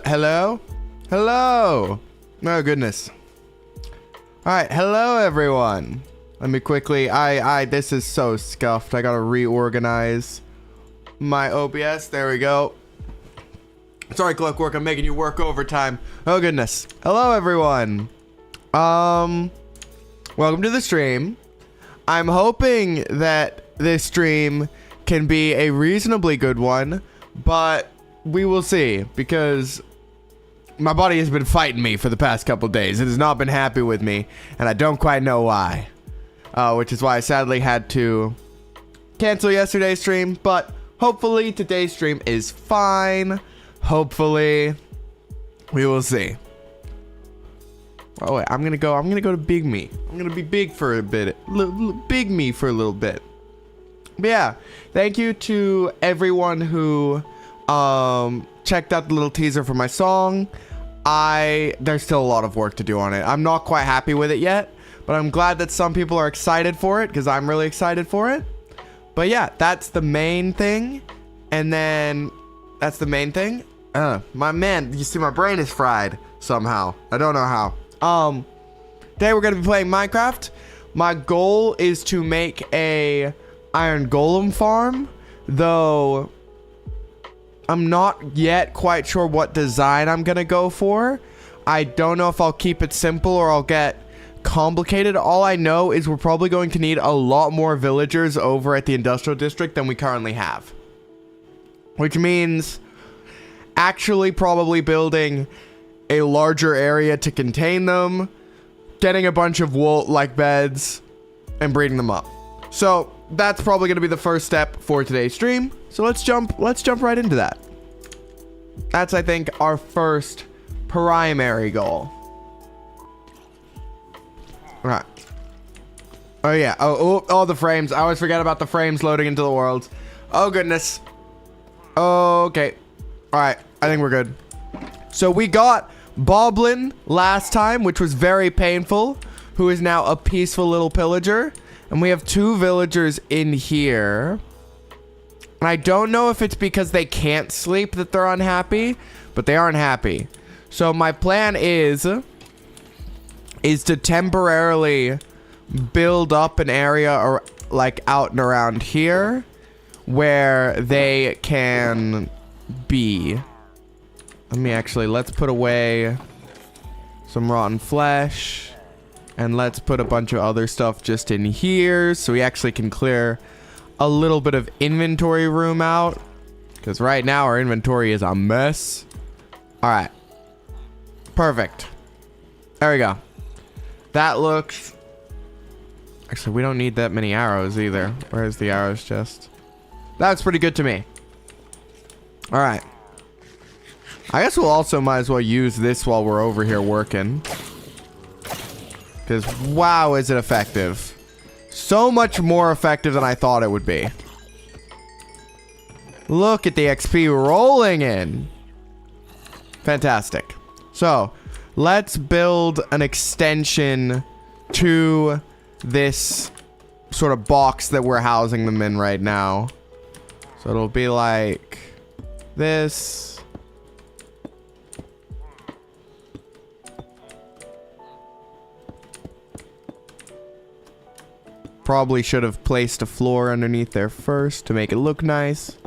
Hello? Hello! Oh, goodness. Alright, hello, everyone. Let me quickly... this is so scuffed. I gotta reorganize my OBS. There we go. Sorry, Clockwork. I'm making you work overtime. Oh, goodness. Hello, everyone. Welcome to the stream. I'm hoping that this stream can be a reasonably good one, but we will see, because my body has been fighting me for the past couple days. It has not been happy with me, and I don't quite know why. Which is why I sadly had to cancel yesterday's stream, but hopefully today's stream is fine. Hopefully. We will see. Oh wait, I'm gonna go to Big Me. I'm gonna be big for a bit. Big Me for a little bit. But yeah, thank you to everyone who checked out the little teaser for my song. There's still a lot of work to do on it. I'm not quite happy with it yet, but I'm glad that some people are excited for it, because I'm really excited for it. But yeah, that's the main thing. And then that's the main thing. My man, you see my brain is fried somehow. I don't know how. Today we're gonna be playing Minecraft. My goal is to make a iron golem farm, though I'm not yet quite sure what design I'm gonna go for. I don't know if I'll keep it simple or I'll get complicated. All I know is we're probably going to need a lot more villagers over at the industrial district than we currently have, which means actually probably building a larger area to contain them, getting a bunch of wool like beds and breeding them up. So that's probably going to be the first step for today's stream. So let's jump right into that. That's, I think, our first primary goal. All right. Oh yeah. Oh, the frames. I always forget about the frames loading into the world. Oh goodness. Okay. All right. I think we're good. So we got Boblin last time, which was very painful, who is now a peaceful little pillager. And we have 2 villagers in here. And I don't know if it's because they can't sleep that they're unhappy, but they aren't happy. So my plan is to temporarily build up an area or like out and around here where they can be. Let's put away some rotten flesh, and let's put a bunch of other stuff just in here so we actually can clear a little bit of inventory room out, because right now our inventory is a mess. All right, perfect. There we go. That looks, actually we don't need that many arrows either. Where's the arrows chest? That's pretty good to me. All right, I guess we'll also might as well use this while we're over here working, because wow, is it effective. So much more effective than I thought it would be. Look at the XP rolling in. Fantastic. So let's build an extension to this sort of box that we're housing them in right now. So it'll be like this. Probably should have placed a floor underneath there first to make it look nice.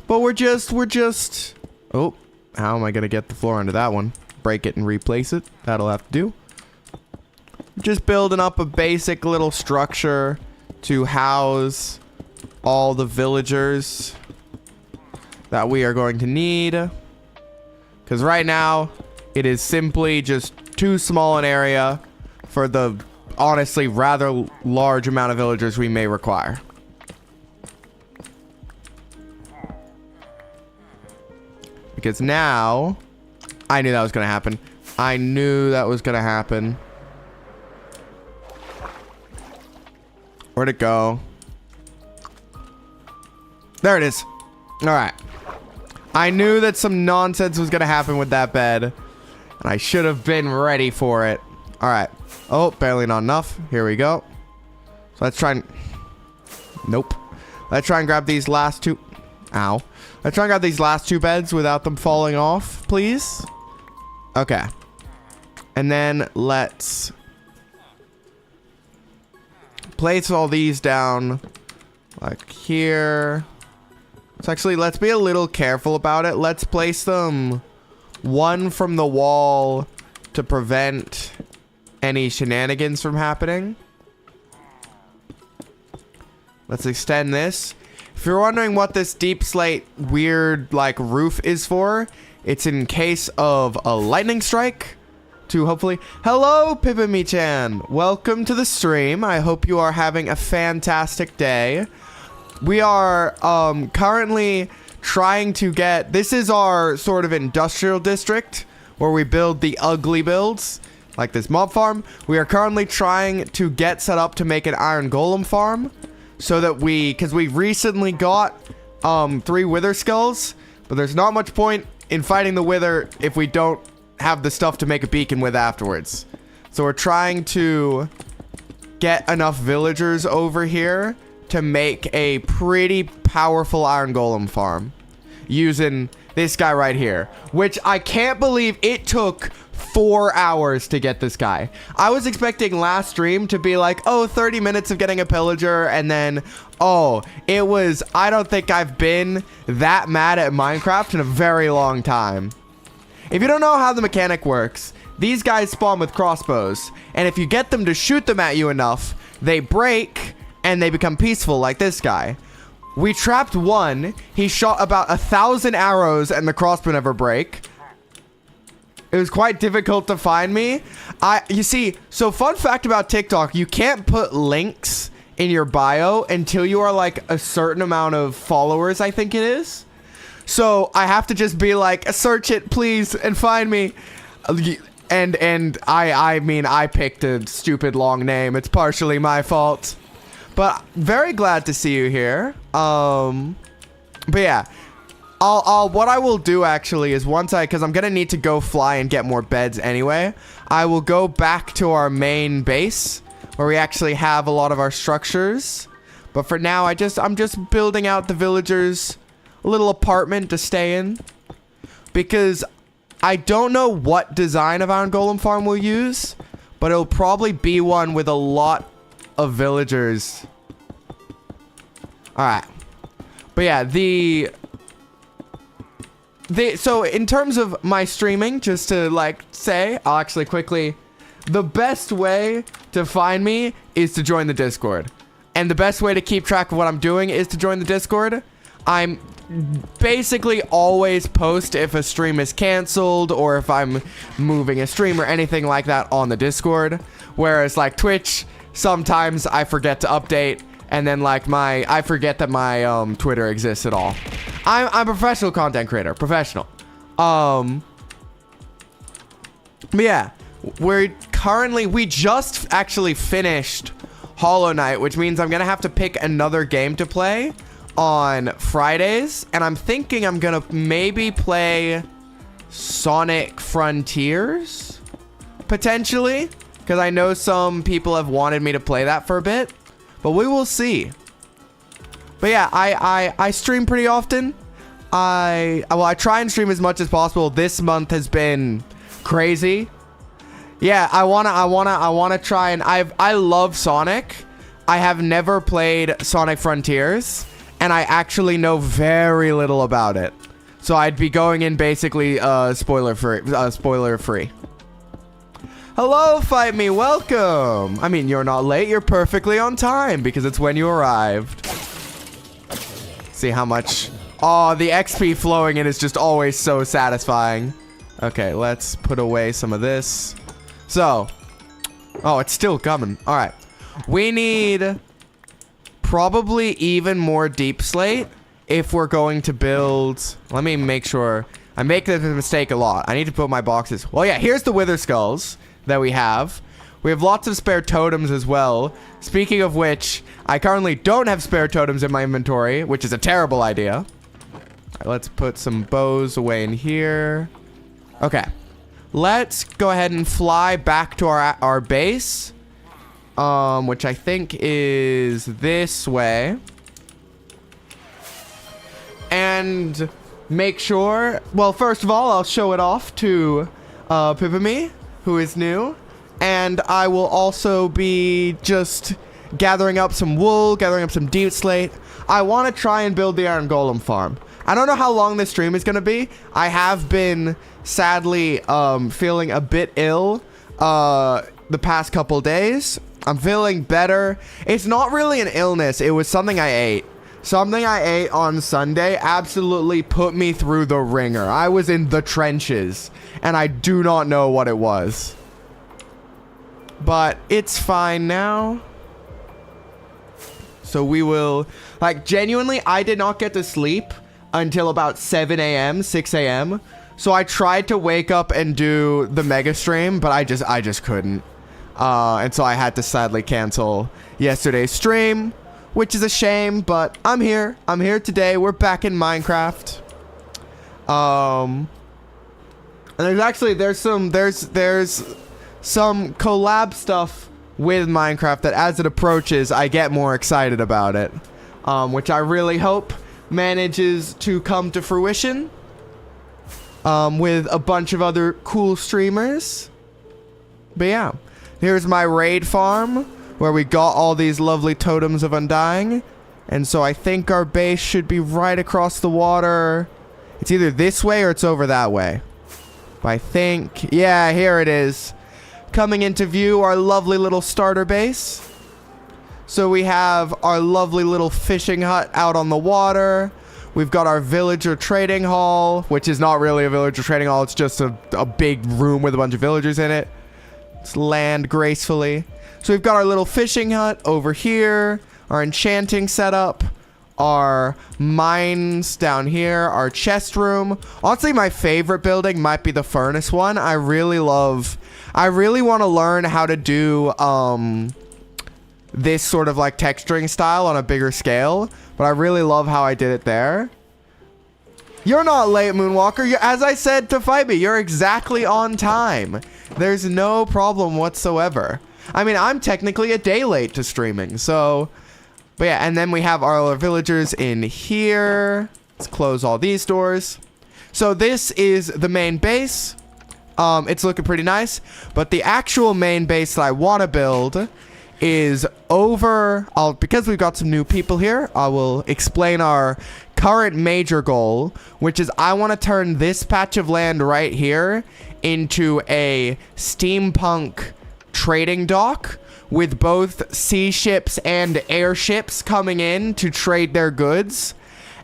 But we're just, oh, how am I going to get the floor under that one? Break it and replace it. That'll have to do. Just building up a basic little structure to house all the villagers that we are going to need. Because right now, it is simply just too small an area for the honestly rather large amount of villagers we may require. Because now, I knew that was going to happen. I knew that was going to happen. Where'd it go? There it is. All right. I knew that some nonsense was going to happen with that bed, and I should have been ready for it. All right. Oh, barely not enough. Here we go. So let's try and... Nope. Let's try and grab these last 2... Ow. Let's try and grab these last 2 beds without them falling off, please. Okay. And then let's place all these down like here. So actually, let's be a little careful about it. Let's place them one from the wall to prevent any shenanigans from happening. Let's extend this. If you're wondering what this deep slate weird like roof is for, it's in case of a lightning strike to hopefully... Hello, Pipimi-chan. Welcome to the stream. I hope you are having a fantastic day. We are currently trying to get... This is our sort of industrial district where we build the ugly builds, like this mob farm. We are currently trying to get set up to make an iron golem farm so that because we recently got 3 wither skulls, but there's not much point in fighting the wither if we don't have the stuff to make a beacon with afterwards. So we're trying to get enough villagers over here to make a pretty powerful iron golem farm using this guy right here, which I can't believe it took 4 hours to get this guy. I was expecting last stream to be like, oh, 30 minutes of getting a pillager, and then, oh, it was, I don't think I've been that mad at Minecraft in a very long time. If you don't know how the mechanic works, these guys spawn with crossbows, and if you get them to shoot them at you enough, they break, and they become peaceful like this guy. We trapped one, he shot about 1,000 arrows, and the crossbow never break. It was quite difficult to find me. You see, so fun fact about TikTok, you can't put links in your bio until you are like a certain amount of followers, I think it is. So I have to just be like, search it, please, and find me. And I mean, I picked a stupid long name. It's partially my fault. But very glad to see you here. But yeah. What I will do actually is because I'm gonna need to go fly and get more beds anyway, I will go back to our main base where we actually have a lot of our structures. But for now, I'm just building out the villagers a little apartment to stay in, because I don't know what design of Iron Golem farm we'll use, but it'll probably be one with a lot of villagers. All right, but yeah, so in terms of my streaming, just to like say, I'll actually quickly, the best way to find me is to join the Discord. And the best way to keep track of what I'm doing is to join the Discord. I'm basically always post if a stream is canceled or if I'm moving a stream or anything like that on the Discord. Whereas like Twitch, sometimes I forget to update. And then like I forget that my Twitter exists at all. I'm a professional content creator, professional. But yeah, we just actually finished Hollow Knight, which means I'm gonna have to pick another game to play on Fridays. And I'm thinking I'm gonna maybe play Sonic Frontiers, potentially, because I know some people have wanted me to play that for a bit. But we will see. But yeah, I stream pretty often. I try and stream as much as possible. This month has been crazy. Yeah, I wanna try and I love Sonic. I have never played Sonic Frontiers, and I actually know very little about it. So I'd be going in basically spoiler free. Hello, Fight Me, welcome. I mean, you're not late, you're perfectly on time because it's when you arrived. See how much, oh, the XP flowing in is just always so satisfying. Okay, let's put away some of this. So, oh, it's still coming. All right, we need probably even more deep slate if we're going to build. Let me make sure. I make this mistake a lot. I need to put my boxes. Well, yeah, here's the Wither Skulls that we have. We have lots of spare totems as well. Speaking of which, I currently don't have spare totems in my inventory, which is a terrible idea. All right, let's put some bows away in here. Okay, let's go ahead and fly back to our base, which I think is this way. And make sure, well, first of all, I'll show it off to Pipame, who is new, and I will also be just gathering up some wool, gathering up some deep slate. I want to try and build the Iron Golem farm. I don't know how long this stream is going to be. I have been sadly feeling a bit ill the past couple days. I'm feeling better. It's not really an illness. It was something I ate. Something I ate on Sunday absolutely put me through the ringer. I was in the trenches, and I do not know what it was. But it's fine now. So we will, like, genuinely, I did not get to sleep until about 7 a.m., 6 a.m. So I tried to wake up and do the mega stream, but I just couldn't. And so I had to sadly cancel yesterday's stream, which is a shame, but I'm here. I'm here today. We're back in Minecraft. And there's some collab stuff with Minecraft that as it approaches, I get more excited about it. Which I really hope manages to come to fruition. With a bunch of other cool streamers. But yeah, here's my raid farm, where we got all these lovely totems of Undying. And so I think our base should be right across the water. It's either this way or it's over that way. But I think, yeah, here it is. Coming into view, our lovely little starter base. So we have our lovely little fishing hut out on the water. We've got our villager trading hall, which is not really a villager trading hall. It's just a big room with a bunch of villagers in it. Let's land gracefully. So we've got our little fishing hut over here, our enchanting setup, our mines down here, our chest room. Honestly, my favorite building might be the furnace one. I really want to learn how to do this sort of like texturing style on a bigger scale, but I really love how I did it there. You're not late, Moonwalker. As I said to fight me, you're exactly on time. There's no problem whatsoever. I mean, I'm technically a day late to streaming, so... But yeah, and then we have our other villagers in here. Let's close all these doors. So this is the main base. It's looking pretty nice. But the actual main base that I want to build is over... because we've got some new people here, I will explain our current major goal, which is I want to turn this patch of land right here into a steampunk trading dock with both sea ships and airships coming in to trade their goods,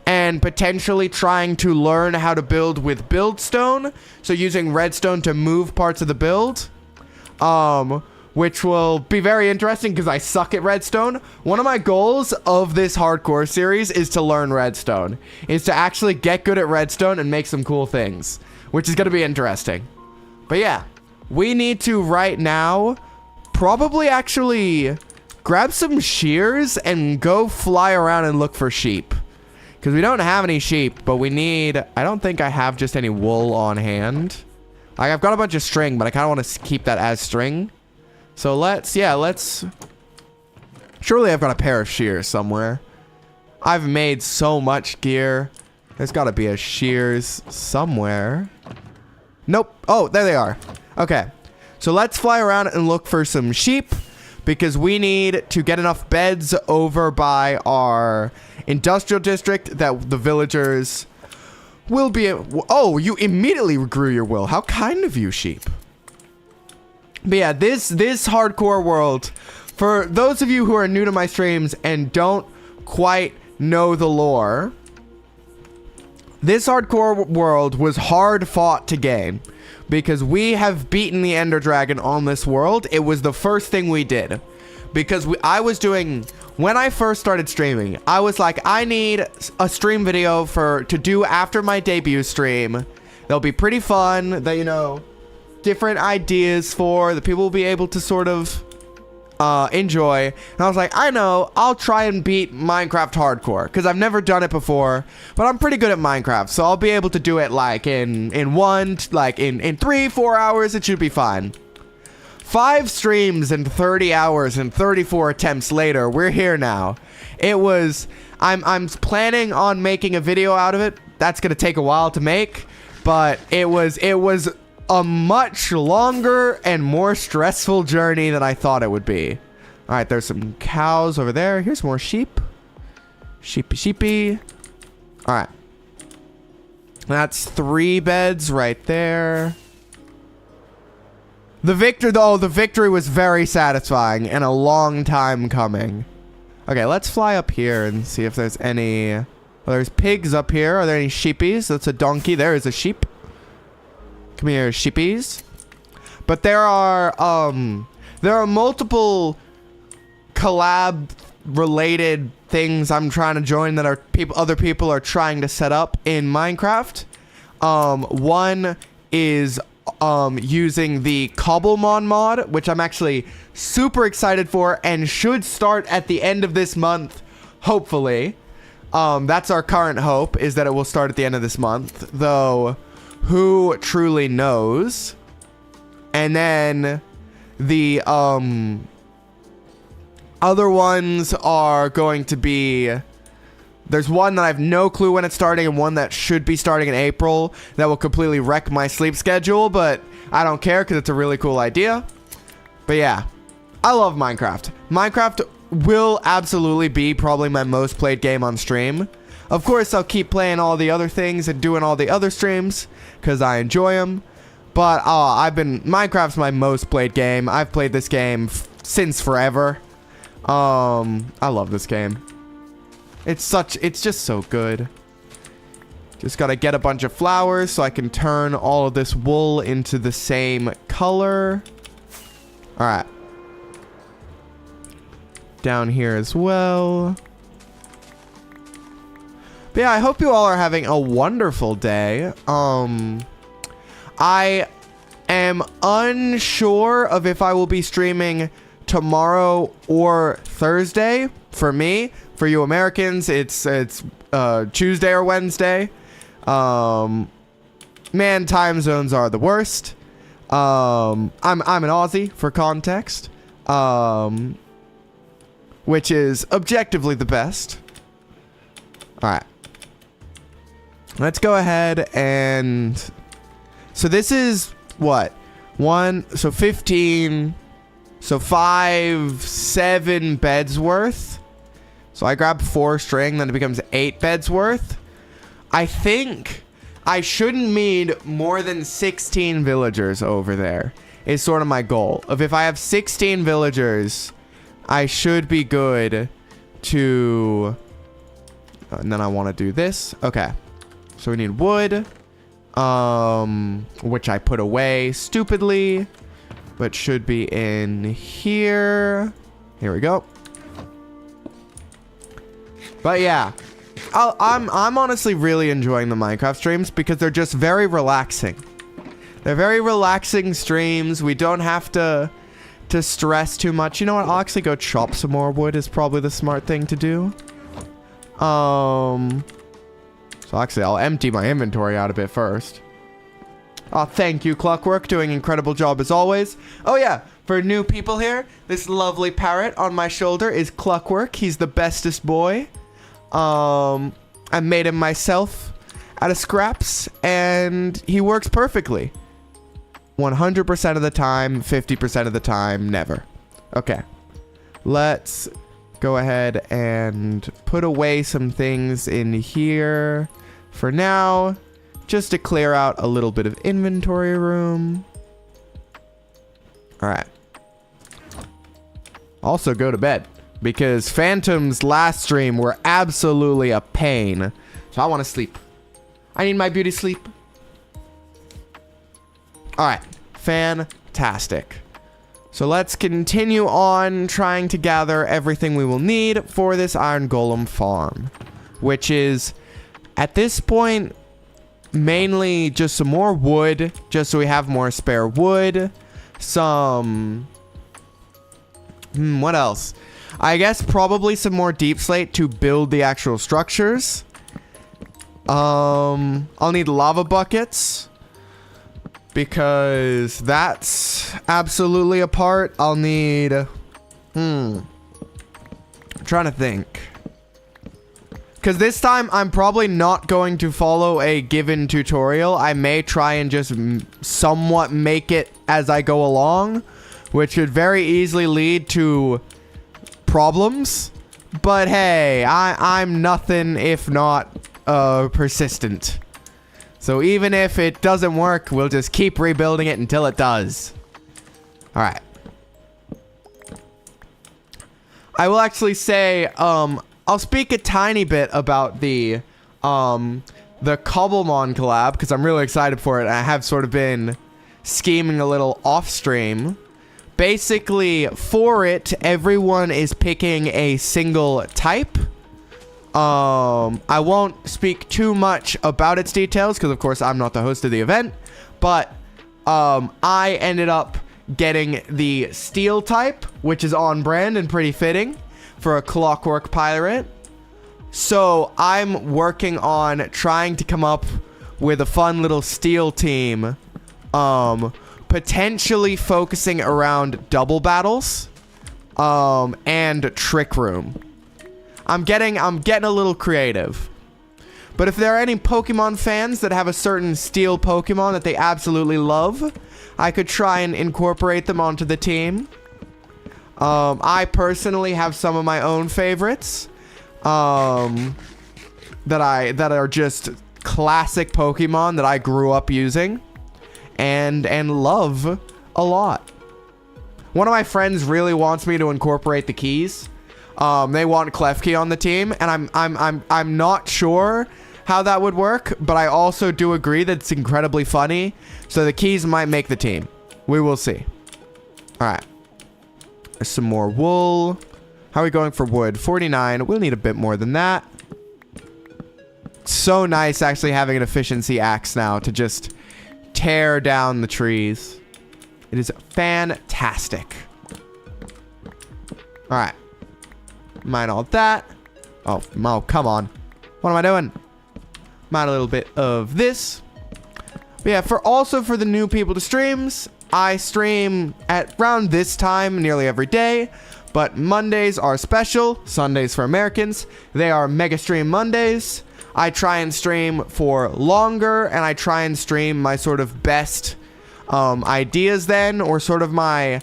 and potentially trying to learn how to build with buildstone, so using redstone to move parts of the build, which will be very interesting because I suck at redstone. One of my goals of this hardcore series is to learn redstone, is to actually get good at redstone and make some cool things, which is going to be interesting. But yeah, we need to right now probably actually grab some shears and go fly around and look for sheep. Because we don't have any sheep, but we need... I don't think I have just any wool on hand. Like, I've got a bunch of string, but I kind of want to keep that as string. So let's... Surely I've got a pair of shears somewhere. I've made so much gear. There's got to be a shears somewhere. Nope. Oh, there they are. Okay. So let's fly around and look for some sheep, because we need to get enough beds over by our industrial district that the villagers will be... Oh, you immediately grew your wool. How kind of you, sheep. But yeah, this hardcore world, for those of you who are new to my streams and don't quite know the lore, this hardcore world was hard fought to gain. Because we have beaten the Ender Dragon on this world. It was the first thing we did. Because I was doing... When I first started streaming, I was like, I need a stream video to do after my debut stream. They'll be pretty fun. That, you know, different ideas for the people will be able to sort of enjoy. And I was like, I know, I'll try and beat Minecraft hardcore, because I've never done it before, but I'm pretty good at Minecraft, so I'll be able to do it like in 3-4 hours. It should be fine. 5 streams and 30 hours and 34 attempts later, we're here now. It was... I'm planning on making a video out of it. That's gonna take a while to make, but it was a much longer and more stressful journey than I thought it would be. All right, there's some cows over there. Here's more sheep. Sheepy. All right. That's 3 beds right there. The victory was very satisfying and a long time coming. Okay, let's fly up here and see if there's any... Well, there's pigs up here. Are there any sheepies? That's a donkey. There is a sheep. Come here, sheepies. But there are multiple collab related things I'm trying to join that are other people are trying to set up in Minecraft. One is using the Cobblemon mod, which I'm actually super excited for and should start at the end of this month, hopefully. That's our current hope, is that it will start at the end of this month, though who truly knows. And then the other ones are going to be... There's one that I have no clue when it's starting, and one that should be starting in April that will completely wreck my sleep schedule, but I don't care because it's a really cool idea. But yeah, I love Minecraft. Minecraft will absolutely be probably my most played game on stream. Of course, I'll keep playing all the other things and doing all the other streams because I enjoy them. But Minecraft's my most played game. I've played this game since forever. I love this game. It's just so good. Just gotta get a bunch of flowers so I can turn all of this wool into the same color. Alright. Down here as well. But yeah, I hope you all are having a wonderful day. I am unsure of if I will be streaming tomorrow or Thursday. For me, for you Americans, it's Tuesday or Wednesday. Man, time zones are the worst. I'm an Aussie for context, which is objectively the best. All right, let's go ahead and so this is what 15, so 7 beds worth. So I grab 4 string, then it becomes 8 beds worth. I think I shouldn't need more than 16 villagers over there is sort of my goal. If I have 16 villagers, I should be good to... and then I want to do this. Okay. So we need wood, which I put away stupidly, but should be in here. Here we go. But yeah, I'm honestly really enjoying the Minecraft streams because they're just very relaxing. They're very relaxing streams. We don't have to stress too much. You know what? I'll actually go chop some more wood is probably the smart thing to do. So actually I'll empty my inventory out a bit first. Oh, thank you, Clockwork. Doing an incredible job as always. Oh yeah, for new people here, this lovely parrot on my shoulder is Clockwork. He's the bestest boy. I made him myself out of scraps, and he works perfectly. 100% of the time, 50% of the time, never. Okay. Let's go ahead and put away some things in here for now, just to clear out a little bit of inventory room. All right. Also go to bed, because Phantom's last stream were absolutely a pain. So I want to sleep. I need my beauty sleep. All right. Fantastic. So let's continue on trying to gather everything we will need for this iron golem farm, which is at this point mainly just some more wood, just so we have more spare wood. Some what else? I guess probably some more deep slate to build the actual structures. I'll need lava buckets, because that's absolutely a part. I'll need... I'm trying to think. Because this time, I'm probably not going to follow a given tutorial. I may try and just somewhat make it as I go along, which would very easily lead to problems. But hey, I'm nothing if not persistent. So even if it doesn't work, we'll just keep rebuilding it until it does. All right. I will actually say, I'll speak a tiny bit about the Cobblemon collab, because I'm really excited for it. I have sort of been scheming a little off stream. Basically, for it, everyone is picking a single type. I won't speak too much about its details, because of course I'm not the host of the event, but I ended up getting the steel type, which is on brand and pretty fitting for a clockwork pirate. So I'm working on trying to come up with a fun little steel team, potentially focusing around double battles and trick room. I'm getting a little creative. But if there are any Pokemon fans that have a certain steel Pokemon that they absolutely love, I could try and incorporate them onto the team. I personally have some of my own favorites that are just classic Pokemon that I grew up using and love a lot. One of my friends really wants me to incorporate the keys. They want Klefki on the team, and I'm not sure how that would work, but I also do agree that it's incredibly funny. So the keys might make the team. We will see. All right. There's some more wool. How are we going for wood? 49. We'll need a bit more than that. So nice actually having an efficiency axe now to just tear down the trees. It is fantastic. All right. Mine all that. Oh, come on. What am I doing? Mine a little bit of this. But yeah, for the new people to streams, I stream at around this time nearly every day. But Mondays are special. Sundays for Americans. They are Mega Stream Mondays. I try and stream for longer, and I try and stream my sort of best ideas then, or sort of I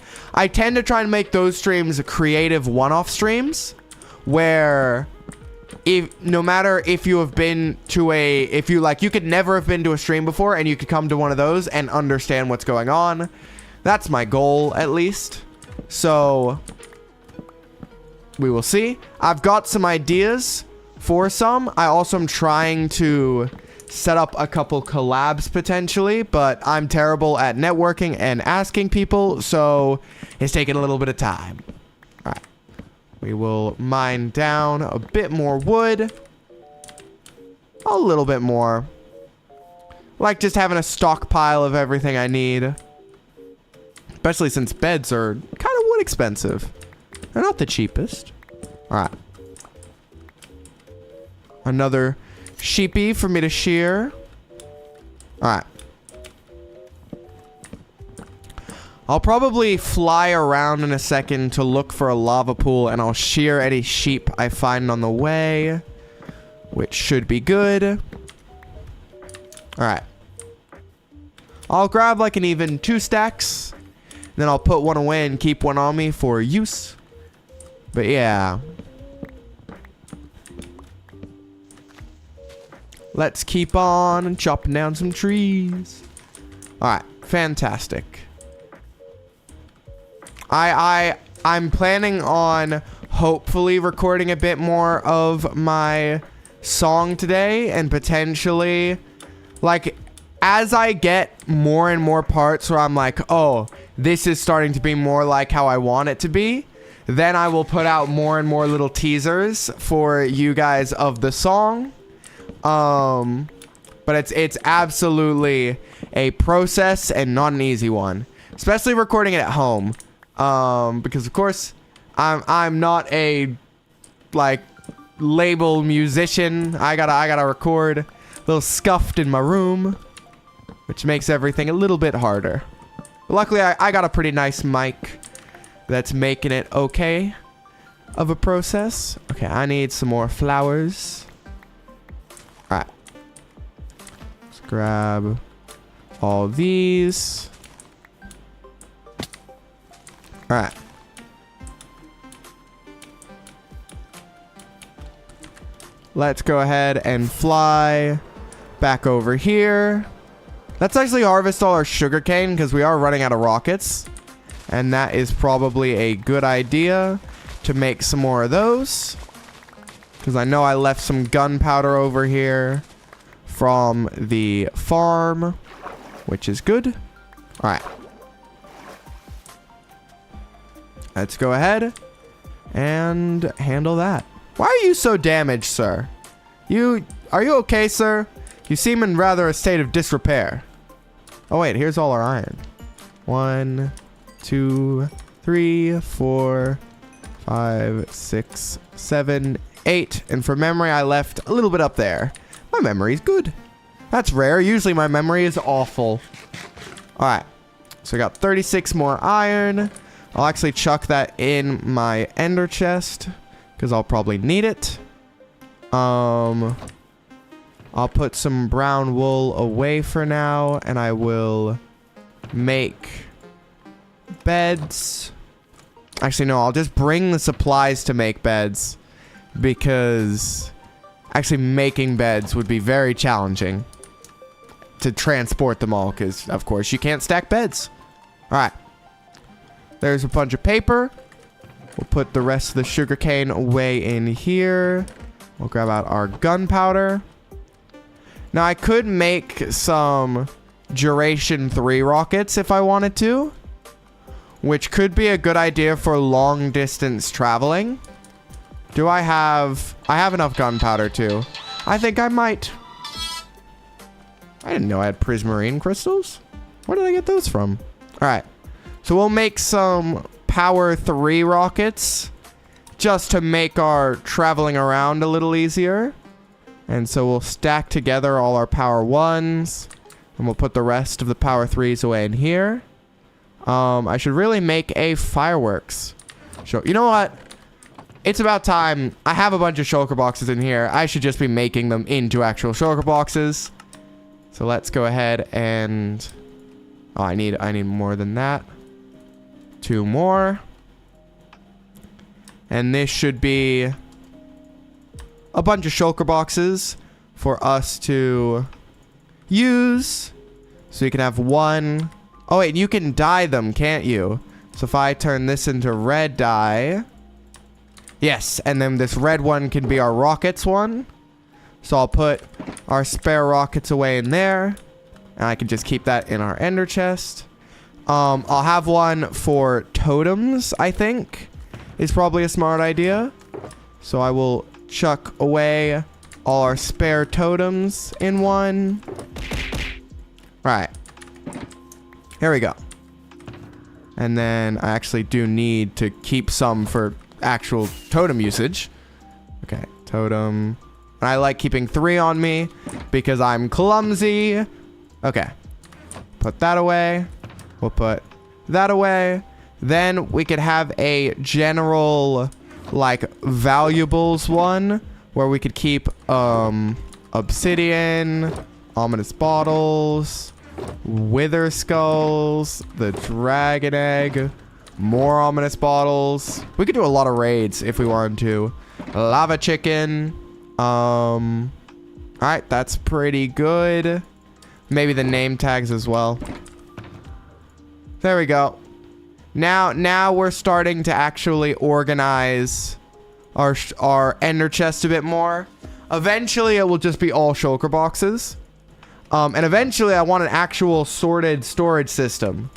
tend to try and make those streams creative one-off streams, where no matter if you have been to you could never have been to a stream before, and you could come to one of those and understand what's going on. That's my goal, at least. So we will see. I've got some ideas for some. I also am trying to set up a couple collabs potentially, but I'm terrible at networking and asking people, so it's taking a little bit of time. All right. We will mine down a bit more wood. A little bit more. Like just having a stockpile of everything I need. Especially since beds are kind of wood expensive. They're not the cheapest. All right. Another sheepy for me to shear. All right. I'll probably fly around in a second to look for a lava pool, and I'll shear any sheep I find on the way, which should be good. All right. I'll grab like an even 2 stacks. Then I'll put one away and keep one on me for use. But yeah. Let's keep on chopping down some trees. Alright, fantastic. I'm planning on hopefully recording a bit more of my song today, and potentially, like, as I get more and more parts where I'm like, oh, this is starting to be more like how I want it to be, then I will put out more and more little teasers for you guys of the song. But it's absolutely a process and not an easy one, especially recording it at home. Because of course I'm not a like label musician. I gotta record a little scuffed in my room, which makes everything a little bit harder. But luckily I got a pretty nice mic that's making it okay of a process. Okay, I need some more flowers. Alright. Let's grab all these. Alright. Let's go ahead and fly back over here. Let's actually harvest all our sugarcane because we are running out of rockets. And that is probably a good idea to make some more of those. Because I know I left some gunpowder over here from the farm, which is good. Alright. Let's go ahead and handle that. Why are you so damaged, sir? Are you okay, sir? You seem in rather a state of disrepair. Oh wait, here's all our iron. 1, 2, 3, 4, 5, 6, 7, 8. And for memory, I left a little bit up there. My memory's good. That's rare. Usually my memory is awful. Alright. So I got 36 more iron. I'll actually chuck that in my ender chest, because I'll probably need it. I'll put some brown wool away for now, and I will make beds. Actually, no, I'll just bring the supplies to make beds, because actually making beds would be very challenging to transport them all, because, of course, you can't stack beds. Alright. There's a bunch of paper. We'll put the rest of the sugarcane away in here. We'll grab out our gunpowder. Now, I could make some duration 3 rockets if I wanted to, which could be a good idea for long distance traveling. Do I have enough gunpowder too. I think I might. I didn't know I had prismarine crystals. Where did I get those from? All right. So we'll make some power 3 rockets just to make our traveling around a little easier. And so we'll stack together all our power 1s and we'll put the rest of the power 3s away in here. I should really make a fireworks show. You know what? It's about time. I have a bunch of shulker boxes in here. I should just be making them into actual shulker boxes. So let's go ahead and... Oh, I need more than that. 2 more. And this should be a bunch of shulker boxes for us to use. So you can have 1. Oh, wait, you can dye them, can't you? So if I turn this into red dye... Yes, and then this red one can be our rockets one. So I'll put our spare rockets away in there. And I can just keep that in our ender chest. I'll have one for totems, I think. Is probably a smart idea. So I will chuck away all our spare totems in one. Right. Here we go. And then I actually do need to keep some for actual totem usage. Okay, totem. And I like keeping 3 on me because I'm clumsy. Okay. Put that away. We'll put that away. Then we could have a general, like, valuables one where we could keep obsidian, ominous bottles, wither skulls, the dragon egg, more ominous bottles. We could do a lot of raids if we wanted to. Lava chicken. Alright, that's pretty good. Maybe the name tags as well. There we go. Now we're starting to actually organize our ender chest a bit more. Eventually, it will just be all shulker boxes. And eventually, I want an actual sorted storage system.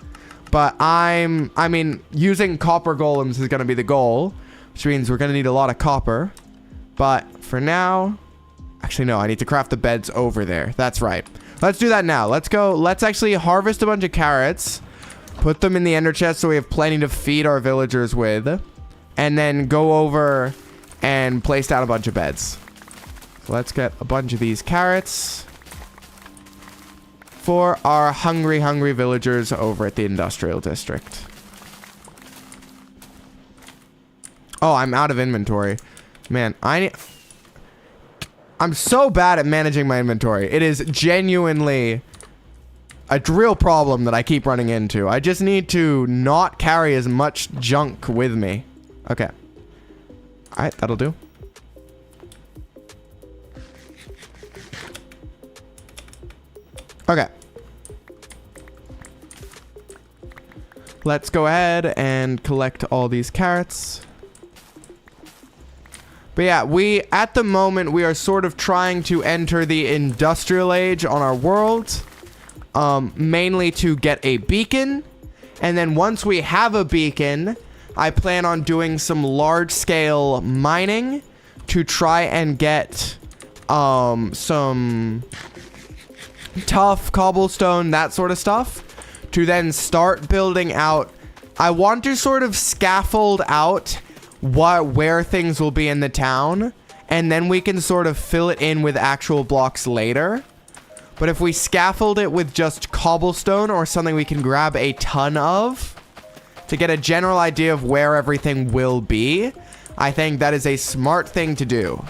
But I mean, using copper golems is going to be the goal, which means we're going to need a lot of copper. But for now, actually, no, I need to craft the beds over there. That's right. Let's do that now. Let's go. Let's actually harvest a bunch of carrots, put them in the ender chest so we have plenty to feed our villagers with, and then go over and place down a bunch of beds. So let's get a bunch of these carrots for our hungry villagers over at the industrial district. Oh, I'm out of inventory. Man, I'm so bad at managing my inventory. It is genuinely a real problem that I keep running into. I just need to not carry as much junk with me. Okay. Alright, that'll do. Okay. Let's go ahead and collect all these carrots. But yeah, at the moment, we are sort of trying to enter the industrial age on our world. Mainly to get a beacon. And then once we have a beacon, I plan on doing some large-scale mining to try and get some tough cobblestone, that sort of stuff, to then start building out. I want to sort of scaffold out where things will be in the town, and then we can sort of fill it in with actual blocks later. But if we scaffold it with just cobblestone or something we can grab a ton of to get a general idea of where everything will be, I think that is a smart thing to do.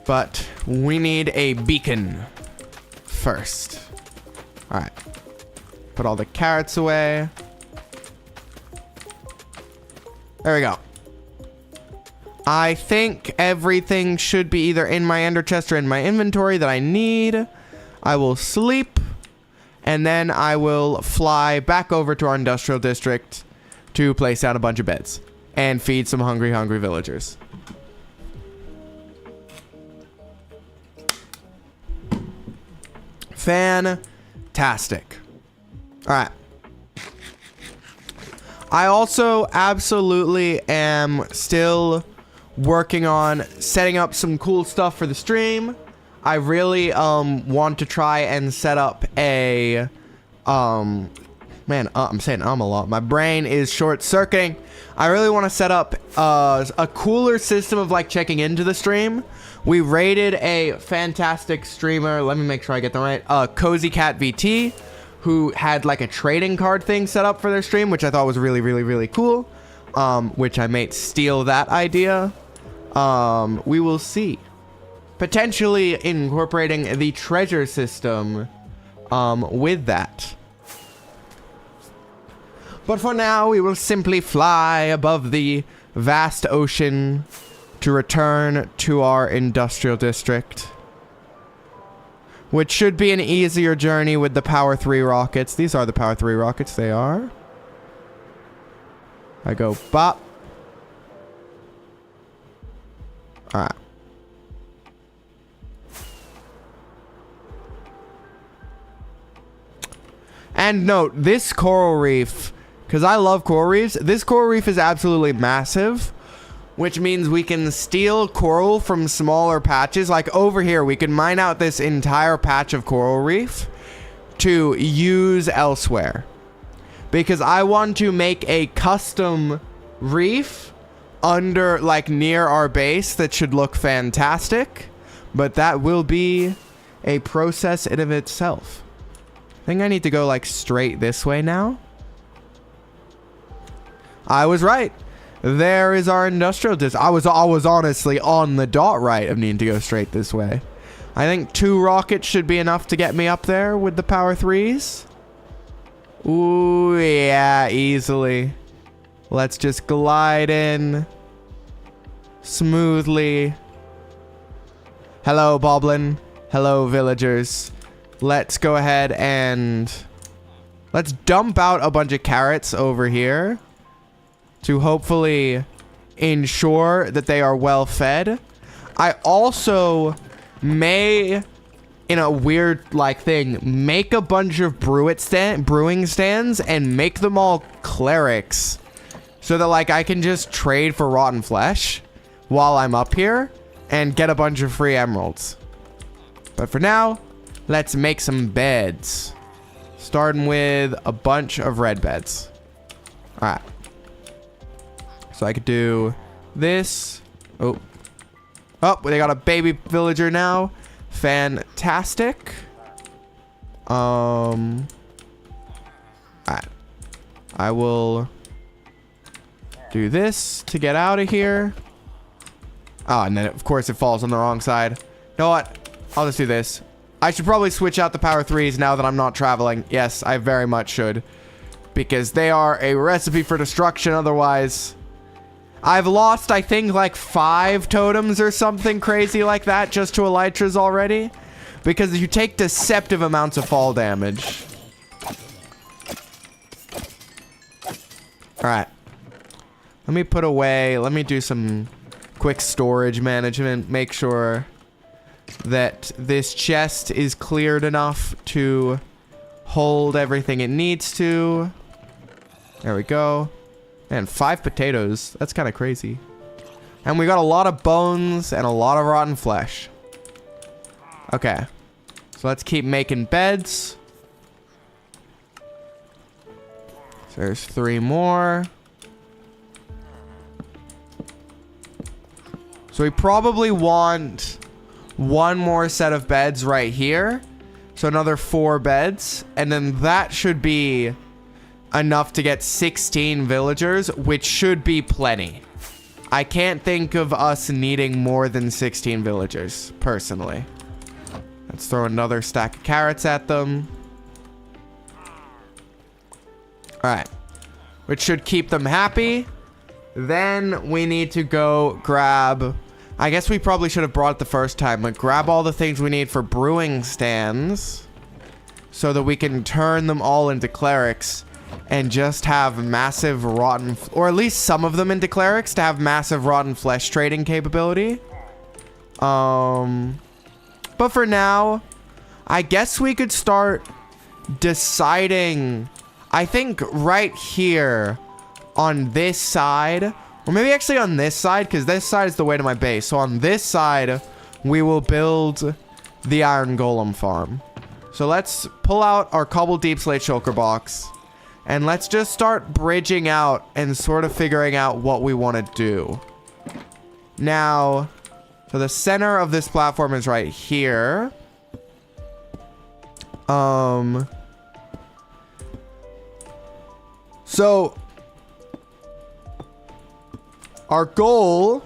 But we need a beacon first. All right. Put all the carrots away. There we go. I think everything should be either in my ender chest or in my inventory that I need. I will sleep, and then I will fly back over to our industrial district to place down a bunch of beds and feed some hungry villagers. Fantastic. All right. I also absolutely am still working on setting up some cool stuff for the stream. I really want to try and set up a I'm saying a lot. My brain is short-circuiting. I really want to set up a cooler system of like checking into the stream. We raided a fantastic streamer. Let me make sure I get them right. Cozy Cat VT, who had like a trading card thing set up for their stream, which I thought was really, really, really cool. Which I may steal that idea. We will see. Potentially incorporating the treasure system with that. But for now, we will simply fly above the vast ocean to return to our industrial district, which should be an easier journey with the Power 3 rockets. These are the Power 3 rockets. They are. I go bop. All right. And note, this coral reef, because I love coral reefs, this coral reef is absolutely massive, which means we can steal coral from smaller patches. Like over here, we can mine out this entire patch of coral reef to use elsewhere. Because I want to make a custom reef under, like, near our base that should look fantastic. But that will be a process in of itself. I think I need to go, like, straight this way now. I was right. There is our industrial district. I was honestly on the dot right of needing to go straight this way. I think 2 rockets should be enough to get me up there with the Power 3s. Ooh, yeah, easily. Let's just glide in smoothly. Hello, Boblin. Hello, villagers. Let's go ahead and let's dump out a bunch of carrots over here to hopefully ensure that they are well fed. I also may, in a weird like thing, make a bunch of brewing stands and make them all clerics so that like I can just trade for rotten flesh while I'm up here and get a bunch of free emeralds. But for now, let's make some beds, starting with a bunch of red beds. All right. So I could do this. Oh, they got a baby villager now. Fantastic. Alright. I will do this to get out of here. Oh, and then of course it falls on the wrong side. You know what? I'll just do this. I should probably switch out the Power 3s now that I'm not traveling. Yes, I very much should. Because they are a recipe for destruction otherwise. I've lost, I think, like 5 totems or something crazy like that just to elytras already. Because you take deceptive amounts of fall damage. Alright. Let me put away, let me do some quick storage management. Make sure that this chest is cleared enough to hold everything it needs to. There we go. Man, 5 potatoes. That's kind of crazy. And we got a lot of bones and a lot of rotten flesh. Okay. So let's keep making beds. So there's 3 more. So we probably want 1 more set of beds right here. So another 4 beds. And then that should be enough to get 16 villagers, which should be plenty. I can't think of us needing more than 16 villagers, personally. Let's throw another stack of carrots at them. Alright. Which should keep them happy. Then we need to go grab... I guess we probably should have brought it the first time, but grab all the things we need for brewing stands so that we can turn them all into clerics and just have massive rotten, or at least some of them into clerics to have massive rotten flesh trading capability. But for now, I guess we could start deciding, I think right here on this side, or maybe actually on this side, because this side is the way to my base. So on this side, we will build the iron golem farm. So let's pull out our cobble deep slate shulker box, and let's just start bridging out and sort of figuring out what we want to do. Now, so the center of this platform is right here. So our goal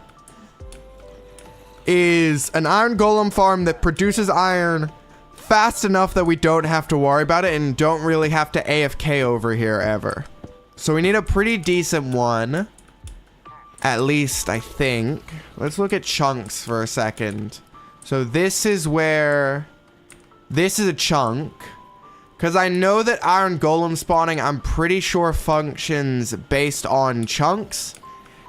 is an iron golem farm that produces iron fast enough that we don't have to worry about it and don't really have to AFK over here ever. So we need a pretty decent one, at least I think. Let's look at chunks for a second. So this is where, this is a chunk, because I know that iron golem spawning, I'm pretty sure, functions based on chunks,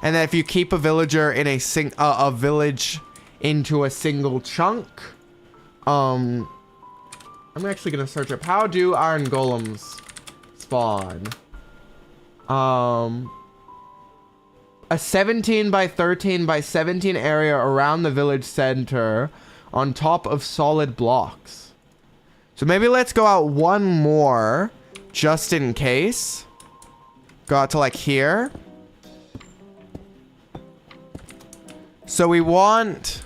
and that if you keep a villager in a village into a single chunk, I'm actually gonna search up, how do iron golems spawn? A 17 by 13 by 17 area around the village center on top of solid blocks. So maybe let's go out one more just in case. Go out to like here. So we want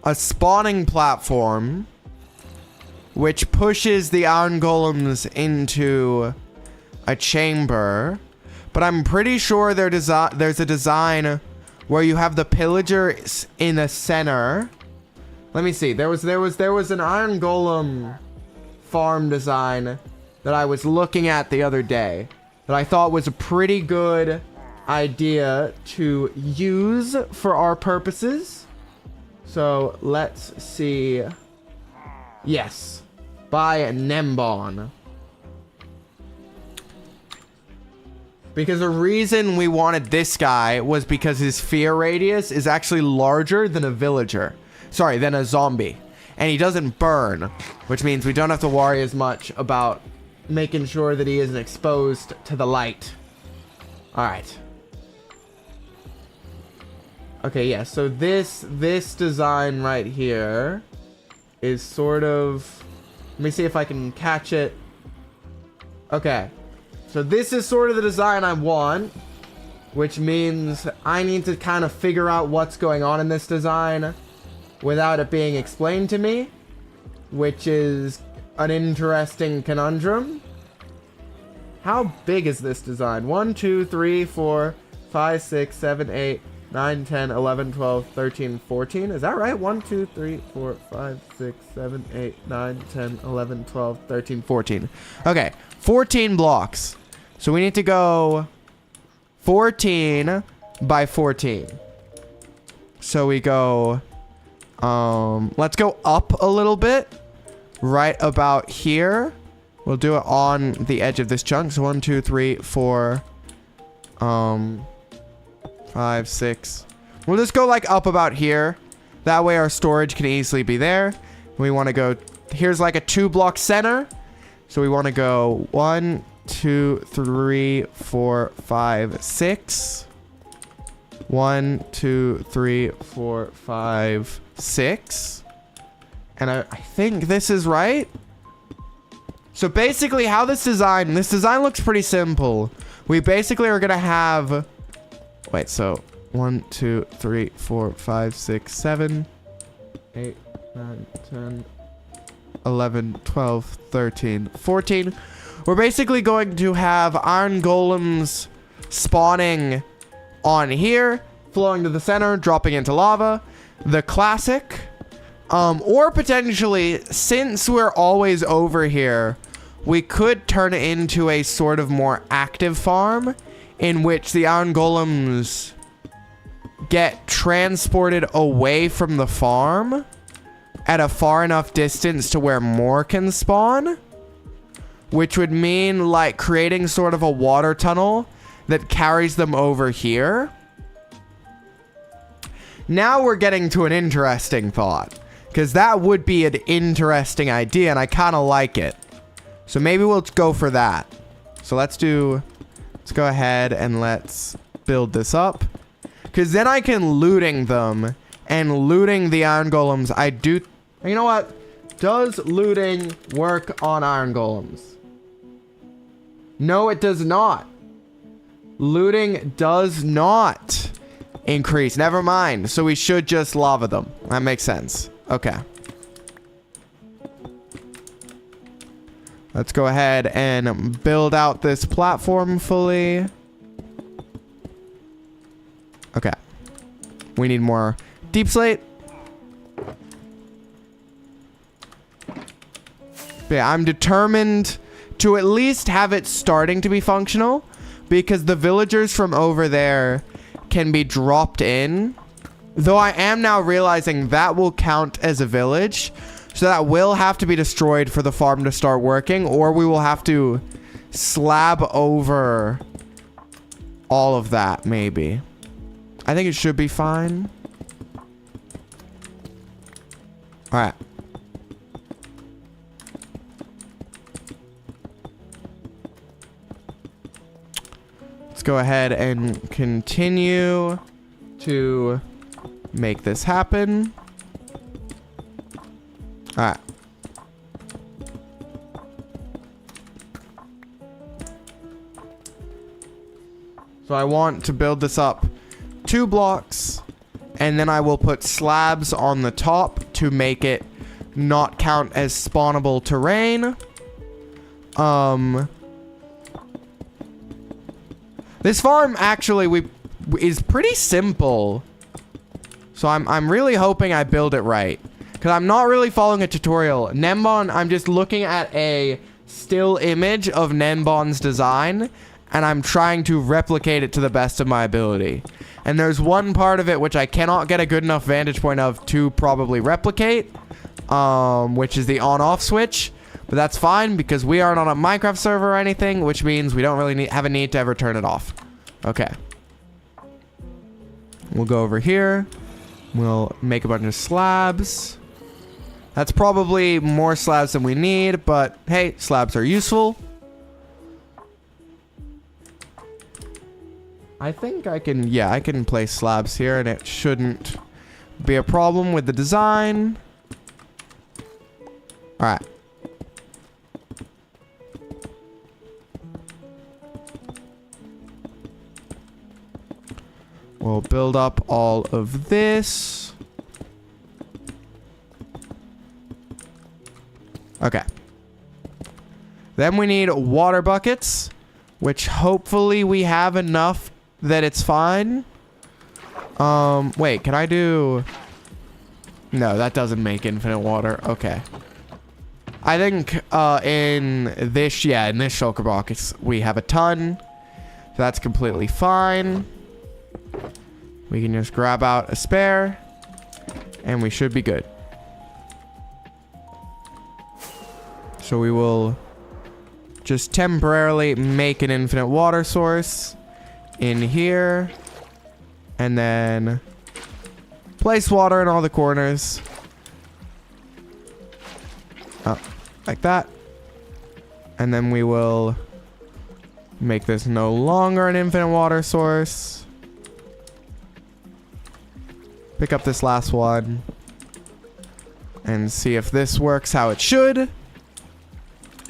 a spawning platform which pushes the iron golems into a chamber. But I'm pretty sure there's a design where you have the pillagers in the center. Let me see. There was an iron golem farm design that I was looking at the other day that I thought was a pretty good idea to use for our purposes. So let's see. Yes, by Nembon. Because the reason we wanted this guy was because his fear radius is actually larger than a villager. Sorry, than a zombie. And he doesn't burn, which means we don't have to worry as much about making sure that he isn't exposed to the light. All right. Okay, yeah, so this design right here is sort of, let me see if I can catch it. Okay. So this is sort of the design I want, which means I need to kind of figure out what's going on in this design without it being explained to me, which is an interesting conundrum. How big is this design? 1, 2, 3, 4, 5, 6, 7, 8, 9, 10, 11, 12, 13, 14. Is that right? 1, 2, 3, 4, 5, 6, 7, 8, 9, 10, 11, 12, 13, 14. Okay, 14 blocks. So we need to go 14 by 14. So we go, let's go up a little bit, right about here. We'll do it on the edge of this chunk. So 1, 2, 3, 4, 5, 6. We'll just go like up about here. That way our storage can easily be there. We want to go, here's like a 2-block center. So we want to go 1, 2, 3, 4, 5, 6. 1, 2, 3, 4, 5, 6. And I think this is right. So basically how this design looks pretty simple. We basically are going to have, wait, so 1, 2, 3, 4, 5, 6, 7, 8, 9, 10, 11, 12, 13, 14. We're basically going to have iron golems spawning on here, flowing to the center, dropping into lava. The classic. Or potentially, since we're always over here, we could turn it into a sort of more active farm in which the iron golems get transported away from the farm at a far enough distance to where more can spawn, which would mean like creating sort of a water tunnel that carries them over here. Now we're getting to an interesting thought, Because that would be an interesting idea, and I kind of like it. So maybe we'll go for that. So let's go ahead and let's build this up. Because then I can looting them, and looting the iron golems, you know what? Does looting work on iron golems? No, it does not. Looting does not increase. Never mind. So we should just lava them. That makes sense. Okay. Let's go ahead and build out this platform fully. Okay. We need more deep slate. Yeah, I'm determined to at least have it starting to be functional, because the villagers from over there can be dropped in. Though I am now realizing that will count as a village, so that will have to be destroyed for the farm to start working, or we will have to slab over all of that, maybe. I think it should be fine. All right. Let's go ahead and continue to make this happen. All right. So I want to build this up 2 blocks, and then I will put slabs on the top to make it not count as spawnable terrain. This farm actually is pretty simple. So I'm really hoping I build it right, because I'm not really following a tutorial. Nembon, I'm just looking at a still image of Nembon's design, and I'm trying to replicate it to the best of my ability. And there's one part of it which I cannot get a good enough vantage point of to probably replicate, which is the on-off switch. But that's fine, because we aren't on a Minecraft server or anything, which means we don't really have a need to ever turn it off. Okay. We'll go over here. We'll make a bunch of slabs. That's probably more slabs than we need, but hey, slabs are useful. I think I can place slabs here, and it shouldn't be a problem with the design. All right. We'll build up all of this. Okay. Then we need water buckets, which hopefully we have enough that it's fine. Wait, can I do... No, that doesn't make infinite water. Okay. I think in this shulker box, we have a ton. So that's completely fine. We can just grab out a spare, and we should be good. So we will just temporarily make an infinite water source in here, and then place water in all the corners. Oh, like that. And then we will make this no longer an infinite water source. Pick up this last one and see if this works how it should.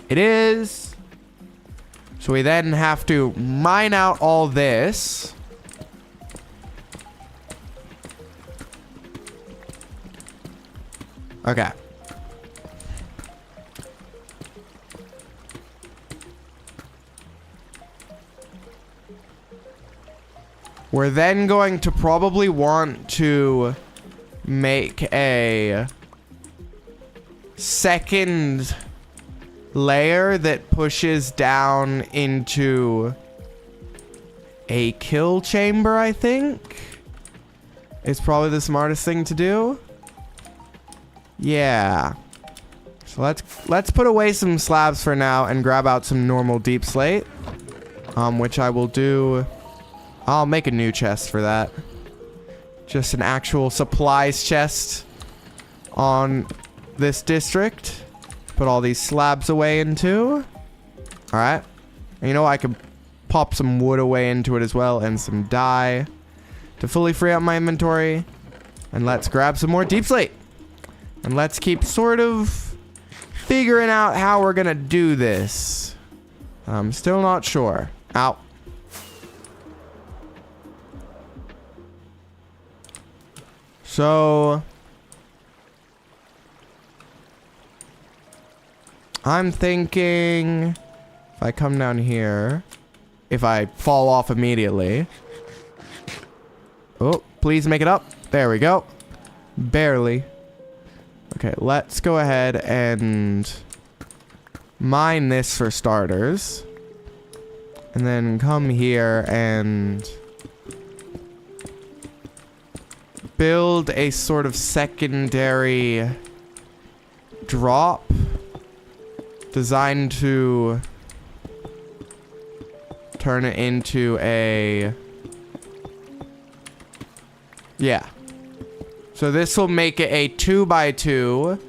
It is. So we then have to mine out all this. Okay. We're then going to probably want to make a second layer that pushes down into a kill chamber, I think. Is probably the smartest thing to do. Yeah. So let's put away some slabs for now and grab out some normal deep slate. Which I will do. I'll make a new chest for that. Just an actual supplies chest. on this district. Put all these slabs away into. Alright. And you know, I could pop some wood away into it as well, and some dye to fully free up my inventory. And let's grab some more deep slate. And let's keep sort of figuring out how we're gonna do this. I'm still not sure. Ow. So I'm thinking if I come down here, if I fall off immediately. Oh, please make it up. There we go. Barely. Okay, let's go ahead and mine this for starters. And then come here and build a sort of secondary drop designed to turn it into a... Yeah. So this will make it a 2x2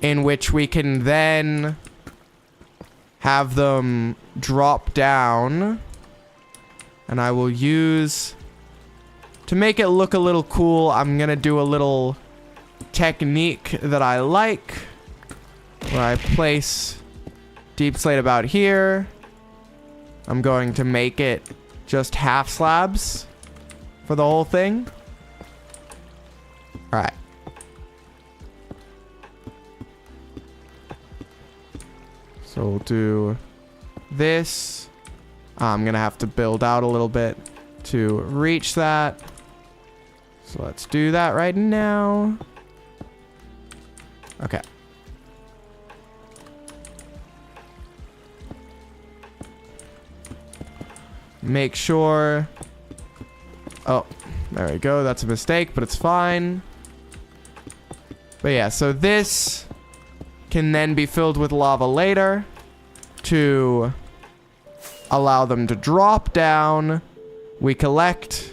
in which we can then have them drop down. And I will use... To make it look a little cool, I'm gonna do a little technique that I like. Where I place deep slate about here. I'm going to make it just half slabs for the whole thing. Alright. So we'll do this. I'm gonna have to build out a little bit to reach that. So let's do that right now. Okay. Make sure... Oh, there we go. That's a mistake, but it's fine. But yeah, so this can then be filled with lava later to allow them to drop down. We collect...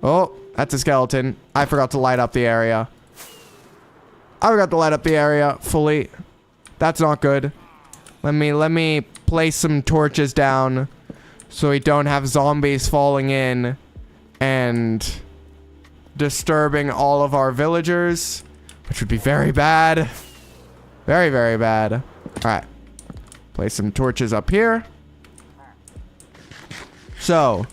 Oh, that's a skeleton. I forgot to light up the area. I forgot to light up the area fully. That's not good. Let me place some torches down so we don't have zombies falling in and disturbing all of our villagers, which would be very bad. Very, very bad. All right. Place some torches up here. So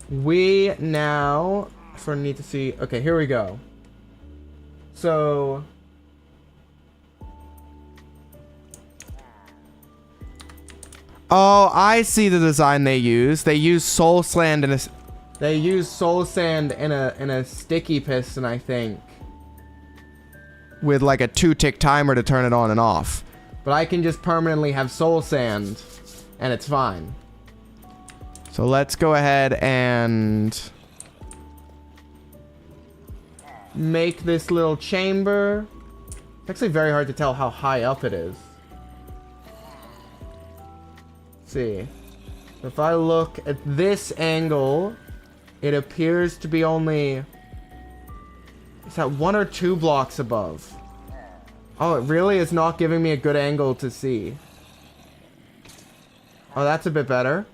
we now need to see. Okay, here we go. So oh, I see the design they use. They use soul sand in a sticky piston, I think, with like a 2-tick timer to turn it on and off. But I can just permanently have soul sand and it's fine. So let's go ahead and make this little chamber. It's actually very hard to tell how high up it is. Let's see. If I look at this angle, it appears to be only... Is that 1 or 2 blocks above? Oh, it really is not giving me a good angle to see. Oh, that's a bit better.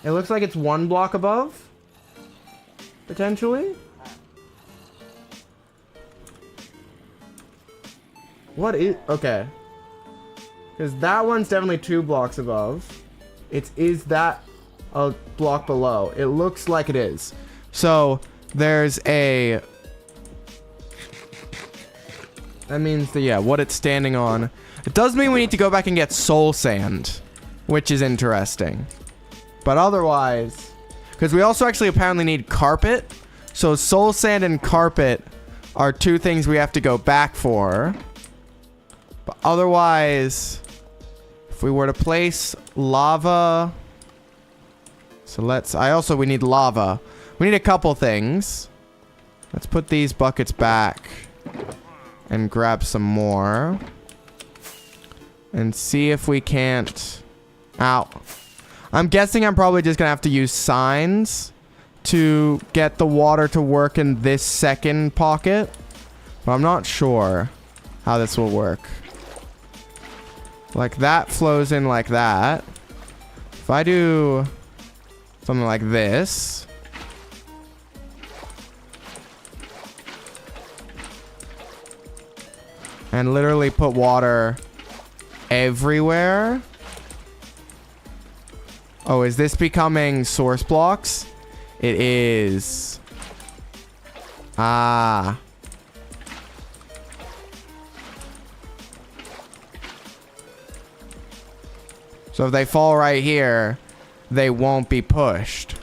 It looks like it's 1 block above. Potentially. What is... Okay. Because that one's definitely 2 blocks above. Is that a block below? It looks like it is. So, there's a... That means that, yeah, what it's standing on. It does mean we need to go back and get soul sand, which is interesting. But otherwise... Because we also actually apparently need carpet. So, soul sand and carpet are 2 things we have to go back for. But otherwise... If we were to place lava... So let's... we need lava. We need a couple things. Let's put these buckets back. And grab some more. And see if we can't... Ow. I'm guessing I'm probably just gonna have to use signs to get the water to work in this second pocket. But I'm not sure how this will work. Like that flows in like that. If I do something like this. And literally put water everywhere. Oh, is this becoming source blocks? It is. Ah. So if they fall right here, they won't be pushed.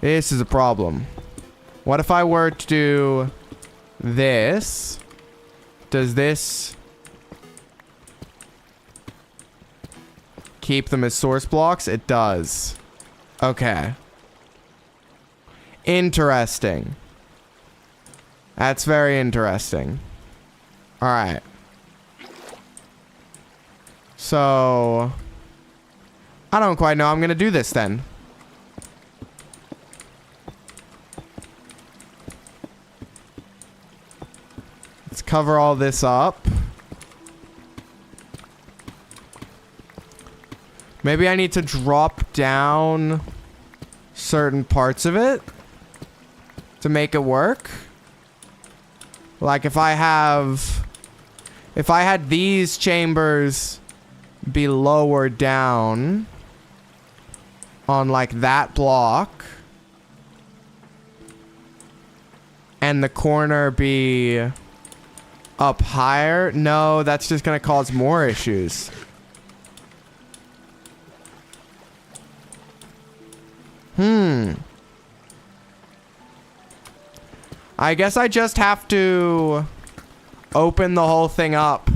This is a problem. What if I were to do this? Does this keep them as source blocks? It does. Okay. Interesting. That's very interesting. All right. So I don't quite know how I'm gonna do this then. Let's cover all this up. Maybe I need to drop down certain parts of it to make it work. Like if I had these chambers be lower down on like that block and the corner be up higher, no, that's just gonna cause more issues. I guess I just have to open the whole thing up,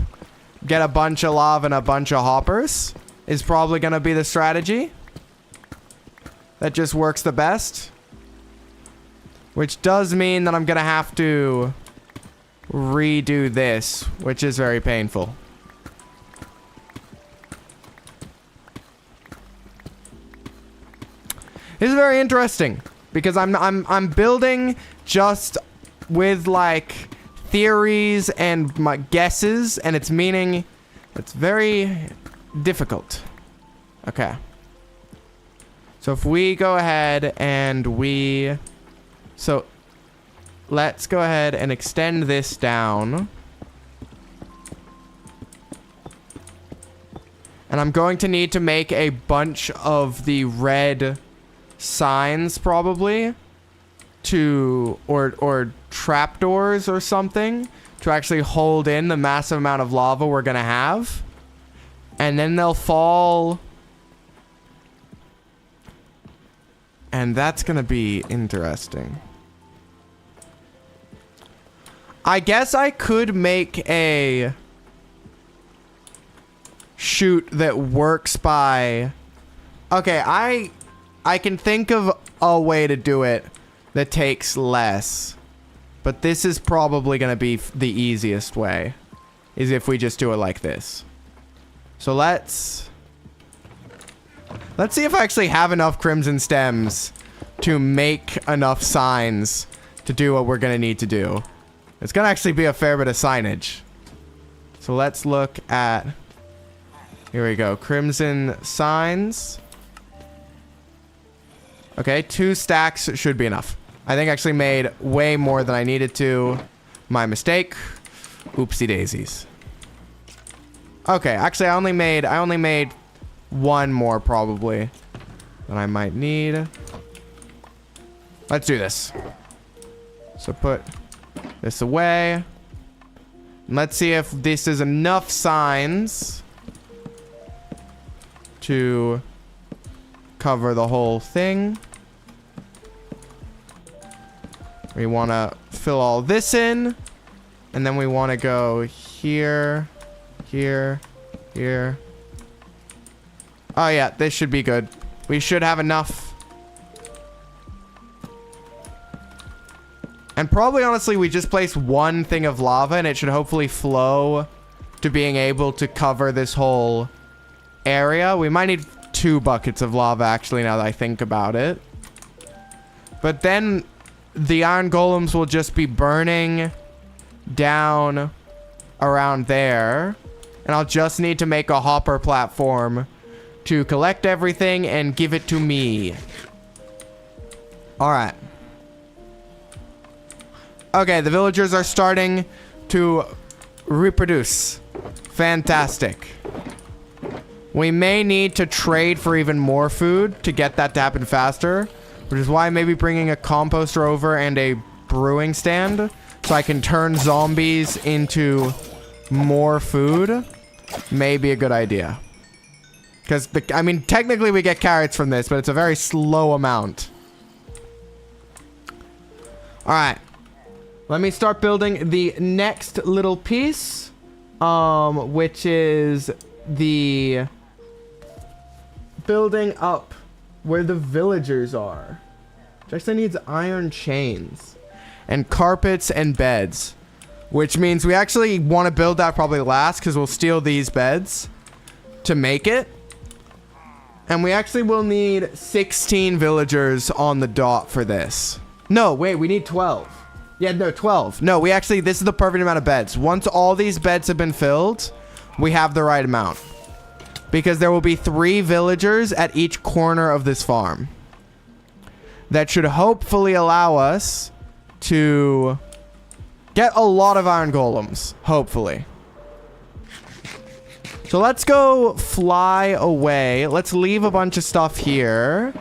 get a bunch of lava and a bunch of hoppers is probably gonna be the strategy. That just works the best. Which does mean that I'm gonna have to redo this, which is very painful. This is very interesting because I'm building just with like theories and my guesses, and it's meaning it's very difficult. Okay. So if we go ahead and so let's go ahead and extend this down. And I'm going to need to make a bunch of the red signs probably to or trapdoors or something to actually hold in the massive amount of lava we're gonna have, and then they'll fall, and that's gonna be interesting. I guess I could make a chute that works by, okay, I can think of a way to do it that takes less. But this is probably going to be the easiest way, is if we just do it like this. So let's see if I actually have enough crimson stems to make enough signs to do what we're going to need to do. It's going to actually be a fair bit of signage. So let's look at, here we go, crimson signs. Okay, 2 stacks should be enough. I think I actually made way more than I needed to. My mistake. Oopsie daisies. Okay, actually I only made 1 more probably than I might need. Let's do this. So put this away. And let's see if this is enough signs to cover the whole thing. We want to fill all this in, and then we want to go here, here, here. Oh yeah, this should be good. We should have enough. And probably, honestly, we just place 1 thing of lava, and it should hopefully flow to being able to cover this whole area. We might need 2 buckets of lava, actually, now that I think about it. But then the iron golems will just be burning down around there. And I'll just need to make a hopper platform to collect everything and give it to me. Alright. Okay, the villagers are starting to reproduce. Fantastic. We may need to trade for even more food to get that to happen faster, which is why maybe bringing a composter over and a brewing stand so I can turn zombies into more food may be a good idea. Because, I mean, technically we get carrots from this, but it's a very slow amount. Alright. Let me start building the next little piece, which is the building up where the villagers are. Which actually needs iron chains and carpets and beds, which means we actually want to build that probably last because we'll steal these beds to make it. And we actually will need 16 villagers on the dot for this. No, wait, we need 12. Yeah, no, 12. No, we actually, this is the perfect amount of beds. Once all these beds have been filled, we have the right amount. Because there will be 3 villagers at each corner of this farm. That should hopefully allow us to get a lot of iron golems. Hopefully. So let's go fly away. Let's leave a bunch of stuff here.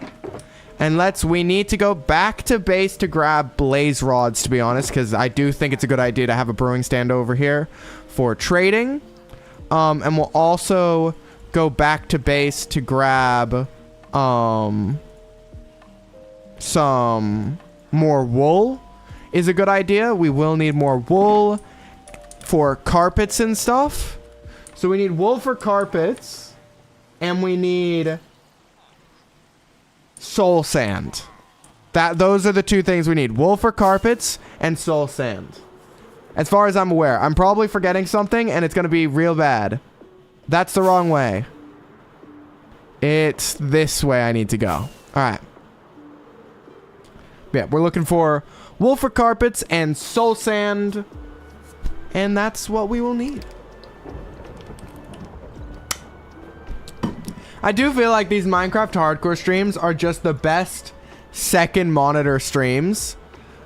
And we need to go back to base to grab blaze rods, to be honest, because I do think it's a good idea to have a brewing stand over here for trading. And we'll also go back to base to grab some more wool is a good idea. We will need more wool for carpets and stuff. So we need wool for carpets, and we need soul sand. Those are the 2 things we need. Wool for carpets and soul sand. As far as I'm aware. I'm probably forgetting something, and it's going to be real bad. That's the wrong way. It's this way I need to go. Alright. Yeah, we're looking for wool for carpets and soul sand. And that's what we will need. I do feel like these Minecraft hardcore streams are just the best second monitor streams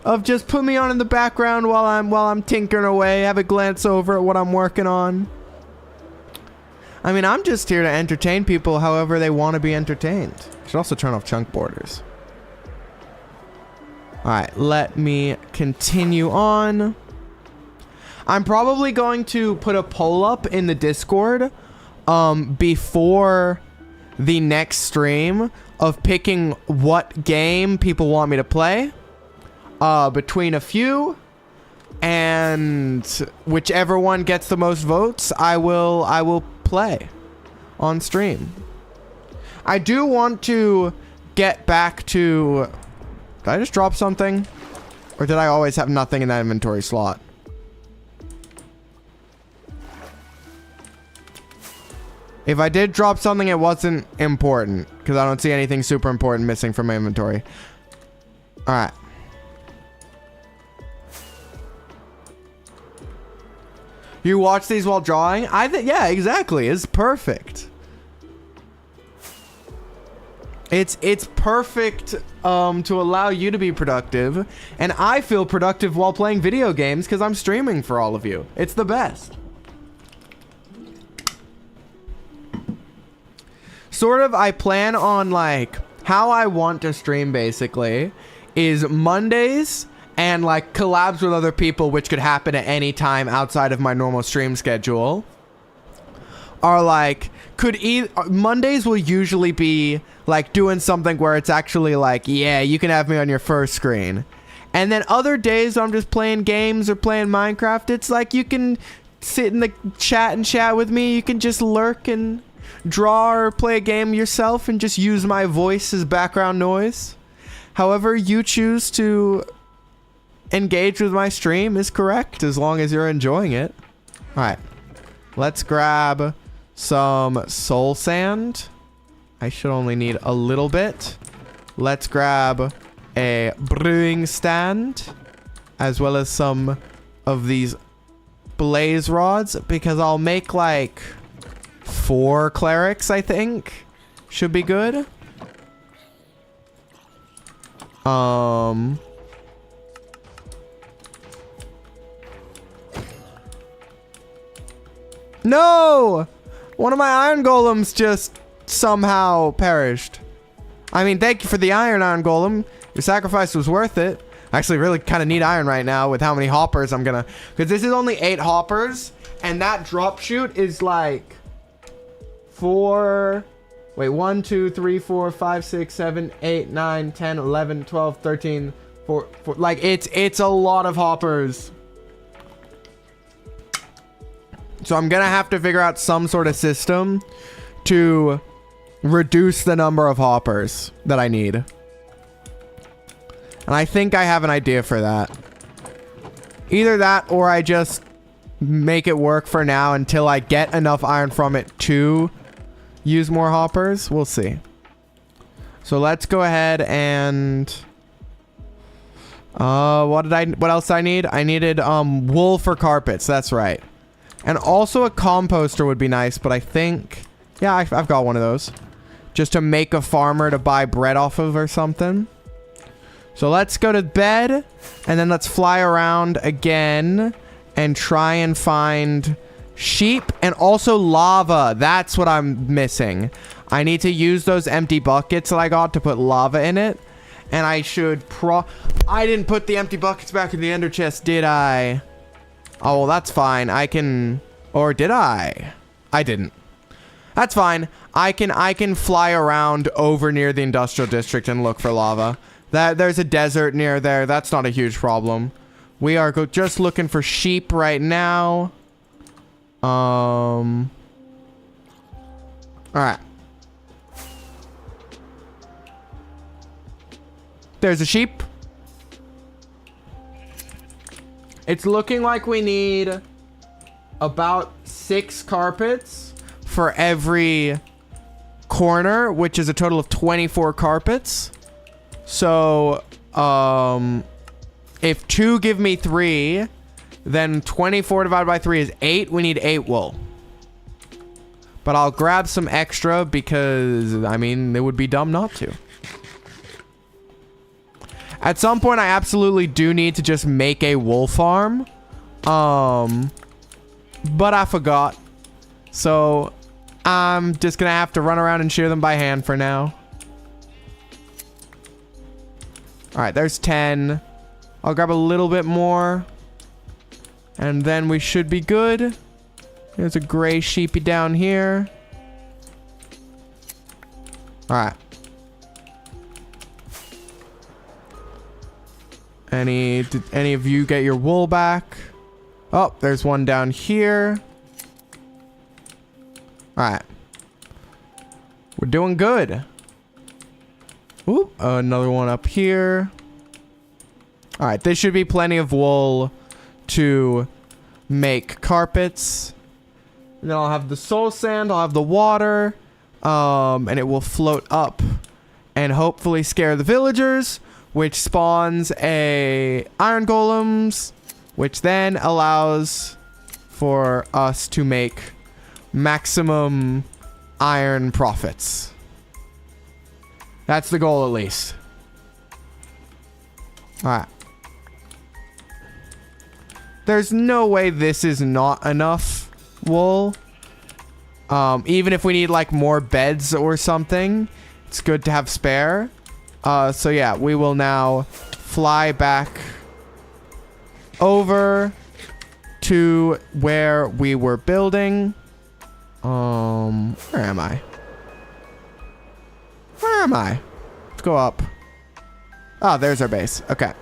of just put me on in the background while I'm tinkering away, have a glance over at what I'm working on. I mean, I'm just here to entertain people however they want to be entertained. Should also turn off chunk borders. Alright, let me continue on. I'm probably going to put a poll up in the Discord before the next stream of picking what game people want me to play between a few, and whichever one gets the most votes I will play on stream. I do want to get back to... Did I just drop something? Or did I always have nothing in that inventory slot? If I did drop something, it wasn't important. Because I don't see anything super important missing from my inventory. Alright. You watch these while drawing? Yeah, exactly. It's perfect. It's perfect to allow you to be productive. And I feel productive while playing video games because I'm streaming for all of you. It's the best. Sort of, I plan on, like, how I want to stream, basically, is Mondays and, like, collabs with other people, which could happen at any time outside of my normal stream schedule, are, like, Mondays will usually be, like, doing something where it's actually, like, yeah, you can have me on your first screen. And then other days I'm just playing games or playing Minecraft, it's like, you can sit in the chat and chat with me, you can just lurk and... draw or play a game yourself and just use my voice as background noise. However you choose to engage with my stream is correct as long as you're enjoying it. Alright. Let's grab some soul sand. I should only need a little bit. Let's grab a brewing stand, as well as some of these blaze rods, because I'll make like 4 clerics, I think. Should be good. No! One of my iron golems just somehow perished. I mean, thank you for the iron golem. Your sacrifice was worth it. I actually really kind of need iron right now with how many hoppers I'm gonna... Because this is only 8 hoppers, and that drop chute is like 4... Wait, 1, 2, 3, 4, 5, 6, 7, 8, 9, 10, 11, 12, 13, 4... Like, it's a lot of hoppers. So I'm gonna have to figure out some sort of system to reduce the number of hoppers that I need. And I think I have an idea for that. Either that or I just make it work for now until I get enough iron from it to use more hoppers. We'll see. So let's go ahead and... what else did I need? I needed wool for carpets. That's right. And also a composter would be nice, but I think... Yeah, I've got one of those. Just to make a farmer to buy bread off of or something. So let's go to bed, and then let's fly around again and try and find sheep and also lava. That's what I'm missing. I need to use those empty buckets that I got to put lava in it. And I should I didn't put the empty buckets back in the ender chest, did I? Oh, well, that's fine. I can... Or did I? I didn't. That's fine. I can fly around over near the industrial district and look for lava. There's a desert near there. That's not a huge problem. We are just looking for sheep right now. Alright. There's a sheep. It's looking like we need about 6 carpets for every corner, which is a total of 24 carpets. So, if 2 give me 3, then 24 divided by 3 is 8. We need 8 wool. But I'll grab some extra because, I mean, it would be dumb not to. At some point, I absolutely do need to just make a wool farm. But I forgot. So, I'm just gonna have to run around and shear them by hand for now. Alright, there's 10. I'll grab a little bit more. And then we should be good. There's a gray sheepy down here. Alright. Did any of you get your wool back? Oh, there's one down here. Alright. We're doing good. Ooh, another one up here. Alright, there should be plenty of wool to make carpets. And then I'll have the soul sand, I'll have the water. And it will float up and hopefully scare the villagers, which spawns a iron golems, which then allows for us to make maximum iron profits. That's the goal, at least. Alright. There's no way this is not enough wool. Even if we need like more beds or something, it's good to have spare. So yeah, we will now fly back over to where we were building. Where am I? Where am I? Let's go up. Oh, there's our base. Okay.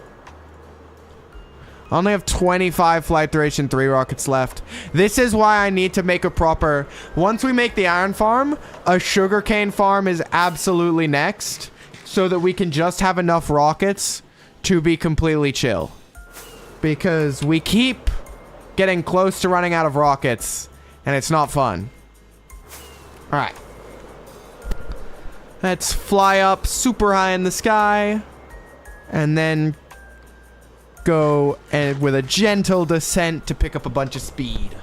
I only have 25 flight duration 3 rockets left. This is why I need to make a proper... Once we make the iron farm, a sugarcane farm is absolutely next, so that we can just have enough rockets to be completely chill. Because we keep getting close to running out of rockets, and it's not fun. Alright. Let's fly up super high in the sky. And then go and with a gentle descent to pick up a bunch of speed.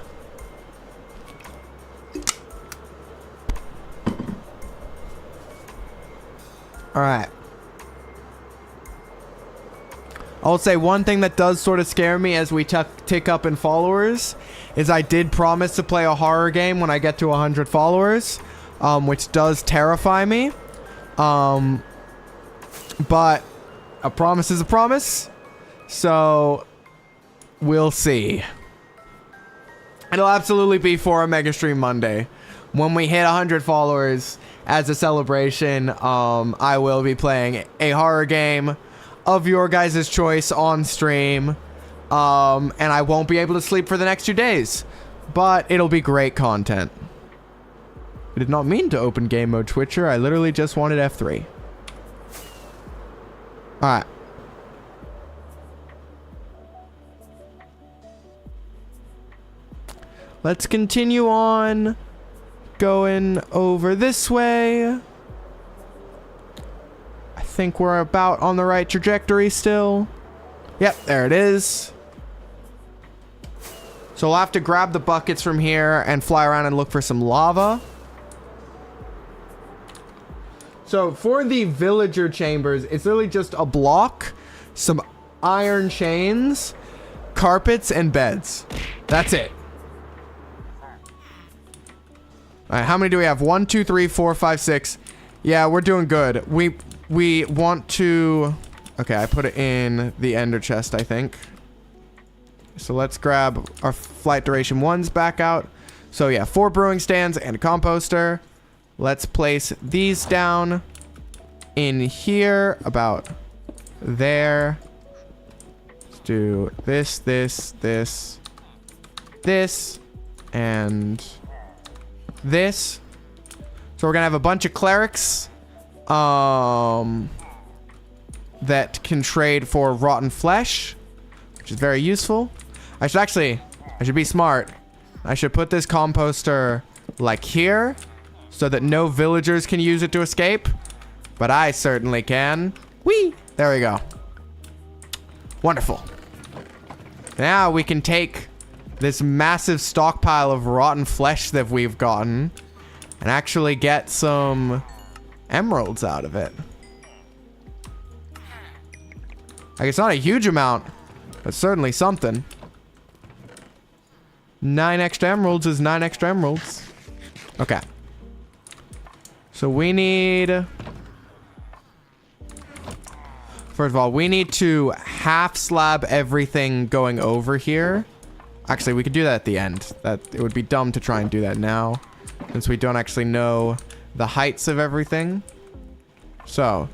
Alright. I'll say one thing that does sort of scare me as we tick up in followers is I did promise to play a horror game when I get to 100 followers, which does terrify me. But a promise is a promise, so we'll see. It'll absolutely be for a Mega Stream Monday. When we hit 100 followers as a celebration, I will be playing a horror game of your guys' choice on stream, and I won't be able to sleep for the next 2 days, but it'll be great content. I did not mean to open game mode Twitcher. I literally just wanted F3. Alright. Let's continue on going over this way. I think we're about on the right trajectory still. Yep, there it is. So we'll have to grab the buckets from here and fly around and look for some lava. So for the villager chambers, it's literally just a block, some iron chains, carpets, and beds. That's it. All right, how many do we have? 1, 2, 3, 4, 5, 6. Yeah, we're doing good. We want to... Okay, I put it in the ender chest, I think. So let's grab our flight duration 1s back out. So yeah, 4 brewing stands and a composter. Let's place these down in here, about there. Let's do this, and this. So we're gonna have a bunch of clerics that can trade for rotten flesh, which is very useful. I should be smart. I should put this composter like here so that no villagers can use it to escape, but I certainly can. Whee! There we go. Wonderful. Now we can take this massive stockpile of rotten flesh that we've gotten and actually get some emeralds out of it. Like, it's not a huge amount, but certainly something. 9 extra emeralds is 9 extra emeralds. Okay. So we need... First of all, we need to half slab everything going over here. Actually, we could do that at the end. It would be dumb to try and do that now, since we don't actually know the heights of everything. So,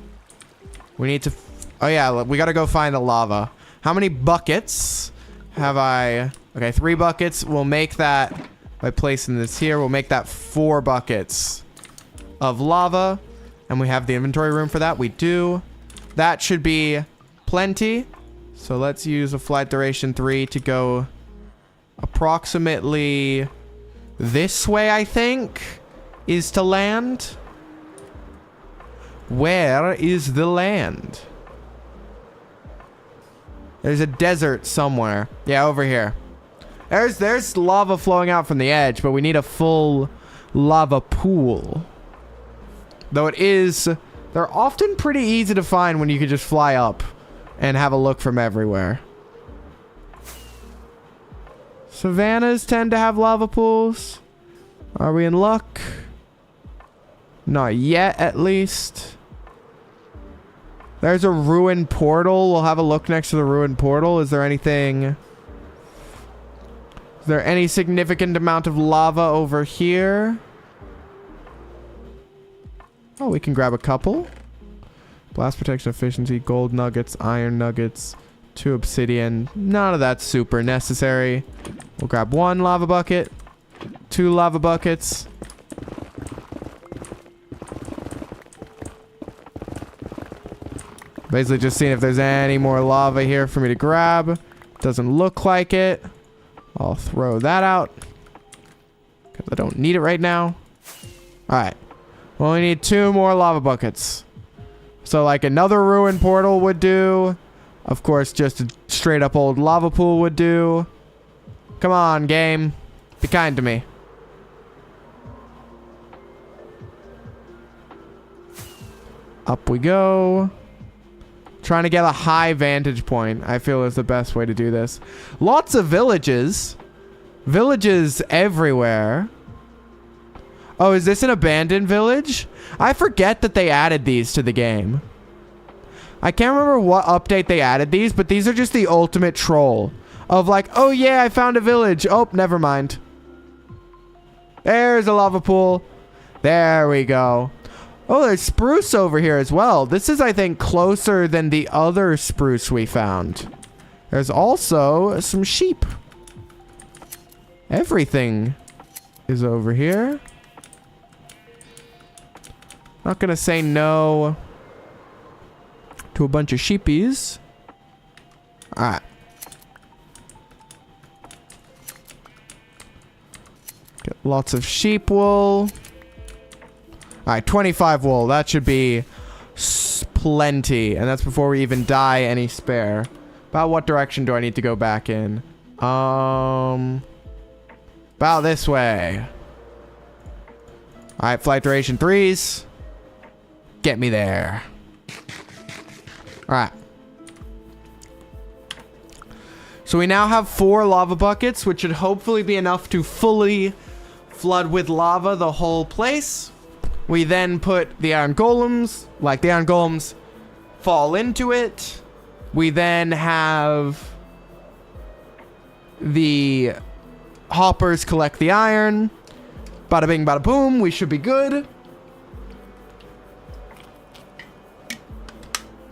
we need to... Oh yeah, we gotta go find the lava. How many buckets have I... Okay, 3 buckets. We'll make that, by placing this here, we'll make that 4 buckets of lava. And we have the inventory room for that. We do. That should be plenty. So let's use a flight duration 3 to go approximately this way, I think, is to land. Where is the land? There's a desert somewhere. Yeah, over here. There's lava flowing out from the edge, but we need a full lava pool. Though it is... They're often pretty easy to find when you can just fly up and have a look from everywhere. Savannas tend to have lava pools. Are we in luck? Not yet, at least. There's a ruined portal. We'll have a look next to the ruined portal. Is there anything... Is there any significant amount of lava over here? Oh, we can grab a couple. Blast protection efficiency, gold nuggets, iron nuggets, 2 obsidian. None of that's super necessary. We'll grab 1 lava bucket, 2 lava buckets. Basically just seeing if there's any more lava here for me to grab. Doesn't look like it. I'll throw that out because I don't need it right now. All right. Well, we need 2 more lava buckets. So like another ruin portal would do. Of course, just a straight up old lava pool would do. Come on, game. Be kind to me. Up we go. Trying to get a high vantage point, I feel, is the best way to do this. Lots of villages. Villages everywhere. Oh, is this an abandoned village? I forget that they added these to the game. I can't remember what update they added these, but these are just the ultimate troll. Of like, oh yeah, I found a village. Oh, never mind. There's a lava pool. There we go. Oh, there's spruce over here as well. This is, I think, closer than the other spruce we found. There's also some sheep. Everything is over here. Not gonna say no to a bunch of sheepies. Alright. Get lots of sheep wool. Alright, 25 wool. That should be plenty. And that's before we even dye any spare. About what direction do I need to go back in? About this way. Alright, flight duration 3s. Get me there. Alright. So we now have 4 lava buckets, which should hopefully be enough to fully flood with lava the whole place. We then put the iron golems, like the iron golems fall into it. We then have the hoppers collect the iron. Bada bing, bada boom. We should be good.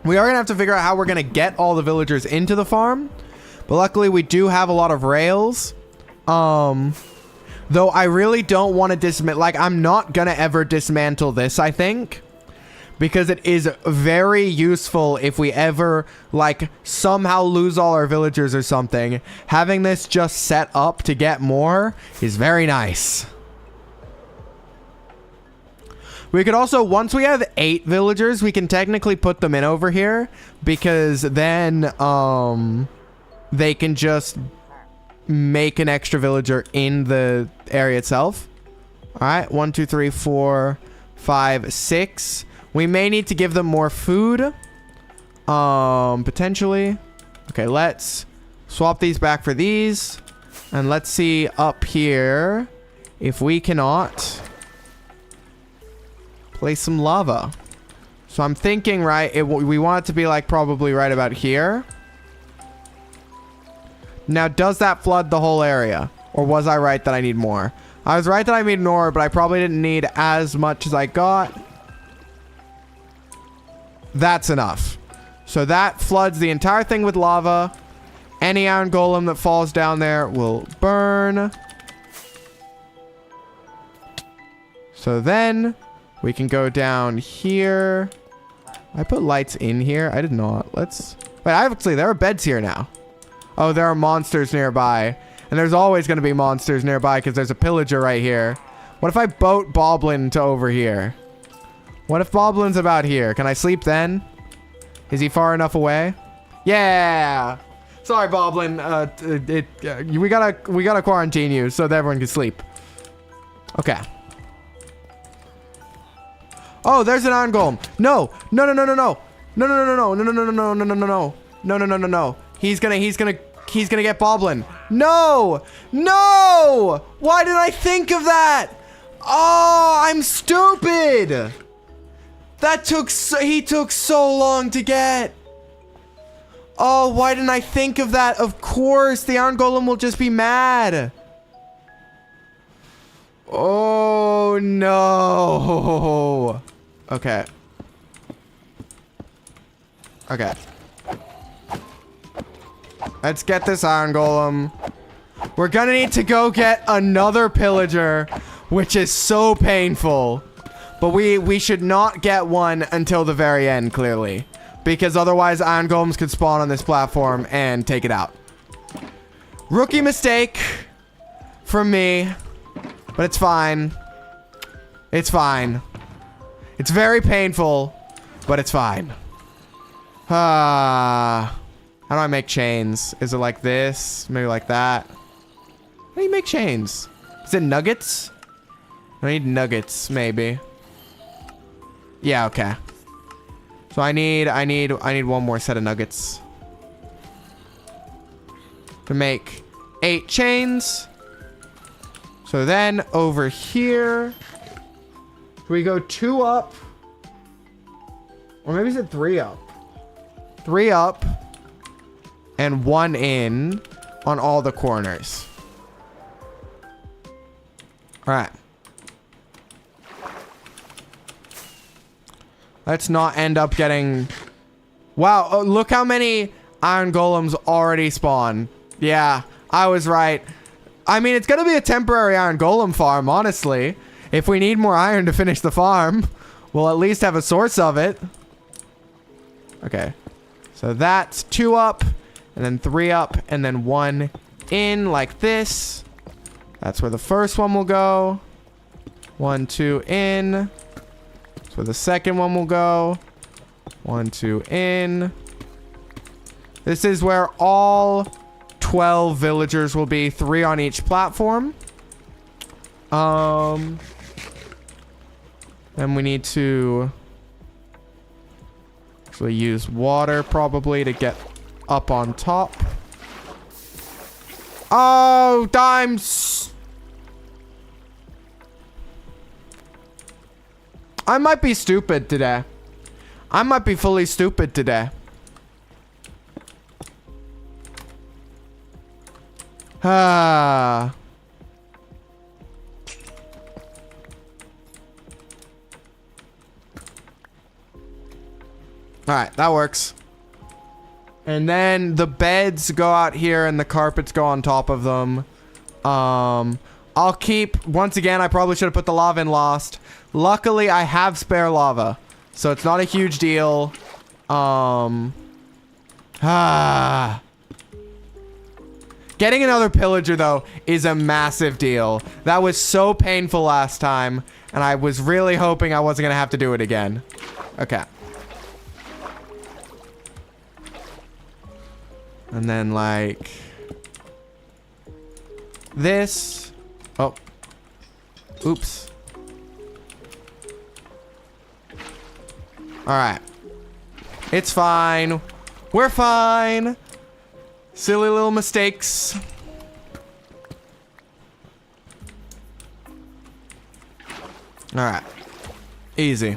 We are going to have to figure out how we're going to get all the villagers into the farm. But luckily, we do have a lot of rails. Though I really don't want to dismantle. Like, I'm not going to ever dismantle this, I think. Because it is very useful if we ever, like, somehow lose all our villagers or something. Having this just set up to get more is very nice. We could also, once we have 8 villagers, we can technically put them in over here. Because then, they can just make an extra villager in the area itself. All right, 1, 2, 3, 4, 5, 6. We may need to give them more food. Potentially. Okay, let's swap these back for these. And let's see up here if we cannot place some lava. So I'm thinking, right, we want it to be like probably right about here. Now, does that flood the whole area? Or was I right that I need more? I was right that I need more, but I probably didn't need as much as I got. That's enough. So that floods the entire thing with lava. Any iron golem that falls down there will burn. So then we can go down here. I put lights in here. I did not. Let's... Wait, actually, there are beds here now. Oh, there are monsters nearby. And there's always going to be monsters nearby because there's a pillager right here. What if I boat Boblin to over here? What if Boblin's about here? Can I sleep then? Is he far enough away? Yeah! Sorry, Boblin. We gotta quarantine you so that everyone can sleep. Okay. Oh, there's an iron golem. No! No, no, no, no, no! No, no, no, no, no, no, no, no, no, no, no, no, no. No, no, no, no, no. He's gonna get Boblin. No! No! Why did I think of that? Oh, I'm stupid! He took so long to get. Oh, why didn't I think of that? Of course, the iron golem will just be mad. Oh, no. Okay. Okay. Let's get this iron golem. We're gonna need to go get another pillager, which is so painful. But we should not get one until the very end, clearly. Because otherwise, iron golems could spawn on this platform and take it out. Rookie mistake from me. But it's fine. It's fine. It's very painful. but it's fine. How do I make chains? Is it like this? Maybe like that? How do you make chains? Is it nuggets? I need nuggets, maybe. Yeah, okay. So I need one more set of nuggets to make 8 chains. So then over here, we go 2 up, or maybe is it 3 up? 3 up and 1 in on all the corners. All right. Let's not end up getting... Wow, oh, look how many iron golems already spawn. Yeah, I was right. I mean, it's going to be a temporary iron golem farm, honestly. If we need more iron to finish the farm, we'll at least have a source of it. Okay. So that's 2 up, and then 3 up, and then 1 in like this. That's where the first one will go. 1, 2 in. That's where the second one will go. 1, 2 in. This is where all 12 villagers will be, 3 on each platform. Then we need to actually use water probably to get up on top. Oh, dimes. I might be stupid today. I might be fully stupid today. Ah. All right, that works. And then the beds go out here and the carpets go on top of them. I'll keep, once again, I probably should have put the lava in last. Luckily, I have spare lava, so it's not a huge deal. Getting another pillager, though, is a massive deal. That was so painful last time, and I was really hoping I wasn't going to have to do it again. Okay. And then, like, this. Oh. Oops. Alright. It's fine. We're fine. Silly little mistakes. Alright. Easy.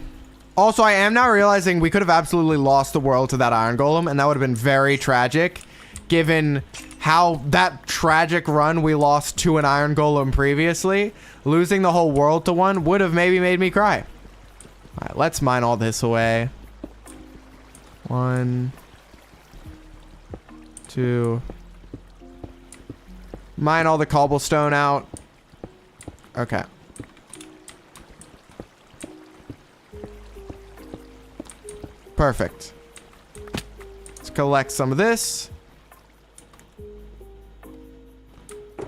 Also, I am now realizing we could have absolutely lost the world to that iron golem, and that would have been very tragic, given how that tragic run we lost to an iron golem previously. Losing the whole world to one would have maybe made me cry. All right, let's mine all this away. 1, 2. Mine all the cobblestone out. Okay. Perfect. Let's collect some of this.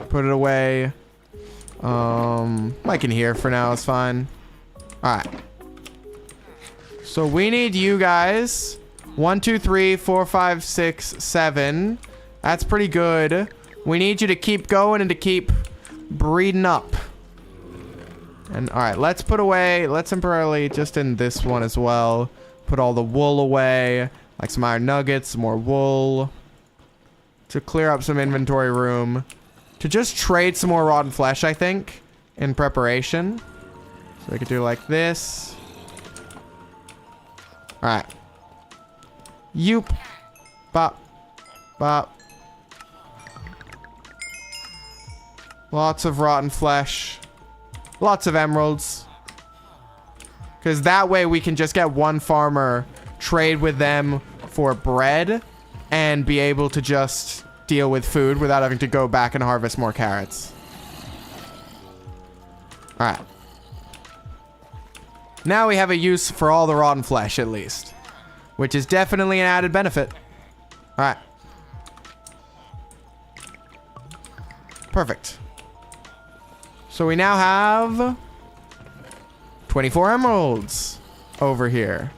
Put it away. Like in here for now is fine. Alright. So we need you guys. 1, 2, 3, 4, 5, 6, 7. That's pretty good. We need you to keep going and to keep breeding up. And alright, let's put away, let's temporarily just in this one as well. Put all the wool away. Like some iron nuggets, some more wool. To clear up some inventory room. To just trade some more rotten flesh, I think, in preparation. So we could do like this. Alright. Yoop. Bop. Bop. Lots of rotten flesh. Lots of emeralds. Because that way we can just get one farmer, trade with them for bread, and be able to just deal with food without having to go back and harvest more carrots. Alright. Now we have a use for all the rotten flesh, at least. Which is definitely an added benefit. Alright. Perfect. So we now have 24 emeralds over here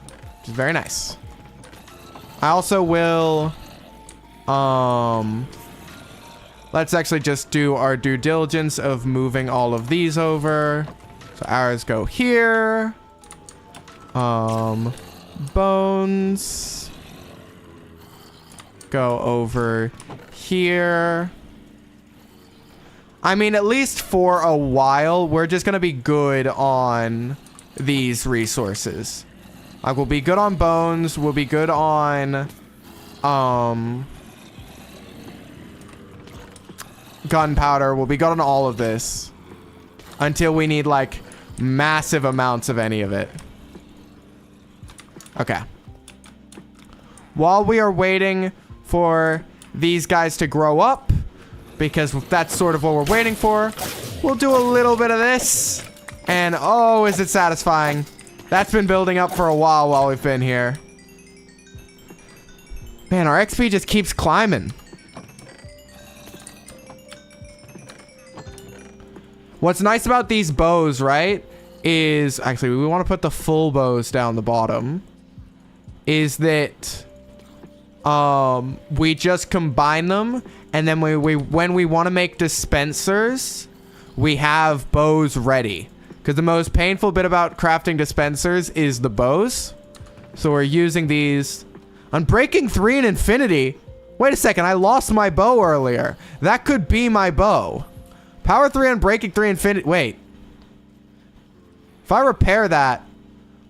which is very nice. I also will, let's actually just do our due diligence of moving all of these over. So ours go here. Bones go over here. I mean, at least for a while, we're just gonna be good on these resources. Like, we'll be good on bones. We'll be good on, gunpowder. We'll be good on all of this until we need, like, massive amounts of any of it. Okay. While we are waiting for these guys to grow up, because that's sort of what we're waiting for, we'll do a little bit of this. And, oh, is it satisfying? That's been building up for a while we've been here. Man, our XP just keeps climbing. What's nice about these bows, right, is... Actually, we want to put the full bows down the bottom. Is that... we just combine them, and then when we want to make dispensers, we have bows ready. Because the most painful bit about crafting dispensers is the bows. So we're using these. Unbreaking 3 in infinity. Wait a second, I lost my bow earlier. That could be my bow. Power 3 Unbreaking 3 infinity. Wait. If I repair that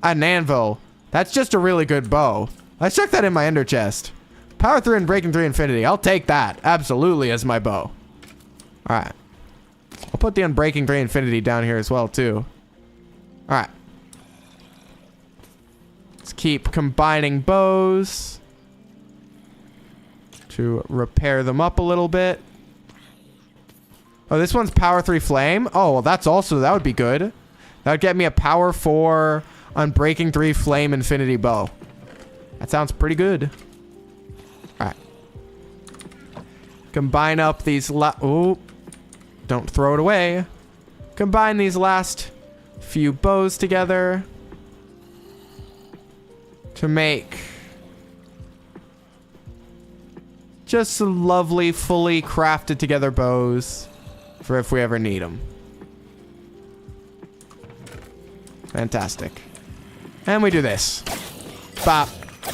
at an anvil, that's just a really good bow. Let's check that in my ender chest. Power 3 Unbreaking 3 infinity. I'll take that absolutely as my bow. Alright. I'll put the Unbreaking 3 infinity down here as well, too. Alright. Let's keep combining bows to repair them up a little bit. Oh, this one's Power 3 Flame. Oh, well, that would be good. That would get me a Power 4 Unbreaking 3 Flame Infinity Bow. That sounds pretty good. Alright. Combine up these ooh. Don't throw it away. Combine these last few bows together to make just some lovely, fully crafted together bows for if we ever need them. Fantastic. And we do this. Bop,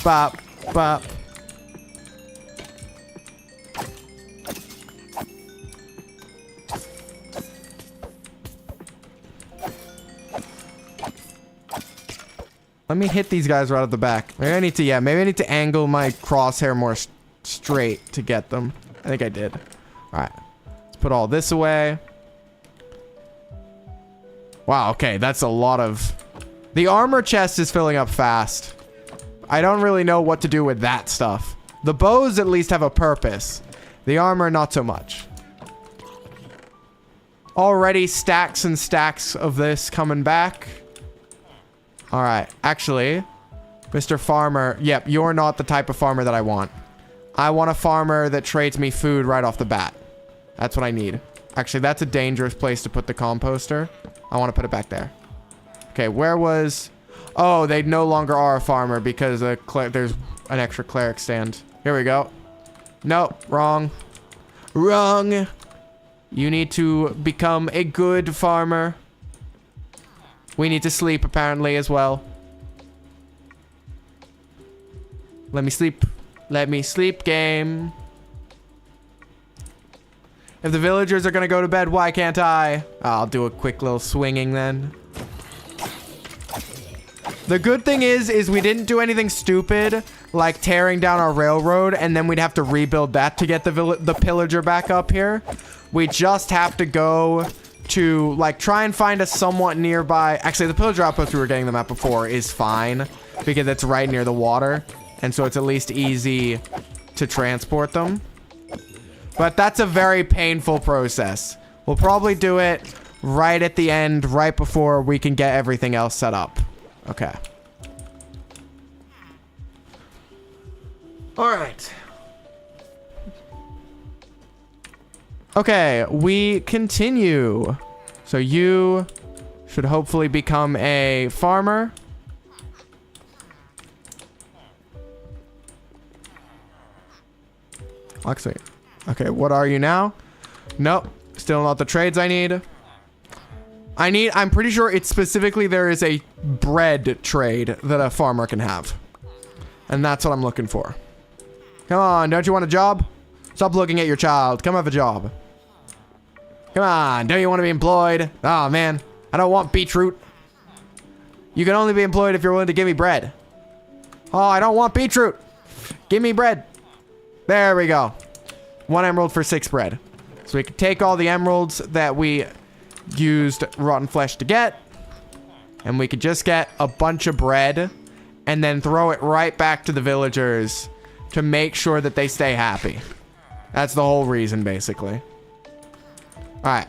bop, bop. Let me hit these guys right at the back. Maybe I need to, maybe I need to angle my crosshair more straight to get them. I think I did. Alright. Let's put all this away. Wow, okay, that's a lot of... The armor chest is filling up fast. I don't really know what to do with that stuff. The bows at least have a purpose. The armor, not so much. Already stacks and stacks of this coming back. Alright, actually, Mr. Farmer, yep, you're not the type of farmer that I want. I want a farmer that trades me food right off the bat. That's what I need. Actually, that's a dangerous place to put the composter. I want to put it back there. Okay, where was... Oh, they no longer are a farmer because there's an extra cleric stand. Here we go. Nope, wrong. Wrong. You need to become a good farmer. We need to sleep, apparently, as well. Let me sleep. Let me sleep, game. If the villagers are gonna go to bed, why can't I? I'll do a quick little swinging then. The good thing is we didn't do anything stupid, like tearing down our railroad, and then we'd have to rebuild that to get the pillager back up here. We just have to go... to like try and find a somewhat nearby. Actually, the pillager outpost we were getting them at before is fine because it's right near the water, and so it's at least easy to transport them. But that's a very painful process. We'll probably do it right at the end, right before we can get everything else set up. Okay. All right. Okay, we continue. So you should hopefully become a farmer. Actually, okay, what are you now? Nope, still not the trades I need. I'm pretty sure it's specifically there is a bread trade that a farmer can have. And that's what I'm looking for. Come on, don't you want a job? Stop looking at your child. Come have a job. Come on, don't you want to be employed? Oh, man, I don't want beetroot. You can only be employed if you're willing to give me bread. Oh, I don't want beetroot. Give me bread. There we go. 1 emerald for 6 bread. So we can take all the emeralds that we used rotten flesh to get, and we could just get a bunch of bread and then throw it right back to the villagers to make sure that they stay happy. That's the whole reason, basically. All right.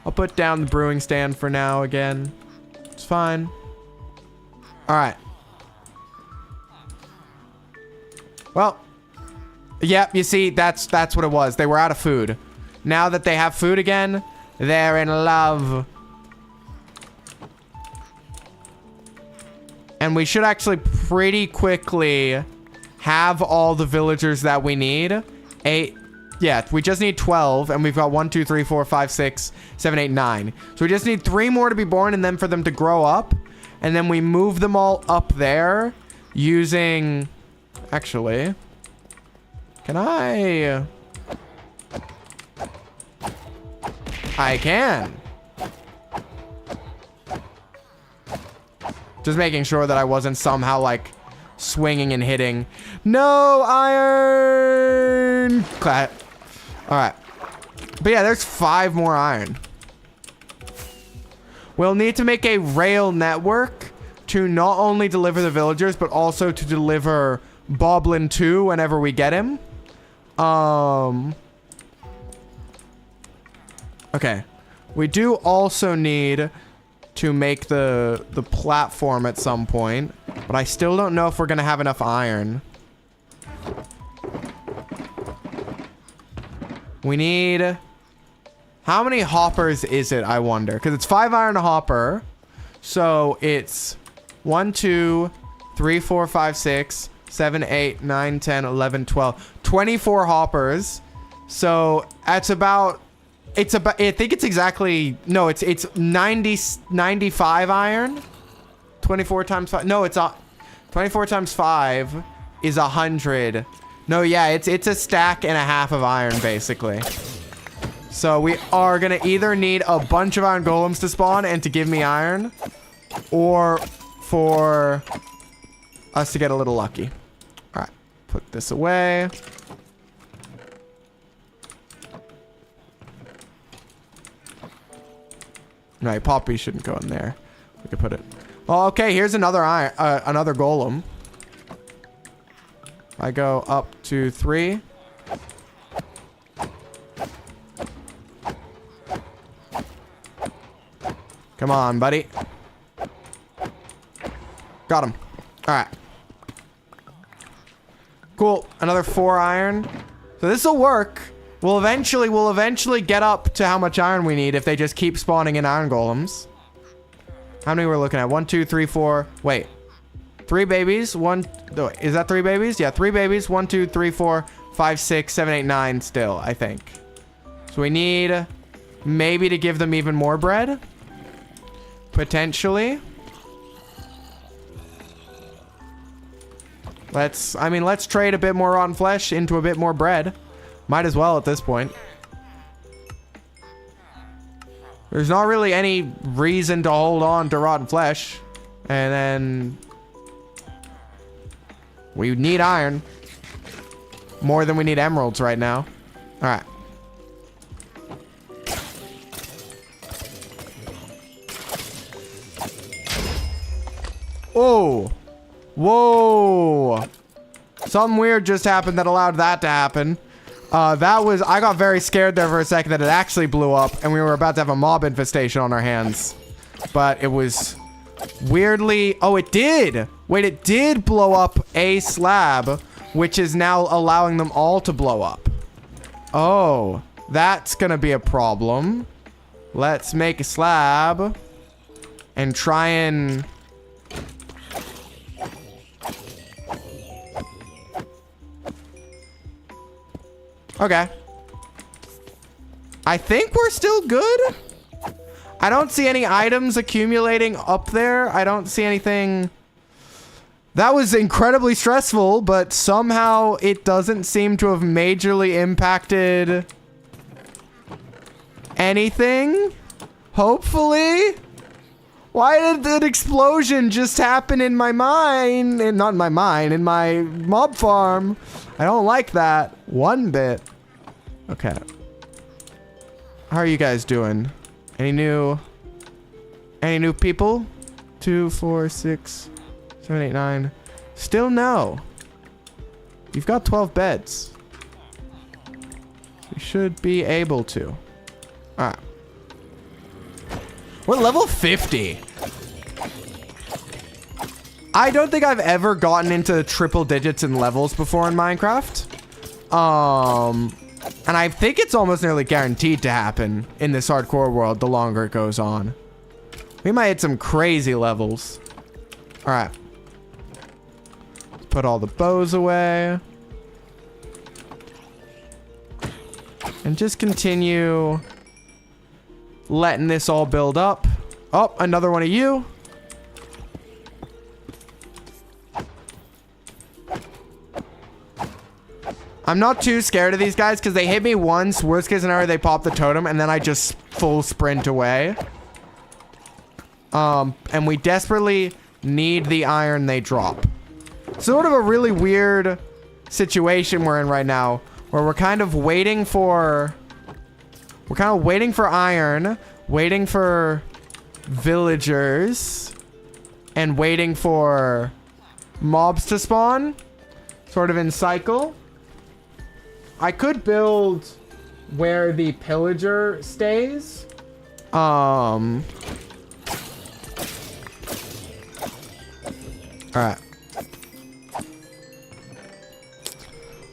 I'll put down the brewing stand for now again. It's fine. All right. Well, yep, you see, that's what it was. They were out of food. Now that they have food again, they're in love. And we should actually pretty quickly have all the villagers that we need. 8. Yeah, we just need 12, and we've got 1, 2, 3, 4, 5, 6, 7, 8, 9. So we just need 3 more to be born, and then for them to grow up. And then we move them all up there using... Actually, can I can. Just making sure that I wasn't somehow like swinging and hitting. No iron. Clap. All right. But yeah, there's 5 more iron. We'll need to make a rail network to not only deliver the villagers, but also to deliver Boblin 2 whenever we get him. Okay. We do also need to make the platform at some point, but I still don't know if we're gonna have enough iron. We need... How many hoppers is it, I wonder? Because it's 5 iron a hopper. So it's 1, 2, 3, 4, 5, 6, 7, 8, 9, 10, 11, 12. 24 hoppers. So that's about... It's about... I think it's exactly... No, it's 95 iron. 24 times 5... No, it's... 24 times 5 is 100. No, yeah, it's a stack and a half of iron, basically. So we are going to either need a bunch of iron golems to spawn and to give me iron, or for us to get a little lucky. All right, put this away. No, poppy shouldn't go in there. We could put it. Well, okay, here's another iron, another golem. I go up to 3. Come on, buddy. Got him. All right. Cool. Another 4 iron. So this will work. We'll eventually get up to how much iron we need if they just keep spawning in iron golems. How many we're looking at? 1, 2, 3, 4. Wait. 3 babies. 1. Is that 3 babies? Yeah, 3 babies. 1, 2, 3, 4, 5, 6, 7, 8, 9 still, I think. So we need maybe to give them even more bread. Potentially. Let's trade a bit more rotten flesh into a bit more bread. Might as well at this point. There's not really any reason to hold on to rotten flesh. And then we need iron. More than we need emeralds right now. All right. Oh. Whoa. Something weird just happened that allowed that to happen. I got very scared there for a second that it actually blew up and we were about to have a mob infestation on our hands. But it was weirdly... Oh, it did. Wait, it did blow up a slab, which is now allowing them all to blow up. Oh, that's gonna be a problem. Let's make a slab and try and... Okay. I think we're still good. I don't see any items accumulating up there. I don't see anything. That was incredibly stressful, but somehow it doesn't seem to have majorly impacted anything. Hopefully. Why did an explosion just happen in my mine? And not in my mine, in my mob farm. I don't like that one bit. Okay. How are you guys doing? Any new people? 2, 4, 6, 7, 8, 9. Still no. You've got 12 beds. You should be able to. All right. We're level 50. I don't think I've ever gotten into triple digits in levels before in Minecraft. And I think it's almost nearly guaranteed to happen in this hardcore world the longer it goes on. We might hit some crazy levels. All right. Put all the bows away. And just continue letting this all build up. Oh, another one of you. I'm not too scared of these guys because they hit me once. Worst case scenario, they pop the totem and then I just full sprint away. And we desperately need the iron they drop. Sort of a really weird situation we're in right now where we're kind of waiting for... We're kind of waiting for iron, waiting for villagers, and waiting for mobs to spawn. Sort of in cycle. I could build where the pillager stays. Alright.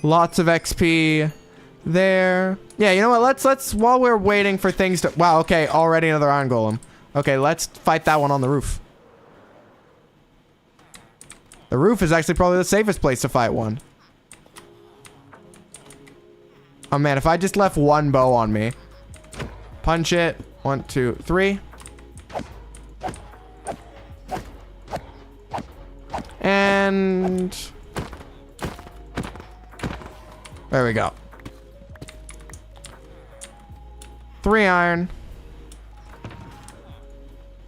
Lots of XP there. Yeah, you know what? Let's while we're waiting for things to... Wow, okay, already another iron golem. Okay, let's fight that one on the roof. The roof is actually probably the safest place to fight one. Oh man, if I just left one bow on me. Punch it. 1, 2, 3. And... there we go. 3 iron.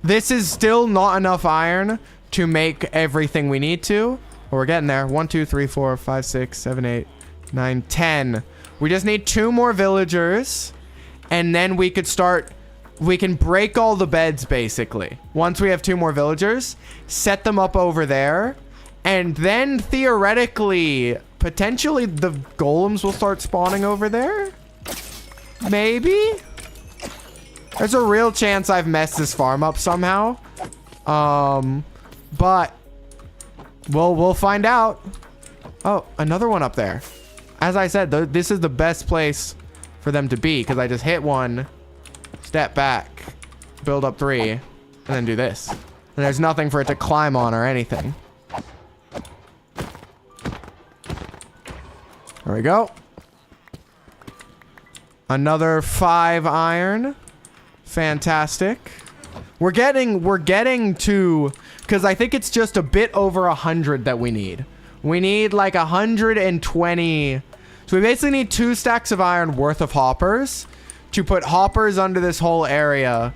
This is still not enough iron to make everything we need to. But we're getting there. 1, 2, 3, 4, 5, 6, 7, 8, 9, 10. We just need 2 more villagers. And then we could start... we can break all the beds, basically. Once we have 2 more villagers. Set them up over there. And then, theoretically... potentially, the golems will start spawning over there? Maybe? There's a real chance I've messed this farm up somehow. But... we'll find out. Oh, another one up there. As I said, this is the best place for them to be. Because I just hit one, step back, build up 3, and then do this. And there's nothing for it to climb on or anything. There we go. Another 5 iron. Fantastic. We're getting to... because I think it's just a bit over 100 that we need. We need like 120... so we basically need 2 stacks of iron worth of hoppers to put hoppers under this whole area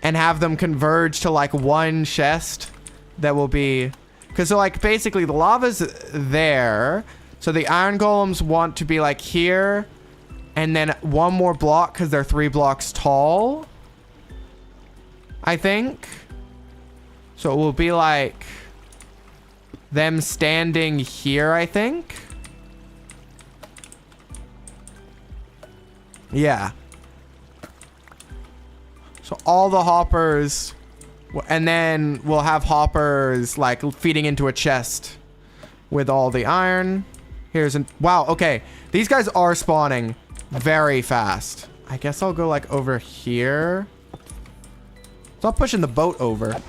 and have them converge to like one chest that will be... because so like basically the lava's there, so the iron golems want to be like here and then 1 more block because they're 3 blocks tall, I think. So it will be like them standing here, I think. Yeah. So all the hoppers, and then we'll have hoppers like feeding into a chest with all the iron. Here's an... wow, okay. These guys are spawning very fast. I guess I'll go like over here. Stop pushing the boat over.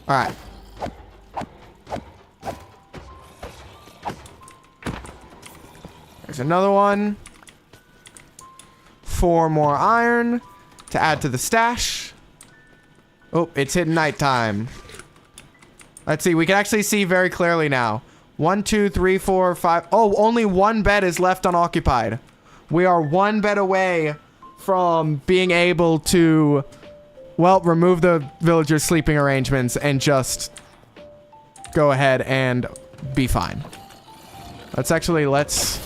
All right. There's another one. 4 more iron to add to the stash. Oh, it's hitting nighttime. Let's see. We can actually see very clearly now. 1, 2, 3, 4, 5. Oh, only 1 bed is left unoccupied. We are 1 bed away from being able to, well, remove the villagers' sleeping arrangements and just go ahead and be fine. Let's,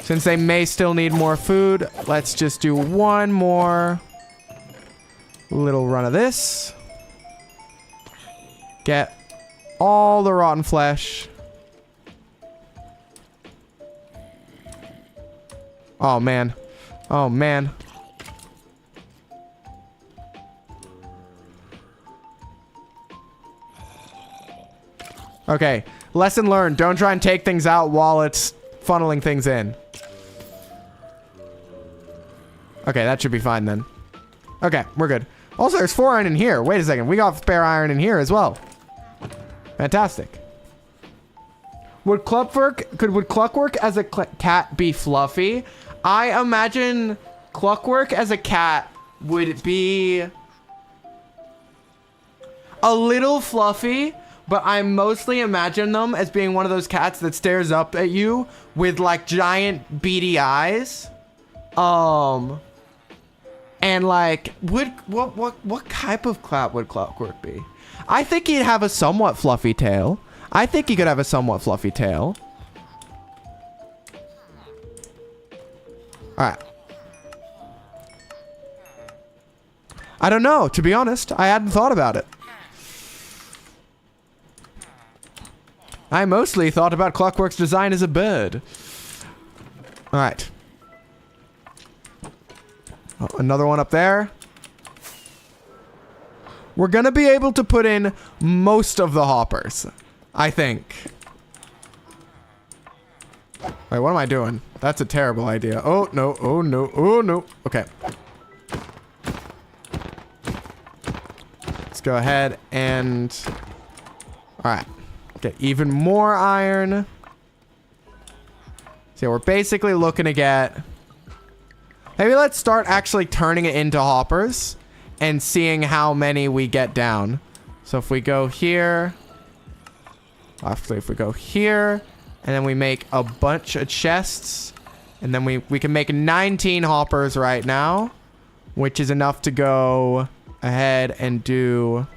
since they may still need more food, let's just do 1 more little run of this. Get all the rotten flesh. Oh, man. Oh, man. Okay. Lesson learned. Don't try and take things out while it's funneling things in. Okay, that should be fine then. Okay, we're good. Also, there's 4 iron in here. Wait a second. We got spare iron in here as well. Fantastic. Would Clockwork as a cat be fluffy? I imagine Clockwork as a cat would be a little fluffy, but I mostly imagine them as being one of those cats that stares up at you with like giant beady eyes. And like, what type of cat would Clockwork be? I think he'd have a somewhat fluffy tail. I think he could have a somewhat fluffy tail. Alright. I don't know, to be honest. I hadn't thought about it. I mostly thought about Clockwork's design as a bird. Alright. Oh, another one up there. We're gonna be able to put in most of the hoppers, I think. Wait, what am I doing? That's a terrible idea. Oh, no. Oh, no. Oh, no. Okay. Let's go ahead and... Alright. Get even more iron. So we're basically looking to get... Maybe let's start actually turning it into hoppers and seeing how many we get down. So if we go here... Actually, if we go here... And then we make a bunch of chests. And then we can make 19 hoppers right now. Which is enough to go ahead and do...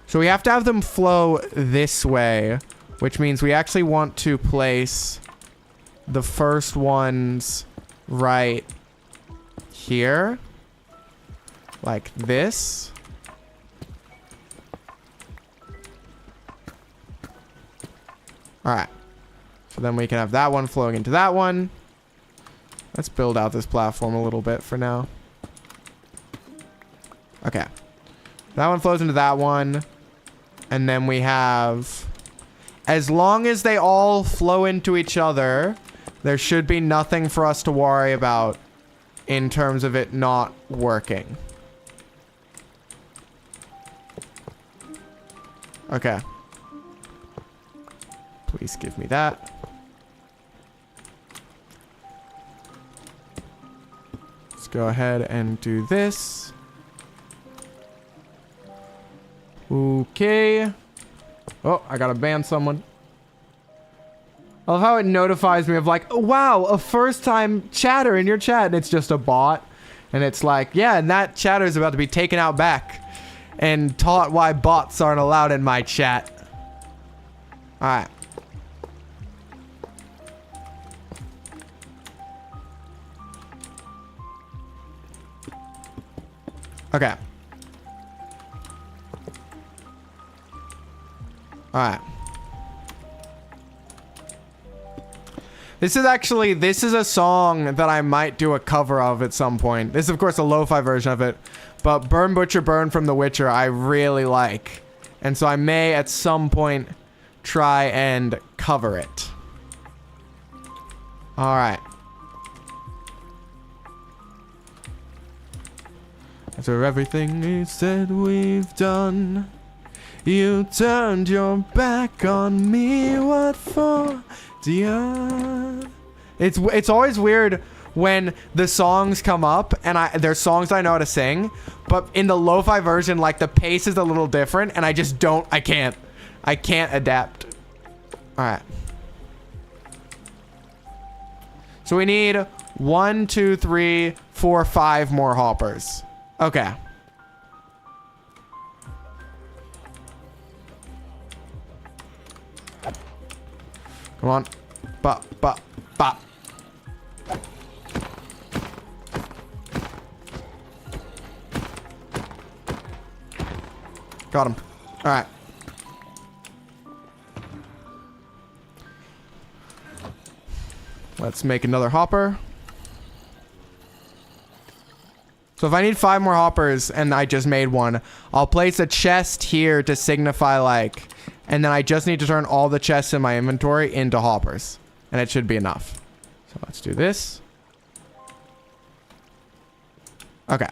So we have to have them flow this way. Which means we actually want to place the first ones right here. Like this. Alright. So then we can have that one flowing into that one. Let's build out this platform a little bit for now. Okay. That one flows into that one. And then we have... As long as they all flow into each other, there should be nothing for us to worry about in terms of it not working. Okay. Please give me that. Let's go ahead and do this. Okay. Oh, I gotta ban someone. I love how it notifies me of like, oh, wow, a first time chatter in your chat. And it's just a bot. And it's like, yeah, and that chatter is about to be taken out back and taught why bots aren't allowed in my chat. Alright. Okay. Alright. This is a song that I might do a cover of at some point. This is, of course, a lo-fi version of it. But Burn, Butcher, Burn from The Witcher, I really like. And so I may, at some point, try and cover it. Alright. After everything we said we've done, You turned your back on me, what for, dear? It's always weird when the songs come up and there's songs I know how to sing, but in the lo-fi version, like the pace is a little different and I can't adapt. All right. So we need 1, 2, 3, 4, 5 more hoppers. Okay. Come on. Bop, bop, bop. Got him. All right. Let's make another hopper. So if I need 5 more hoppers and I just made one, I'll place a chest here to signify like, and then I just need to turn all the chests in my inventory into hoppers. And it should be enough. So let's do this. Okay.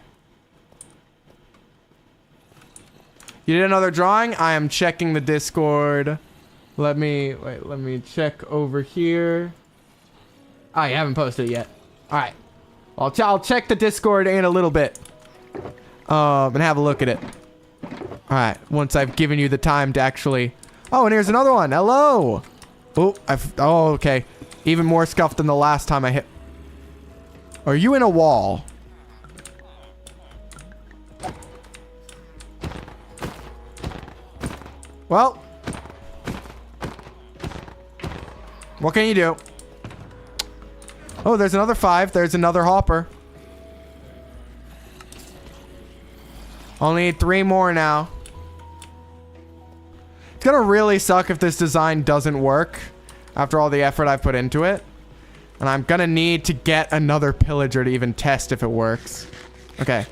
You did another drawing? I am checking the Discord. Let me check over here. Oh, you haven't posted it yet. All right. I'll check the Discord in a little bit. And have a look at it. All right. Once I've given you the time to actually... Oh, and here's another one. Hello. Oh, okay. Even more scuffed than the last time I hit. Are you in a wall? Well. What can you do? Oh, there's another 5. There's another hopper. Only need 3 more now. It's gonna really suck if this design doesn't work after all the effort I've put into it. And I'm gonna need to get another pillager to even test if it works. Okay.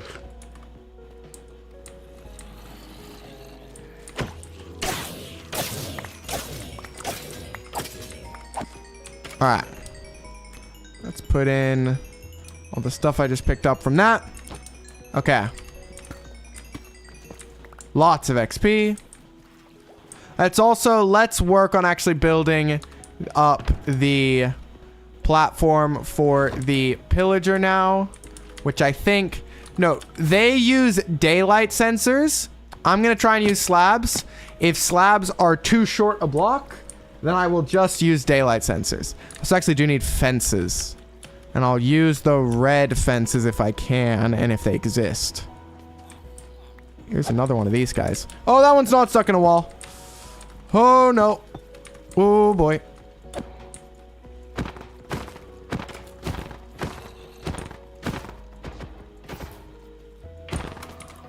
All right. Let's put in all the stuff I just picked up from that. Okay. Lots of XP. Let's work on actually building up the platform for the pillager now, which I think, no, they use daylight sensors. I'm going to try and use slabs. If slabs are too short a block, then I will just use daylight sensors. So I actually do need fences. And I'll use the red fences if I can and if they exist. Here's another one of these guys. Oh, that one's not stuck in a wall. Oh, no. Oh, boy.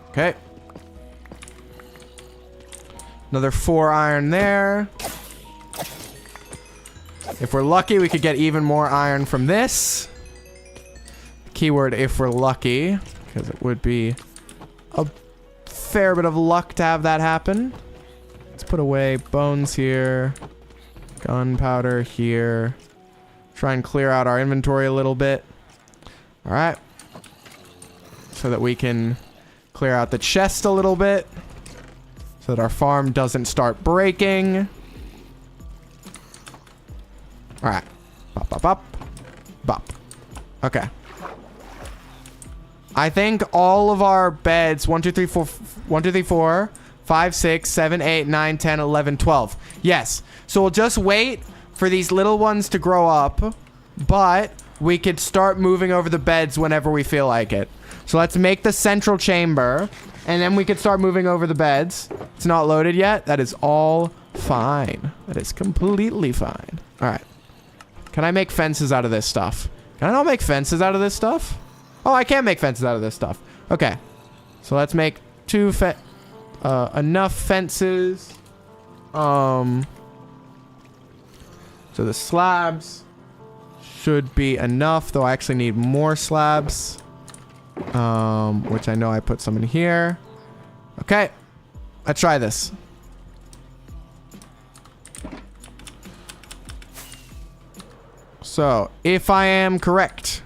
Okay. Another 4 iron there. If we're lucky, we could get even more iron from this. Keyword if we're lucky, because it would be a fair bit of luck to have that happen. Let's put away bones here. Gunpowder here. Try and clear out our inventory a little bit. All right. So that we can clear out the chest a little bit. So that our farm doesn't start breaking. All right. Bop, bop, bop. Bop. Okay. I think all of our beds, 1, 2, 3, 4, 5, 6, 7, 8, 9, 10, 11, 12. Yes. So we'll just wait for these little ones to grow up, but we could start moving over the beds whenever we feel like it. So let's make the central chamber, and then we could start moving over the beds. It's not loaded yet. That is all fine. That is completely fine. All right. Can I make fences out of this stuff? Can I not make fences out of this stuff? Oh, I can make fences out of this stuff. Okay. So let's make enough fences. So the slabs should be enough, though I actually need more slabs. Which I know I put some in here. Okay. Let's try this. So, if I am correct,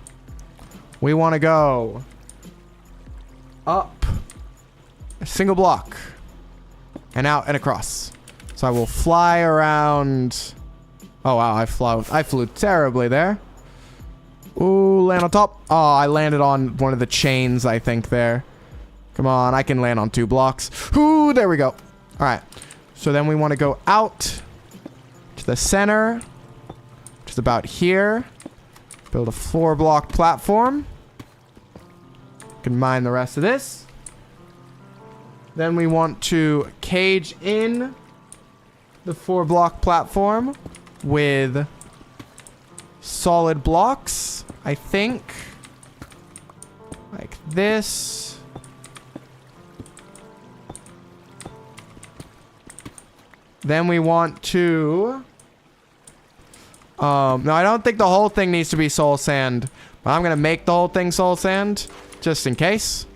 we want to go up a single block. and out and across. So I will fly around. Oh, wow. I flew terribly there. Ooh, land on top. Oh, I landed on one of the chains, I think, there. Come on. I can land on 2 blocks. Ooh, there we go. All right. So then we want to go out to the center, which is about here. Build a 4-block platform. Can mine the rest of this. Then we want to cage in the 4-block platform with solid blocks, I think. Like this. Then we want to... no, I don't think the whole thing needs to be soul sand. But I'm going to make the whole thing soul sand. Just in case.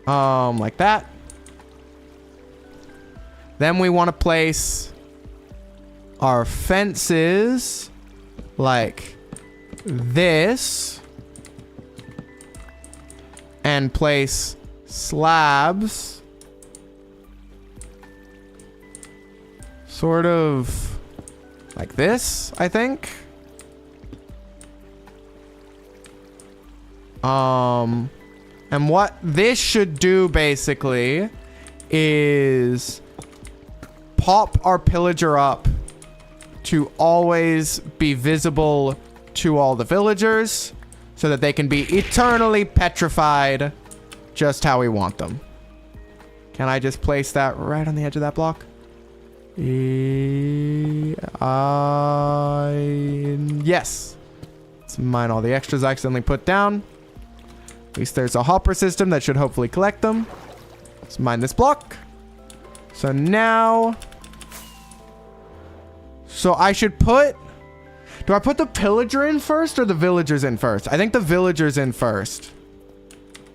Like that. Then we want to place our fences like this. And place slabs sort of like this, I think. And what this should do basically is pop our pillager up to always be visible to all the villagers so that they can be eternally petrified just how we want them. Can I just place that right on the edge of that block? Yes. Let's mine all the extras I accidentally put down. At least there's a hopper system that should hopefully collect them. Let's mine this block. So now... So I should put... Do I put the pillager in first or the villagers in first? I think the villagers in first.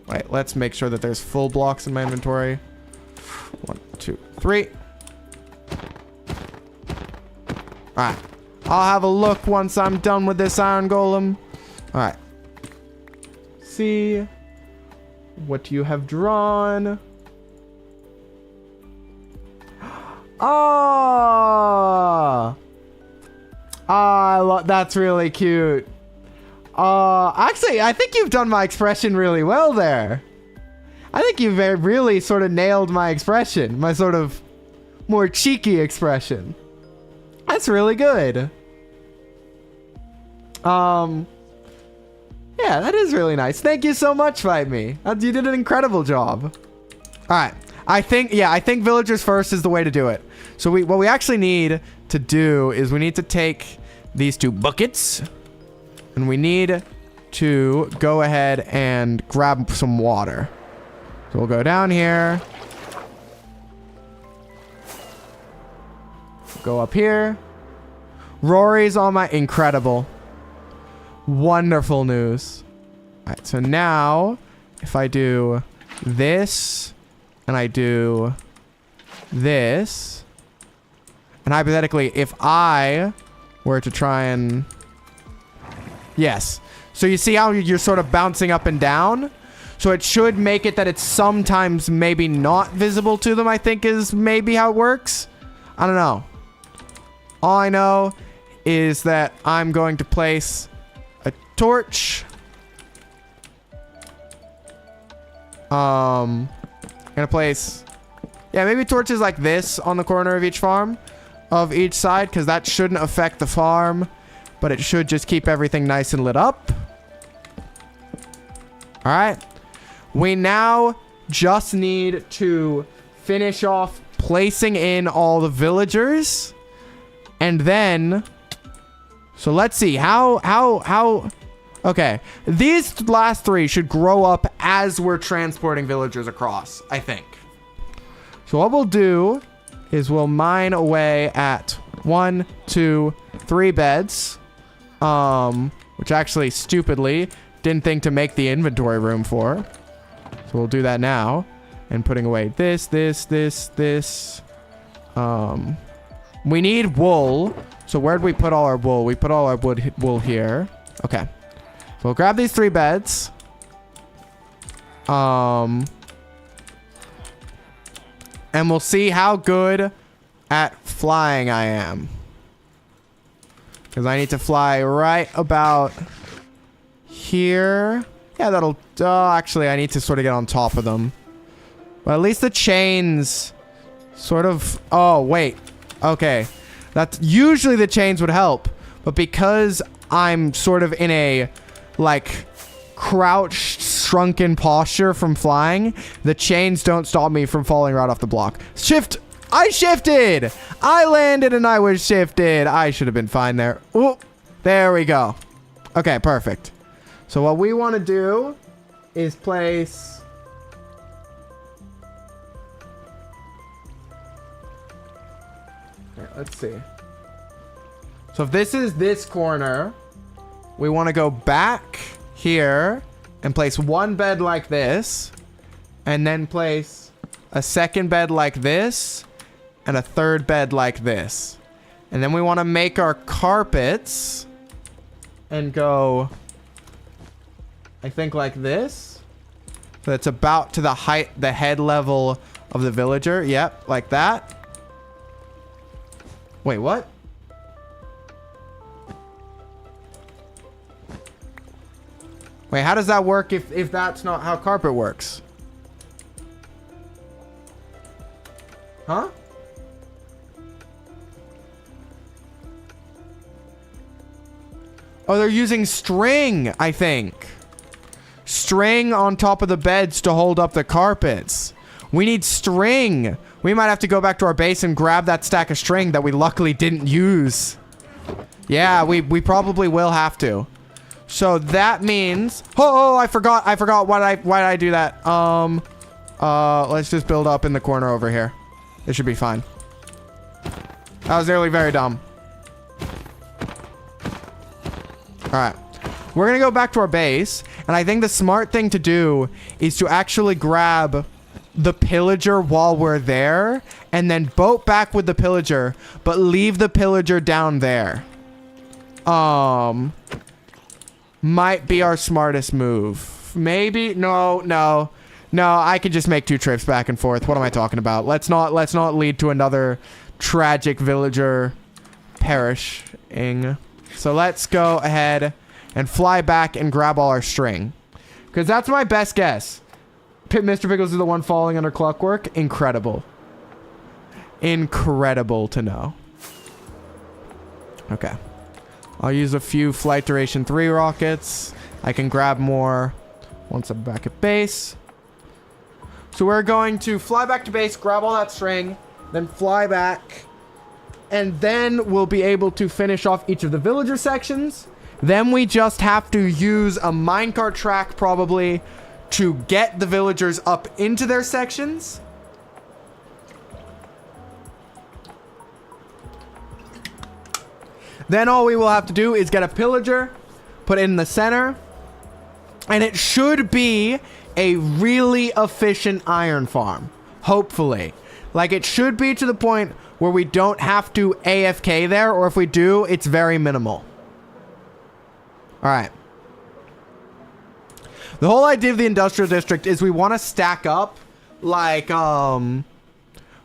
Wait, let's make sure that there's full blocks in my inventory. 1, 2, 3. Alright. I'll have a look once I'm done with this iron golem. Alright. See what you have drawn. Oh! That's really cute. Actually, I think you've done my expression really well there. I think you've really sort of nailed my expression. My sort of more cheeky expression. That's really good. Yeah, that is really nice. Thank you so much, Fight Me. You did an incredible job. All right. I think villagers first is the way to do it. So what we actually need to do is we need to take these 2 buckets and we need to go ahead and grab some water. So we'll go down here. Go up here. Rory's on my... Incredible. Wonderful news. All right, so now if I do this and I do this, and hypothetically if I were to try and... Yes. So you see how you're sort of bouncing up and down? So it should make it that it's sometimes maybe not visible to them, I think is maybe how it works. I don't know. All I know is that I'm going to place a torch. I'm gonna place... Yeah, maybe torches like this on the corner of each farm. Of each side, because that shouldn't affect the farm. But it should just keep everything nice and lit up. Alright. We now just need to finish off placing in all the villagers. And then... So let's see. How... Okay. These last 3 should grow up as we're transporting villagers across, I think. So what we'll do is we'll mine away at 1, 2, 3 beds. Which actually, stupidly, didn't think to make the inventory room for. So we'll do that now. And putting away this. We need wool. So where'd we put all our wool? We put all our wool here. Okay. So we'll grab these 3 beds. And we'll see how good at flying I am. Because I need to fly right about here. Yeah, that'll... actually, I need to sort of get on top of them. But at least the chains sort of... Oh, wait. Okay. That's... Usually the chains would help. But because I'm sort of in a, like, crouched, shrunken posture from flying, the chains don't stop me from falling right off the block. Shift! I shifted! I landed and I was shifted. I should have been fine there. Ooh, there we go. Okay, perfect. So what we want to do is place... Okay, let's see. So if this is this corner, we want to go back here and place one bed like this, and then place a second bed like this, and a third bed like this. And then we want to make our carpets and go, I think, like this. So it's about to the height, the head level of the villager. Yep, like that. Wait, what? Wait, how does that work if that's not how carpet works? Huh? Oh, they're using string, I think. String on top of the beds to hold up the carpets. We need string. We might have to go back to our base and grab that stack of string that we luckily didn't use. Yeah, we probably will have to. So that means... Oh, I forgot. Why did I do that? Let's just build up in the corner over here. It should be fine. That was nearly very dumb. Alright. We're gonna go back to our base, and I think the smart thing to do is to actually grab the pillager while we're there, and then boat back with the pillager, but leave the pillager down there. Might be our smartest move. Maybe? No, I could just make 2 trips back and forth. What am I talking about? Let's not lead to another tragic villager perishing. So let's go ahead and fly back and grab all our string. Because that's my best guess. Mr. Pickles is the one falling under clockwork. Incredible. Incredible to know. Okay. I'll use a few flight duration 3 rockets. I can grab more once I'm back at base. So we're going to fly back to base, grab all that string, then fly back. And then we'll be able to finish off each of the villager sections. Then we just have to use a minecart track probably to get the villagers up into their sections. Then all we will have to do is get a pillager, put it in the center, and it should be a really efficient iron farm. Hopefully. Like, it should be to the point where we don't have to AFK there, or if we do, it's very minimal. Alright. The whole idea of the industrial district is we want to stack up, like,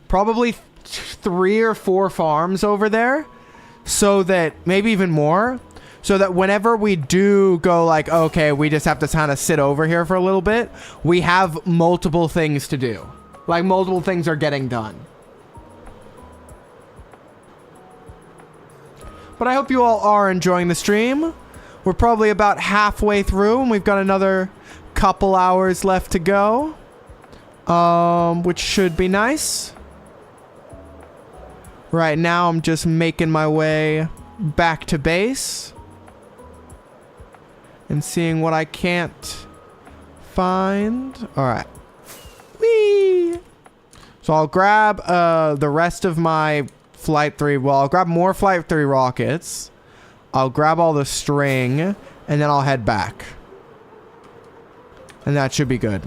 probably 3 or 4 farms over there. So that, maybe even more, so that whenever we do go like, okay, we just have to kind of sit over here for a little bit, we have multiple things to do. Like, multiple things are getting done. But I hope you all are enjoying the stream. We're probably about halfway through, and we've got another couple hours left to go. Which should be nice. Right now, I'm just making my way back to base and seeing what I can't find. All right. Whee! So I'll grab the rest of my Flight 3. Well, I'll grab more Flight 3 rockets. I'll grab all the string, and then I'll head back. And that should be good.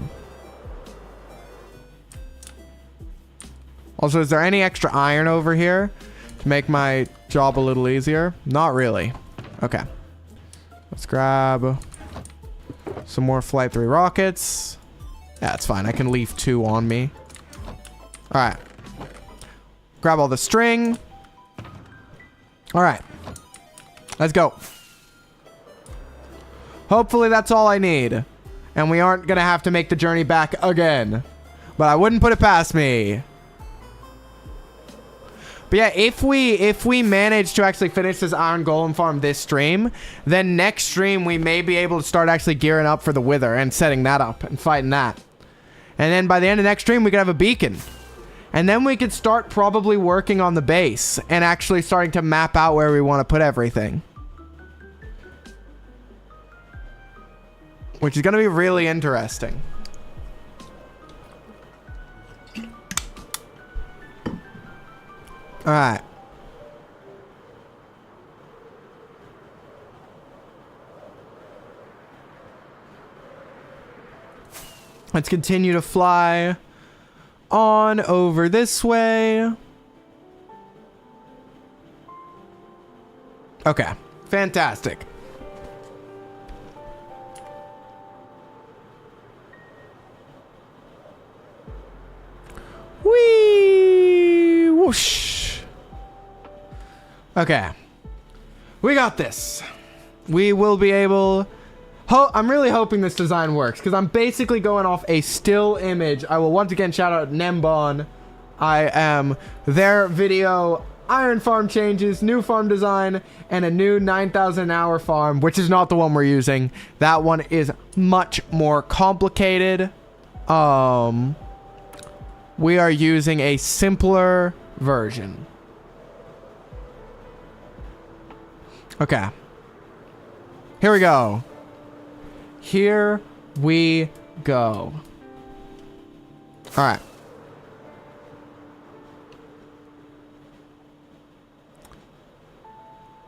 Also, is there any extra iron over here to make my job a little easier? Not really. Okay. Let's grab some more Flight 3 rockets. Yeah, it's fine. I can leave 2 on me. Alright. Grab all the string. All right. Let's go. Hopefully that's all I need. And we aren't going to have to make the journey back again. But I wouldn't put it past me. But yeah, if we manage to actually finish this iron golem farm this stream, then next stream we may be able to start actually gearing up for the wither and setting that up and fighting that. And then by the end of next stream, we could have a beacon. And then we could start probably working on the base and actually starting to map out where we want to put everything. Which is going to be really interesting. All right. Let's continue to fly on over this way. Okay, fantastic. Whee! Whoosh. Okay. We got this. We will be able... I'm really hoping this design works, because I'm basically going off a still image. I will once again shout out Nembon. I am their video, iron farm changes, new farm design, and a new 9,000 an hour farm, which is not the one we're using. That one is much more complicated. We are using a simpler version. Okay. Here we go. Here we go. All right.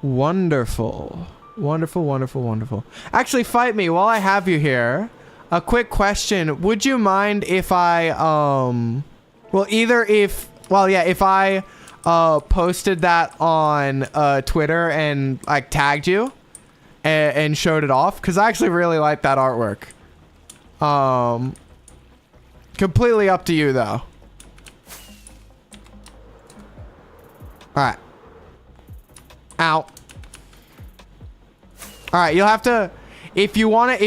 Wonderful. Wonderful, wonderful, wonderful. Actually, fight me while I have you here. A quick question. Would you mind if I, if I posted that on Twitter and like tagged you and showed it off? Because I actually really like that artwork. Completely up to you though. Alright. Ow. Alright, you'll have to, if you want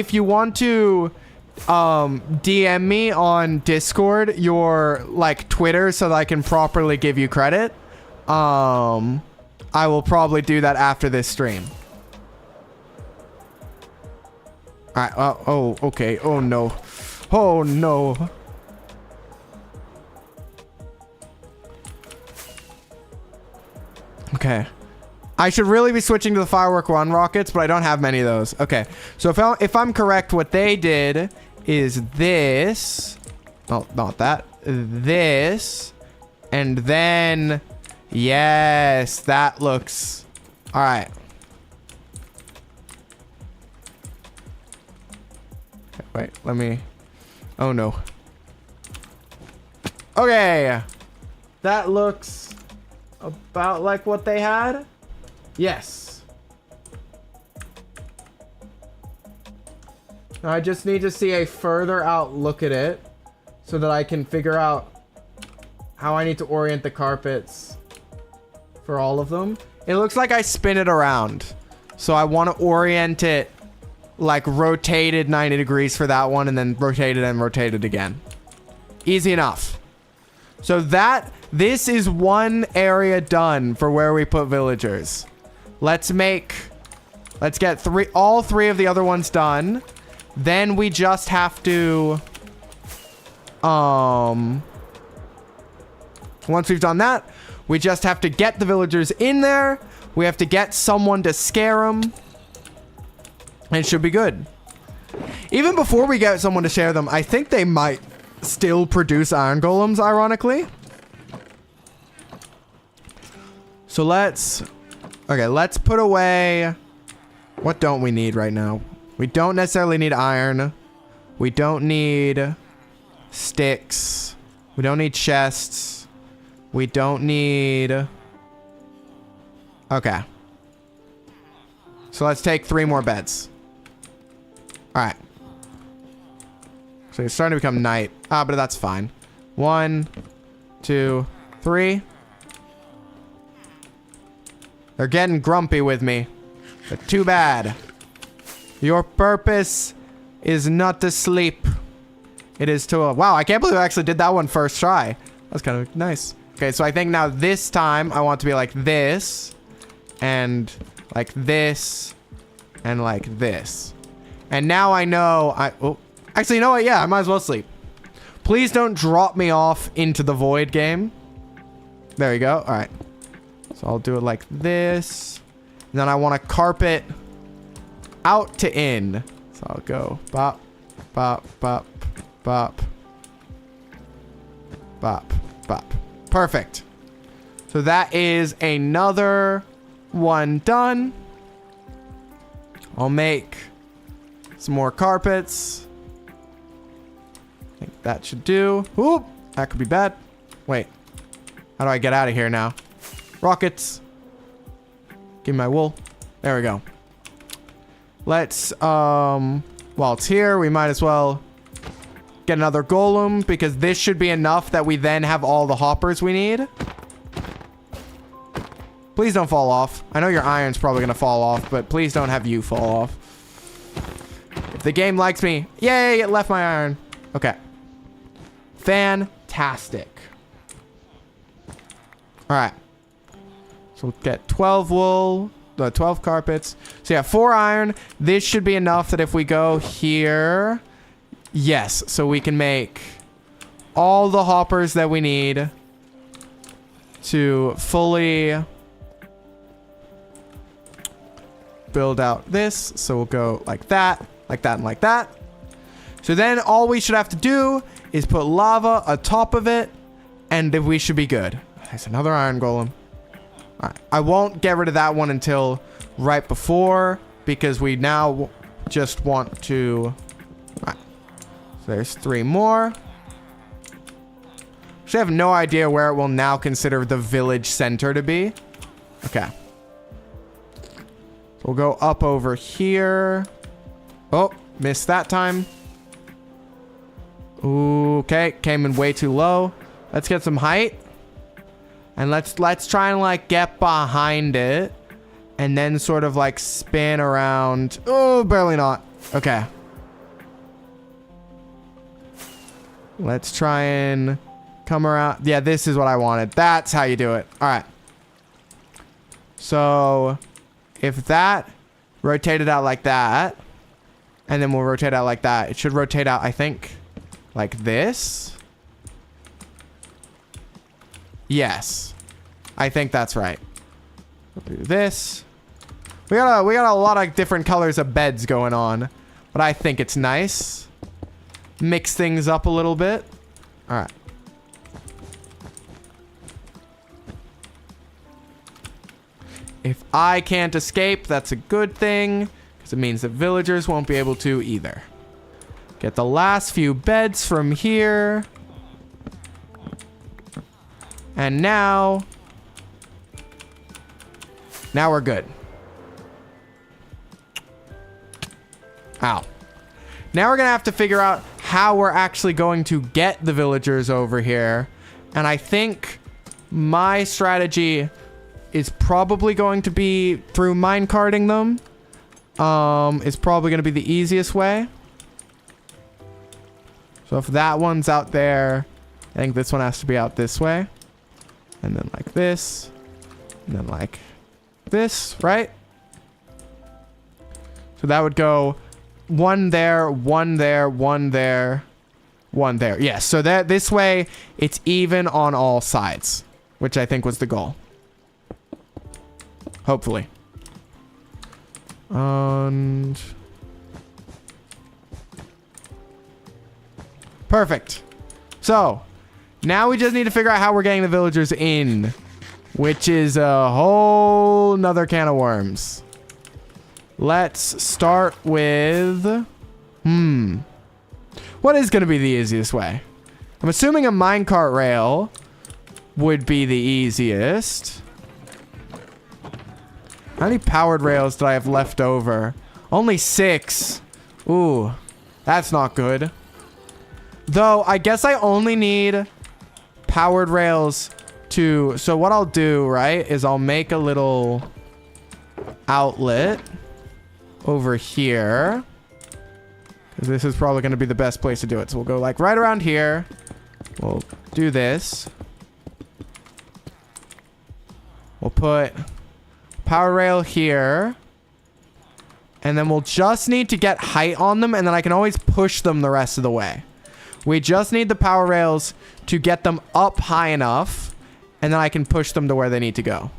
to DM me on Discord your like Twitter so that I can properly give you credit. I will probably do that after this stream. Alright, oh, okay. Oh no. Oh no. Okay. I should really be switching to the firework run rockets, but I don't have many of those. Okay. So if I'm correct, what they did is this. Oh, not that. This. And then... Yes, that looks... Alright. Wait, let me... Oh, no. Okay. That looks about like what they had. Yes. Now I just need to see a further out look at it so that I can figure out how I need to orient the carpets for all of them. It looks like I spin it around. So I want to orient it like rotated 90 degrees for that one and then rotated and rotated again. Easy enough. So this is one area done for where we put villagers. Let's get all three of the other ones done. Then we just have to, once we've done that, we just have to get the villagers in there. We have to get someone to scare them. And it should be good. Even before we get someone to share them, I think they might still produce iron golems, ironically. So let's put away... What don't we need right now? We don't necessarily need iron. We don't need sticks. We don't need chests. We don't need... Okay. So let's take 3 more beds. Alright. So it's starting to become night. Ah, but that's fine. 1, 2, 3. They're getting grumpy with me. But too bad. Your purpose is not to sleep. It is to... wow, I can't believe I actually did that one first try. That's kind of nice. Okay, so I think now this time I want to be like this. And like this. And like this. And now I know oh, actually, you know what? Yeah, I might as well sleep. Please don't drop me off into the void game. There you go. All right. So I'll do it like this. And then I want to carpet out to in. So I'll go bop, bop, bop, bop, bop, bop. Perfect. So that is another one done. I'll make some more carpets. I think that should do. Oop, that could be bad. Wait, how do I get out of here now? Rockets. Give me my wool. There we go. Let's, while it's here, we might as well get another golem, because this should be enough that we then have all the hoppers we need. Please don't fall off. I know your iron's probably gonna fall off, but please don't have you fall off. If the game likes me, yay, it left my iron. Okay. Fantastic. All right. So we'll get 12 wool, 12 carpets. So yeah, 4 iron. This should be enough that if we go here, yes, so we can make all the hoppers that we need to fully build out this. So we'll go like that, and like that. So then all we should have to do is put lava atop of it, and we should be good. There's another iron golem. All right. I won't get rid of that one until right before, because we now just want to... All right. So there's 3 more. Actually, I have no idea where it will now consider the village center to be. Okay. So we'll go up over here. Oh, missed that time. Okay, came in way too low. Let's get some height. And let's try and like get behind it. And then sort of like spin around. Oh, barely not. Okay. Let's try and come around. Yeah, this is what I wanted. That's how you do it. All right. So if that rotated out like that, and then we'll rotate out like that, it should rotate out, I think, like this. Yes, I think that's right. We'll do this. We got a lot of different colors of beds going on, but I think it's nice. Mix things up a little bit. All right. If I can't escape, that's a good thing, because it means that villagers won't be able to either. Get the last few beds from here. And now we're good. Ow. Now we're going to have to figure out how we're actually going to get the villagers over here. And I think my strategy is probably going to be through minecarting them. It's probably going to be the easiest way. So if that one's out there, I think this one has to be out this way. And then like this. And then like this, right? So that would go one there, one there, one there, one there. Yes, so that this way it's even on all sides, which I think was the goal. Hopefully. And perfect. So now we just need to figure out how we're getting the villagers in, which is a whole nother can of worms. Let's start with what is going to be the easiest way? I'm assuming a minecart rail would be the easiest. How many powered rails did I have left over? Only 6. Ooh, that's not good. Though, I guess I only need powered rails to... So what I'll do, right, is I'll make a little outlet over here. Because this is probably going to be the best place to do it. So we'll go like right around here. We'll do this. We'll put power rail here. And then we'll just need to get height on them. And then I can always push them the rest of the way. We just need the power rails to get them up high enough. And then I can push them to where they need to go.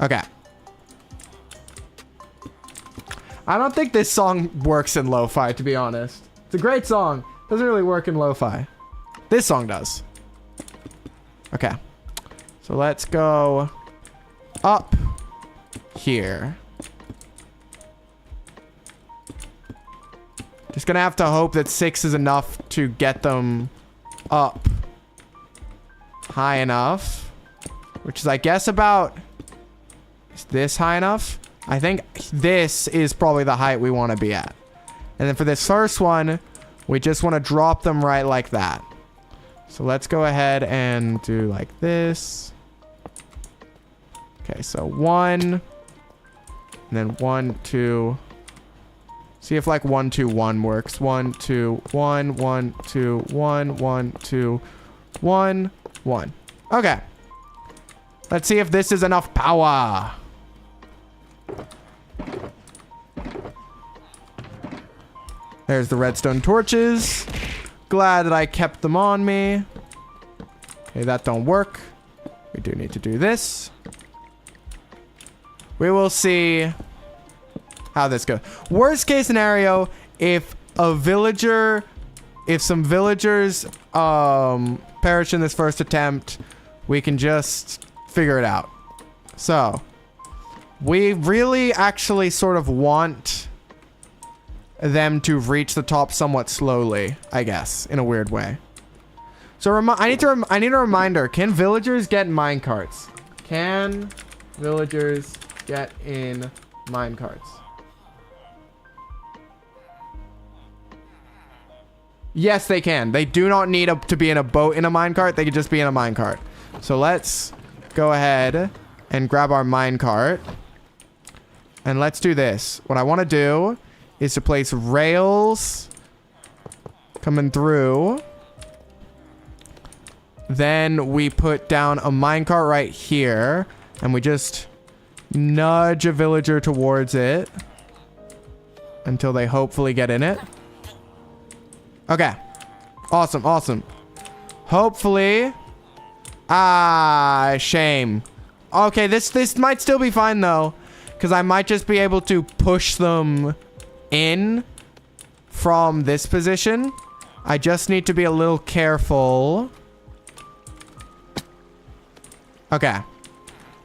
Okay. I don't think this song works in lo-fi, to be honest. It's a great song. Doesn't really work in lo-fi. This song does. Okay. So let's go up here. Just gonna have to hope that 6 is enough to get them up high enough. Which is, I guess, about... Is this high enough? I think this is probably the height we want to be at. And then for this first one, we just want to drop them right like that. So let's go ahead and do like this. Okay, so 1. And then 1, 2. See if like 1, 2, 1 works. 1, 2, 1, 1, 2, 1, 1, 2, 1, 1. Okay. Let's see if this is enough power. There's the redstone torches. Glad that I kept them on me. Okay, that don't work. We do need to do this. We will see how this goes. Worst case scenario, if some villagers perish in this first attempt, we can just figure it out. So, we really actually sort of want them to reach the top somewhat slowly, I guess, in a weird way. So I need a reminder. Can villagers get minecarts? Can villagers get in minecarts? Yes, they can. They do not need to be in a boat in a minecart. They can just be in a minecart. So let's go ahead and grab our minecart. And let's do this. What I want to do is to place rails coming through. Then we put down a minecart right here. And we just nudge a villager towards it until they hopefully get in it. Okay. Awesome, awesome. Hopefully. Ah, shame. Okay, this might still be fine though. Because I might just be able to push them in from this position. I just need to be a little careful. Okay.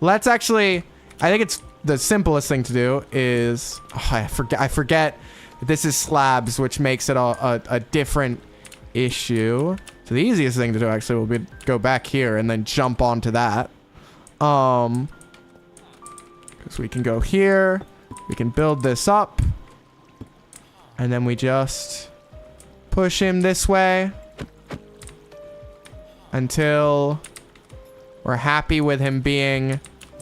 Let's actually... I think it's the simplest thing to do is... Oh, I forget that this is slabs, which makes it a different issue. So the easiest thing to do actually will be go back here and then jump onto that. Because we can go here. We can build this up. And then we just push him this way until we're happy with him being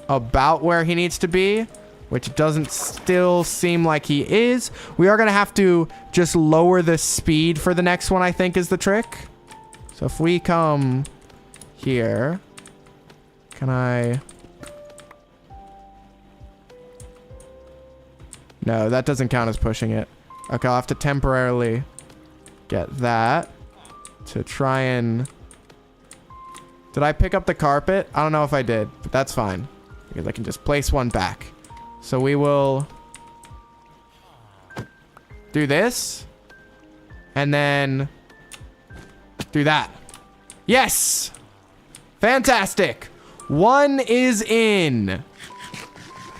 about where he needs to be, which doesn't still seem like he is. We are going to have to just lower the speed for the next one, I think, is the trick. So if we come here, can I... No, that doesn't count as pushing it. Okay, I'll have to temporarily get that to try and... Did I pick up the carpet? I don't know if I did, but that's fine. Because I can just place one back. So we will do this. And then do that. Yes! Fantastic! 1 is in.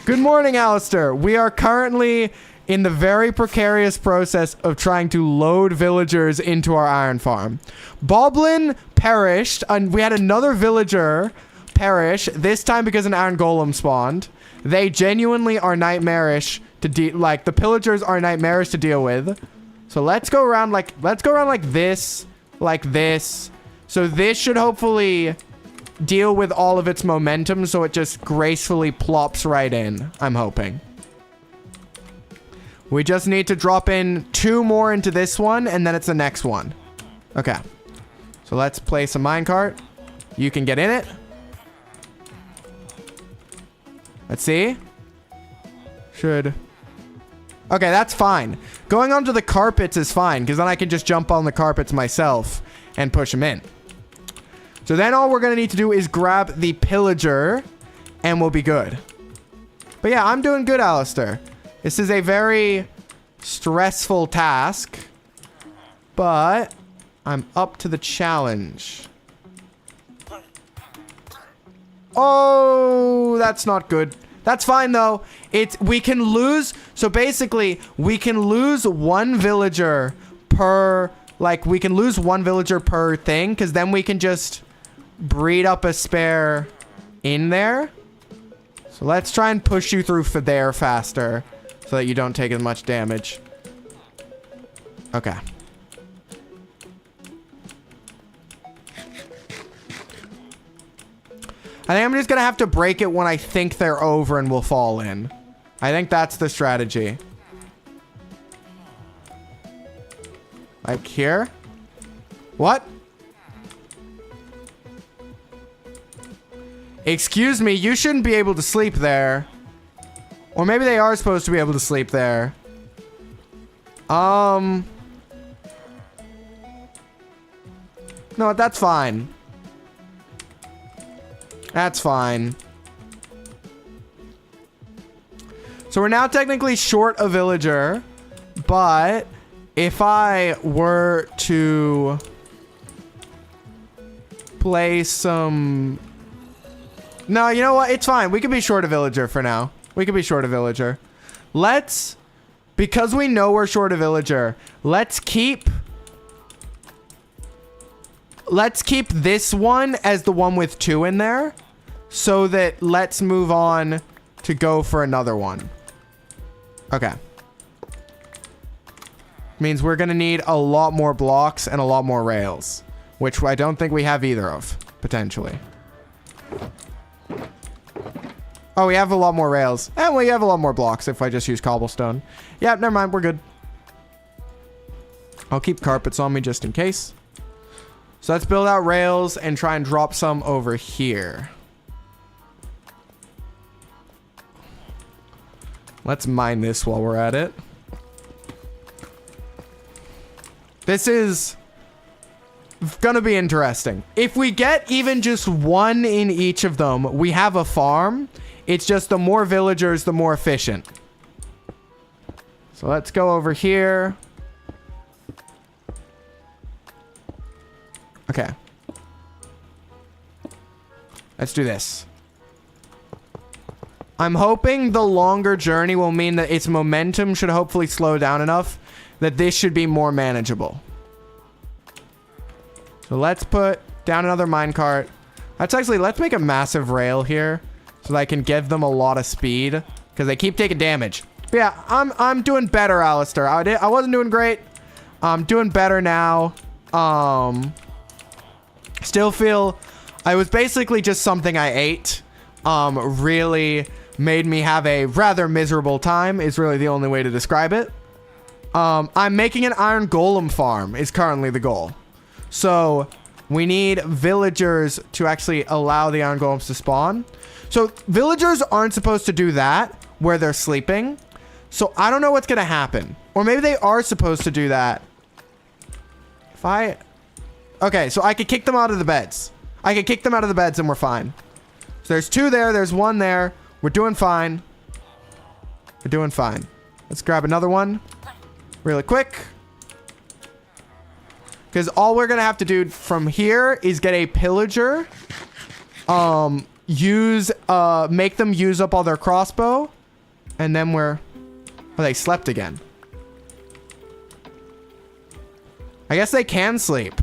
Good morning, Alistair. We are currently in the very precarious process of trying to load villagers into our iron farm. Boblin perished, and we had another villager perish, this time because an iron golem spawned. They genuinely are nightmarish to deal, like, the pillagers are nightmarish to deal with. So let's go around like this, like this. So this should hopefully deal with all of its momentum so it just gracefully plops right in, I'm hoping. We just need to drop in 2 more into this one, and then it's the next one. Okay. So let's place a minecart. You can get in it. Let's see. Should... Okay, that's fine. Going onto the carpets is fine, because then I can just jump on the carpets myself and push them in. So then all we're going to need to do is grab the pillager, and we'll be good. But yeah, I'm doing good, Alistair. This is a very stressful task, but I'm up to the challenge. Oh, that's not good. That's fine though. We can lose. So basically, we can lose 1 villager per, like, we can lose 1 villager per thing, because then we can just breed up a spare in there. So let's try and push you through for there faster, so that you don't take as much damage. Okay. I think I'm just gonna have to break it when I think they're over and we'll fall in. I think that's the strategy. Like here? What? Excuse me, you shouldn't be able to sleep there. Or maybe they are supposed to be able to sleep there. No, that's fine. That's fine. So we're now technically short a villager, but if I were to play some... No, you know what? It's fine. We can be short a villager for now. We can be short a villager. Let's... Because we know we're short a villager, let's keep this one as the one with 2 in there, so that let's move on to go for another one. Okay. Means we're gonna need a lot more blocks and a lot more rails, which I don't think we have either of, potentially. Oh, we have a lot more rails. And we have a lot more blocks if I just use cobblestone. Yeah, never mind. We're good. I'll keep carpets on me just in case. So let's build out rails and try and drop some over here. Let's mine this while we're at it. This is gonna be interesting. If we get even just 1 in each of them, we have a farm. It's just the more villagers, the more efficient. So let's go over here. Okay. Let's do this. I'm hoping the longer journey will mean that its momentum should hopefully slow down enough that this should be more manageable. So let's put down another minecart. Let's make a massive rail here so that I can give them a lot of speed, because they keep taking damage. But yeah, I'm doing better, Alistair. I wasn't doing great. I'm doing better now. Still feel I was basically just something I ate. Really made me have a rather miserable time is really the only way to describe it. I'm making an iron golem farm is currently the goal. So we need villagers to actually allow the iron golems to spawn. So villagers aren't supposed to do that where they're sleeping. So I don't know what's going to happen. Or maybe they are supposed to do that. Okay, so I could kick them out of the beds. I could kick them out of the beds and we're fine. So there's 2 there. There's 1 there. We're doing fine. We're doing fine. Let's grab another one really quick. Because all we're going to have to do from here is get a pillager. Make them use up all their crossbow. And then we're... Oh, they slept again. I guess they can sleep.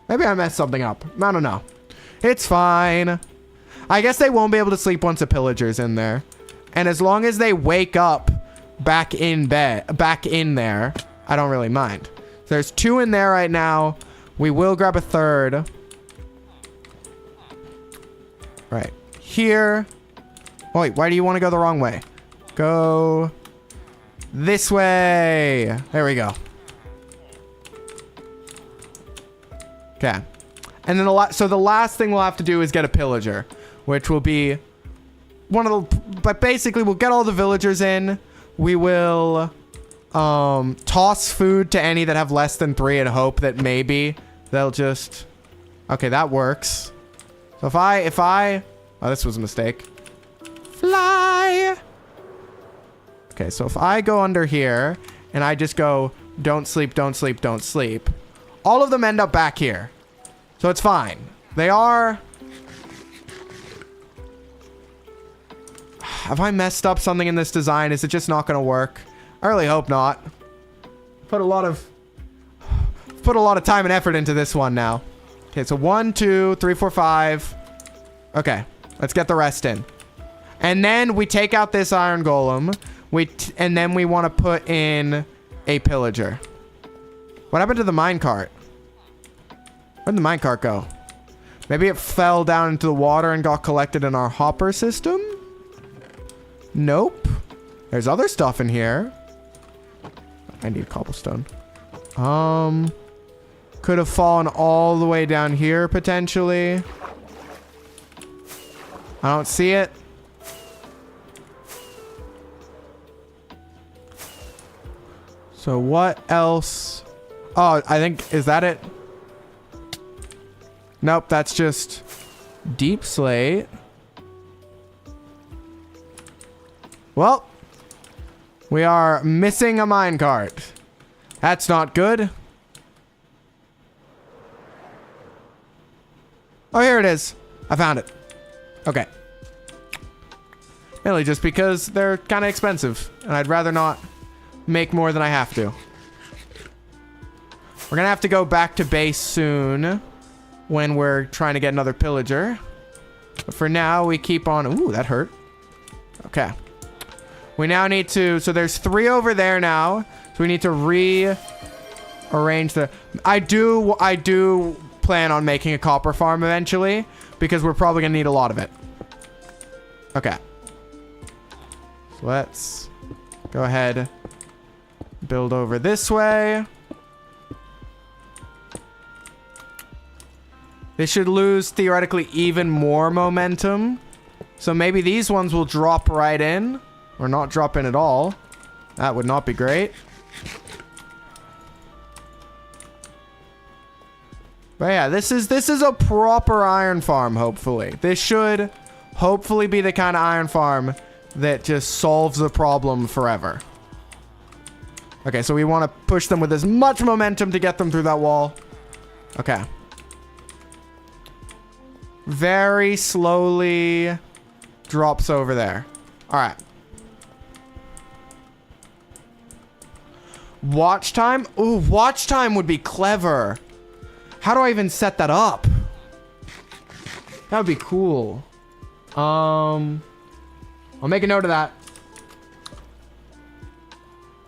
Maybe I messed something up. I don't know. It's fine. I guess they won't be able to sleep once a pillager's in there. And as long as they wake up back in there, I don't really mind. There's 2 in there right now. We will grab a 3rd. right here. Oh, wait, why do you want to go the wrong way? Go this way. There we go. Okay. And then the last thing we'll have to do is get a pillager, which will be one of the, but basically we'll get all the villagers in. We will toss food to any that have less than 3 and hope that maybe they'll just, okay, that works. So if I, oh, this was a mistake. Fly. Okay, so if I go under here and I just go, don't sleep, don't sleep, don't sleep, all of them end up back here. So it's fine. They are... Have I messed up something in this design? Is it just not going to work? I really hope not. Put a lot of time and effort into this one now. Okay, so 1, 2, 3, 4, 5. Okay, let's get the rest in. And then we take out this iron golem. And then we want to put in a pillager. What happened to the minecart? Where'd the minecart go? Maybe it fell down into the water and got collected in our hopper system? Nope. There's other stuff in here. I need cobblestone. Could have fallen all the way down here, potentially. I don't see it. So what else? Oh, I think, is that it? Nope, that's just deep slate. Well, we are missing a minecart. That's not good. Oh, here it is. I found it. Okay. Mainly just because they're kind of expensive, and I'd rather not make more than I have to. We're gonna have to go back to base soon when we're trying to get another pillager. But for now, we keep on... Ooh, that hurt. Okay. We now need to... So there's 3 over there now. So we need to rearrange the... I do plan on making a copper farm eventually, because we're probably gonna need a lot of it. Okay. So let's go ahead, build over this way. They should lose theoretically even more momentum. So maybe these ones will drop right in, or not drop in at all. That would not be great. But yeah, this is a proper iron farm, hopefully. This should hopefully be the kind of iron farm that just solves the problem forever. Okay, so we want to push them with as much momentum to get them through that wall. Okay. Very slowly drops over there. All right. Watch time? Ooh, watch time would be clever. How do I even set that up? That would be cool. I'll make a note of that.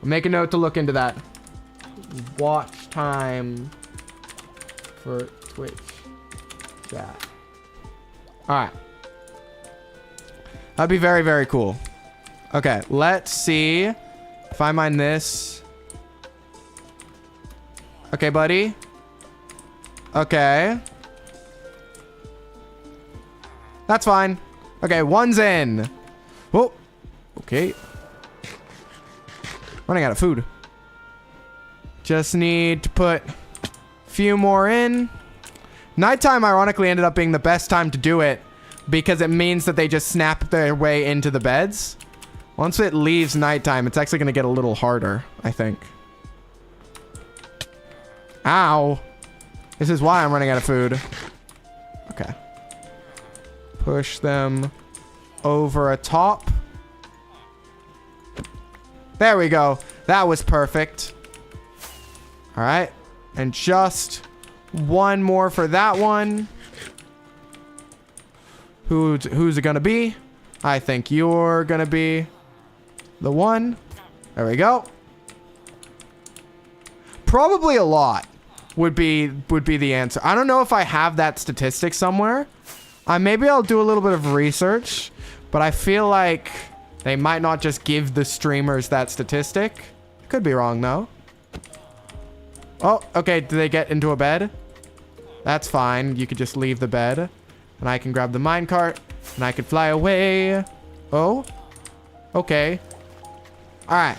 I'll make a note to look into that. Watch time for Twitch chat. Alright. That'd be very, very cool. Okay, let's see if I mine this. Okay, buddy. Okay. That's fine. Okay, one's in. Whoa. Okay. Running out of food. Just need to put a few more in. Nighttime, ironically, ended up being the best time to do it because it means that they just snap their way into the beds. Once it leaves nighttime, it's actually going to get a little harder, I think. Ow. This is why I'm running out of food. Okay. Push them over a top. There we go. That was perfect. All right. And just one more for that one. Who's it gonna be? I think you're gonna be the one. There we go. Probably a lot would be the answer. I don't know if I have that statistic somewhere, Maybe I'll do a little bit of research, but I feel like they might not just give the streamers that statistic. Could be wrong, though. Oh, okay. Do they get into a bed? That's fine. You could just leave the bed. And I can grab the minecart. And I can fly away. Oh. Okay. All right.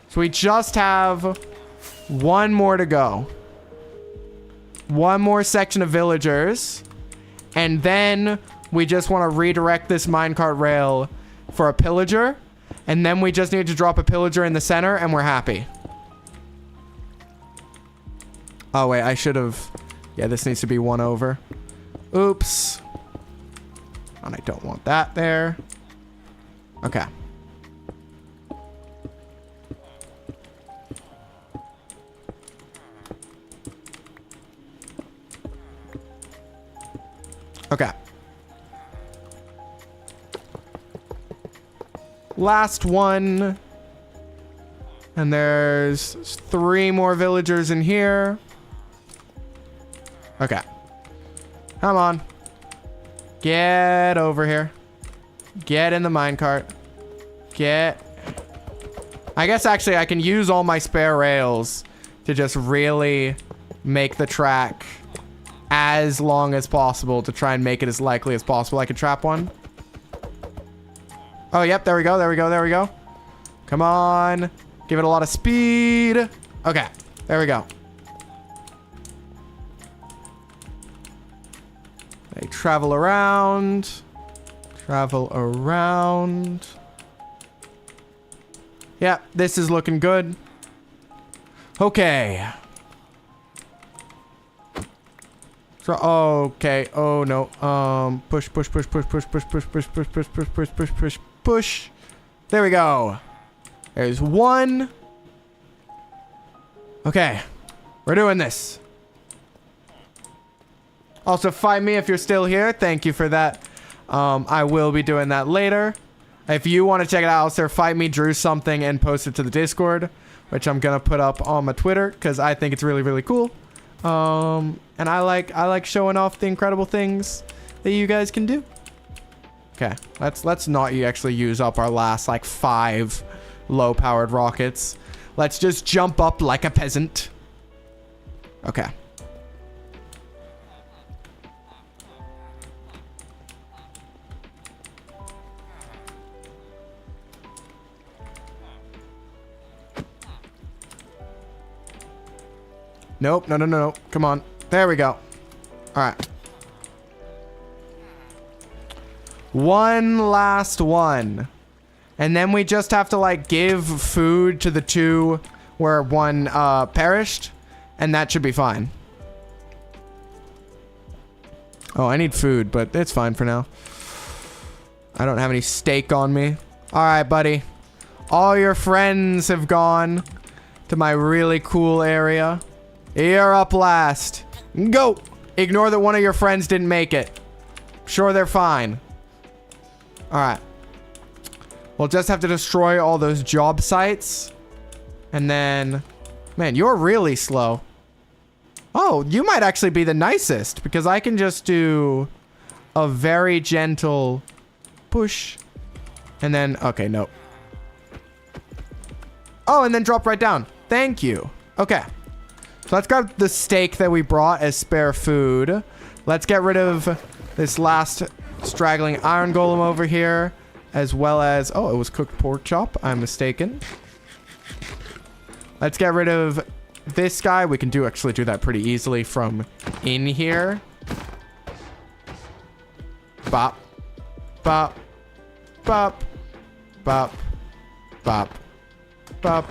So we just have one more to go. One more section of villagers. And then we just want to redirect this minecart rail for a pillager. And then we just need to drop a pillager in the center and we're happy. Oh, wait. I should have... Yeah, this needs to be one over. Oops. And I don't want that there. Okay. Okay. Last one. And there's 3 more villagers in here. Okay. Come on. Get over here. Get in the minecart. Get... I guess actually I can use all my spare rails to just really make the track as long as possible to try and make it as likely as possible I can trap one. Oh, yep. There we go. There we go. There we go. Come on. Give it a lot of speed. Okay. There we go. They travel around. Travel around. Yeah, this is looking good. Okay. Okay. Oh no. Push, push, push, push, push, push, push, push, push, push, push, push, push, push, push. There we go. There's one. Okay. We're doing this. Also, find me if you're still here. Thank you for that. I will be doing that later. If you want to check it out, also fight me, drew something, and post it to the Discord, which I'm gonna put up on my Twitter because I think it's really, really cool. And I like showing off the incredible things that you guys can do. Okay, let's not actually use up our last like 5 low-powered rockets. Let's just jump up like a peasant. Okay. Nope, no, no, no, no. Come on. There we go. All right. One last one. And then we just have to, like, give food to the 2 where one perished. And that should be fine. Oh, I need food, but it's fine for now. I don't have any steak on me. All right, buddy. All your friends have gone to my really cool area. You're up last. Go! Ignore that one of your friends didn't make it. Sure, they're fine. Alright. We'll just have to destroy all those job sites. And then... Man, you're really slow. Oh, you might actually be the nicest. Because I can just do a very gentle push. And then... Okay, no. Oh, and then drop right down. Thank you. Okay. So let's grab the steak that we brought as spare food. Let's get rid of this last straggling iron golem over here. As well as... Oh, it was cooked pork chop. I'm mistaken. Let's get rid of this guy. We can actually do that pretty easily from in here. Bop. Bop. Bop. Bop. Bop. Bop.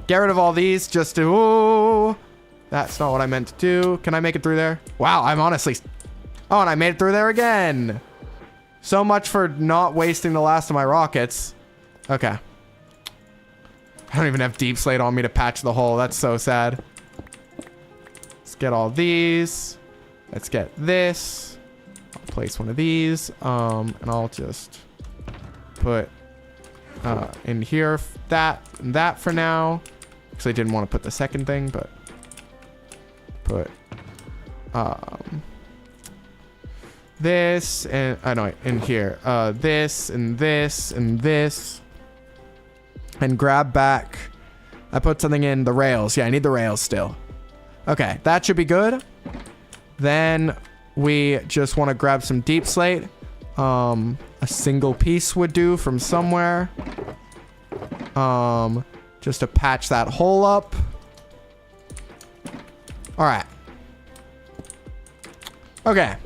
Get rid of all these just to... Oh, that's not what I meant to do. Can I make it through there? Wow, I'm honestly... Oh, and I made it through there again. So much for not wasting the last of my rockets. Okay. I don't even have deep slate on me to patch the hole. That's so sad. Let's get all these. Let's get this. I'll place one of these. And I'll just put in here that for now. Because I didn't want to put the second thing, but put this, and I know in here, this and this and this, and grab back. I put something in the rails. Yeah, I need the rails still. Okay, that should be good. Then we just want to grab some deep slate. A single piece would do from somewhere. Just to patch that hole up. All right. Okay.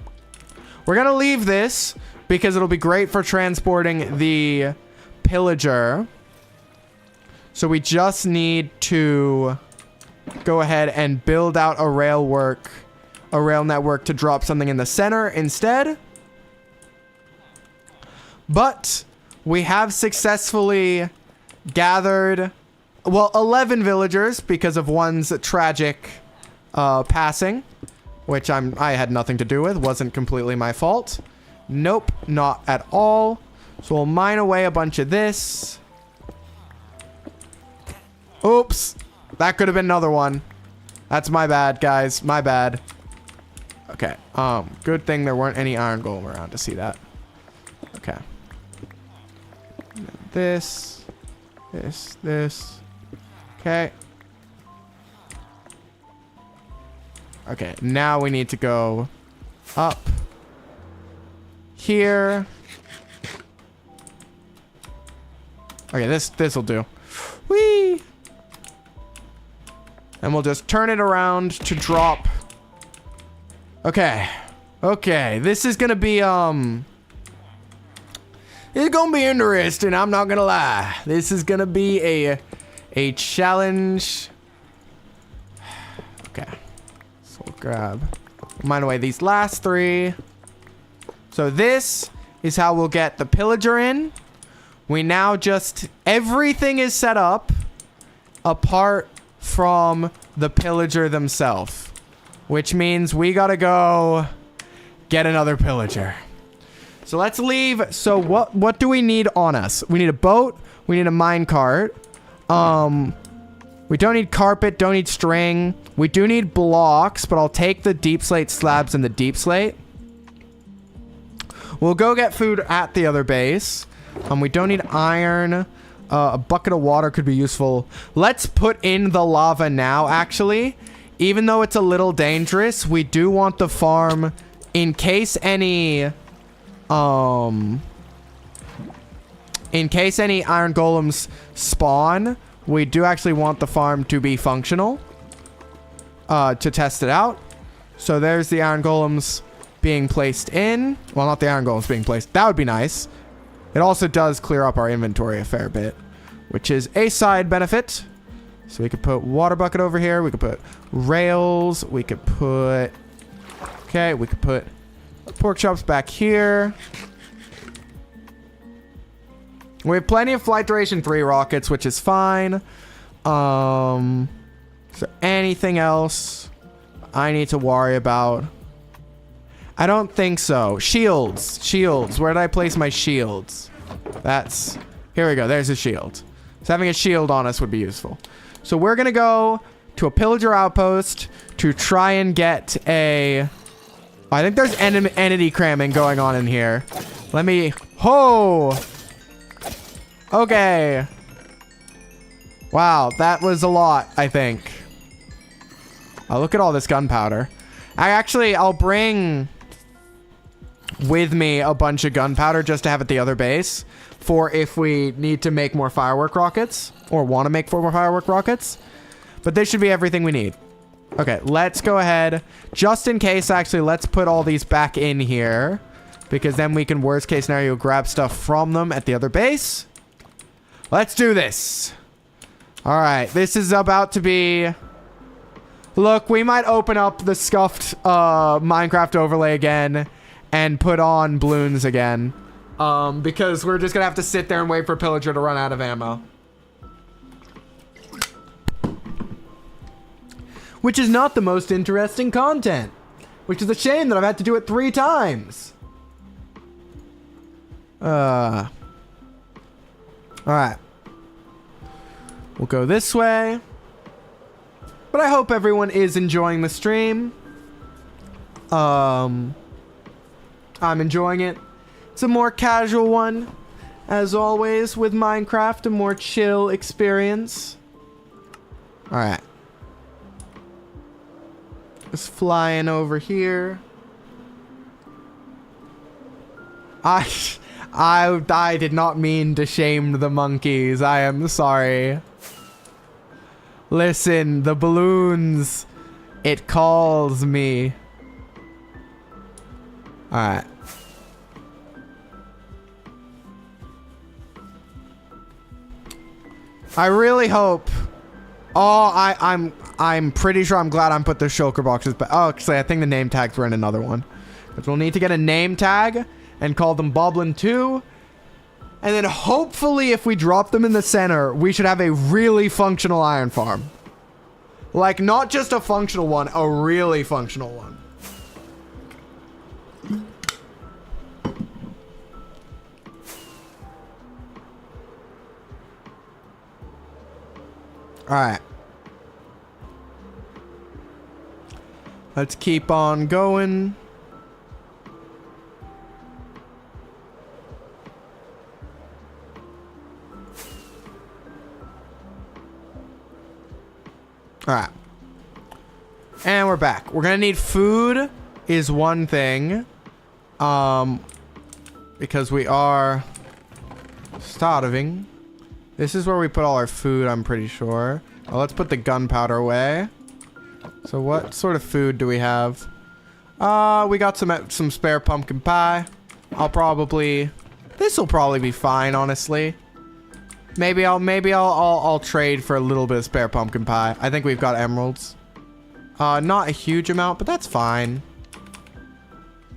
We're going to leave this because it'll be great for transporting the pillager. So we just need to go ahead and build out a rail network to drop something in the center instead. But we have successfully gathered, well, 11 villagers because of one's tragic passing, which I had nothing to do with. Wasn't completely my fault. Nope, not at all. So we'll mine away a bunch of this. Oops. That could have been another one. That's my bad, guys. My bad. Okay. Good thing there weren't any iron golem around to see that. Okay. This. Okay. Okay, now we need to go up here. Okay, this'll do. Whee! And we'll just turn it around to drop. Okay. Okay, this is gonna be, it's gonna be interesting, I'm not gonna lie. This is gonna be a challenge. Okay. So we'll grab, mine away these last 3. So this is how we'll get the pillager in. We now just, everything is set up apart from the pillager themselves, which means we gotta go get another pillager. So let's leave. So what do we need on us? We need a boat. We need a mine cart. We don't need carpet, don't need string. We do need blocks, but I'll take the deep slate slabs and the deep slate. We'll go get food at the other base. We don't need iron. A bucket of water could be useful. Let's put in the lava now, actually. Even though it's a little dangerous, we do want the farm in case any iron golems spawn. We do actually want the farm to be functional to test it out. So there's the iron golems being placed in. Well, not the iron golems being placed. That would be nice. It also does clear up our inventory a fair bit, which is a side benefit. So we could put water bucket over here. We could put rails. We could put... Okay, we could put pork chops back here. We have plenty of flight duration 3 rockets, which is fine. Is there anything else I need to worry about? I don't think so. Shields. Shields. Where did I place my shields? That's... Here we go. There's a shield. So having a shield on us would be useful. So we're going to go to a pillager outpost to try and get a... I think there's entity cramming going on in here. Let me... Ho! Okay. Wow, that was a lot, I think. Oh, look at all this gunpowder. I'll bring with me a bunch of gunpowder just to have at the other base for if we need to make more firework rockets or want to make more firework rockets. But this should be everything we need. Okay, let's go ahead. Just in case, actually, let's put all these back in here because then we can, worst case scenario, grab stuff from them at the other base. Let's do this. All right, this is about to be... Look, we might open up the scuffed Minecraft overlay again and put on balloons again. Because we're just going to have to sit there and wait for Pillager to run out of ammo. Which is not the most interesting content. Which is a shame that I've had to do it 3 times. Alright. We'll go this way. But I hope everyone is enjoying the stream. I'm enjoying it. It's a more casual one, as always, with Minecraft, a more chill experience. Alright. Just flying over here. I did not mean to shame the monkeys. I am sorry. Listen, the balloons. It calls me. Alright. I really hope. Oh, I'm pretty sure I'm glad I'm put the shulker boxes back. Oh, actually, I think the name tags were in another one. But we'll need to get a name tag and call them Boblin 2. And then hopefully if we drop them in the center, we should have a really functional iron farm. Like, not just a functional one, a really functional one. Alright. Let's keep on going. Alright. And we're back. We're gonna need food is one thing. Because we are starving. This is where we put all our food, I'm pretty sure. Oh, let's put the gunpowder away. So what sort of food do we have? We got some spare pumpkin pie. This will probably be fine, honestly. Maybe I'll trade for a little bit of spare pumpkin pie. I think we've got emeralds. Not a huge amount, but that's fine.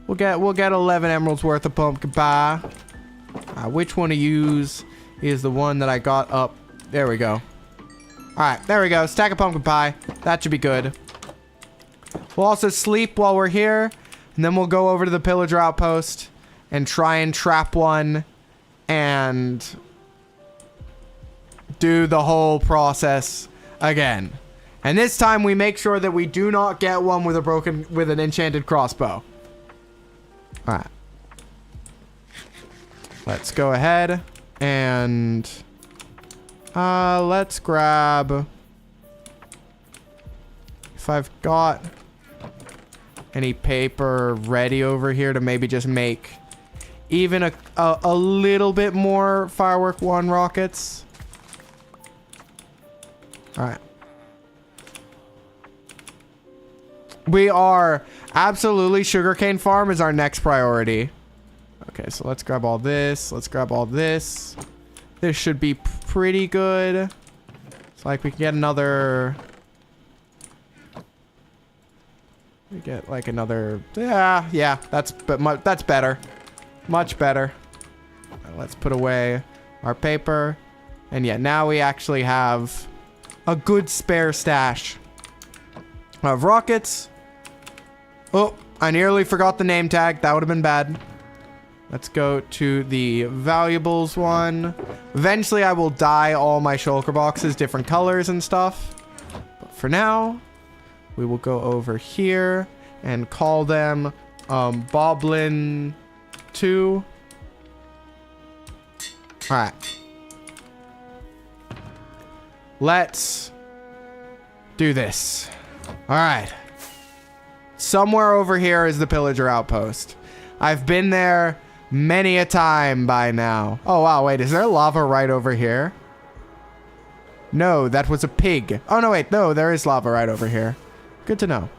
We'll get 11 emeralds worth of pumpkin pie. Which one to use is the one that I got up? There we go. Alright, there we go. Stack of pumpkin pie. That should be good. We'll also sleep while we're here. And then we'll go over to the pillager outpost and try and trap one and do the whole process again. And this time we make sure that we do not get one with an enchanted crossbow. Alright. Let's go ahead and let's grab, if I've got any paper ready over here to maybe just make even a little bit more firework 1 rockets. Alright. We are absolutely sugarcane farm is our next priority. Okay, so let's grab all this. Let's grab all this. This should be pretty good. It's like we can get another. We get like another. Yeah. That's better. Much better. Let's put away our paper, and yeah, now we actually have a good spare stash of rockets. Oh, I nearly forgot the name tag. That would have been bad. Let's go to the valuables one. Eventually, I will dye all my shulker boxes different colors and stuff. But for now, we will go over here and call them Boblin 2. All right. Let's do this. All right. Somewhere over here is the pillager outpost. I've been there many a time by now. Oh, wow. Wait, is there lava right over here? No, that was a pig. Oh, no, wait. No, there is lava right over here. Good to know.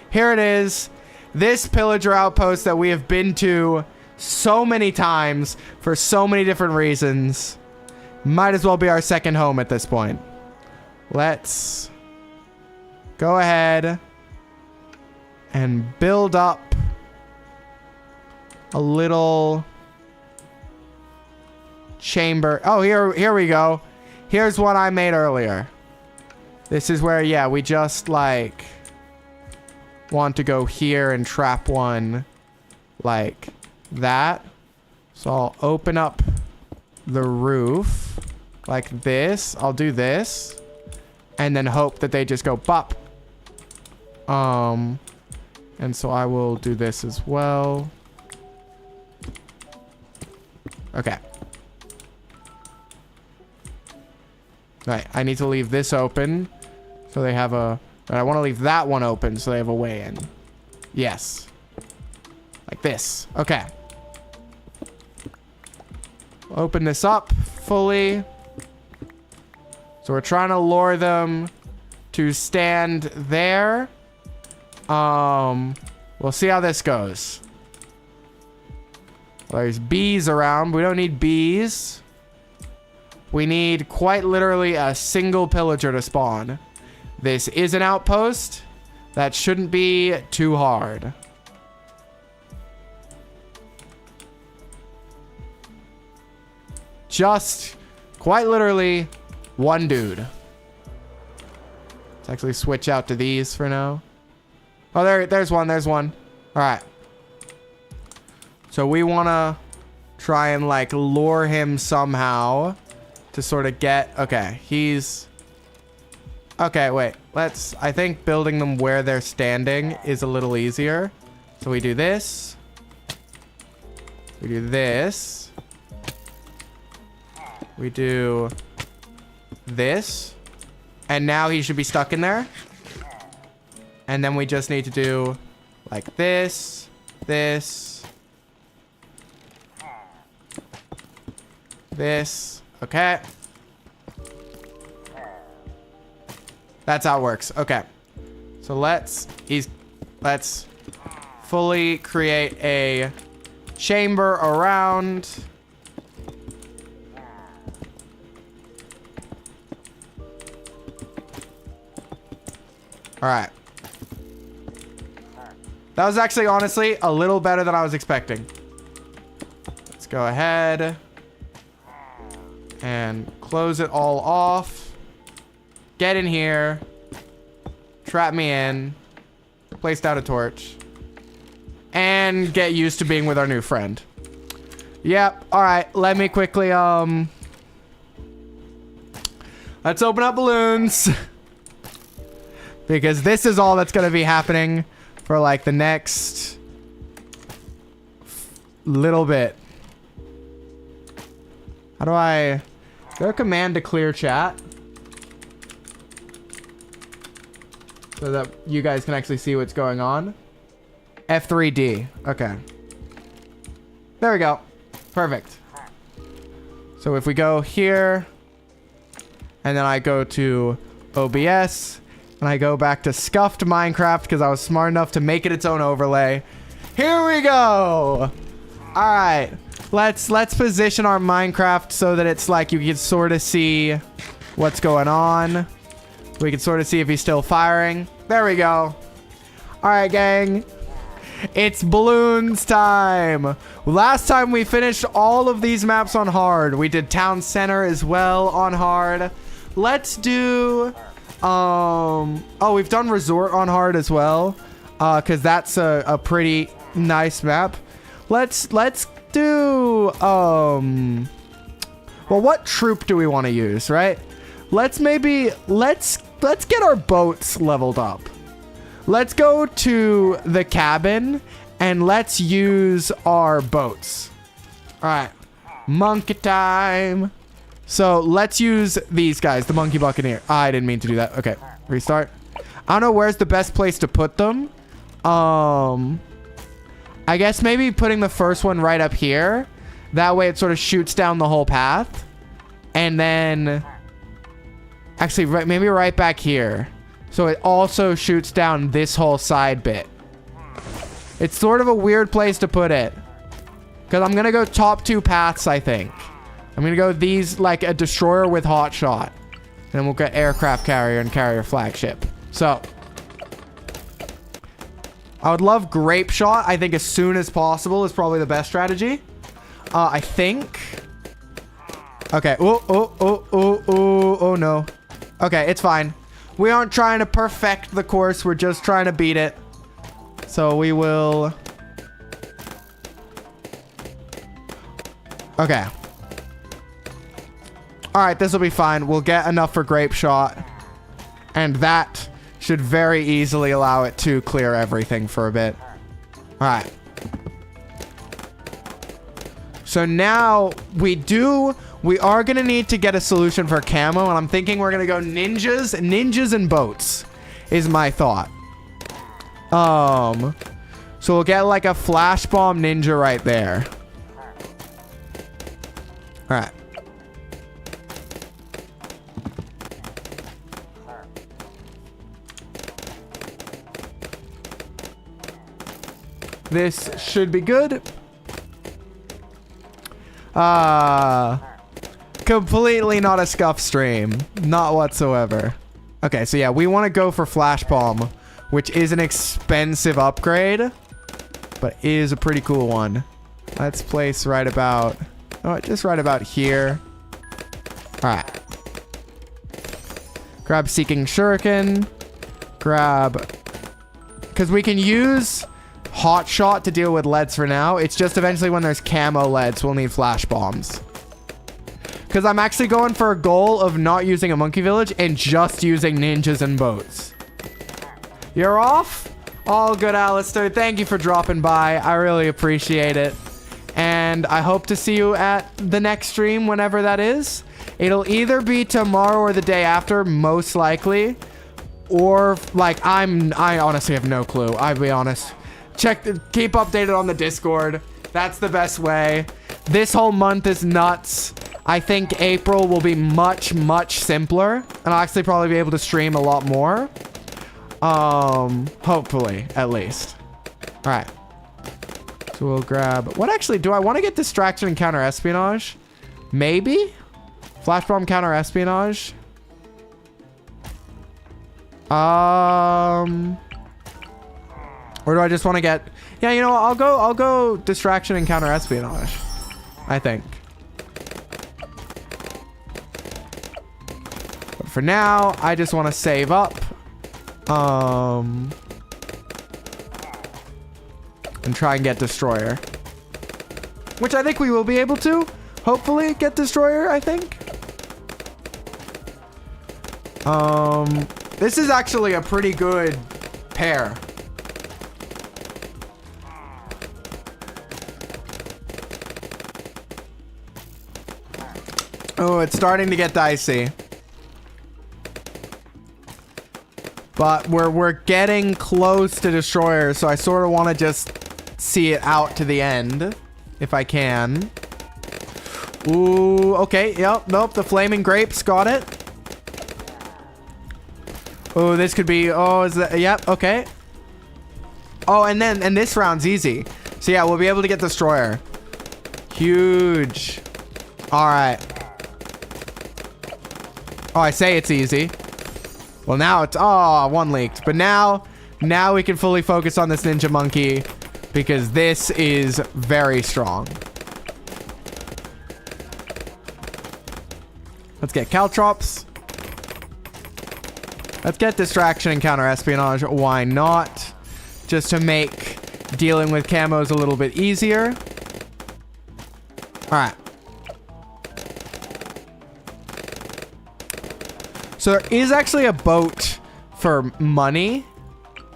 Here it is. This pillager outpost that we have been to so many times for so many different reasons. Might as well be our second home at this point. Let's go ahead and build up a little chamber. Oh, here we go. Here's what I made earlier. This is where, yeah, we just like want to go here and trap one like that. So I'll open up the roof like this. I'll do this and then hope that they just go bop. And so I will do this as well. Okay. Right, I need to leave this open so they have a... But I want to leave that one open so they have a way in. Yes. Like this. Okay. Open this up fully. So we're trying to lure them to stand there. We'll see how this goes. There's bees around. We don't need bees. We need quite literally a single pillager to spawn. This is an outpost. That shouldn't be too hard. Just quite literally one dude. Let's actually switch out to these for now. Oh, there's one. There's one. All right. So we want to try and like lure him somehow to sort of get... Okay, he's... Okay, wait. I think building them where they're standing is a little easier. So we do this. We do this. We do this. And now he should be stuck in there. And then we just need to do like this, this, this. Okay. That's how it works. Okay. So let's fully create a chamber around. All right. That was actually, honestly, a little better than I was expecting. Let's go ahead and close it all off. Get in here. Trap me in. Place down a torch. And get used to being with our new friend. Yep. All right. Let me quickly, let's open up balloons. Because this is all that's going to be happening for like the next little bit. How do I... Is there a command to clear chat? So that you guys can actually see what's going on. F3D. Okay. There we go. Perfect. So if we go here, and then I go to OBS, and I go back to Scuffed Minecraft because I was smart enough to make it its own overlay. Here we go. All right. Let's position our Minecraft so that it's like you can sort of see what's going on. We can sort of see if he's still firing. There we go. All right, gang. It's balloons time. Last time we finished all of these maps on hard. We did town center as well on hard. Let's do... oh, we've done resort on hard as well. Because that's a pretty nice map. Let's do... well, what troop do we want to use, right? Let's get our boats leveled up. Let's go to the cabin and let's use our boats. All right, monkey time. So let's use these guys, the monkey buccaneer. I didn't mean to do that. Okay, restart. I don't know where's the best place to put them. I guess maybe putting the first one right up here. That way it sort of shoots down the whole path. And then... Actually, maybe right back here. So it also shoots down this whole side bit. It's sort of a weird place to put it. Because I'm going to go top two paths, I think. I'm going to go these, like a destroyer with hot shot. And then we'll get aircraft carrier and carrier flagship. So... I would love grape shot. I think as soon as possible is probably the best strategy. I think. Okay. Oh, no. Okay, it's fine. We aren't trying to perfect the course. We're just trying to beat it. So we will... Okay. Alright, this will be fine. We'll get enough for grape shot. And that should very easily allow it to clear everything for a bit. Alright. So now we are going to need to get a solution for camo. And I'm thinking we're going to go ninjas and boats is my thought. So we'll get like a flash bomb ninja right there. All right. This should be good. Completely not a scuff stream. Not whatsoever. Okay, so yeah, we want to go for Flash Bomb, which is an expensive upgrade, but is a pretty cool one. Let's place right about... Oh, just right about here. Alright. Grab Seeking Shuriken. Grab... Because we can use Hot Shot to deal with leads for now. It's just eventually when there's camo leads, we'll need Flash Bombs. Because I'm actually going for a goal of not using a monkey village and just using ninjas and boats. You're off? All good, Alistair. Thank you for dropping by. I really appreciate it. And I hope to see you at the next stream, whenever that is. It'll either be tomorrow or the day after, most likely. Or, like, I honestly have no clue. I'll be honest. Keep updated on the Discord. That's the best way. This whole month is nuts. I think April will be much, much simpler. And I'll actually probably be able to stream a lot more. Hopefully, at least. All right. So we'll grab... What actually... Do I want to get Distraction and Counter Espionage? Maybe? Flash Bomb Counter Espionage? Or do I just want to get... Yeah, you know what? I'll go Distraction and Counter Espionage. I think. But for now, I just want to save up. And try and get Destroyer. Which I think we will be able to. Hopefully get Destroyer, I think. This is actually a pretty good pair. Oh, it's starting to get dicey. But we're getting close to Destroyer, so I sort of want to just see it out to the end, if I can. Ooh, okay, yep, nope, the Flaming Grapes got it. Oh, this could be, oh, is that, yep, okay. Oh, and this round's easy. So yeah, we'll be able to get Destroyer. Huge. All right. Oh, I say it's easy. Well, now it's... Oh, one leaked. But now we can fully focus on this Ninja Monkey because this is very strong. Let's get Caltrops. Let's get Distraction and Counter Espionage. Why not? Just to make dealing with camos a little bit easier. All right. So there is actually a boat for money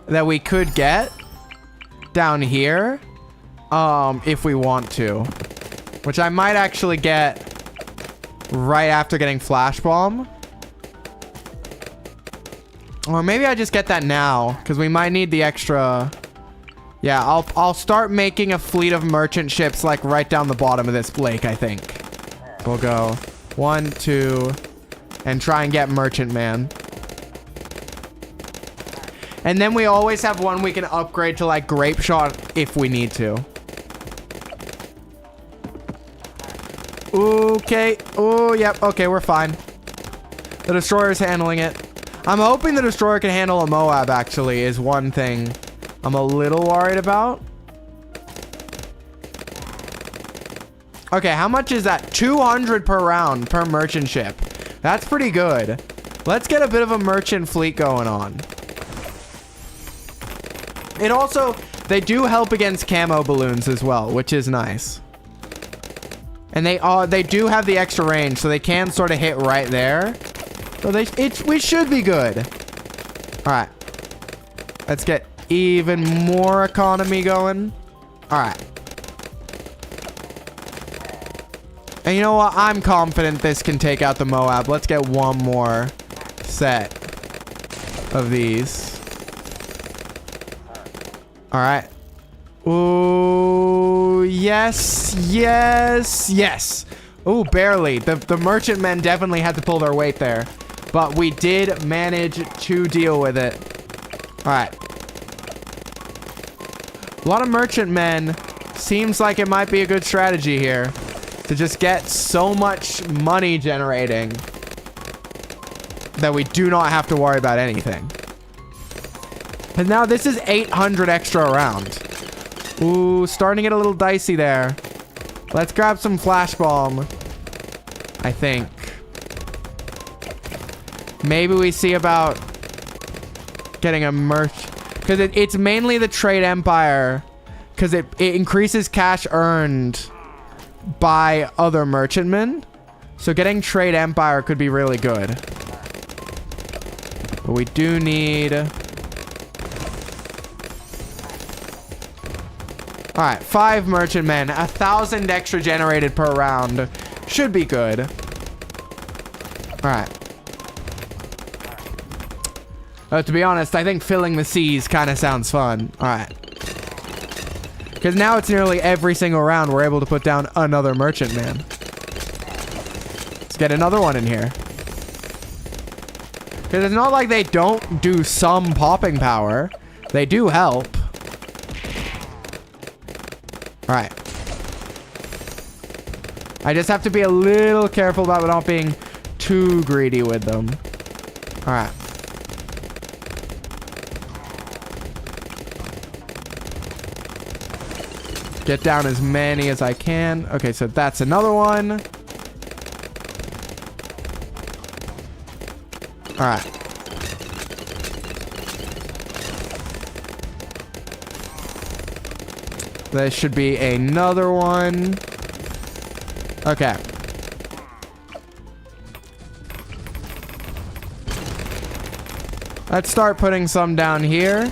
that we could get down here if we want to, which I might actually get right after getting Flash Bomb. Or maybe I just get that now because we might need the extra. Yeah, I'll start making a fleet of merchant ships like right down the bottom of this lake, I think. We'll go 1, 2... and try and get Merchant Man. And then we always have one we can upgrade to like Grape Shot if we need to. Okay. Oh, yep. Okay, we're fine. The Destroyer's handling it. I'm hoping the Destroyer can handle a Moab, actually, is one thing I'm a little worried about. Okay, how much is that? 200 per round per merchant ship. That's pretty good. Let's get a bit of a merchant fleet going on. It also, they do help against camo balloons as well, which is nice. And they do have the extra range, so they can sort of hit right there. So we should be good. All right. Let's get even more economy going. All right. And you know what? I'm confident this can take out the Moab. Let's get one more set of these. All right. Ooh, yes, yes, yes. Ooh, barely. The merchantmen definitely had to pull their weight there. But we did manage to deal with it. All right. A lot of merchantmen. Seems like it might be a good strategy here. To just get so much money generating that we do not have to worry about anything. And now this is 800 extra around. Ooh, starting to get a little dicey there. Let's grab some flash bomb. I think. Maybe we see about getting a merch. Because it's mainly the trade empire. Because it increases cash earned by other merchantmen. So getting trade empire could be really good. But we do need... Alright, 5 merchantmen. 1,000 extra generated per round. Should be good. Alright. To be honest, I think filling the seas kind of sounds fun. Alright. Because now it's nearly every single round we're able to put down another merchantman. Let's get another one in here. Because it's not like they don't do some popping power. They do help. Alright. I just have to be a little careful about not being too greedy with them. Alright. Get down as many as I can. Okay, so that's another one. Alright. There should be another one. Okay. Let's start putting some down here.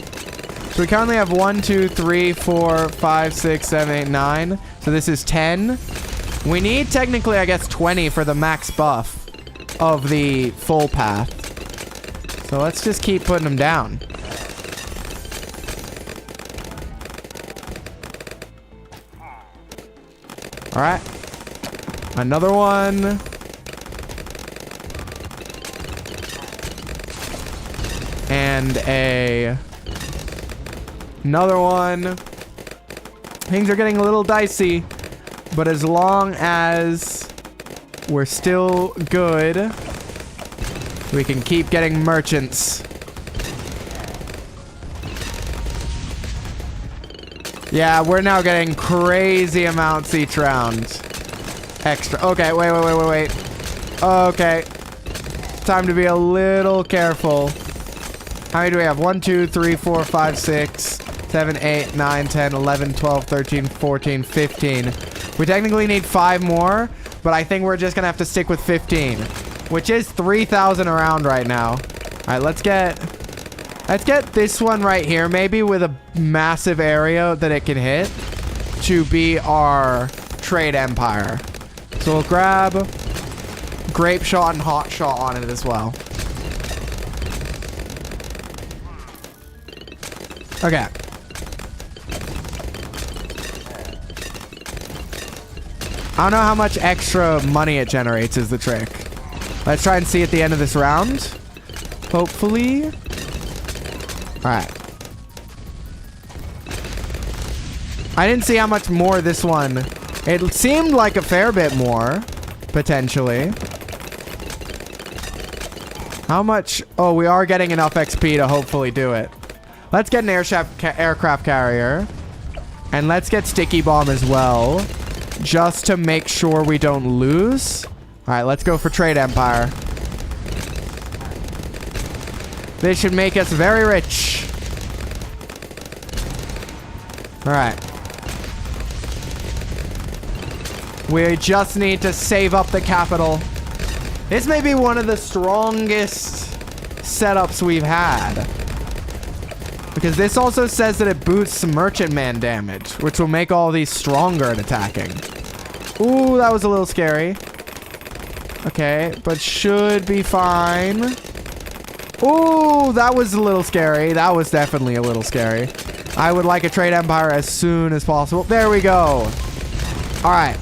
So we currently have 1, 2, 3, 4, 5, 6, 7, 8, 9. So this is 10. We need technically, I guess, 20 for the max buff of the full path. So let's just keep putting them down. All right. Another one. And another one. Things are getting a little dicey, but as long as we're still good, we can keep getting merchants. Yeah, we're now getting crazy amounts each round. Extra. Okay, wait. Okay. Time to be a little careful. How many do we have? 1, 2, 3, 4, 5, 6, 7, 8, 9, 10, 11, 12, 13, 14, 15. We technically need 5 more, but I think we're just gonna have to stick with 15, which is 3,000 around right now. All right, let's get this one right here, maybe with a massive area that it can hit to be our trade empire. So we'll grab grape shot and hot shot on it as well. Okay. I don't know how much extra money it generates is the trick. Let's try and see at the end of this round. Hopefully. Alright. I didn't see how much more this one. It seemed like a fair bit more, potentially. How much? Oh, we are getting enough XP to hopefully do it. Let's get an aircraft carrier. And let's get sticky bomb as well. Just to make sure we don't lose. Alright, let's go for trade empire. This should make us very rich. Alright. We just need to save up the capital. This may be one of the strongest setups we've had. Because this also says that it boosts merchantman damage, which will make all these stronger at attacking. Ooh, that was a little scary. Okay, but should be fine. Ooh, that was a little scary. That was definitely a little scary. I would like a trade empire as soon as possible. There we go. All right.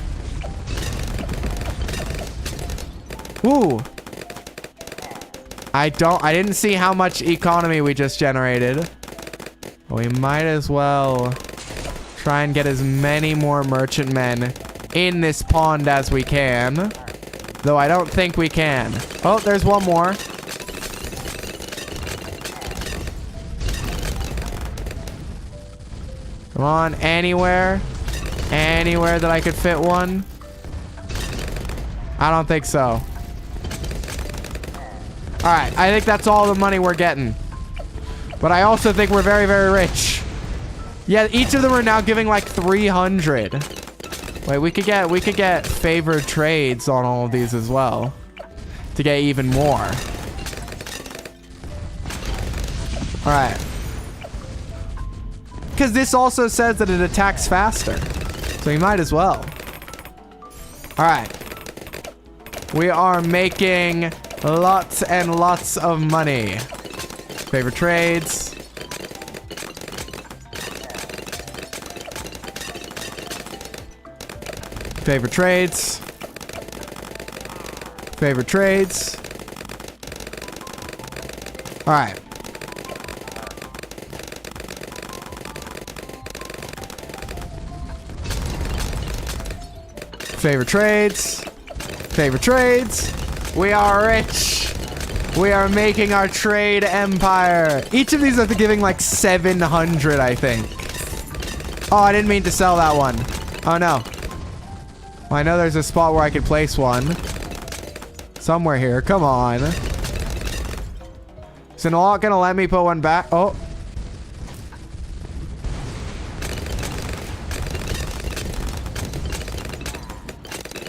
Ooh. I didn't see how much economy we just generated. We might as well try and get as many more merchantmen in this pond as we can. Though I don't think we can. Oh, there's one more. Come on, anywhere. Anywhere that I could fit one. I don't think so. Alright, I think that's all the money we're getting. But I also think we're very, very rich. Yeah, each of them are now giving like 300. Wait, we could get favored trades on all of these as well. To get even more. Alright. Because this also says that it attacks faster. So you might as well. Alright. We are making lots and lots of money. Favorite trades. Favorite trades. Favorite trades. Alright. Favorite trades. Favorite trades. We are rich. We are making our trade empire. Each of these are giving like 700, I think. Oh, I didn't mean to sell that one. Oh, no. Well, I know there's a spot where I could place one. Somewhere here. Come on. Is it not gonna let me put one back? Oh.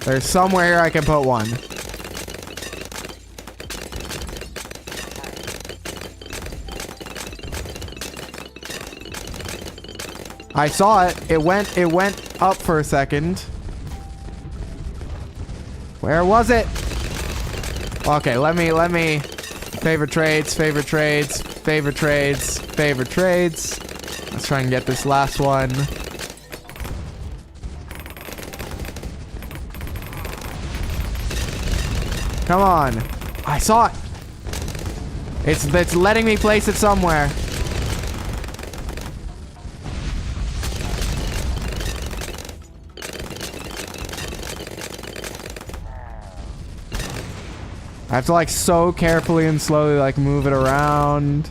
There's somewhere here I can put one. I saw it. It went up for a second. Where was it? Okay, let me favorite trades, favorite trades, favorite trades, favorite trades. Let's try and get this last one. Come on. I saw it. It's letting me place it somewhere. I have to like so carefully and slowly like move it around.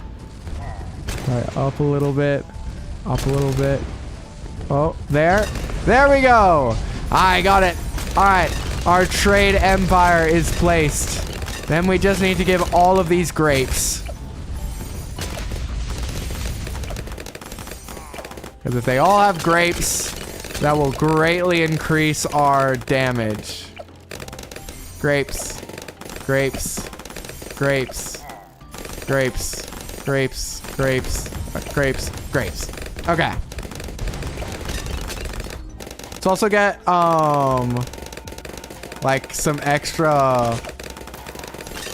Alright, up a little bit. Up a little bit. Oh, there. There we go. I got it. Alright. Our trade empire is placed. Then we just need to give all of these grapes. Because if they all have grapes, that will greatly increase our damage. Grapes. Grapes. Grapes. Grapes. Grapes. Grapes. Grapes. Grapes. Okay. Let's also get, like some extra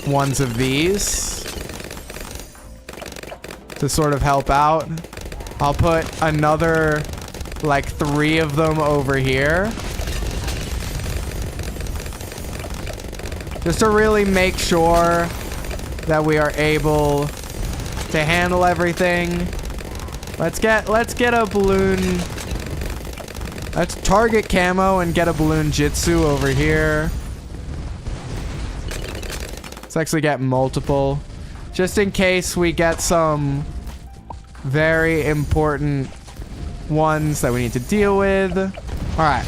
ones of these to sort of help out. I'll put another like 3 of them over here. Just to really make sure that we are able to handle everything. Let's get a balloon. Let's target camo and get a balloon jitsu over here. Let's actually get multiple. Just in case we get some very important ones that we need to deal with. Alright.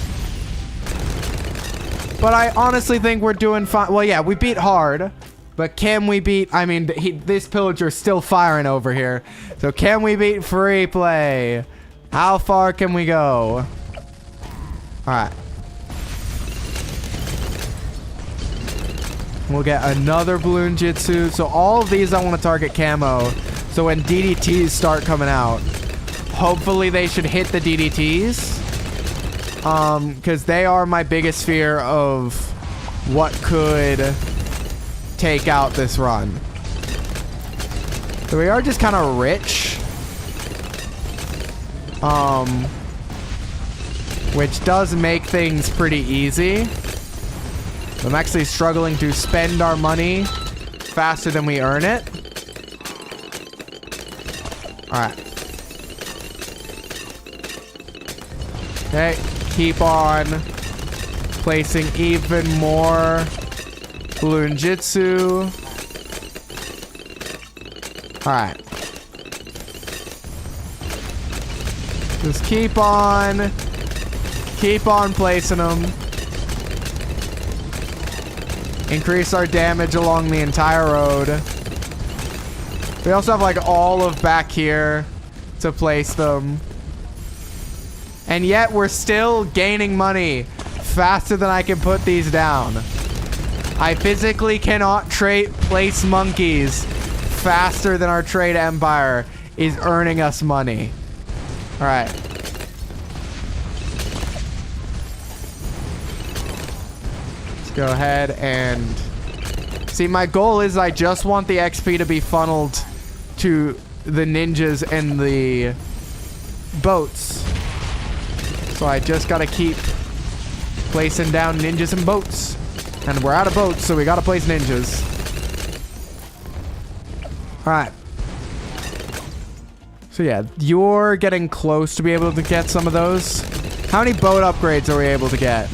But I honestly think we're doing fine. Well, yeah, we beat hard. But can we beat... I mean, this pillager's still firing over here. So can we beat free play? How far can we go? Alright. We'll get another balloon jitsu. So all of these I want to target camo. So when DDTs start coming out, hopefully they should hit the DDTs. Because they are my biggest fear of what could take out this run. So we are just kind of rich. Which does make things pretty easy. I'm actually struggling to spend our money faster than we earn it. Alright. Okay, keep on placing even more balloon jitsu. Alright. Just keep on placing them. Increase our damage along the entire road. We also have like all of back here to place them. And yet we're still gaining money faster than I can put these down. I physically cannot place monkeys faster than our trade empire is earning us money. All right. Let's go ahead and see. My goal is I just want the XP to be funneled to the ninjas and the boats. So I just gotta keep placing down ninjas and boats. And we're out of boats, so we gotta place ninjas. Alright. So yeah, you're getting close to be able to get some of those. How many boat upgrades are we able to get?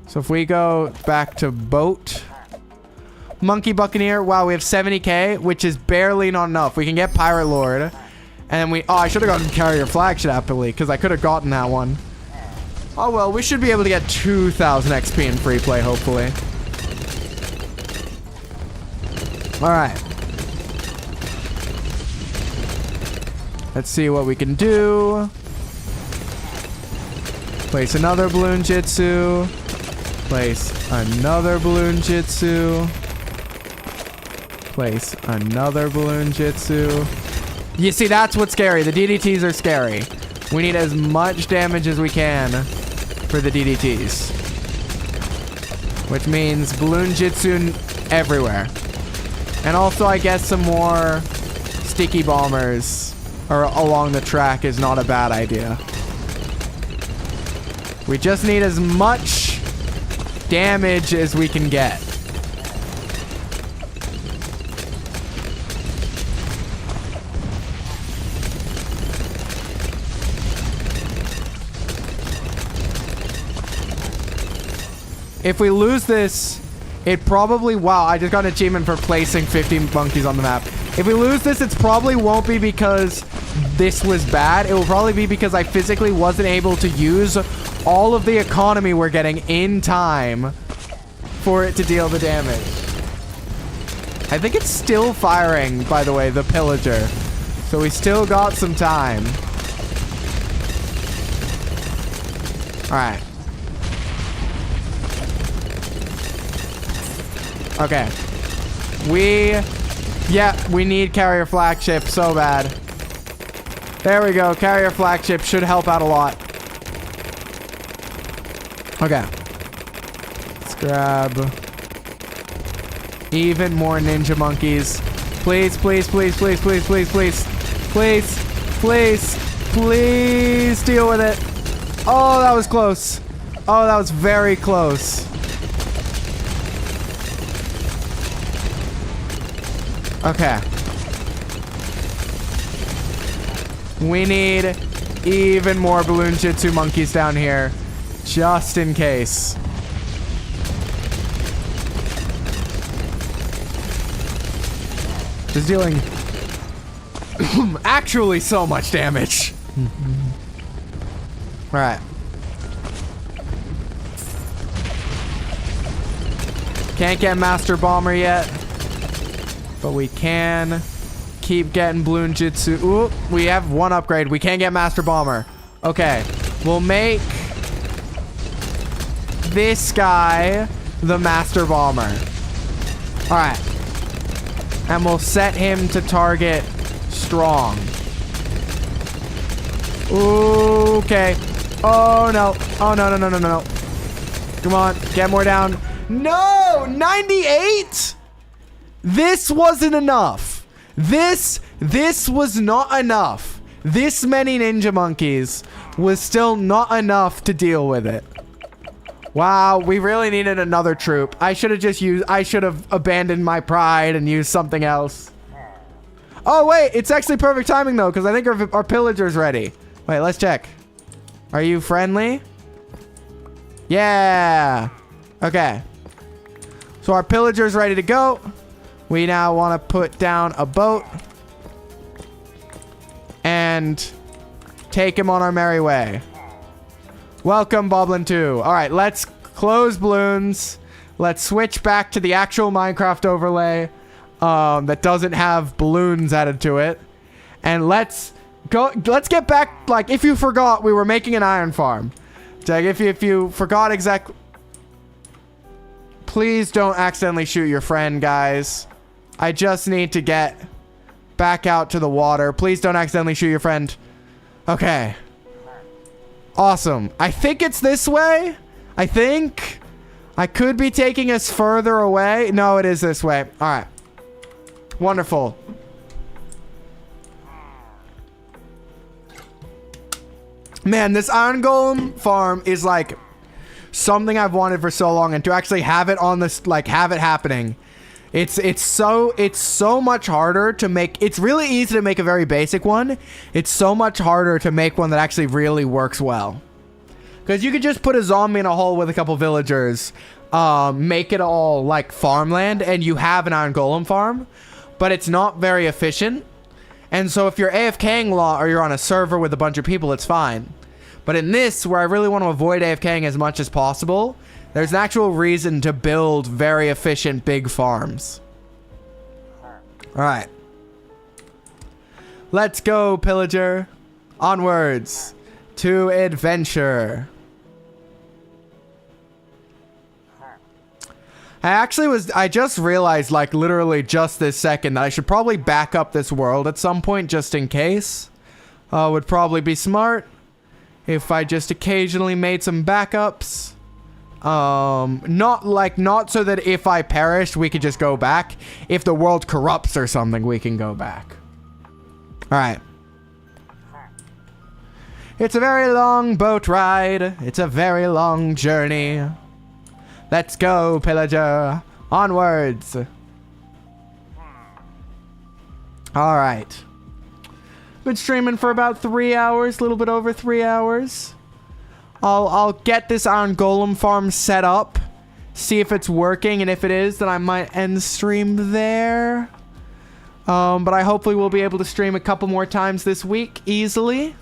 So if we go back to boat. Monkey Buccaneer. Wow, we have 70k, which is barely not enough. We can get Pirate Lord. And we... Oh, I should have gotten Carrier Flagship happily, because I could have gotten that one. Oh, well, we should be able to get 2,000 XP in free play, hopefully. Alright. Let's see what we can do. Place another Balloon Jitsu. Place another Balloon Jitsu. Place another Balloon Jitsu. You see, that's what's scary. The DDTs are scary. We need as much damage as we can for the DDTs. Which means Balloon Jitsu everywhere. And also, I guess some more sticky bombers along the track is not a bad idea. We just need as much damage as we can get. If we lose this, it probably... Wow, I just got an achievement for placing 50 monkeys on the map. If we lose this, it probably won't be because this was bad. It will probably be because I physically wasn't able to use all of the economy we're getting in time for it to deal the damage. I think it's still firing, by the way, the Pillager. So we still got some time. Alright. Okay. We need Carrier Flagship so bad. There we go. Carrier Flagship should help out a lot. Okay. Let's grab even more ninja monkeys. Please, please, please, please, please, please, please. Please, please, please deal with it. Oh, that was close. Oh, that was very close. Okay. We need even more Balloon Jitsu monkeys down here. Just in case. Just dealing actually so much damage. Alright. Can't get Master Bomber yet. But we can keep getting Balloon Jitsu. Ooh, we have one upgrade. We can't get Master Bomber. Okay. We'll make this guy the Master Bomber. Alright. And we'll set him to target strong. Okay. Oh, no. Oh, no, no, no, no, no, no. Come on. Get more down. No! 98? This wasn't enough. This was not enough. This many ninja monkeys was still not enough to deal with it. Wow, we really needed another troop. I should have abandoned my pride and used something else. Oh, wait, it's actually perfect timing, though, because I think our pillager's ready. Wait, let's check. Are you friendly? Yeah. Okay. So our pillager's ready to go. We now want to put down a boat and take him on our merry way. Welcome, Boblin 2. All right, let's close balloons. Let's switch back to the actual Minecraft overlay that doesn't have balloons added to it. And let's get back. Like, if you forgot, we were making an iron farm. Like, if you forgot exactly. Please don't accidentally shoot your friend, guys. I just need to get back out to the water. Please don't accidentally shoot your friend. Okay. Awesome. I think it's this way. I think. I could be taking us further away. No, it is this way. All right. Wonderful. Man, this iron golem farm is like something I've wanted for so long, and to actually have it on this, like, have it happening. It's so much harder to make. It's really easy to make a very basic one. It's so much harder to make one that actually really works well. Because you could just put a zombie in a hole with a couple villagers, make it all like farmland, and you have an iron golem farm. But it's not very efficient. And so if you're AFKing a lot or you're on a server with a bunch of people, it's fine. But in this, where I really want to avoid AFKing as much as possible, there's an actual reason to build very efficient big farms. All right. Let's go, pillager. Onwards to adventure. I just realized, like, literally just this second, that I should probably back up this world at some point just in case. Would probably be smart if I just occasionally made some backups. Not so that if I perished, we could just go back. If the world corrupts or something, we can go back. All right. It's a very long boat ride. It's a very long journey. Let's go, pillager. Onwards. All right. Been streaming for about 3 hours, a little bit over 3 hours. I'll get this iron golem farm set up, see if it's working, and if it is, then I might end stream there. But I hopefully will be able to stream a couple more times this week easily.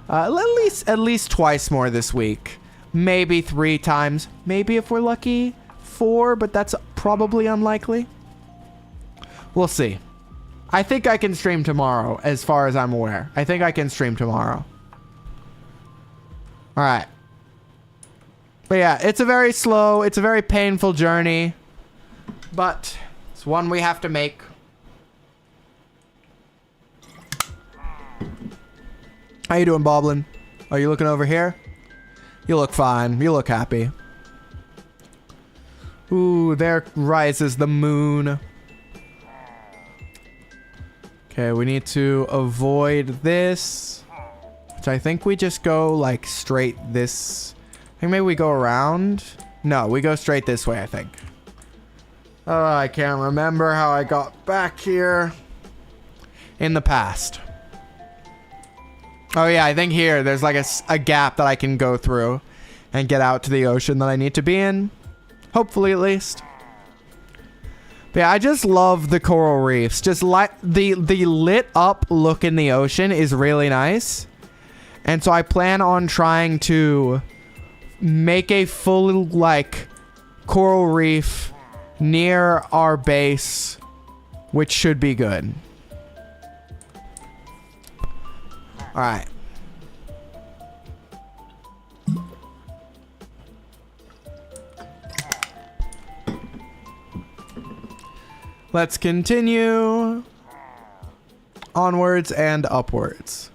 At least twice more this week. Maybe 3 times. Maybe if we're lucky, 4, but that's probably unlikely. We'll see. I think I can stream tomorrow, as far as I'm aware. I think I can stream tomorrow. All right. But yeah, it's a very slow, it's a very painful journey, but it's one we have to make. How you doing, Boblin? Are you looking over here? You look fine. You look happy. Ooh, there rises the moon. Okay, we need to avoid this, which I think we just go like straight this. I think maybe we go around. No, we go straight this way, I think. Oh, I can't remember how I got back here in the past. Oh yeah, I think here there's like a gap that I can go through and get out to the ocean that I need to be in. Hopefully, at least. But yeah, I just love the coral reefs. Just like the lit up look in the ocean is really nice. And so I plan on trying to make a full like coral reef near our base, which should be good. All right. Let's continue onwards and upwards.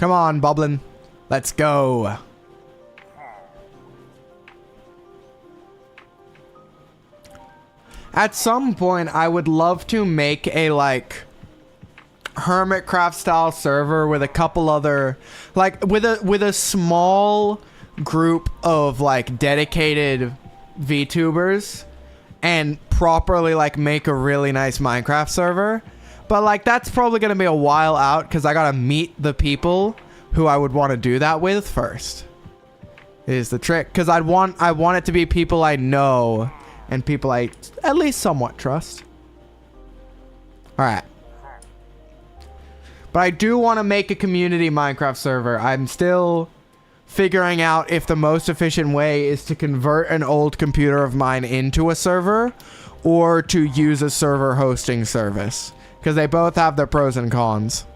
Come on, Boblin. Let's go. At some point, I would love to make a, like, Hermitcraft style server with a couple other, like, with a small group of, like, dedicated VTubers and properly, like, make a really nice Minecraft server. But, like, that's probably going to be a while out because I got to meet the people who I would want to do that with first. Is the trick. Because I want it to be people I know and people I at least somewhat trust. Alright. But I do want to make a community Minecraft server. I'm still figuring out if the most efficient way is to convert an old computer of mine into a server or to use a server hosting service. Because they both have their pros and cons.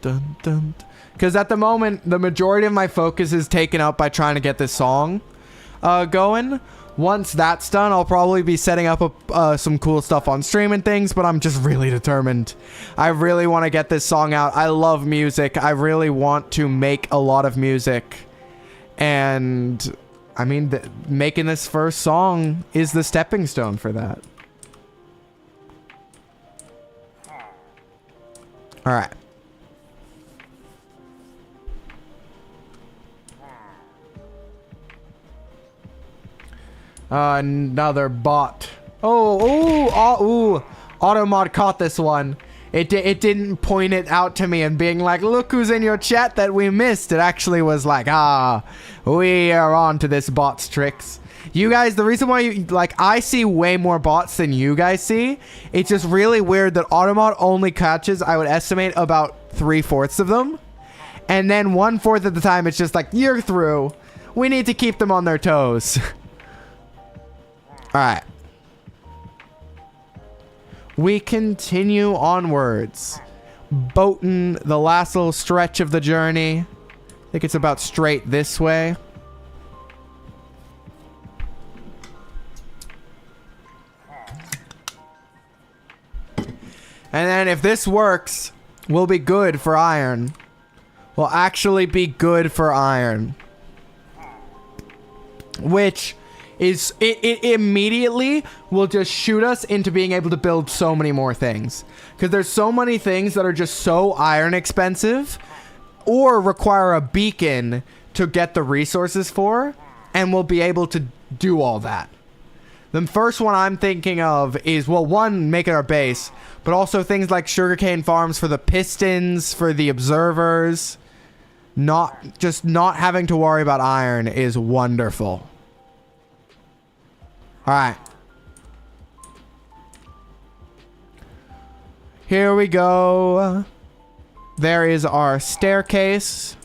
Because at the moment, the majority of my focus is taken up by trying to get this song going. Once that's done, I'll probably be setting up some cool stuff on stream and things, but I'm just really determined. I really want to get this song out. I love music. I really want to make a lot of music. And, I mean, making this first song is the stepping stone for that. Alright. Another bot. Automod caught this one. It didn't point it out to me and being like, look who's in your chat that we missed. It actually was like, we are on to this bot's tricks. You guys, the reason why you, like, I see way more bots than you guys see. It's just really weird that Automod only catches, I would estimate, about 3/4 of them. And then 1/4 of the time, it's just like, you're through. We need to keep them on their toes. Alright. We continue onwards. Boating the last little stretch of the journey. I think it's about straight this way. And then if this works, we'll be good for iron. We'll actually be good for iron. Which is, it immediately will just shoot us into being able to build so many more things. Because there's so many things that are just so iron expensive or require a beacon to get the resources for, and we'll be able to do all that. The first one I'm thinking of is, well, one, making our base, but also things like sugarcane farms for the pistons, for the observers. Not having to worry about iron is wonderful. Alright. Here we go. There is our staircase.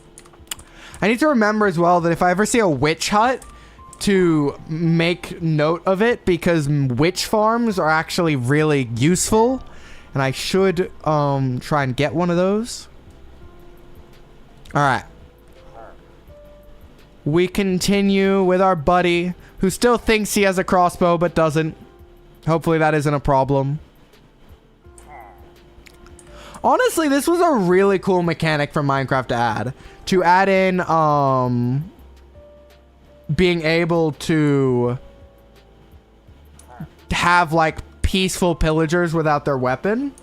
I need to remember as well that if I ever see a witch hut, to make note of it, because witch farms are actually really useful. And I should try and get one of those. Alright. We continue with our buddy, who still thinks he has a crossbow, but doesn't. Hopefully that isn't a problem. Honestly, this was a really cool mechanic from Minecraft to add. To add in, being able to have, like, peaceful pillagers without their weapon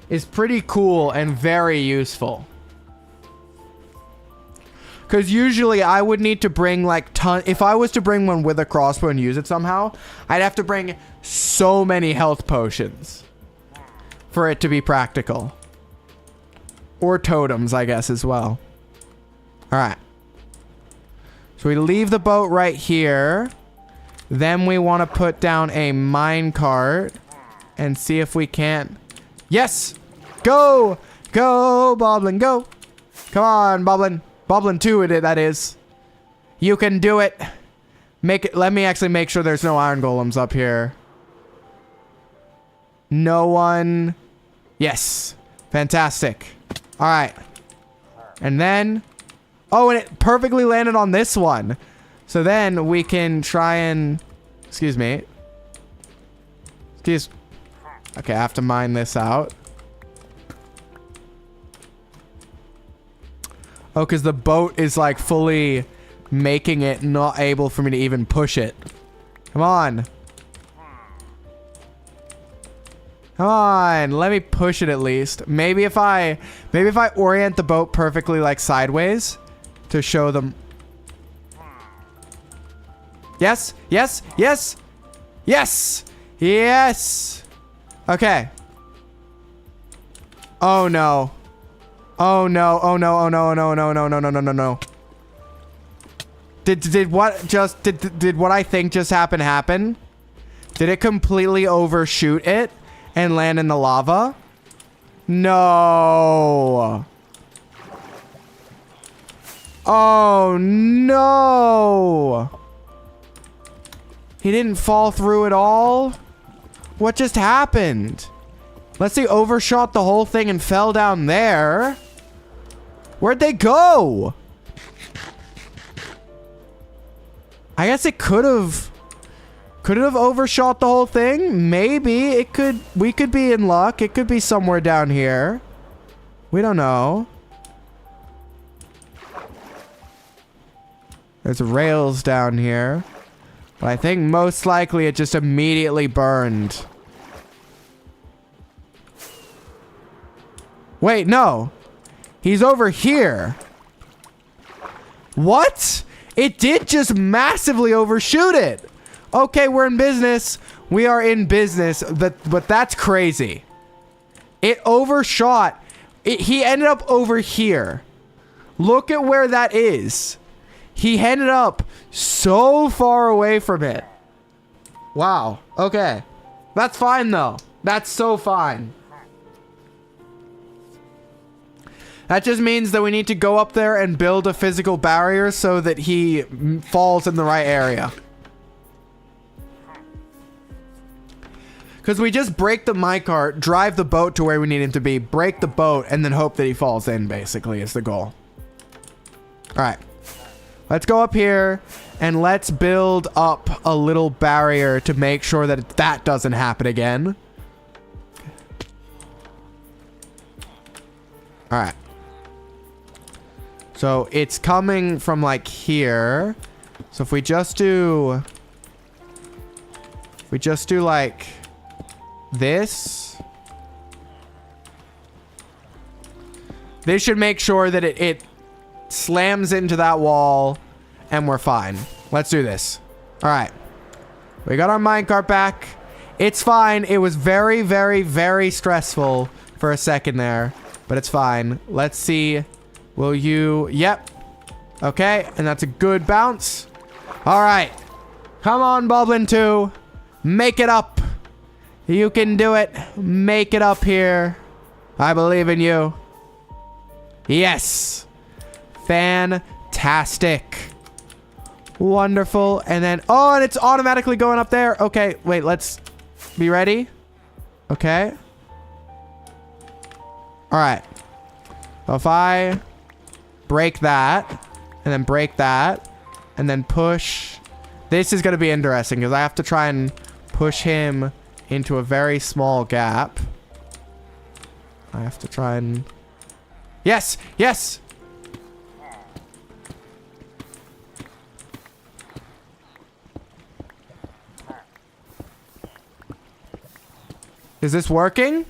is pretty cool and very useful. Because usually I would need to bring, like, if I was to bring one with a crossbow and use it somehow, I'd have to bring so many health potions for it to be practical. Or totems, I guess, as well. Alright. So we leave the boat right here. Then we want to put down a minecart and see if we can't. Yes! Go! Go, Boblin, go! Come on, Boblin. Boblin 2 it, that is. You can do it. Make it. Let me actually make sure there's no iron golems up here. No one. Yes. Fantastic. Alright. And then. Oh, and it perfectly landed on this one. So then we can try and. Excuse me. Okay, I have to mine this out. Oh, because the boat is like fully making it not able for me to even push it. Come on. Come on, let me push it at least. Maybe if I orient the boat perfectly like sideways to show them. Yes, yes, yes, yes, yes. Okay. Oh no. Oh no, oh no, oh no, no, no, no, no, no, no, no, no. Did what just, did what I think just happen? Did it completely overshoot it and land in the lava? No. Oh no. He didn't fall through at all? What just happened? Let's see, overshot the whole thing and fell down there. Where'd they go? I guess it could have overshot the whole thing. Maybe it could. We could be in luck. It could be somewhere down here. We don't know. There's rails down here. But I think most likely it just immediately burned. Wait, no. He's over here. What? It did just massively overshoot it. Okay, we're in business. We are in business. But that's crazy. It overshot. He ended up over here. Look at where that is. He ended up so far away from it. Wow. Okay. That's fine, though. That's so fine. That just means that we need to go up there and build a physical barrier so that he falls in the right area. Because we just break the minecart, drive the boat to where we need him to be, break the boat, and then hope that he falls in, basically, is the goal. Alright. Let's go up here, and let's build up a little barrier to make sure that that doesn't happen again. Alright. So it's coming from like here. So if we just do like this should make sure that it slams into that wall and we're fine. Let's do this. All right. We got our minecart back. It's fine. It was very, very, very stressful for a second there, but it's fine. Let's see. Will you? Yep. Okay, and that's a good bounce. All right. Come on, Boblin 2. Make it up. You can do it. Make it up here. I believe in you. Yes. Fantastic. Wonderful. And then, oh, and it's automatically going up there. Okay, wait, let's be ready. Okay. All right. So if I break that, and then break that, and then push. This is going to be interesting because I have to try and push him into a very small gap. I have to try and... Yes! Yes! Is this working?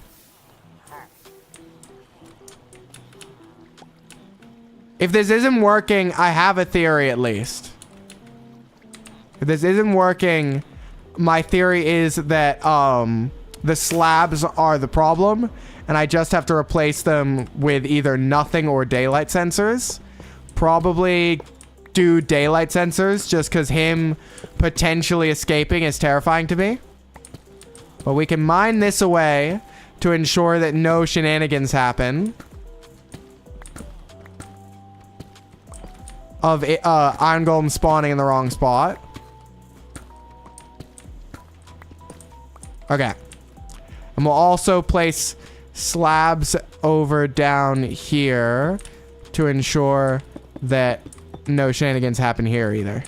If this isn't working, I have a theory at least. If this isn't working, my theory is that the slabs are the problem, and I just have to replace them with either nothing or daylight sensors. Probably do daylight sensors, just because him potentially escaping is terrifying to me. But we can mine this away to ensure that no shenanigans happen. Of iron golem spawning in the wrong spot. Okay. And we'll also place slabs over down here to ensure that no shenanigans happen here either.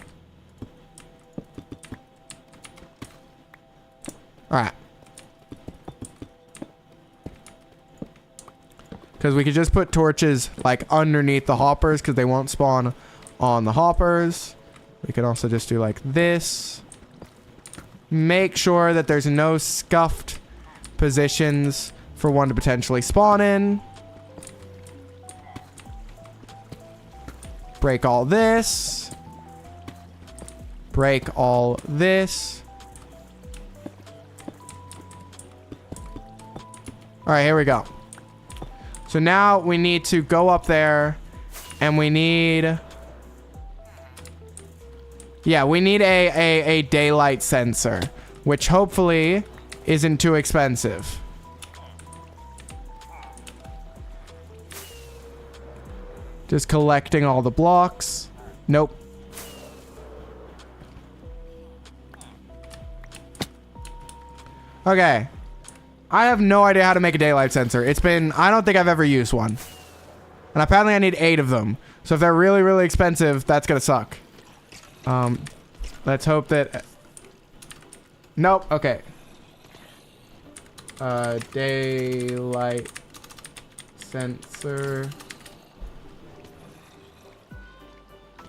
Alright. Because we could just put torches like underneath the hoppers because they won't spawn on the hoppers. We can also just do like this. Make sure that there's no scuffed positions for one to potentially spawn in. Break all this. Break all this. All right, here we go. So now we need to go up there and we need... Yeah, we need a daylight sensor, which hopefully isn't too expensive. Just collecting all the blocks. Nope. Okay. I have no idea how to make a daylight sensor. It's been... I don't think I've ever used one. And apparently I need 8 of them. So if they're really, really expensive, that's gonna suck. Let's hope that... Nope. Okay. Daylight sensor.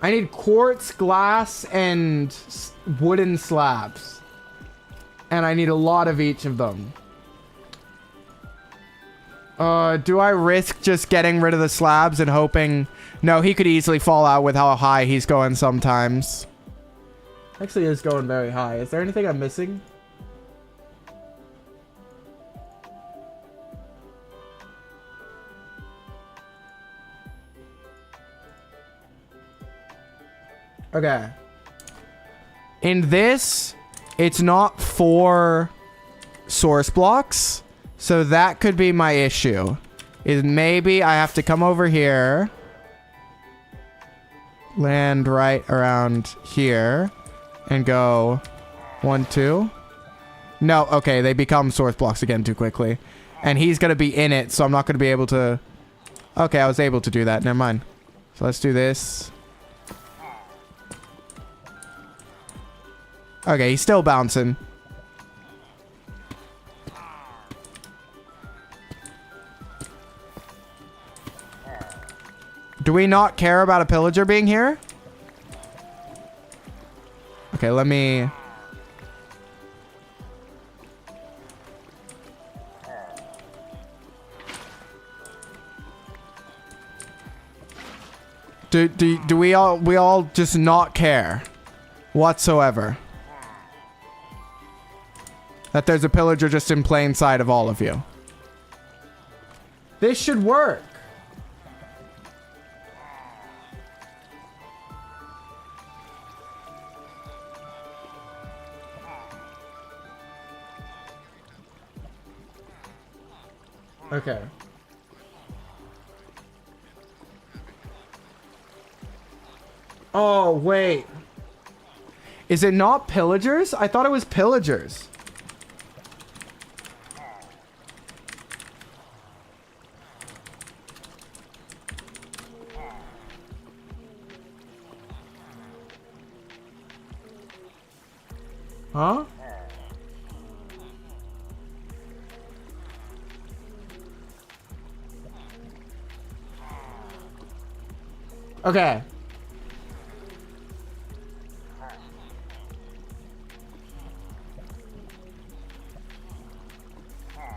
I need quartz, glass, and wooden slabs. And I need a lot of each of them. Do I risk just getting rid of the slabs and hoping... No, he could easily fall out with how high he's going sometimes. Actually, is going very high. Is there anything I'm missing? Okay. In this, it's not 4 source blocks. So that could be my issue. Is maybe I have to come over here. Land right around here. And go 1, 2. No, okay, they become source blocks again too quickly. And he's going to be in it, so I'm not going to be able to... Okay, I was able to do that. Never mind. So let's do this. Okay, he's still bouncing. Do we not care about a pillager being here? Okay, let me... Do we all just not care whatsoever that there's a pillager just in plain sight of all of you? This should work. Okay. Oh, wait. Is it not pillagers? I thought it was pillagers. Huh? Okay.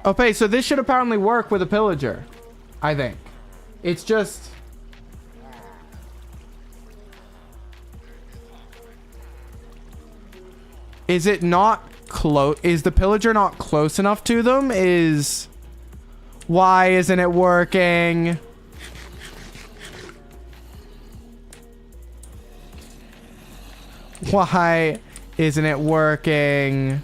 Okay, so this should apparently work with a pillager. I think. It's just... Is it not close? Is the pillager not close enough to them? Why isn't it working? Why isn't it working?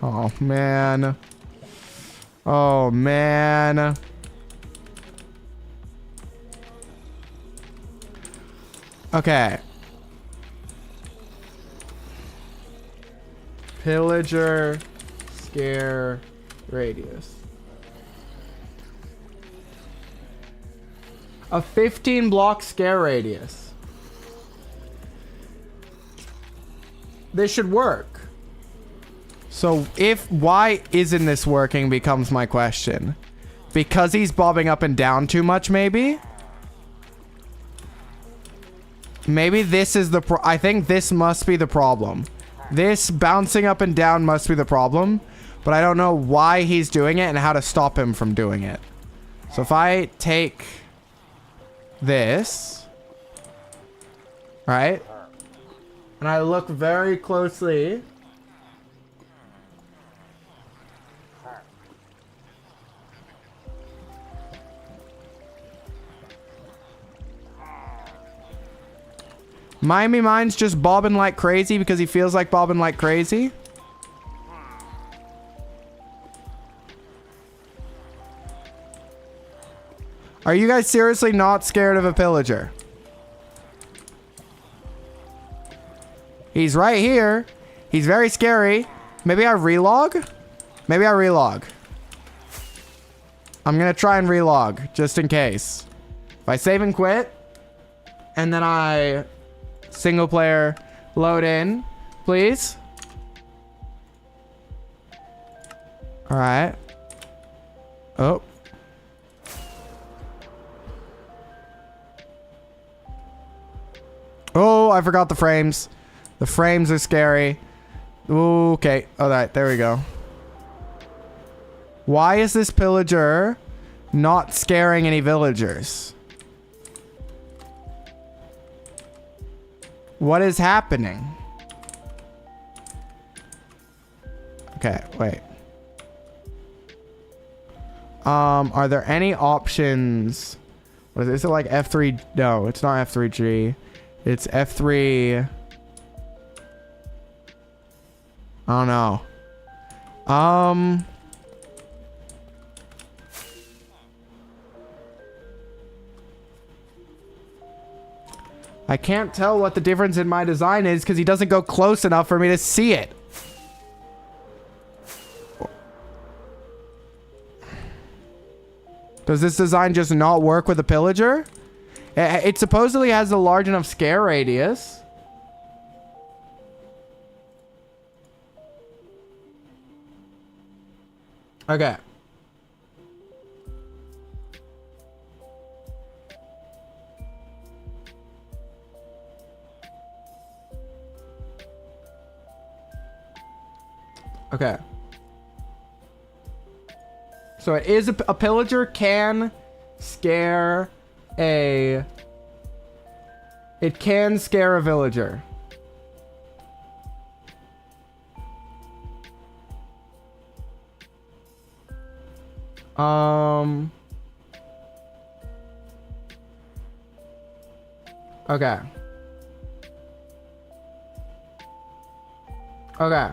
Oh, man. Oh, man. Okay. Pillager scare radius. A 15 block scare radius. This should work. So why isn't this working becomes my question. Because he's bobbing up and down too much, maybe? Maybe this is I think this must be the problem. This bouncing up and down must be the problem. But I don't know why he's doing it and how to stop him from doing it. So if I take this, right? And I look very closely. Miami Mind's just bobbing like crazy because he feels like bobbing like crazy. Are you guys seriously not scared of a pillager? He's right here. He's very scary. Maybe I relog? Maybe I relog. I'm gonna try and relog just in case. If I save and quit, and then I single player load in, please. All right. Oh. Oh, I forgot the frames. The frames are scary. Ooh, okay. All right, there we go. Why is this pillager not scaring any villagers? What is happening? Okay, wait. Are there any options? What is it? Is it like F3? No, it's not F3G. It's F3. I don't know. I can't tell what the difference in my design is because he doesn't go close enough for me to see it. Does this design just not work with a pillager? It supposedly has a large enough scare radius. Okay. Okay. So it is a pillager can scare a... It can scare a villager. Okay. Okay.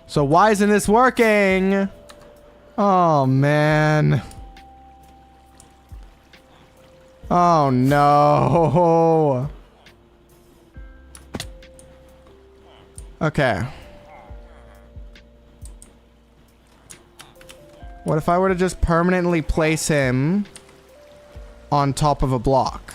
So why isn't this working? Oh, man. Oh, no. Okay. What if I were to just permanently place him on top of a block?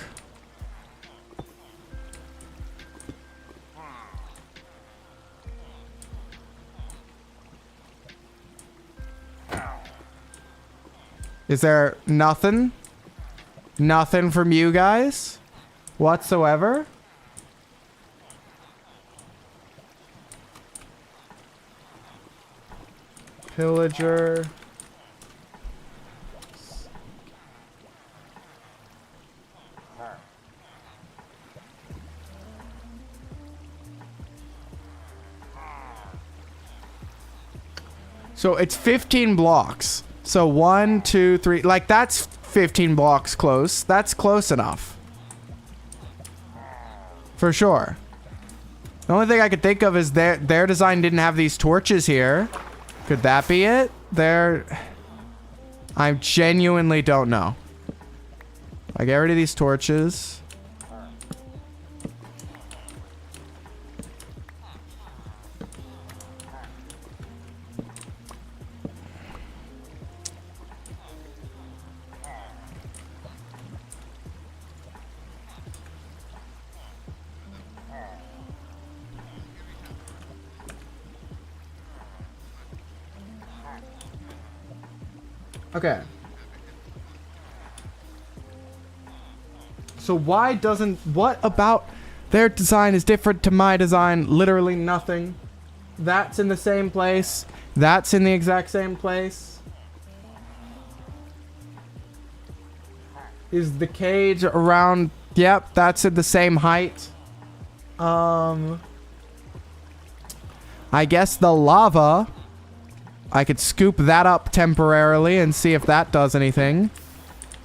Is there nothing? Nothing from you guys whatsoever? Pillager. So it's 15 blocks. So 1, 2, 3, like that's 15 blocks close. That's close enough. For sure. The only thing I could think of is their design didn't have these torches here. Could that be it? I genuinely don't know. I get rid of these torches. Okay. So why doesn't... What about their design is different to my design? Literally nothing. That's in the same place. That's in the exact same place. Is the cage around... Yep, that's at the same height. I guess the lava... I could scoop that up temporarily and see if that does anything.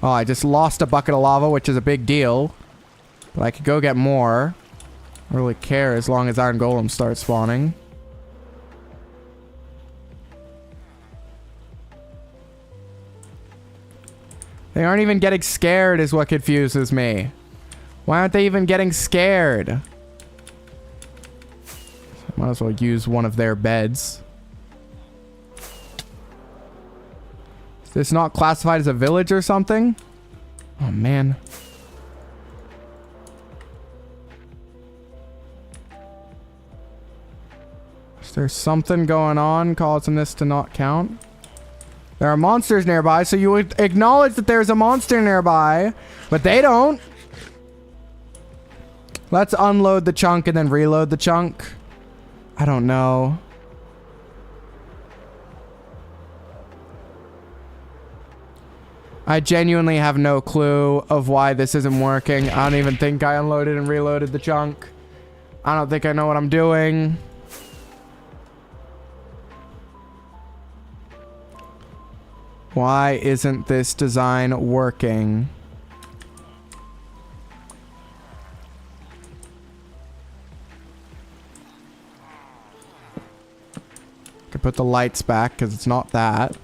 Oh, I just lost a bucket of lava, which is a big deal. But I could go get more. I don't really care as long as iron golems start spawning. They aren't even getting scared is what confuses me. Why aren't they even getting scared? Might as well use one of their beds. Is this not classified as a village or something? Oh, man. Is there something going on causing this to not count? There are monsters nearby, so you would acknowledge that there's a monster nearby, but they don't. Let's unload the chunk and then reload the chunk. I don't know. I genuinely have no clue of why this isn't working. I don't even think I unloaded and reloaded the chunk. I don't think I know what I'm doing. Why isn't this design working? Could put the lights back because it's not that.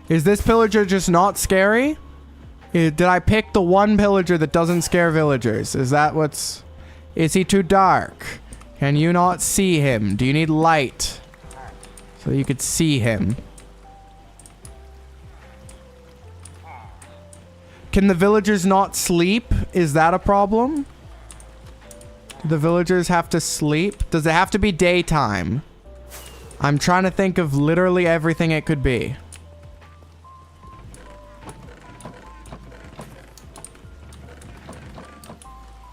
Is this pillager just not scary? Did I pick the one pillager that doesn't scare villagers? Is that what's... Is he too dark? Can you not see him? Do you need light? So you could see him. Can the villagers not sleep? Is that a problem? Do the villagers have to sleep? Does it have to be daytime? I'm trying to think of literally everything it could be.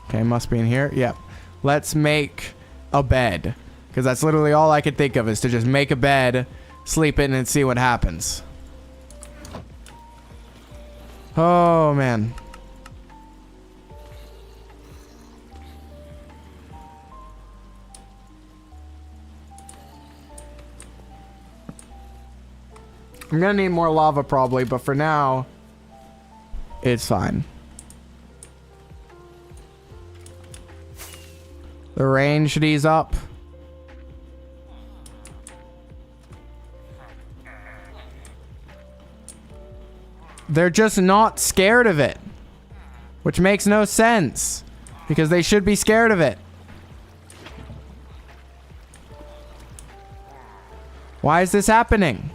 Okay, must be in here. Yep. Let's make a bed. Because that's literally all I could think of is to just make a bed, sleep in, and see what happens. Oh, man. I'm gonna need more lava probably, but for now, it's fine. The rain should ease up. They're just not scared of it. Which makes no sense. Because they should be scared of it. Why is this happening?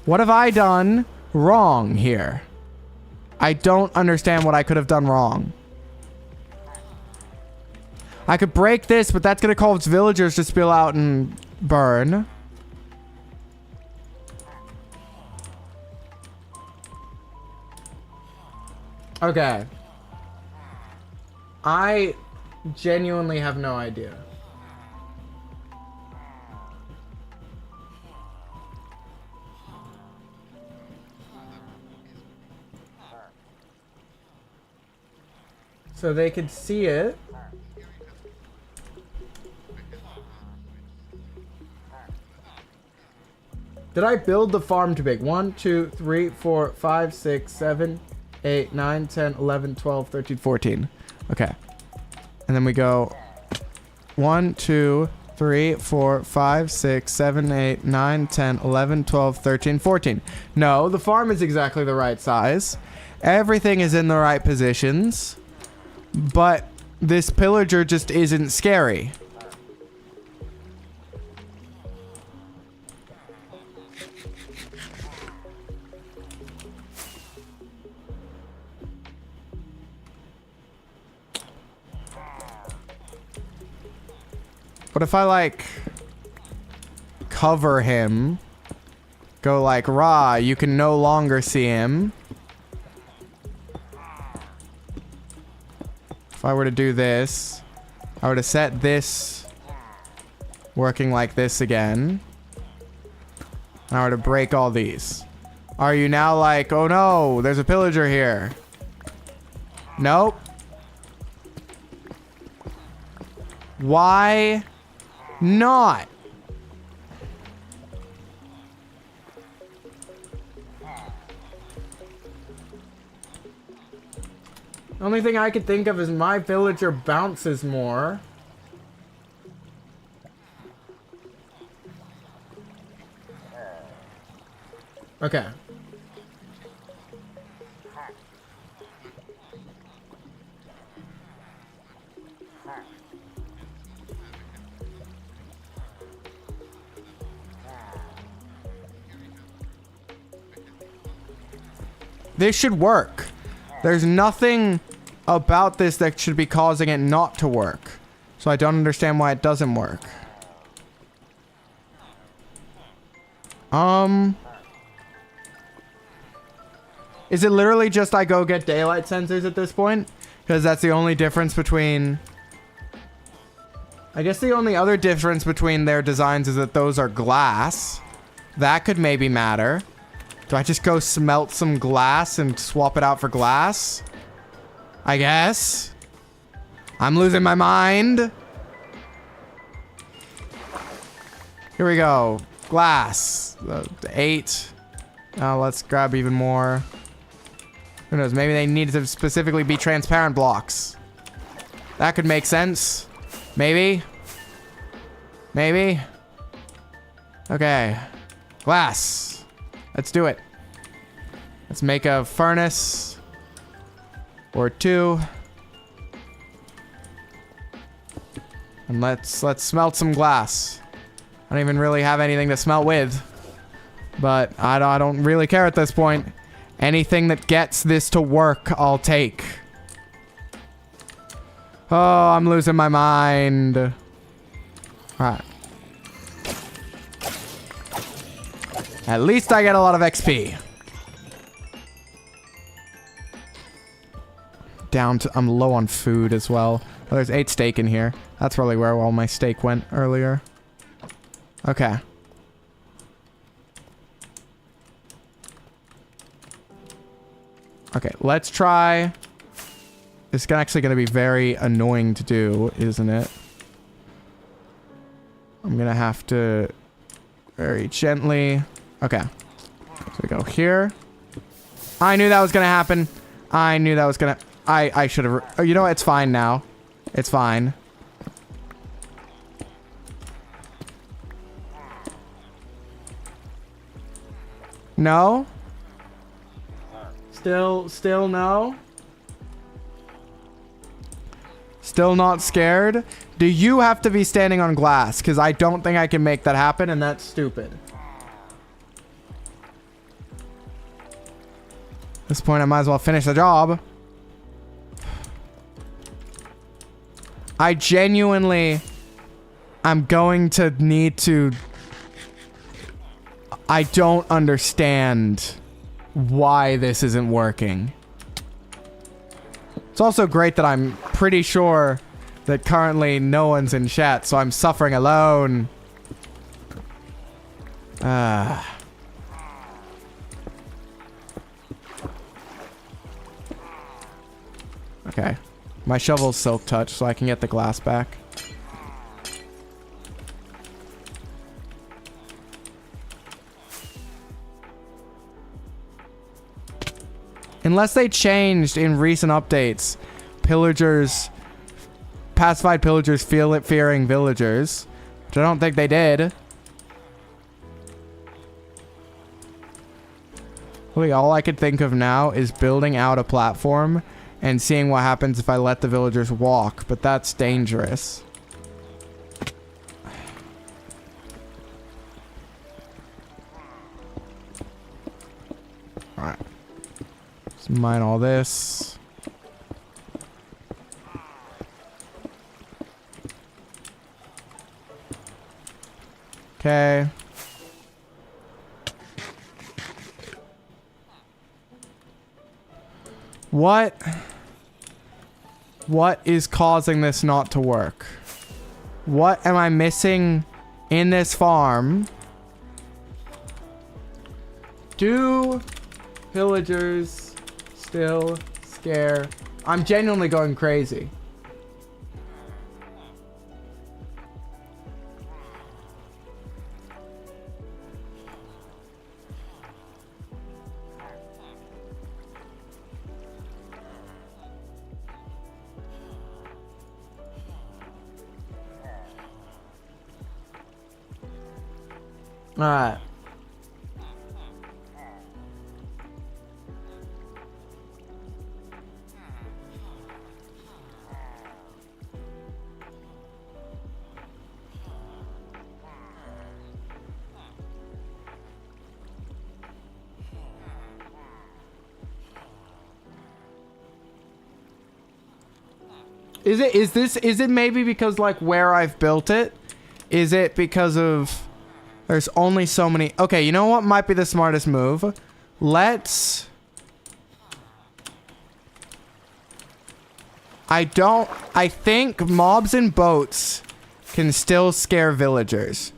What have I done wrong here? I don't understand what I could have done wrong. I could break this, but that's going to cause villagers to spill out and burn. Okay. I genuinely have no idea. So they could see it. Did I build the farm too big? 1, 2, 3, 4, 5, 6, 7, 8, 9, 10, 11, 12, 13, 14. Okay. And then we go 1, 2, 3, 4, 5, 6, 7, 8, 9, 10, 11, 12, 13, 14. No, the farm is exactly the right size. Everything is in the right positions. But this pillager just isn't scary. What if I, like, cover him? Go like, rah, you can no longer see him. If I were to do this, I were to set this working like this again. And I were to break all these. Are you now like, oh no, there's a pillager here? Nope. Why not? The only thing I could think of is my villager bounces more. Okay. This should work. There's nothing about this that should be causing it not to work. So I don't understand why it doesn't work. Is it literally just I go get daylight sensors at this point? Because that's the only difference between... I guess the only other difference between their designs is that those are glass. That could maybe matter. Do I just go smelt some glass and swap it out for glass? I guess. I'm losing my mind. Here we go. Glass. 8. Let's grab even more. Who knows? Maybe they need to specifically be transparent blocks. That could make sense. Maybe. Maybe. Okay. Glass. Let's do it. Let's make a furnace. Or 2. And let's smelt some glass. I don't even really have anything to smelt with. But I don't really care at this point. Anything that gets this to work, I'll take. Oh, I'm losing my mind. Alright. At least I get a lot of XP. Down to... I'm low on food as well. Oh, there's 8 steak in here. That's probably where all my steak went earlier. Okay. Okay, let's try... This is actually going to be very annoying to do, isn't it? I'm going to have to... Very gently... Okay. So we go here. I knew that was going to happen. I knew that was going to... I should have... Oh, you know what? It's fine now. It's fine. No? Still no? Still not scared? Do you have to be standing on glass? Because I don't think I can make that happen, and that's stupid. At this point, I might as well finish the job. I genuinely... I'm going to need to... I don't understand why this isn't working. It's also great that I'm pretty sure that currently no one's in chat, so I'm suffering alone. Okay. My shovel's silk touch, so I can get the glass back. Unless they changed in recent updates, pillagers, pacified pillagers fearing villagers, which I don't think they did. Really, all I could think of now is building out a platform and seeing what happens if I let the villagers walk, but that's dangerous. Alright. Let's mine all this. Okay. What is causing this not to work? What am I missing in this farm? Do villagers still scare? I'm genuinely going crazy. All right. Is it maybe because like where I've built it? Is it because of there's only so many? Okay, you know what might be the smartest move? I think mobs and boats can still scare villagers.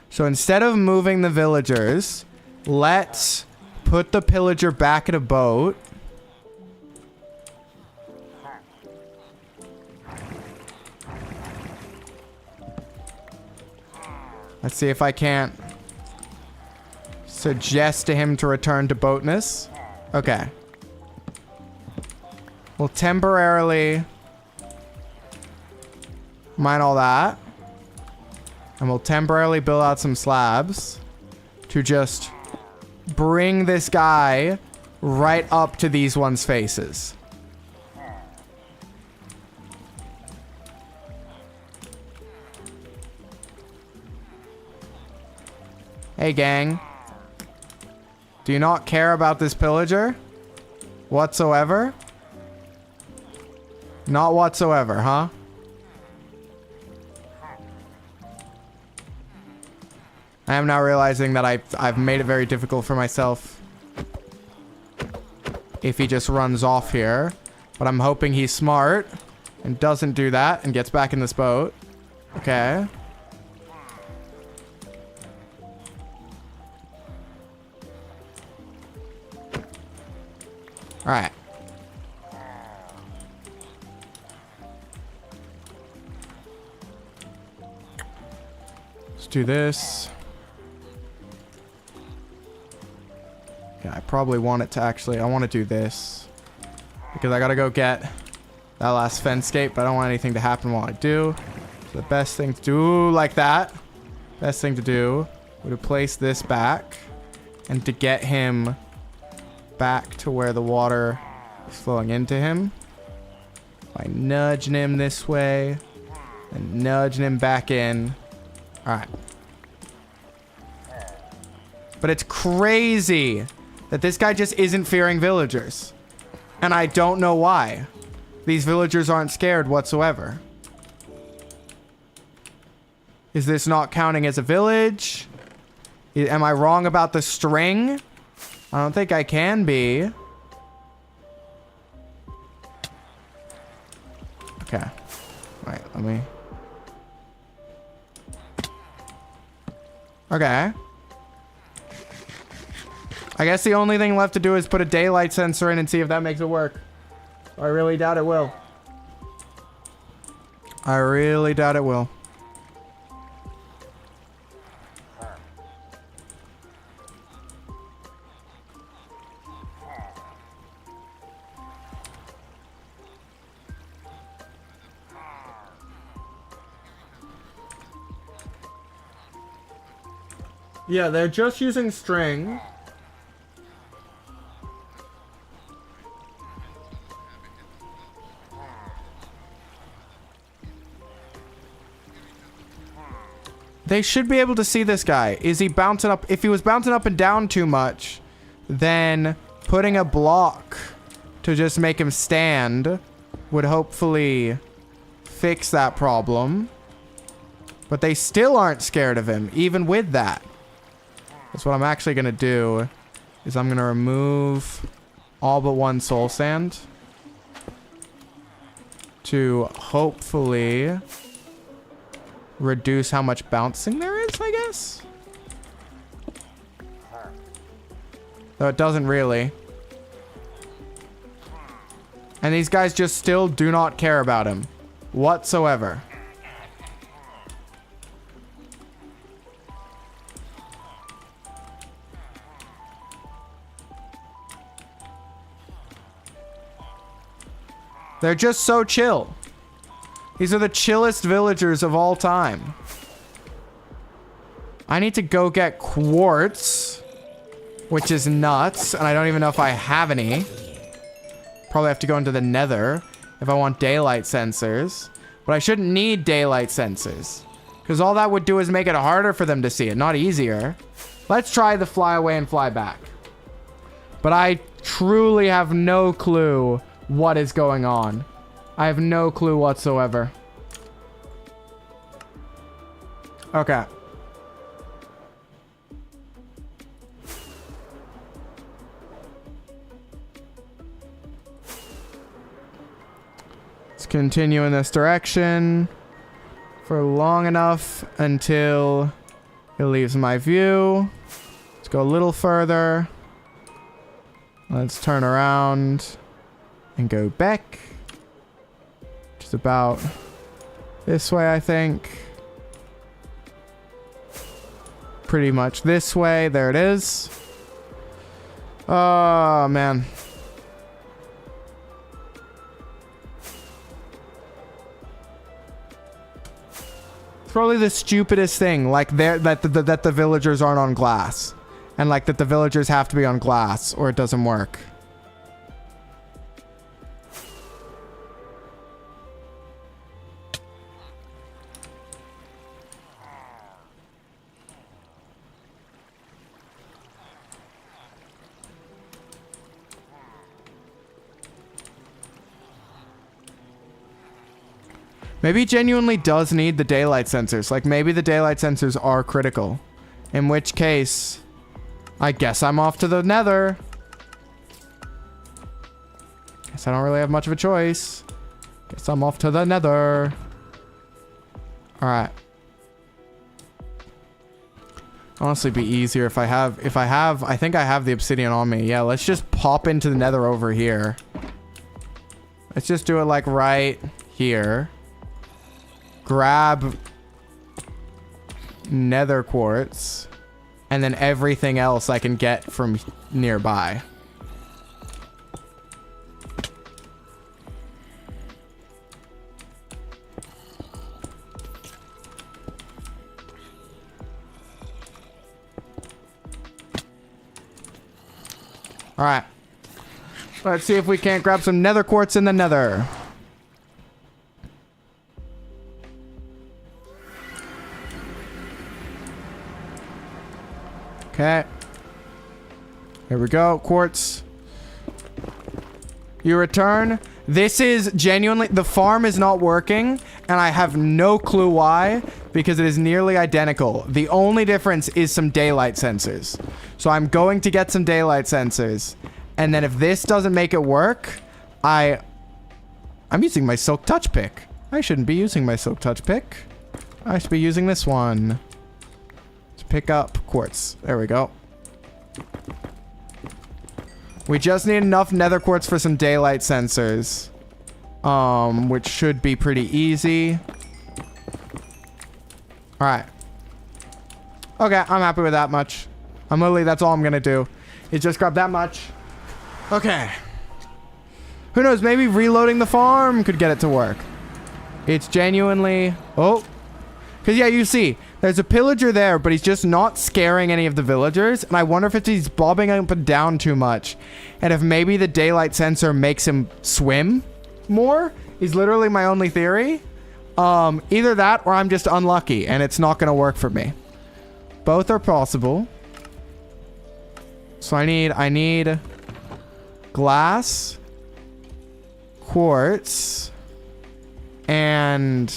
So instead of moving the villagers, let's put the pillager back in a boat. Let's see if I can't suggest to him to return to boatness. Okay. We'll temporarily mine all that. And we'll temporarily build out some slabs to just bring this guy right up to these ones' faces. Hey, gang. Do you not care about this pillager? Whatsoever? Not whatsoever, huh? I am now realizing that I've made it very difficult for myself if he just runs off here. But I'm hoping he's smart and doesn't do that and gets back in this boat. Okay. All right. Let's do this. Yeah, I probably want it to actually... I want to do this. Because I gotta go get that last fence gate, but I don't want anything to happen while I do. So the best thing to do, like that. Best thing to do would be place this back. And to get him back to where the water is flowing into him. By nudging him this way. And nudging him back in. Alright. But it's crazy that this guy just isn't fearing villagers. And I don't know why. These villagers aren't scared whatsoever. Is this not counting as a village? Am I wrong about the string? I don't think I can be. Okay. Right, let me... Okay. I guess the only thing left to do is put a daylight sensor in and see if that makes it work. I really doubt it will. I really doubt it will. Yeah, they're just using string. They should be able to see this guy. Is he bouncing up? If he was bouncing up and down too much, then putting a block to just make him stand would hopefully fix that problem. But they still aren't scared of him, even with that. That's what I'm actually going to do, is I'm going to remove all but one soul sand to hopefully reduce how much bouncing there is, I guess. Though it doesn't really. And these guys just still do not care about him whatsoever. They're just so chill. These are the chillest villagers of all time. I need to go get quartz, which is nuts, and I don't even know if I have any. Probably have to go into the nether if I want daylight sensors. But I shouldn't need daylight sensors, because all that would do is make it harder for them to see it, not easier. Let's try the fly away and fly back. But I truly have no clue what is going on. I have no clue whatsoever. Okay. Let's continue in this direction for long enough until it leaves my view. Let's go a little further. Let's turn around and go back. Just about this way, I think. Pretty much this way. There it is. Oh, man. It's probably the stupidest thing, like that the villagers aren't on glass. And like that the villagers have to be on glass or it doesn't work. Maybe he genuinely does need the daylight sensors. Like, maybe the daylight sensors are critical. In which case, I guess I'm off to the nether. Guess I don't really have much of a choice. Guess I'm off to the nether. Alright. Honestly, be easier if I think I have the obsidian on me. Yeah, let's just pop into the nether over here. Let's just do it like right here. Grab nether quartz, and then everything else I can get from nearby. All right. Let's see if we can't grab some nether quartz in the nether. Okay. Here we go. Quartz. You return. This is genuinely... The farm is not working, and I have no clue why, because it is nearly identical. The only difference is some daylight sensors. So I'm going to get some daylight sensors, and then if this doesn't make it work, I'm using my silk touch pick. I shouldn't be using my silk touch pick. I should be using this one. Pick up quartz. There we go. We just need enough nether quartz for some daylight sensors. Which should be pretty easy. Alright. Okay, I'm happy with that much. That's all I'm gonna do. Is just grab that much. Okay. Who knows, maybe reloading the farm could get it to work. It's genuinely... Oh. Because, yeah, you see, there's a pillager there, but he's just not scaring any of the villagers. And I wonder if he's bobbing up and down too much. And if maybe the daylight sensor makes him swim more is literally my only theory. Either that or I'm just unlucky and it's not going to work for me. Both are possible. So I need glass, quartz, and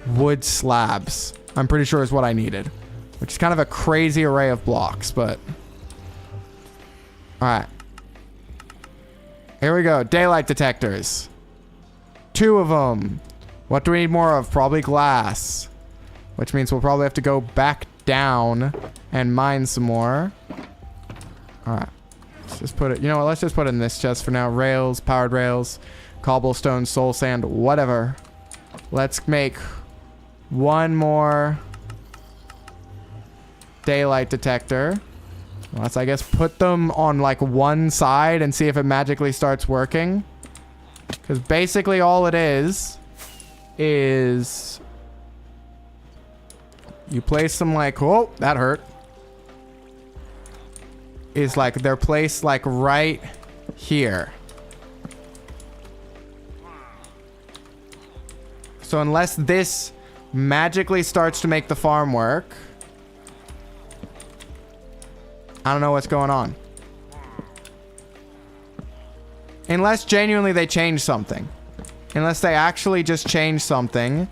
wood slabs. I'm pretty sure is what I needed. Which is kind of a crazy array of blocks, but... Alright. Here we go. Daylight detectors. 2 of them. What do we need more of? Probably glass. Which means we'll probably have to go back down and mine some more. Alright. Let's just put it... You know what? Let's just put it in this chest for now. Rails, powered rails, cobblestone, soul sand, whatever. Let's make 1 more daylight detector. Let's, I guess, put them on like one side and see if it magically starts working. Because basically all it is you place them like, oh, that hurt. Is like they're placed like right here. So unless this magically starts to make the farm work, I don't know what's going on. Unless genuinely they change something. Unless they actually just change something.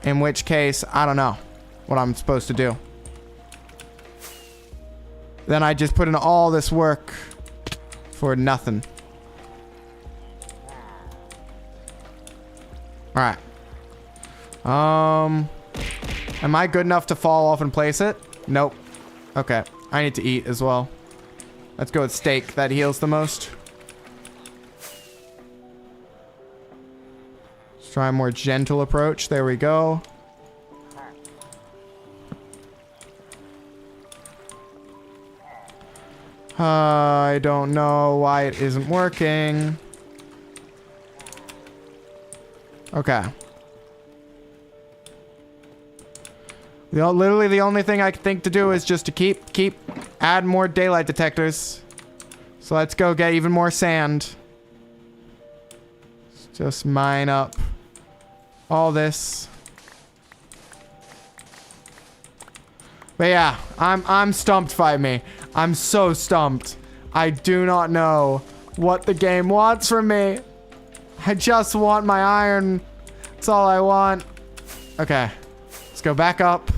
In which case, I don't know what I'm supposed to do. Then I just put in all this work for nothing. Alright. Am I good enough to fall off and place it? Nope. Okay. I need to eat as well. Let's go with steak. That heals the most. Let's try a more gentle approach. There we go. I don't know why it isn't working. Okay. Literally the only thing I can think to do is just to add more daylight detectors. So let's go get even more sand. Let's just mine up all this. But yeah, I'm stumped, Fight Me. I'm so stumped. I do not know what the game wants from me. I just want my iron. That's all I want. Okay. Let's go back up.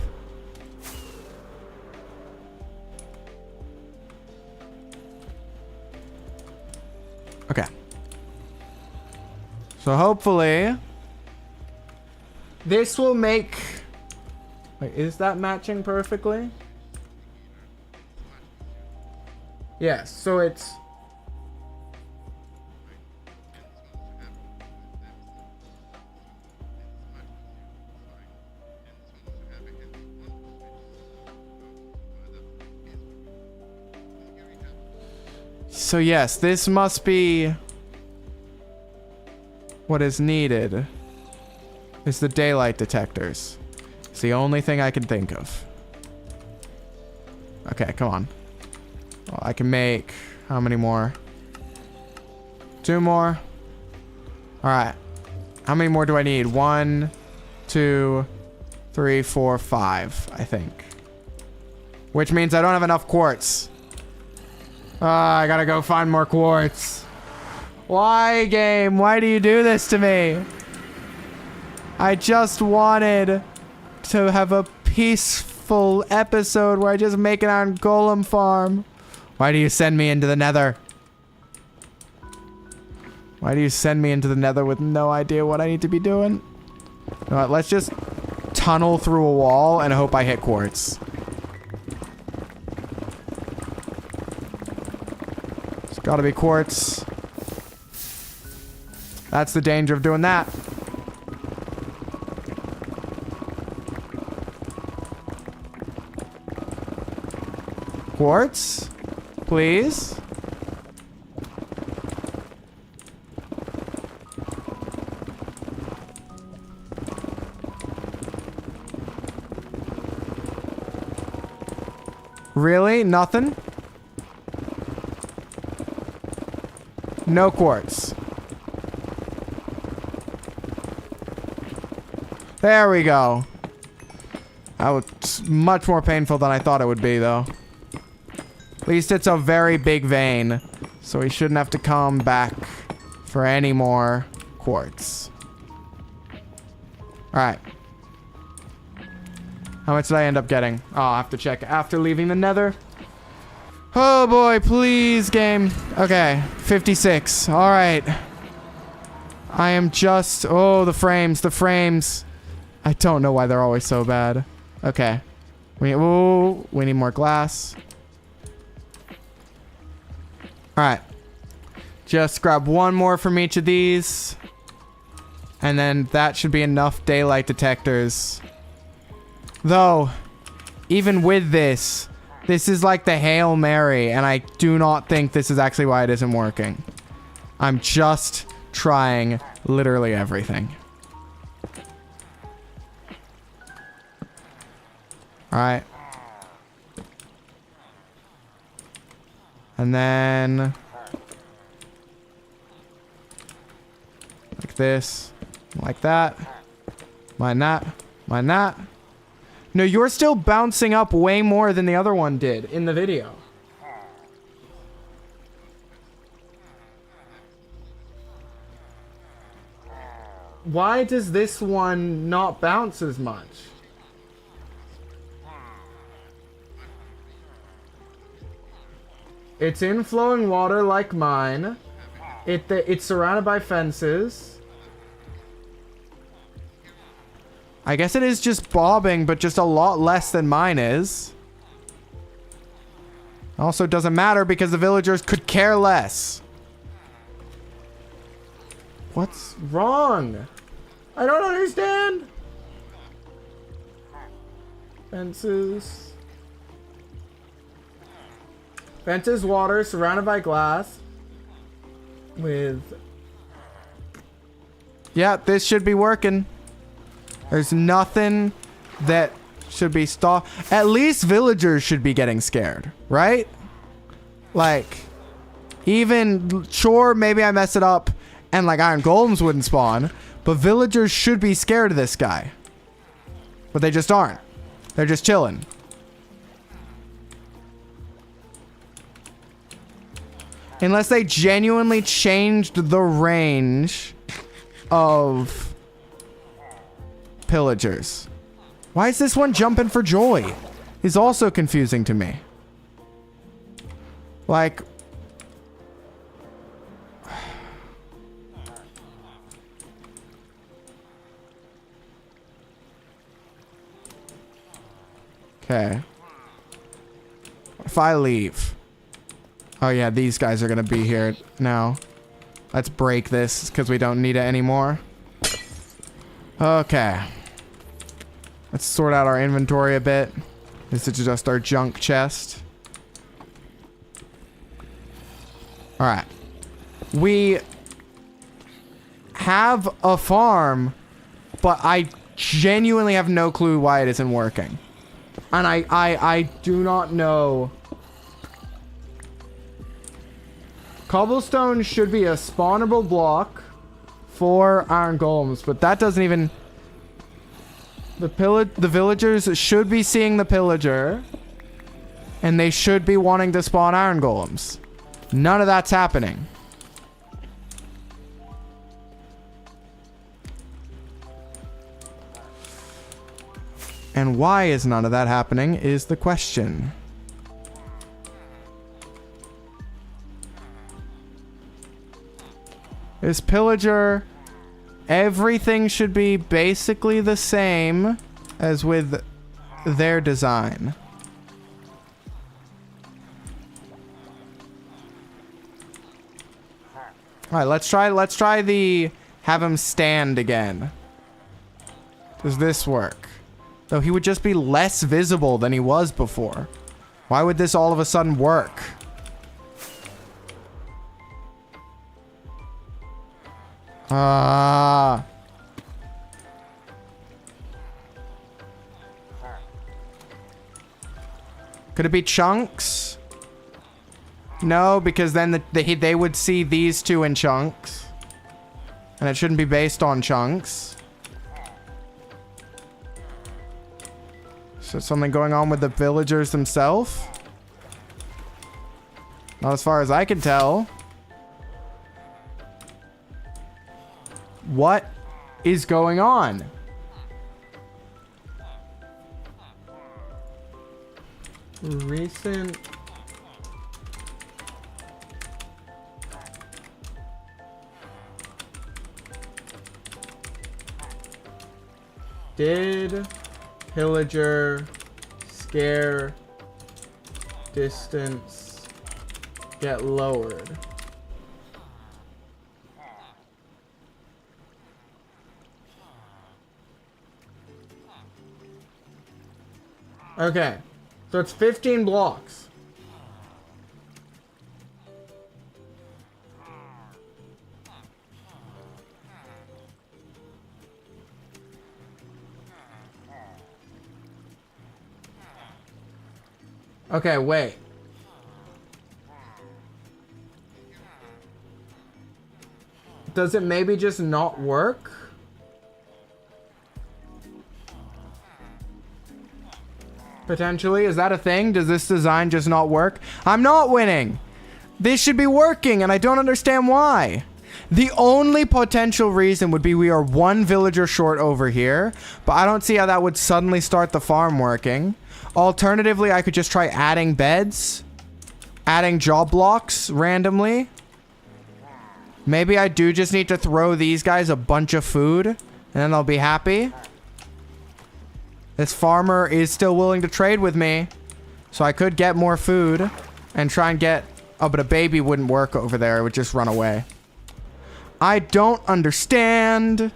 Okay. So hopefully this will make... Wait, is that matching perfectly? Yes, so it's... So yes, this must be what is needed. Is the daylight detectors. It's the only thing I can think of. Okay, come on. Well, I can make how many more? 2 more. All right. How many more do I need? 1, 2, 3, 4, 5, I think. Which means I don't have enough quartz. I gotta go find more quartz. Why, game? Why do you do this to me? I just wanted to have a peaceful episode where I just make it on Golem Farm. Why do you send me into the nether? Why do you send me into the nether with no idea what I need to be doing? You know what, let's just tunnel through a wall and hope I hit quartz. It's gotta be quartz. That's the danger of doing that. Quartz? Please? Really? Nothing? No quartz. There we go. That was much more painful than I thought it would be, though. At least it's a very big vein, so we shouldn't have to come back for any more quartz. Alright. How much did I end up getting? Oh, I'll have to check after leaving the nether. Oh boy, please, game. Okay, 56. All right. I am just... Oh, the frames, the frames. I don't know why they're always so bad. Okay. We need more glass. All right. Just grab one more from each of these. And then that should be enough daylight detectors. Though, even with this, this is like the Hail Mary, and I do not think this is actually why it isn't working. I'm just trying literally everything. Alright. And then... like this. Like that. Mind that. Mind that. No, you're still bouncing up way more than the other one did in the video. Why does this one not bounce as much? It's in flowing water like mine. It's surrounded by fences. I guess it is just bobbing, but just a lot less than mine is. Also doesn't matter because the villagers could care less. What's wrong? I don't understand. Fences. Fences, water, surrounded by glass. With... yeah, this should be working. There's nothing that should be stopped. At least villagers should be getting scared, right? Like, even, sure, maybe I mess it up and like iron golems wouldn't spawn, but villagers should be scared of this guy. But they just aren't. They're just chilling. Unless they genuinely changed the range of pillagers. Why is this one jumping for joy? Is also confusing to me. Like... okay. If I leave... oh yeah, these guys are gonna be here now. Let's break this because we don't need it anymore. Okay. Let's sort out our inventory a bit. This is just our junk chest. Alright. We have a farm, but I genuinely have no clue why it isn't working. And I do not know. Cobblestone should be a spawnable block for iron golems, but that doesn't even... the villagers should be seeing the pillager, and they should be wanting to spawn iron golems. None of that's happening. And why is none of that happening is the question. Is pillager... everything should be basically the same as with their design. Alright, let's try the have him stand again. Does this work? Though he would just be less visible than he was before. Why would this all of a sudden work? Could it be chunks? No, because then they would see these two in chunks. And it shouldn't be based on chunks. So something going on with the villagers themselves? Not as far as I can tell. What is going on? Recent did pillager scare distance get lowered? Okay, so it's 15 blocks. Okay, wait. Does it maybe just not work? Potentially, is that a thing? Does this design just not work? I'm not winning. This should be working, and I don't understand why. The only potential reason would be we are one villager short over here, but I don't see how that would suddenly start the farm working. Alternatively, I could just try adding beds, adding job blocks randomly. Maybe I do just need to throw these guys a bunch of food, and then they'll be happy. This farmer is still willing to trade with me, so I could get more food and try and get... Oh, but a baby wouldn't work over there. It would just run away. I don't understand.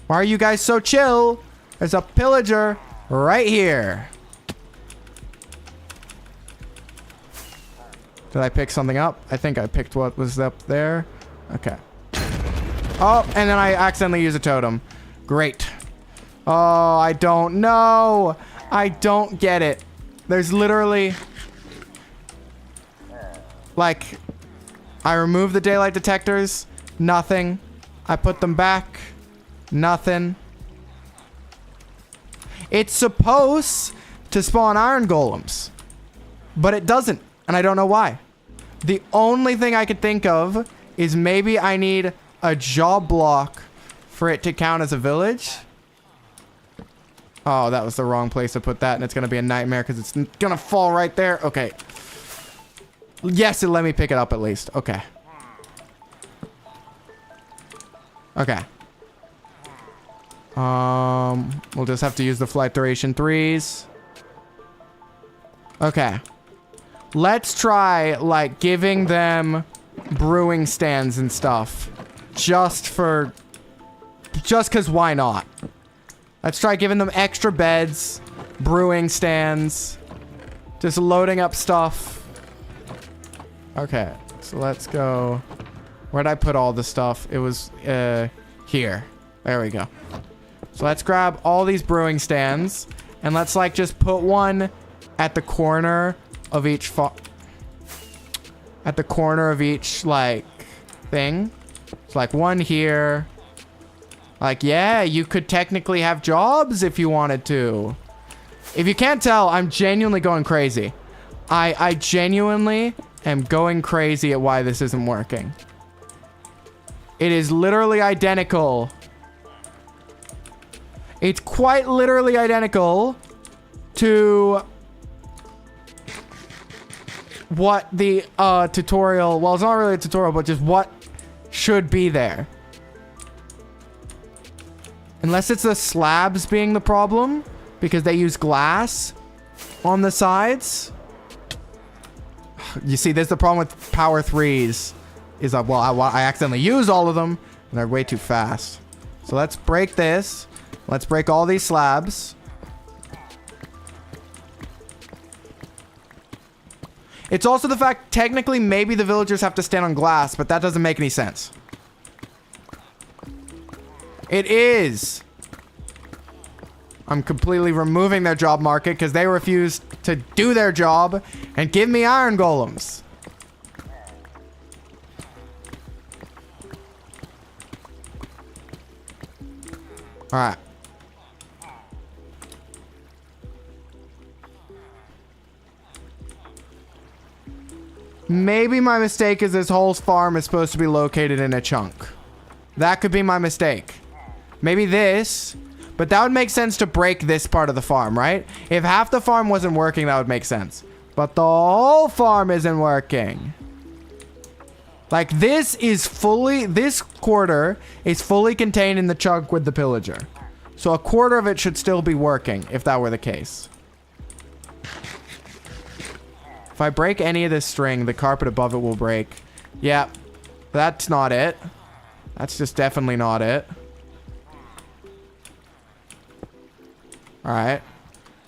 Why are you guys so chill? There's a pillager right here. Did I pick something up? I think I picked what was up there. Okay. Oh, and then I accidentally used a totem. Great. Oh, I don't know. I don't get it. There's literally... Like, I removed the daylight detectors. Nothing. I put them back. Nothing. It's supposed to spawn iron golems. But it doesn't. And I don't know why. The only thing I could think of is maybe I need a job block for it to count as a village. Oh, that was the wrong place to put that, and it's going to be a nightmare because it's going to fall right there. Okay. Yes, it let me pick it up at least. Okay. Okay. We'll just have to use the flight duration 3s. Okay. Let's try, like, giving them brewing stands and stuff. Just because why not? Let's try giving them extra beds, brewing stands, just loading up stuff. Okay, so let's go. Where'd I put all the stuff? It was here. There we go. So let's grab all these brewing stands, and let's like just put one at the corner of each like thing. It's like one here. Like, yeah, you could technically have jobs if you wanted to. If you can't tell, I'm genuinely going crazy. I genuinely am going crazy at why this isn't working. It is literally identical. It's quite literally identical to what the tutorial... Well, it's not really a tutorial, but just what should be there. Unless it's the slabs being the problem, because they use glass on the sides. You see, there's the problem with power 3s. Is that, well, I accidentally use all of them, and they're way too fast. So let's break this. Let's break all these slabs. It's also the fact, technically, maybe the villagers have to stand on glass, but that doesn't make any sense. It is. I'm completely removing their job market because they refuse to do their job and give me iron golems. All right. Maybe my mistake is this whole farm is supposed to be located in a chunk. That could be my mistake. Maybe this. But that would make sense to break this part of the farm, right? If half the farm wasn't working, that would make sense. But the whole farm isn't working. Like, this quarter is fully contained in the chunk with the pillager. So a quarter of it should still be working, if that were the case. If I break any of this string, the carpet above it will break. Yeah, that's not it. That's just definitely not it. Alright.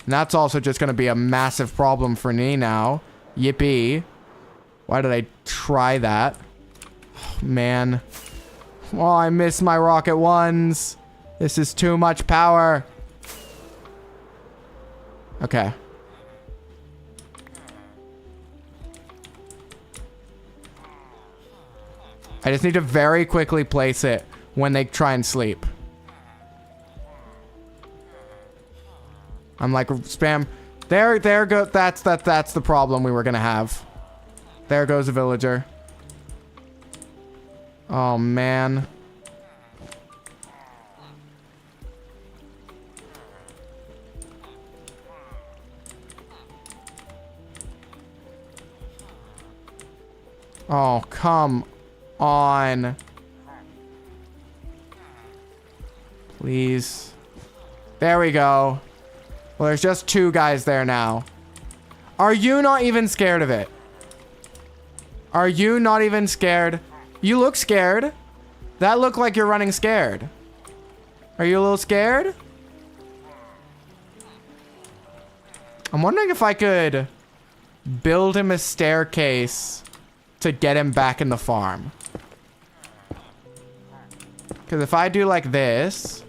And that's also just going to be a massive problem for me now. Yippee. Why did I try that? Oh, man. Oh, I missed my rocket ones. This is too much power. Okay. I just need to very quickly place it when they try and sleep. I'm like, spam. There go. That's the problem we were gonna have. There goes a villager. Oh, man. Oh, come on. Please. There we go. Well, there's just 2 guys there now. Are you not even scared of it? Are you not even scared? You look scared. That looked like you're running scared. Are you a little scared? I'm wondering if I could build him a staircase to get him back in the farm. Because if I do like this,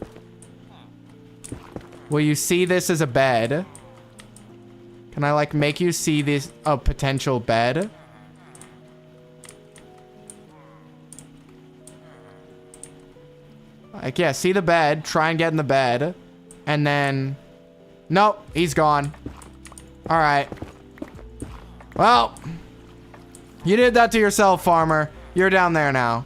will you see this as a bed? Can I like make you see this a potential bed? Like, yeah, see the bed, try and get in the bed, and then, nope, he's gone. All right. Well, you did that to yourself, farmer. You're down there now.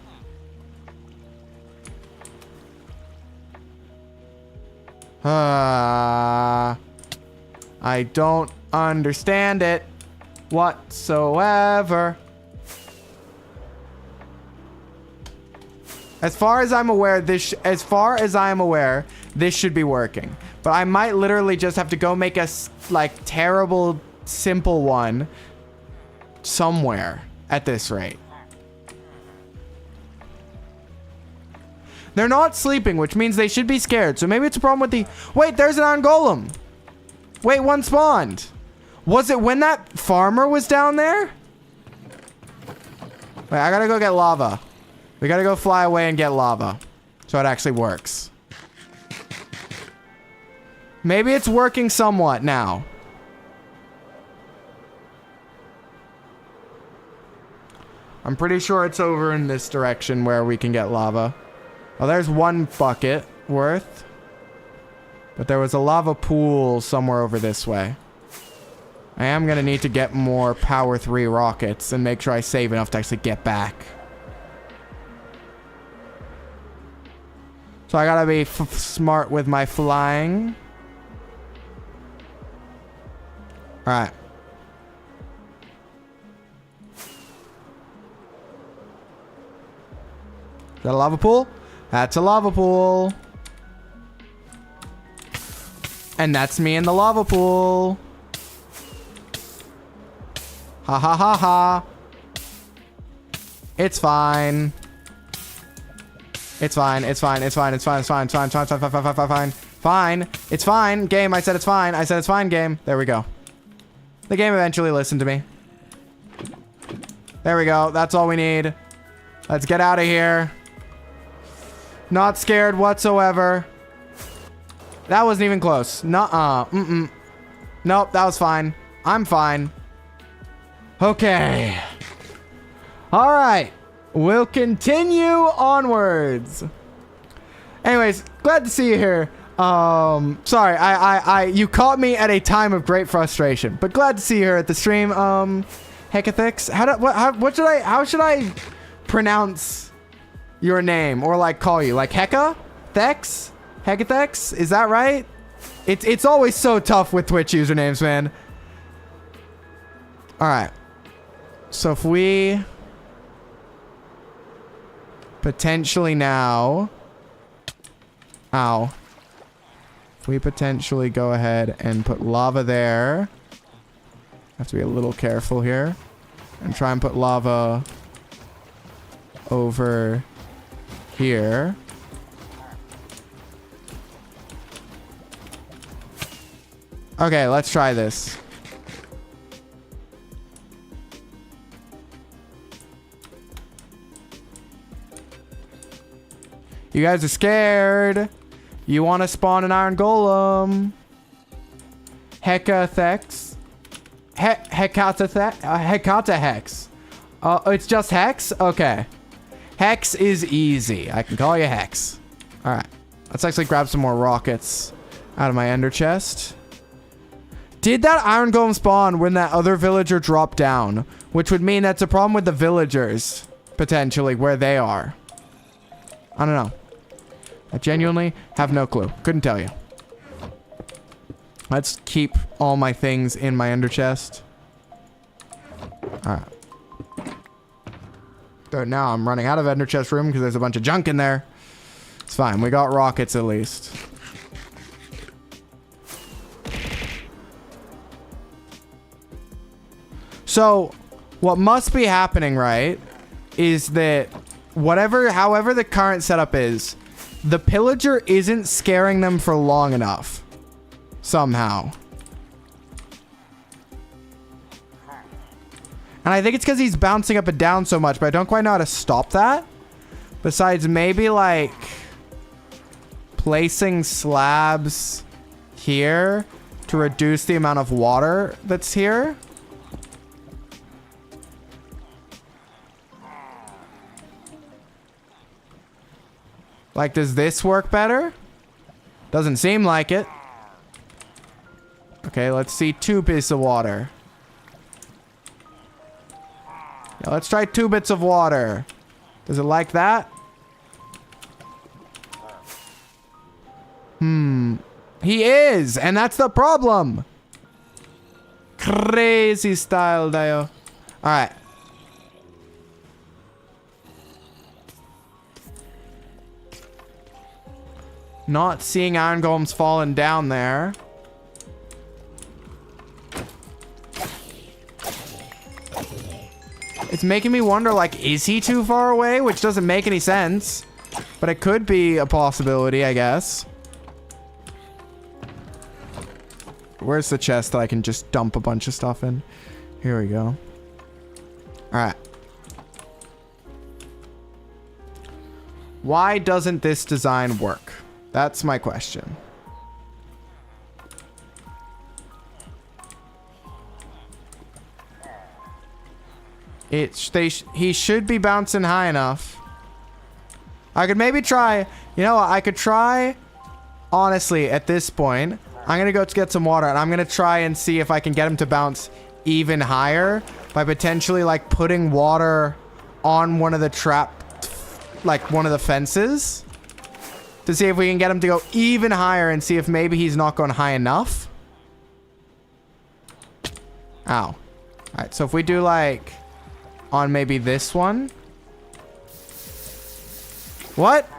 I don't understand it whatsoever. As far as I'm aware, this should be working. But I might literally just have to go make a like terrible simple one somewhere at this rate. They're not sleeping, which means they should be scared. So maybe it's a problem with the... Wait, there's an iron golem. Wait, one spawned. Was it when that farmer was down there? Wait, I gotta go get lava. We gotta go fly away and get lava. So it actually works. Maybe it's working somewhat now. I'm pretty sure it's over in this direction where we can get lava. Oh, there's one bucket worth. But there was a lava pool somewhere over this way. I am gonna need to get more power 3 rockets and make sure I save enough to actually get back. So I gotta be smart with my flying. Alright. Is that a lava pool? That's a lava pool. And that's me in the lava pool. Ha ha ha ha. It's fine. It's fine. It's fine. It's fine. It's fine. It's fine. It's fine. It's fine. It's fine. Fine. Fine. Fine. Fine. Fine. It's fine. Game. I said it's fine. I said it's fine. Game. There we go. The game eventually listened to me. There we go. That's all we need. Let's get out of here. Not scared whatsoever. That wasn't even close. Nuh-uh. Mm-mm. Nope. That was fine. I'm fine. Okay. All right. We'll continue onwards. Anyways, glad to see you here. Sorry, you caught me at a time of great frustration, but glad to see you here at the stream. Heckathix. How should I pronounce your name or like call you? Like Hecka? Thex? Hegathex? Is that right? It's always so tough with Twitch usernames, man. Alright. So if we potentially now... Ow. If we potentially go ahead and put lava there. Have to be a little careful here. And try and put lava over here. Okay, let's try this. You guys are scared. You want to spawn an iron golem. Hecathex. Hecata Hex. It's just Hex? Okay. Hex is easy. I can call you Hex. Alright. Let's actually grab some more rockets out of my ender chest. Did that iron golem spawn when that other villager dropped down? Which would mean that's a problem with the villagers. Potentially, where they are. I don't know. I genuinely have no clue. Couldn't tell you. Let's keep all my things in my ender chest. Alright. So now I'm running out of ender chest room because there's a bunch of junk in there. It's fine. We got rockets at least. So, what must be happening, right, is that however the current setup is, the pillager isn't scaring them for long enough. Somehow. And I think it's because he's bouncing up and down so much, but I don't quite know how to stop that. Besides maybe, like, placing slabs here to reduce the amount of water that's here. Like, does this work better? Doesn't seem like it. Okay, let's see 2 pieces of water. Yeah, let's try 2 bits of water. Does it like that? He is, and that's the problem. Crazy style, Dio. Alright. Not seeing iron golems falling down there. It's making me wonder, like, is he too far away? Which doesn't make any sense. But it could be a possibility, I guess. Where's the chest that I can just dump a bunch of stuff in? Here we go. Alright. Why doesn't this design work? That's my question. He should be bouncing high enough. I could maybe try. You know what? I could try. Honestly, at this point, I'm gonna go get some water, and I'm gonna try and see if I can get him to bounce even higher by potentially, like, putting water on one of the one of the fences, to see if we can get him to go even higher and see if maybe he's not going high enough. Ow. All right, so if we do, like, on maybe this one. What?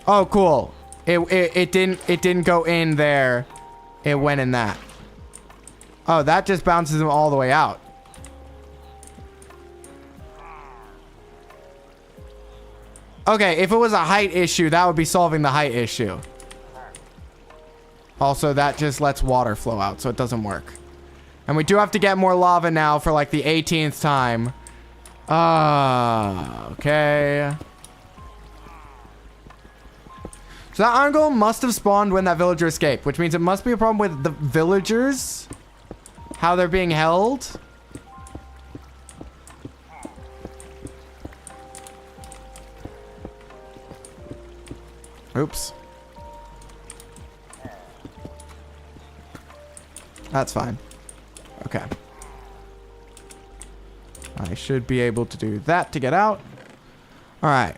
Oh, cool. It didn't go in there. It went in that. Oh, that just bounces him all the way out. Okay, if it was a height issue, that would be solving the height issue. Also, that just lets water flow out, so it doesn't work. And we do have to get more lava now for, like, the 18th time. Okay. So that iron golem must have spawned when that villager escaped, which means it must be a problem with the villagers. How they're being held. Oops. That's fine. Okay. I should be able to do that to get out. All right.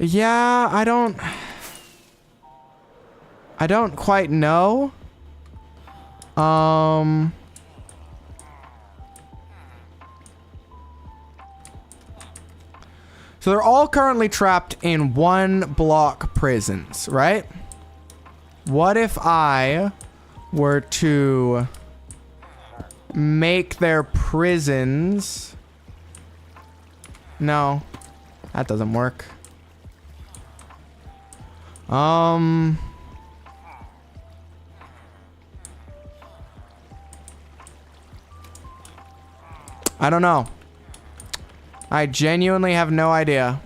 Yeah, I don't quite know. So they're all currently trapped in 1-block prisons, right? What if I were to make their prisons... No, that doesn't work. I don't know. I genuinely have no idea.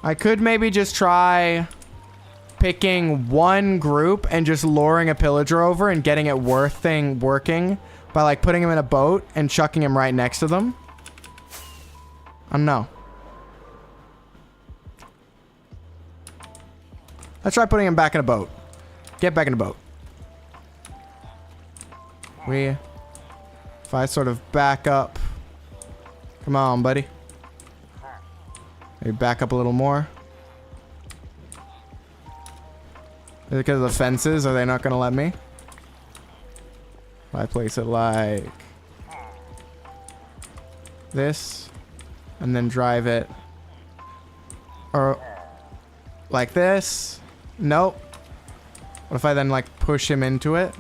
I could maybe just try picking one group and just luring a pillager over and getting it working by like putting him in a boat and chucking him right next to them. I don't know. Let's try putting him back in a boat. Get back in a boat. If I sort of back up. Come on, buddy. Maybe back up a little more. Is it because of the fences? Are they not going to let me? If I place it like this and then drive it or like this. Nope. What if I then like push him into it?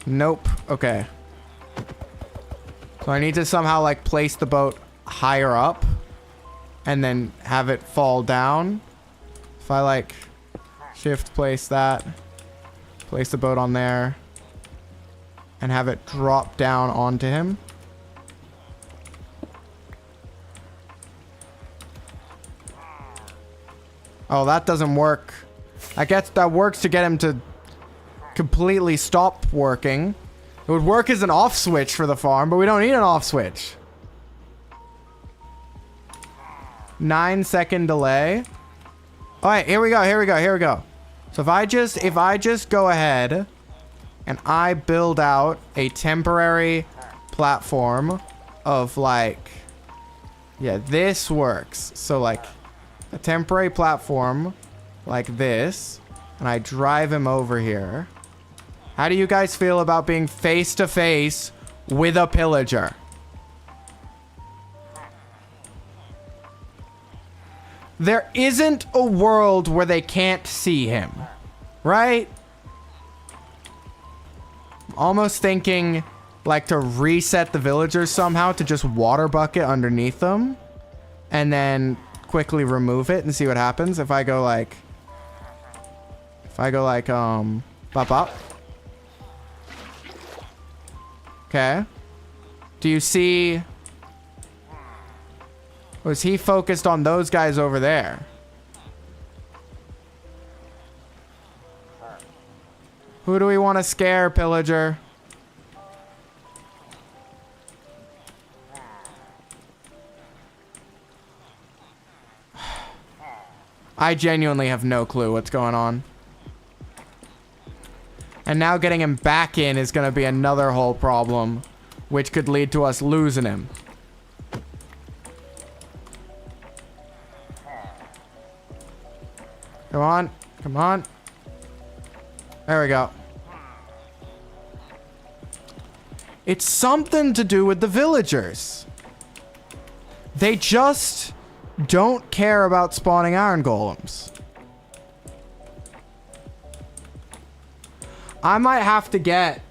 Nope. Okay. So I need to somehow like place the boat higher up and then have it fall down. If I like shift place that, place the boat on there and have it drop down onto him. Oh, that doesn't work. I guess that works to get him to completely stop working. It would work as an off switch for the farm, but we don't need an off switch. 9-second delay. All right, here we go. So if I just go ahead and I build out a temporary platform of like, yeah, this works. So like a temporary platform like this, and I drive him over here. How do you guys feel about being face to face with a pillager? There isn't a world where they can't see him, right? Almost thinking like to reset the villagers somehow to just water bucket underneath them and then quickly remove it and see what happens. If I go like bop bop. Okay. Do you see? Was he focused on those guys over there? Who do we want to scare, pillager? I genuinely have no clue what's going on. And now getting him back in is going to be another whole problem, which could lead to us losing him. Come on. Come on. There we go. It's something to do with the villagers. They just don't care about spawning iron golems. I might have to get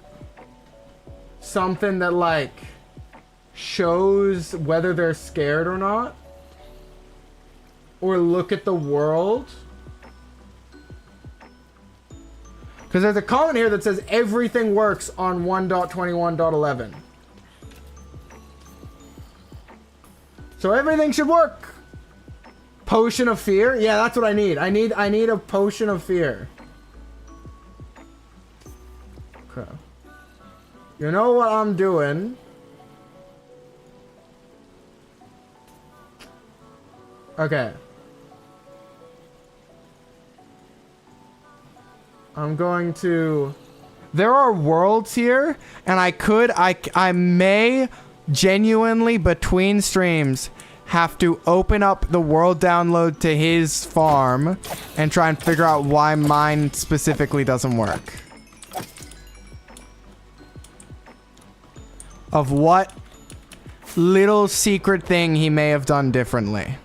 something that like shows whether they're scared or not. Or look at the world. Because there's a comment here that says everything works on 1.21.11. So everything should work. Potion of fear? Yeah, that's what I need. I need a potion of fear. Okay. You know what I'm doing? Okay. I'm going to... There are worlds here, and I may genuinely, between streams, have to open up the world download to his farm and try and figure out why mine specifically doesn't work. Of what little secret thing he may have done differently.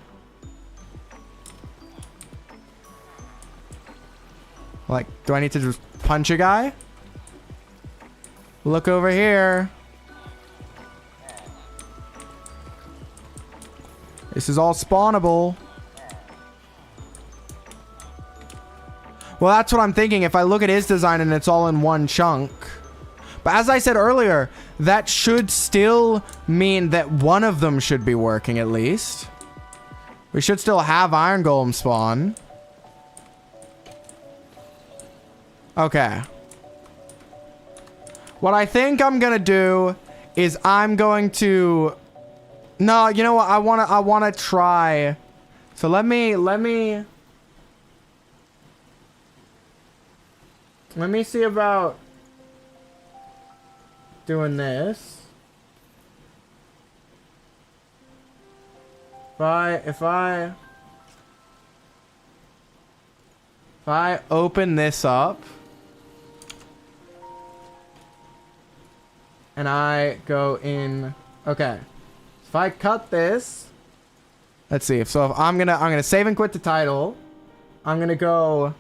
Like, do I need to just punch a guy? Look over here. This is all spawnable. Well, that's what I'm thinking. If I look at his design and it's all in one chunk. But as I said earlier, that should still mean that one of them should be working at least. We should still have iron golem spawn. Okay. What I think I'm gonna do is I'm going to... No, you know what? I wanna try. So let me see about doing this. If I open this up and I go in, okay. If I cut this, let's see. So if I'm gonna save and quit the title. I'm gonna go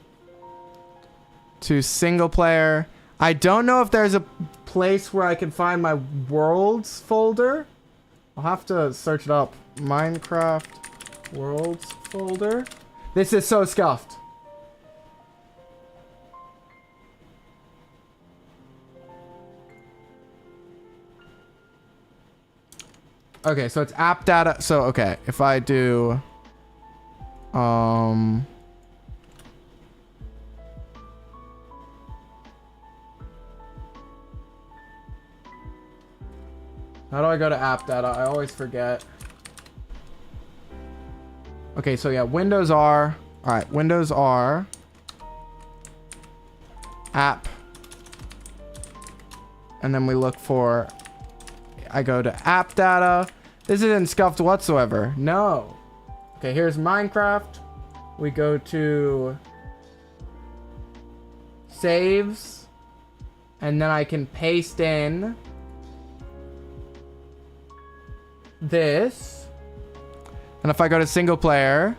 to single player. I don't know if there's a place where I can find my worlds folder. I'll have to search it up. Minecraft worlds folder. This is so scuffed. Okay, so it's app data. So, okay, if I do, how do I go to app data? I always forget. Okay, so yeah, Windows R. All right, Windows R. App. And then we look for... I go to app data. This isn't scuffed whatsoever. No. Okay, here's Minecraft. We go to saves. And then I can paste in this. And if I go to single player,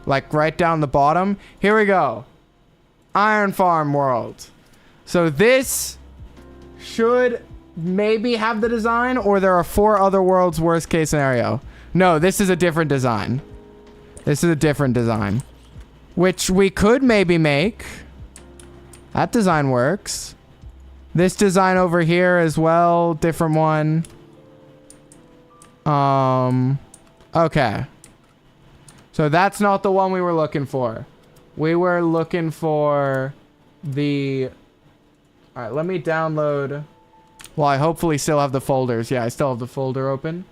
like right down the bottom, here we go. Iron Farm World. So this should maybe have the design, or there are 4 other worlds worst case scenario. No, this is a different design. This is a different design, which we could maybe make. That design works. This design over here as well, different one. Okay. So that's not the one we were looking for. We were looking for the... All right, let me download... Well, I hopefully still have the folders. Yeah, I still have the folder open.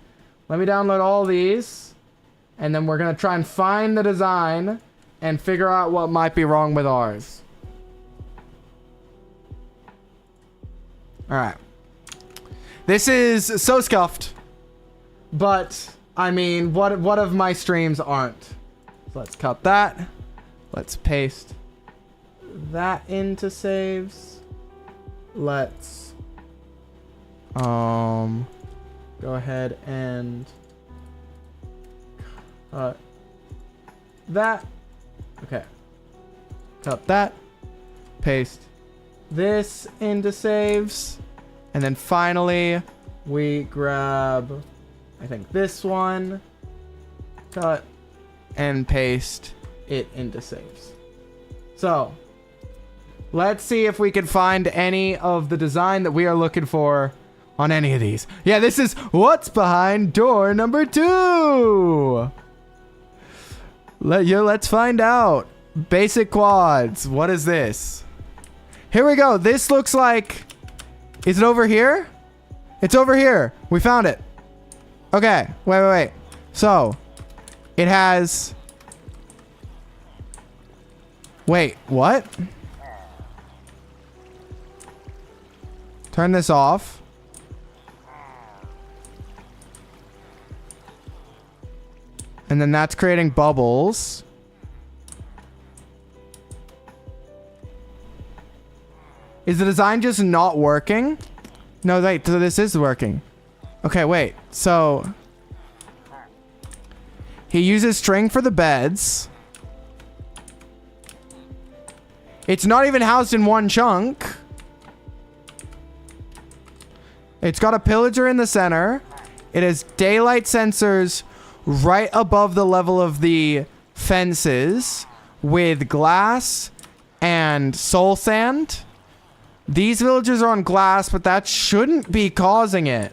Let me download all these. And then we're going to try and find the design and figure out what might be wrong with ours. All right. This is so scuffed. But, I mean, what of my streams aren't? So let's cut that. Let's paste that into saves. Let's... go ahead and cut that. Okay. Cut that. Paste this into saves. And then finally, we grab, I think this one, cut, and paste it into saves. So, let's see if we can find any of the design that we are looking for on any of these. Yeah, this is what's behind door number 2. Let's find out. Basic quads. What is this? Here we go. This looks like... Is it over here? It's over here. We found it. Okay. Wait. So, it has... Wait, what? Turn this off. And then that's creating bubbles. Is the design just not working? No, wait, so this is working. Okay, wait. So he uses string for the beds. It's not even housed in one chunk. It's got a pillager in the center. It has daylight sensors right above the level of the fences with glass and soul sand. These villagers are on glass, but that shouldn't be causing it.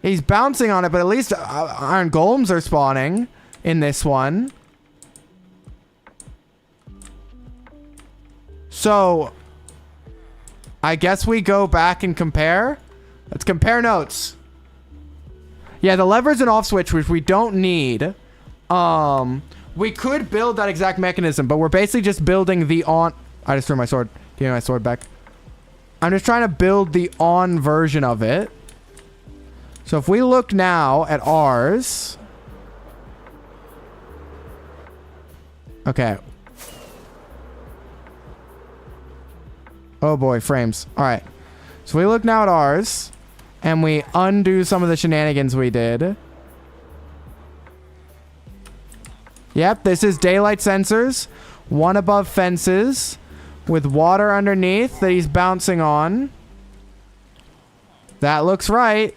He's bouncing on it, but at least iron golems are spawning in this one. So I guess we go back and compare. Let's compare notes. Yeah, the lever's an off switch, which we don't need. We could build that exact mechanism, but we're basically just building the on... I just threw my sword. Give me my sword back. I'm just trying to build the on version of it. So if we look now at ours... Okay. Oh boy, frames. All right. So we look now at ours, and we undo some of the shenanigans we did. Yep, this is daylight sensors. One above fences with water underneath that he's bouncing on. That looks right.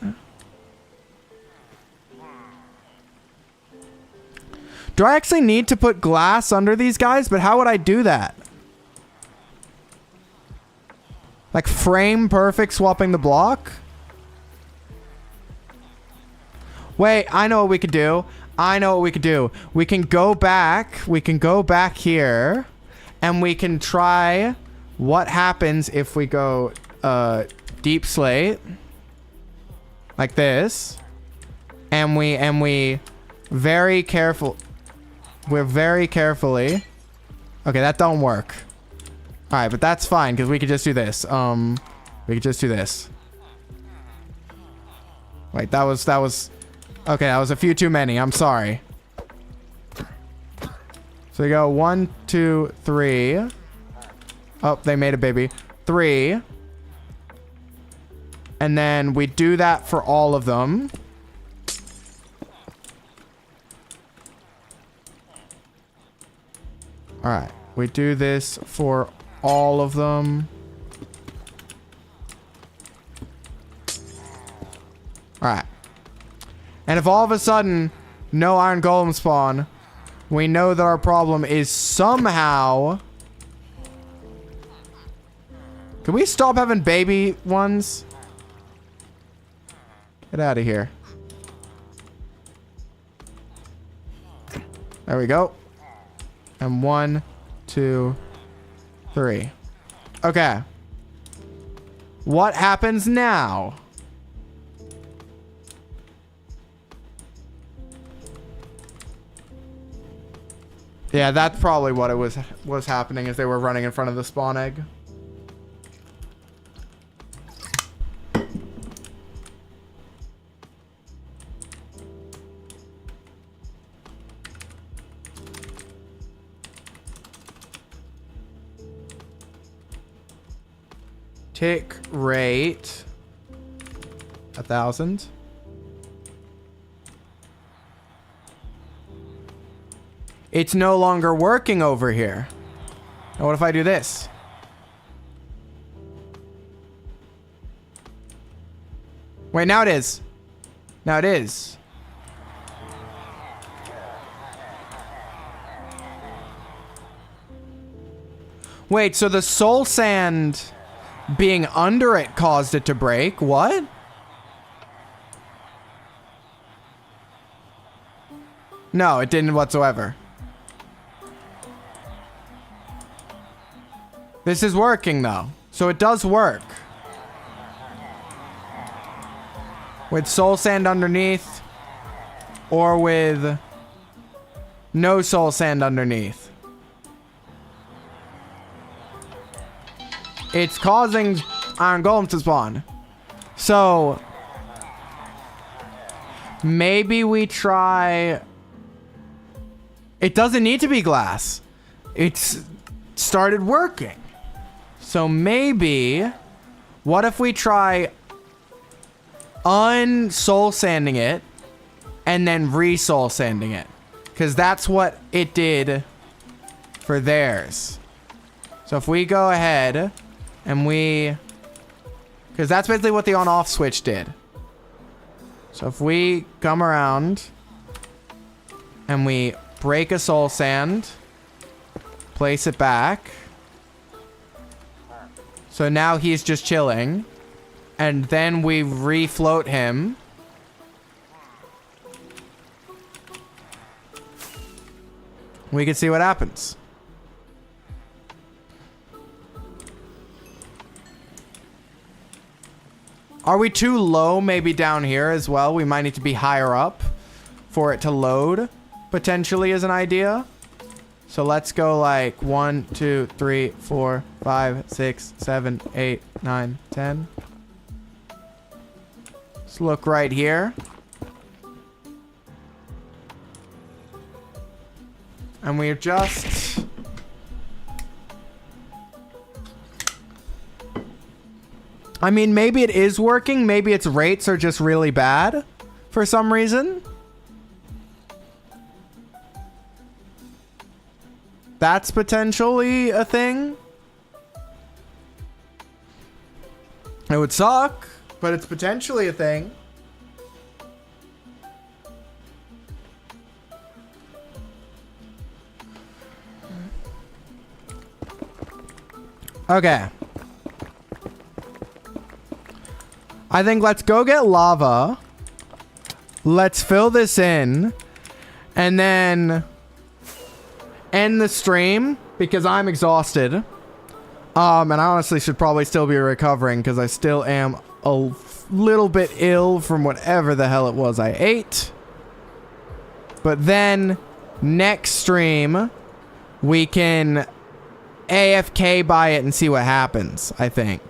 Do I actually need to put glass under these guys? But how would I do that? Like frame perfect swapping the block? Wait, I know what we could do. I know what we could do. We can go back. We can go back here. And we can try what happens if we go deep slate. Like this. And we very careful. We're very carefully. Okay, that don't work. All right, but that's fine because we could just do this. We could just do this. Wait, that was okay. That was a few too many. I'm sorry. So we go 1, 2, 3. Oh, they made a baby. 3. And then we do that for all of them. All right, we do this for all of them. All right. And if all of a sudden no iron golem spawn, we know that our problem is somehow... Can we stop having baby ones? Get out of here. There we go. And 1, 2, 3. Okay. What happens now? Yeah, that's probably what it was happening as they were running in front of the spawn egg. Tick rate 1,000. It's no longer working over here. Now what if I do this? Wait, now it is. Now it is. Wait, so the soul sand being under it caused it to break? What? No, it didn't whatsoever. This is working though. So it does work. With soul sand underneath or with no soul sand underneath. it's causing iron golems to spawn. So maybe we try... It doesn't need to be glass. It's started working. So maybe... What if we try un-soul sanding it and then re-soul sanding it? Because that's what it did for theirs. So if we go ahead and we... Because that's basically what the on-off switch did. So if we come around and we break a soul sand, place it back. So now he's just chilling. And then we refloat him. We can see what happens. Are we too low maybe down here as well? We might need to be higher up for it to load, potentially, as an idea. So let's go like 1, 2, 3, 4, 5, 6, 7, 8, 9, 10. Let's look right here. And we're just... I mean, maybe it is working. Maybe its rates are just really bad for some reason. That's potentially a thing. It would suck, but it's potentially a thing. Okay. I think let's go get lava. Let's fill this in. And then end the stream because I'm exhausted. And I honestly should probably still be recovering because I still am a little bit ill from whatever the hell it was I ate. But then next stream, we can AFK by it and see what happens, I think.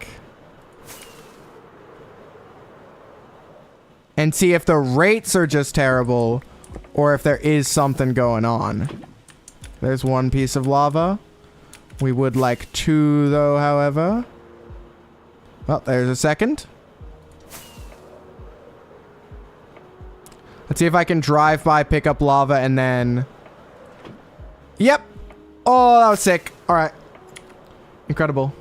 And see if the rates are just terrible or if there is something going on. There's one piece of lava. We would like 2 though, however. Well, there's a second. Let's see if I can drive by, pick up lava, and then... Yep. Oh, that was sick. All right. Incredible.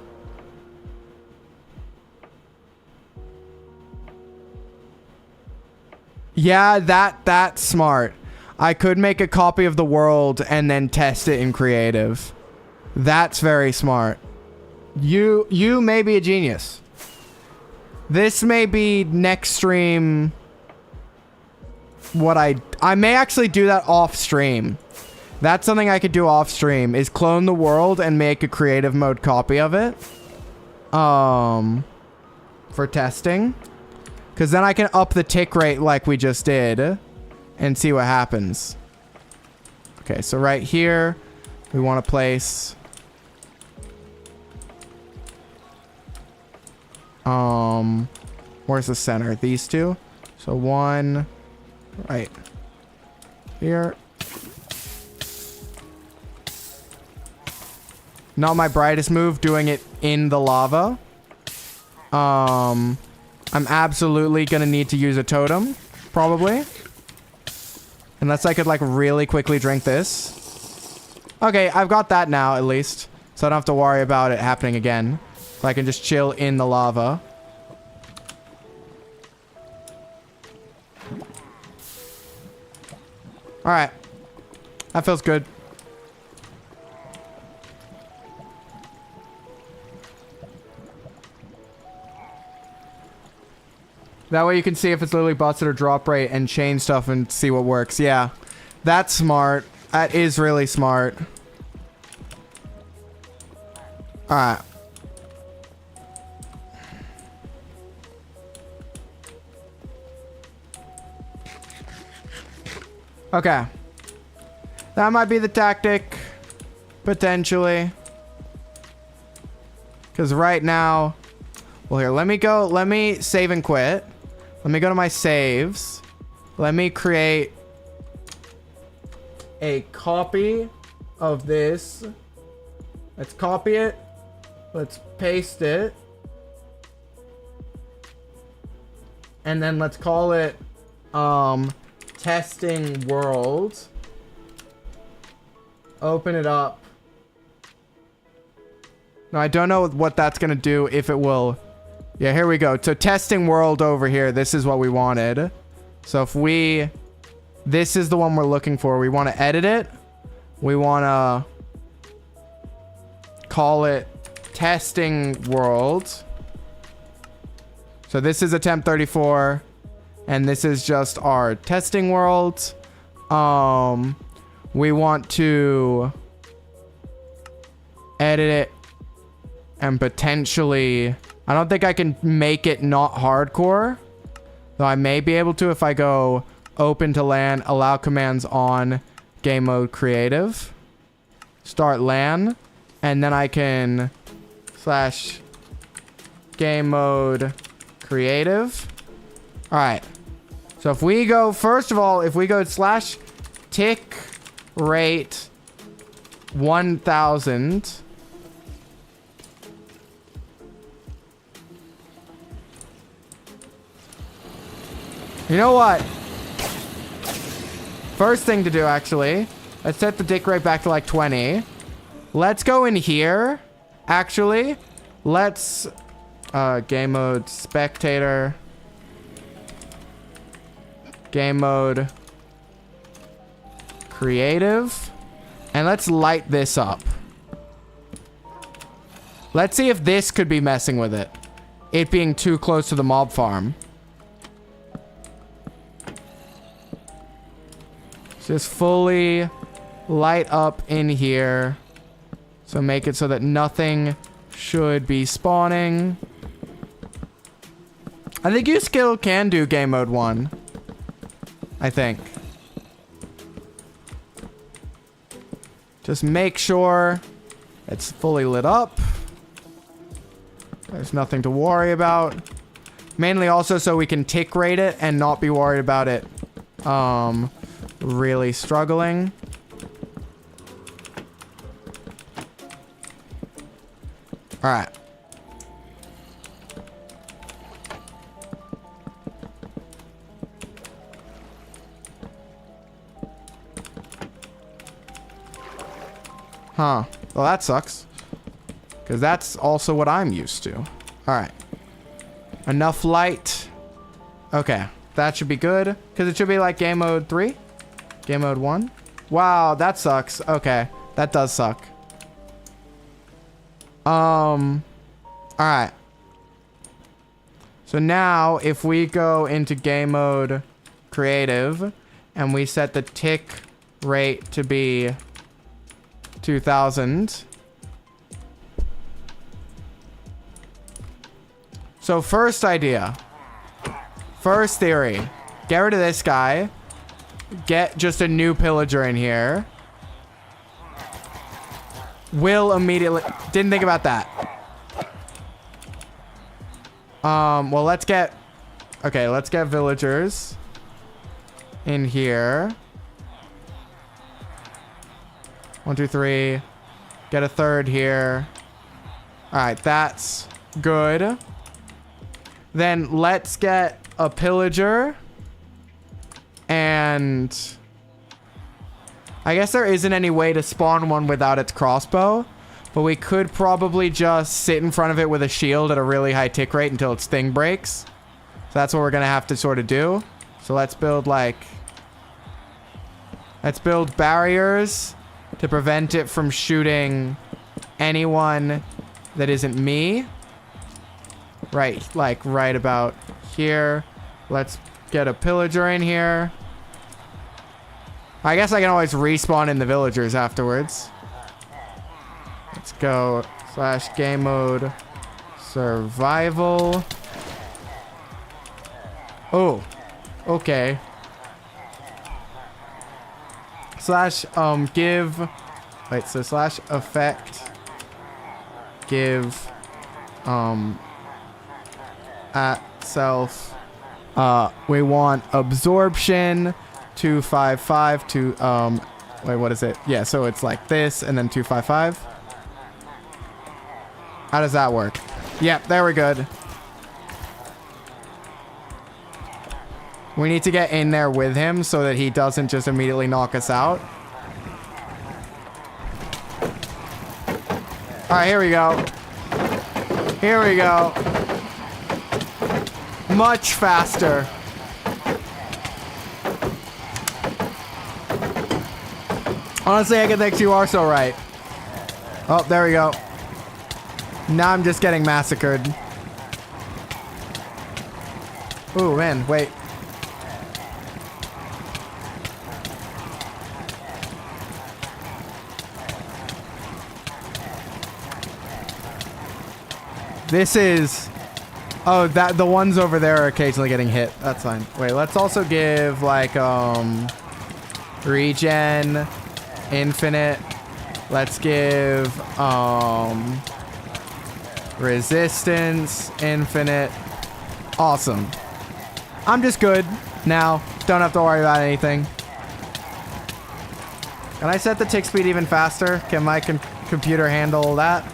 Yeah, that's smart. I could make a copy of the world and then test it in creative. That's very smart. You may be a genius. This may be next stream what I may actually do that off stream. That's something I could do off stream, is clone the world and make a creative mode copy of it. For testing. Because then I can up the tick rate like we just did and see what happens. Okay, so right here, we want to place... where's the center? These two? So one right here. Not my brightest move, doing it in the lava. I'm absolutely gonna need to use a totem, probably. Unless I could like really quickly drink this. Okay, I've got that now at least. So I don't have to worry about it happening again. So I can just chill in the lava. Alright. That feels good. That way you can see if it's literally busted or drop rate and change stuff and see what works. Yeah. That's smart. That is really smart. Alright. Okay. That might be the tactic. Potentially. Because right now, well, here, let me save and quit. Let me go to my saves. Let me create a copy of this. Let's copy it. Let's paste it. And then let's call it testing world. Open it up. No, I don't know what that's going to do, if it will. Yeah, here we go. So testing world over here. This is what we wanted. So if we... This is the one we're looking for. We want to edit it. We want to call it testing world. So this is attempt 34. And this is just our testing world. We want to edit it and potentially... I don't think I can make it not hardcore. Though I may be able to if I go open to LAN, allow commands on, game mode creative, start LAN, and then I can slash game mode creative. All right. So if we go, first of all, if we go slash tick rate 1000, you know what? First thing to do, actually, let's set the tick rate back to like 20. Let's go in here. Actually, let's game mode spectator, game mode creative, and let's light this up. Let's see if this could be messing with it. It being too close to the mob farm. Just fully light up in here. So make it so that nothing should be spawning. I think you still can do game mode 1. I think. Just make sure it's fully lit up. There's nothing to worry about. Mainly also so we can tick rate it and not be worried about it really struggling. All right. Huh. Well, that sucks. Because that's also what I'm used to. All right. Enough light. Okay. That should be good. Because it should be like game mode 3. Game mode 1. Wow, that sucks. Okay. That does suck. Alright. So now, if we go into game mode creative, and we set the tick rate to be 2000. So first idea. First theory. Get rid of this guy. Get just a new pillager in here. Will immediately... Didn't think about that. Well, let's get... Okay, let's get villagers in here. 1, 2, 3. Get a third here. Alright, that's good. Then let's get a pillager. And I guess there isn't any way to spawn one without its crossbow, but we could probably just sit in front of it with a shield at a really high tick rate until its thing breaks. So that's what we're gonna have to sort of do. So let's build barriers to prevent it from shooting anyone that isn't me. Right, like right about here. Let's get a pillager in here. I guess I can always respawn in the villagers afterwards. Let's go slash game mode survival. Oh, okay. Slash give. Wait, so slash effect give at self. We want absorption 255 to wait, what is it? Yeah, so it's like this and then 255. How does that work? Yep, there we're good. We need to get in there with him so that he doesn't just immediately knock us out. All right, here we go. Here we go. Much faster. Honestly, I can think you are so right. Oh, there we go. Now I'm just getting massacred. Ooh, man, wait. This is... Oh, the ones over there are occasionally getting hit. That's fine. Wait, let's also give, like, regen, infinite. Let's give, resistance, infinite. Awesome. I'm just good now. Don't have to worry about anything. Can I set the tick speed even faster? Can my computer handle that?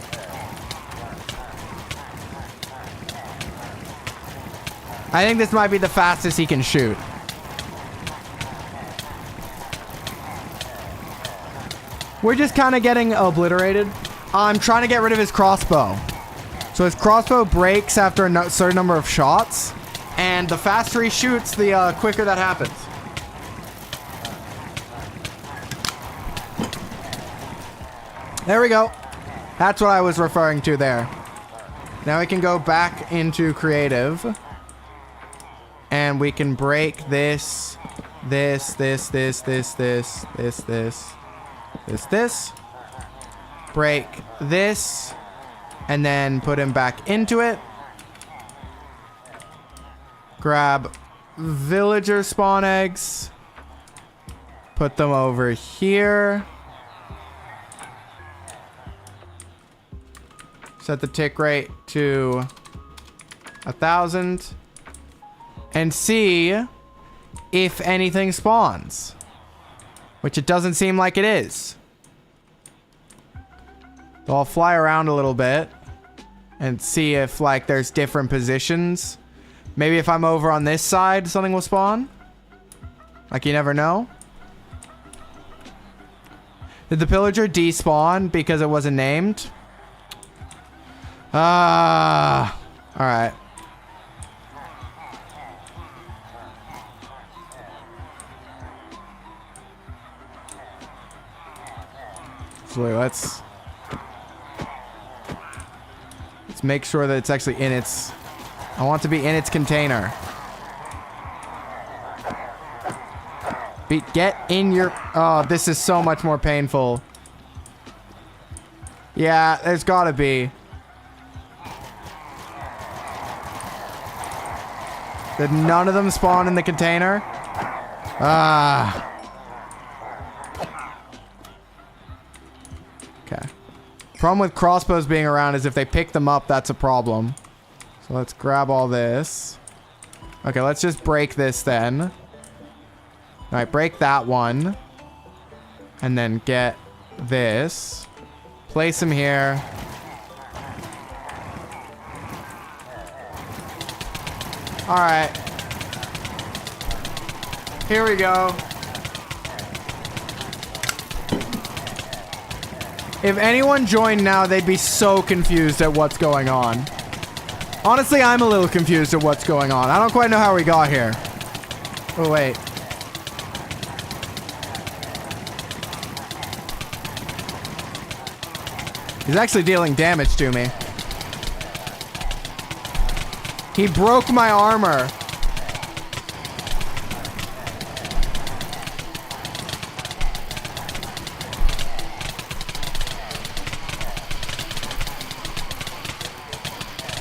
I think this might be the fastest he can shoot. We're just kind of getting obliterated. I'm trying to get rid of his crossbow. So his crossbow breaks after a certain number of shots. And the faster he shoots, the quicker that happens. There we go. That's what I was referring to there. Now we can go back into creative. And we can break this. Break this. And then put him back into it. Grab villager spawn eggs. Put them over here. Set the tick rate to 1,000. And see if anything spawns. Which it doesn't seem like it is. So I'll fly around a little bit. And see if, like, there's different positions. Maybe if I'm over on this side, something will spawn. Like, you never know. Did the pillager despawn because it wasn't named? Alright. So let's make sure that it's actually in its... I want to be in its container. Get in your... Oh, this is so much more painful. Yeah, there's gotta be. Did none of them spawn in the container? Ah. Okay. Problem with crossbows being around is if they pick them up, that's a problem. So let's grab all this. Okay, let's just break this then. All right, break that one. And then get this. Place him here. All right. Here we go. If anyone joined now, they'd be so confused at what's going on. Honestly, I'm a little confused at what's going on. I don't quite know how we got here. Oh, wait. He's actually dealing damage to me. He broke my armor.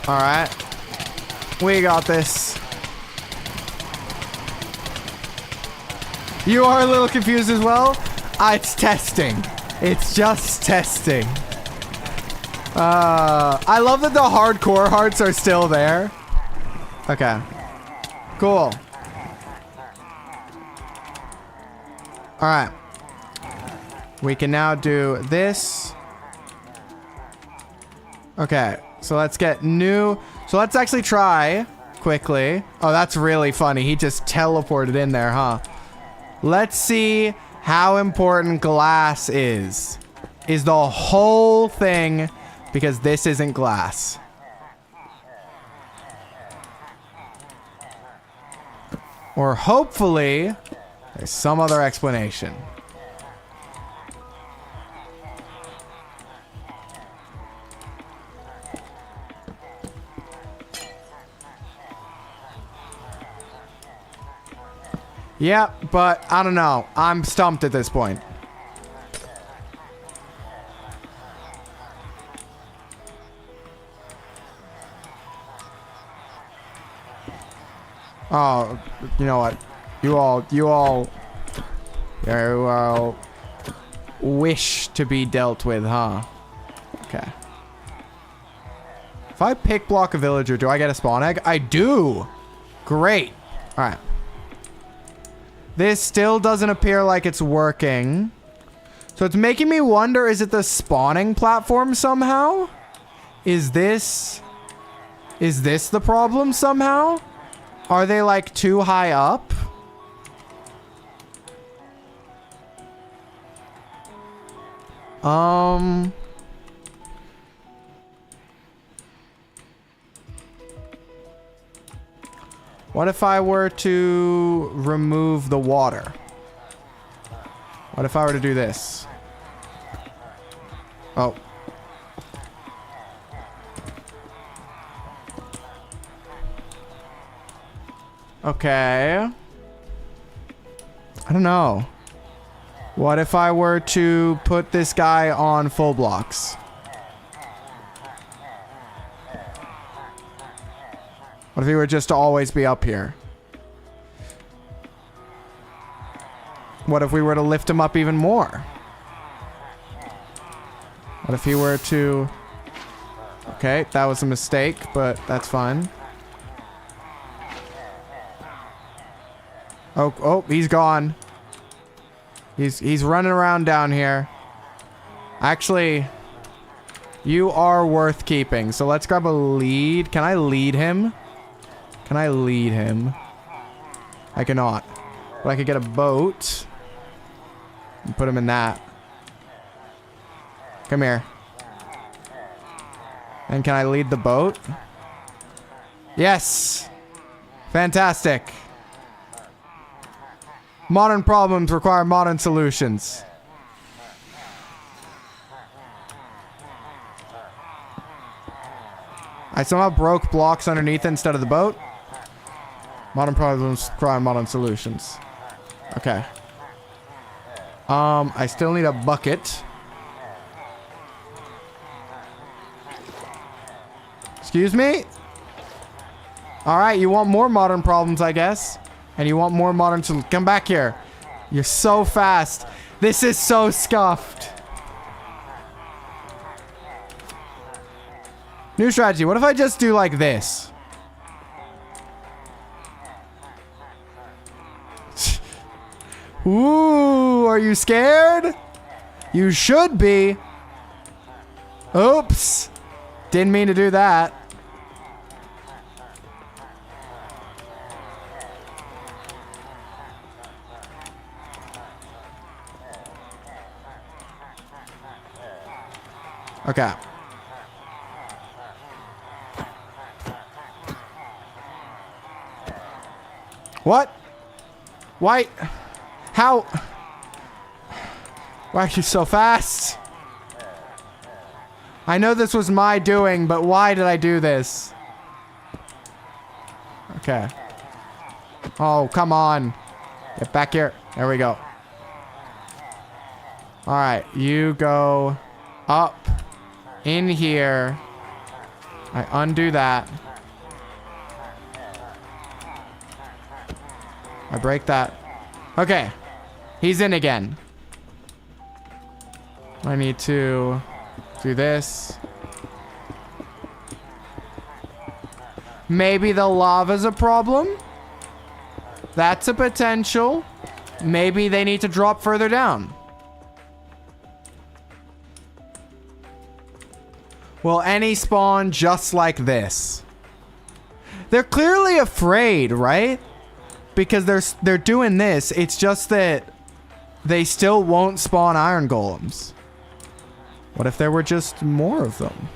All right. We got this. You are a little confused as well? It's testing. It's just testing. I love that the hardcore hearts are still there. Okay. Cool. Alright. We can now do this. Okay. So let's get new. So let's actually try quickly. Oh, that's really funny. He just teleported in there, huh? Let's see how important glass is. Is the whole thing, because this isn't glass. Or hopefully there's some other explanation. Yeah, but I don't know. I'm stumped at this point. Oh, you know what? You all wish to be dealt with, huh? Okay. If I pick block a villager, do I get a spawn egg? I do. Great. All right. This still doesn't appear like it's working. So it's making me wonder, is it the spawning platform somehow? Is this the problem somehow? Are they like too high up? What if I were to remove the water? What if I were to do this? Oh. Okay. I don't know. What if I were to put this guy on full blocks? What if he were just to always be up here? What if we were to lift him up even more? What if he were to... Okay, that was a mistake, but that's fine. Oh, he's gone. He's running around down here. Actually, you are worth keeping. So let's grab a lead. Can I lead him? Can I lead him? I cannot. But I could get a boat and put him in that. Come here. And can I lead the boat? Yes. Fantastic. Modern problems require modern solutions. I somehow broke blocks underneath it instead of the boat. Modern problems require modern solutions. Okay. I still need a bucket. Excuse me? Alright, you want more modern problems, I guess. And you want more modern solutions. Come back here. You're so fast. This is so scuffed. New strategy. What if I just do like this? Ooh, are you scared? You should be. Oops. Didn't mean to do that. Okay. What? Why? How? Why are you so fast? I know this was my doing, but why did I do this? Okay. Oh, come on. Get back here. There we go. All right, you go up in here. I undo that. I break that. Okay. He's in again. I need to do this. Maybe the lava's a problem. That's a potential. Maybe they need to drop further down. Will any spawn just like this? They're clearly afraid, right? Because they're doing this. It's just that they still won't spawn iron golems. What if there were just more of them?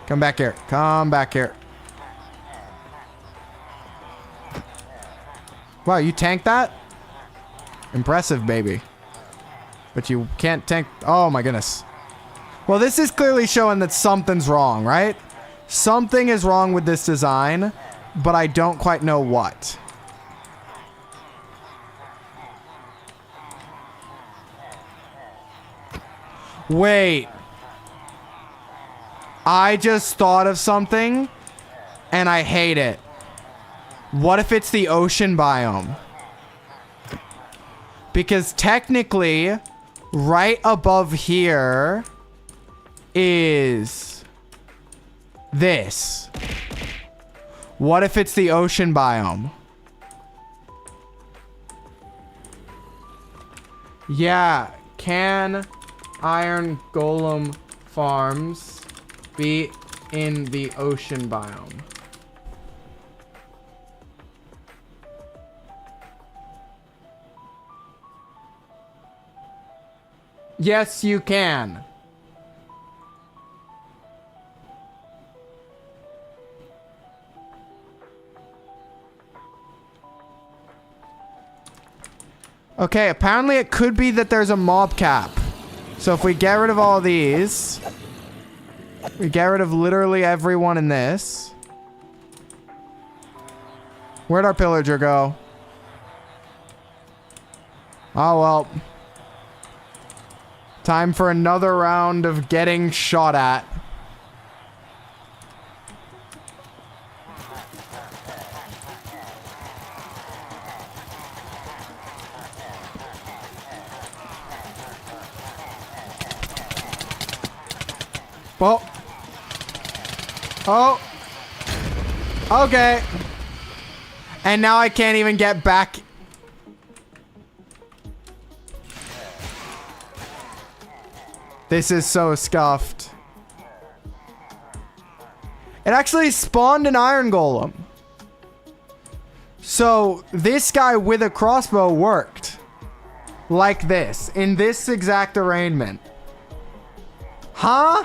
Come back here. Come back here. Wow, you tanked that? Impressive, baby. But you can't tank... Oh, my goodness. Well, this is clearly showing that something's wrong, right? Something is wrong with this design, but I don't quite know what. Wait. I just thought of something, and I hate it. What if it's the ocean biome? Because technically, right above here is this. What if it's the ocean biome? Yeah, can iron golem farms be in the ocean biome? Yes, you can. Okay, apparently it could be that there's a mob cap. So if we get rid of all these, we get rid of literally everyone in this. Where'd our pillager go? Oh, well. Time for another round of getting shot at. Well. Oh. Okay. And now I can't even get back. This is so scuffed. It actually spawned an iron golem. So this guy with a crossbow worked. Like this. In this exact arrangement. Huh?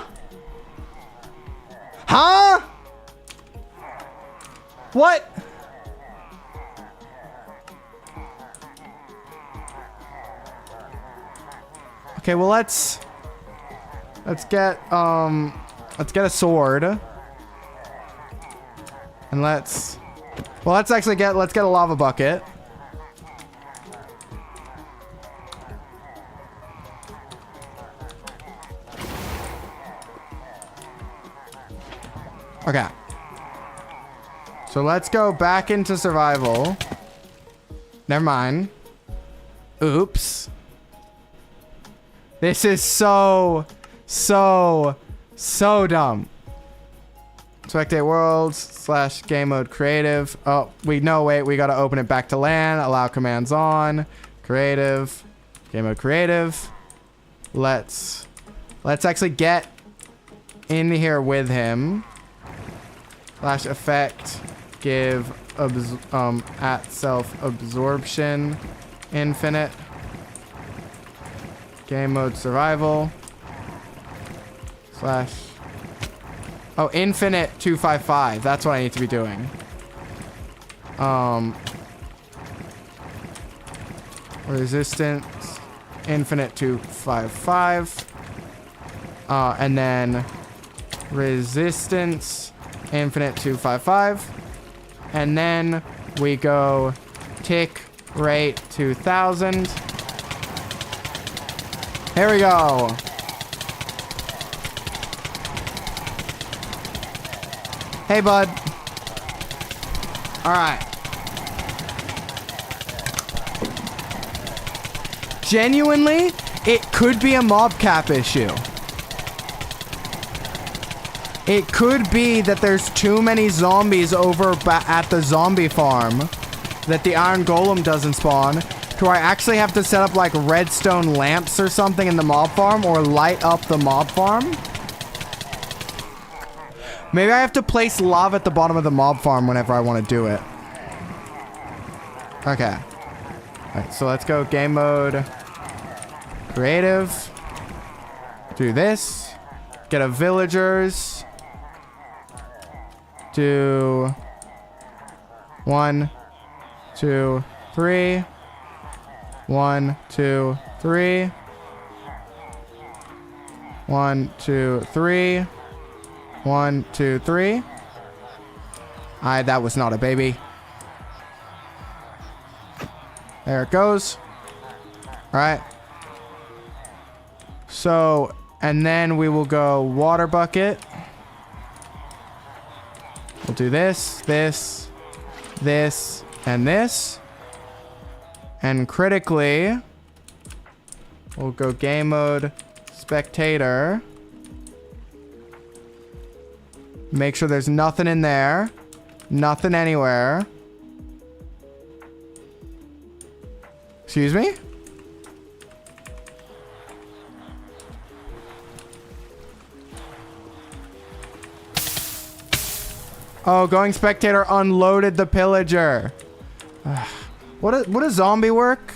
Huh? What? Okay, well let's get a sword. And let's get a lava bucket. Okay. So let's go back into survival. Never mind. Oops. This is so dumb. Spectate worlds / game mode creative. Oh, wait, we gotta open it back to LAN. Allow commands on. Creative. Game mode creative. Let's actually get in here with him. / effect. Give at self absorption infinite. Game mode survival. / oh, infinite 255. That's what I need to be doing. Resistance infinite 255. And then resistance infinite 255. And then we go tick rate 2000. Here we go. Hey, bud. All right. Genuinely, it could be a mob cap issue. It could be that there's too many zombies over at the zombie farm that the iron golem doesn't spawn. Do I actually have to set up like redstone lamps or something in the mob farm or light up the mob farm? Maybe I have to place lava at the bottom of the mob farm whenever I want to do it. Okay. Alright, so let's go game mode. Creative. Do this. Get a villagers. Do 1, 2, 3. 1, 2, 3. 1, 2, 3. 1, 2, 3. That was not a baby. There it goes. All right. So, and then we will go water bucket. We'll do this, this, this, and this. And critically, we'll go game mode, spectator. Make sure there's nothing in there. Nothing anywhere. Excuse me? Oh, going spectator unloaded the pillager. Would a zombie work?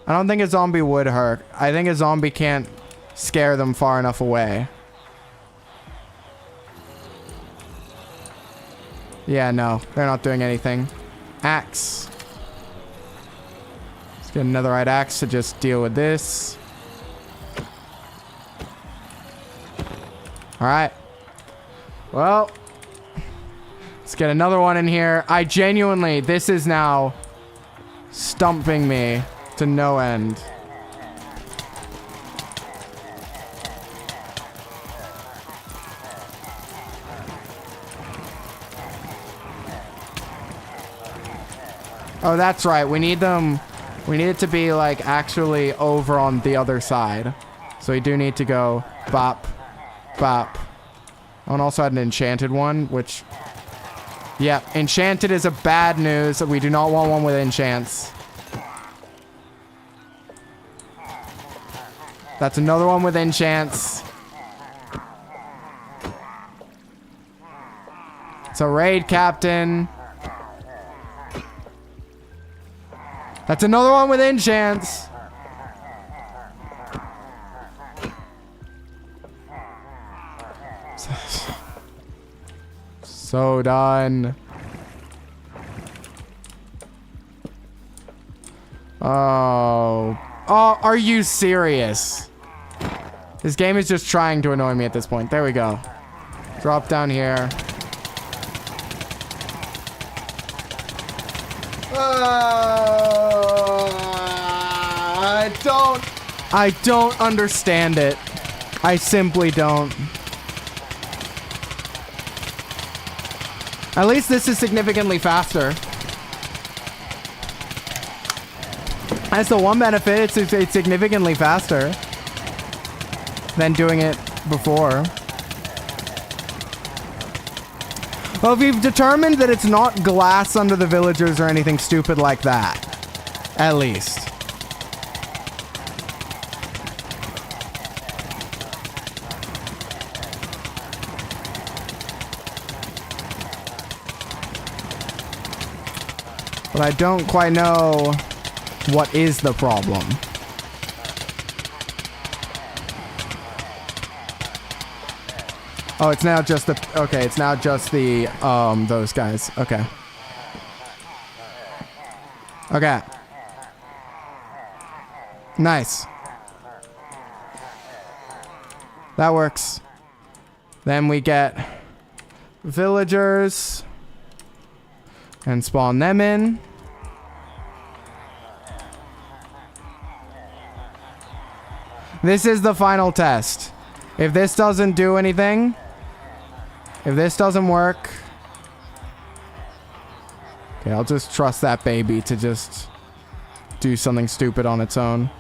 I don't think a zombie would hurt. I think a zombie can't scare them far enough away. Yeah, no. They're not doing anything. Axe. Let's get another right axe to just deal with this. Alright. Well. Let's get another one in here. I genuinely, this is now stumping me to no end. Oh, that's right. We need them. We need it to be like actually over on the other side. So we do need to go bop, bop. Oh, and also had an enchanted one, which... Yeah, enchanted is a bad news. We do not want one with enchants. That's another one with enchants. It's a raid captain. That's another one with enchants. So done. Oh. Oh, are you serious? This game is just trying to annoy me at this point. There we go. Drop down here. I don't understand it. I simply don't. At least this is significantly faster. That's the one benefit. It's significantly faster than doing it before. Well, we've determined that it's not glass under the villagers or anything stupid like that. At least. But I don't quite know what is the problem. Oh, it's now just the... Okay, it's now just the, those guys. Okay. Okay. Nice. That works. Then we get villagers and spawn them in. This is the final test. If this doesn't do anything, if this doesn't work, okay, I'll just trust that baby to just do something stupid on its own.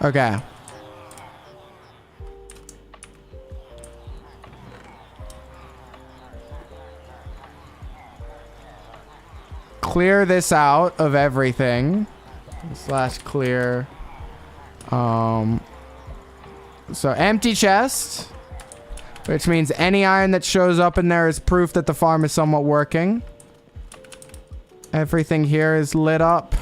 Okay. Clear this out of everything. Slash clear. So empty chest. Which means any iron that shows up in there is proof that the farm is somewhat working. Everything here is lit up.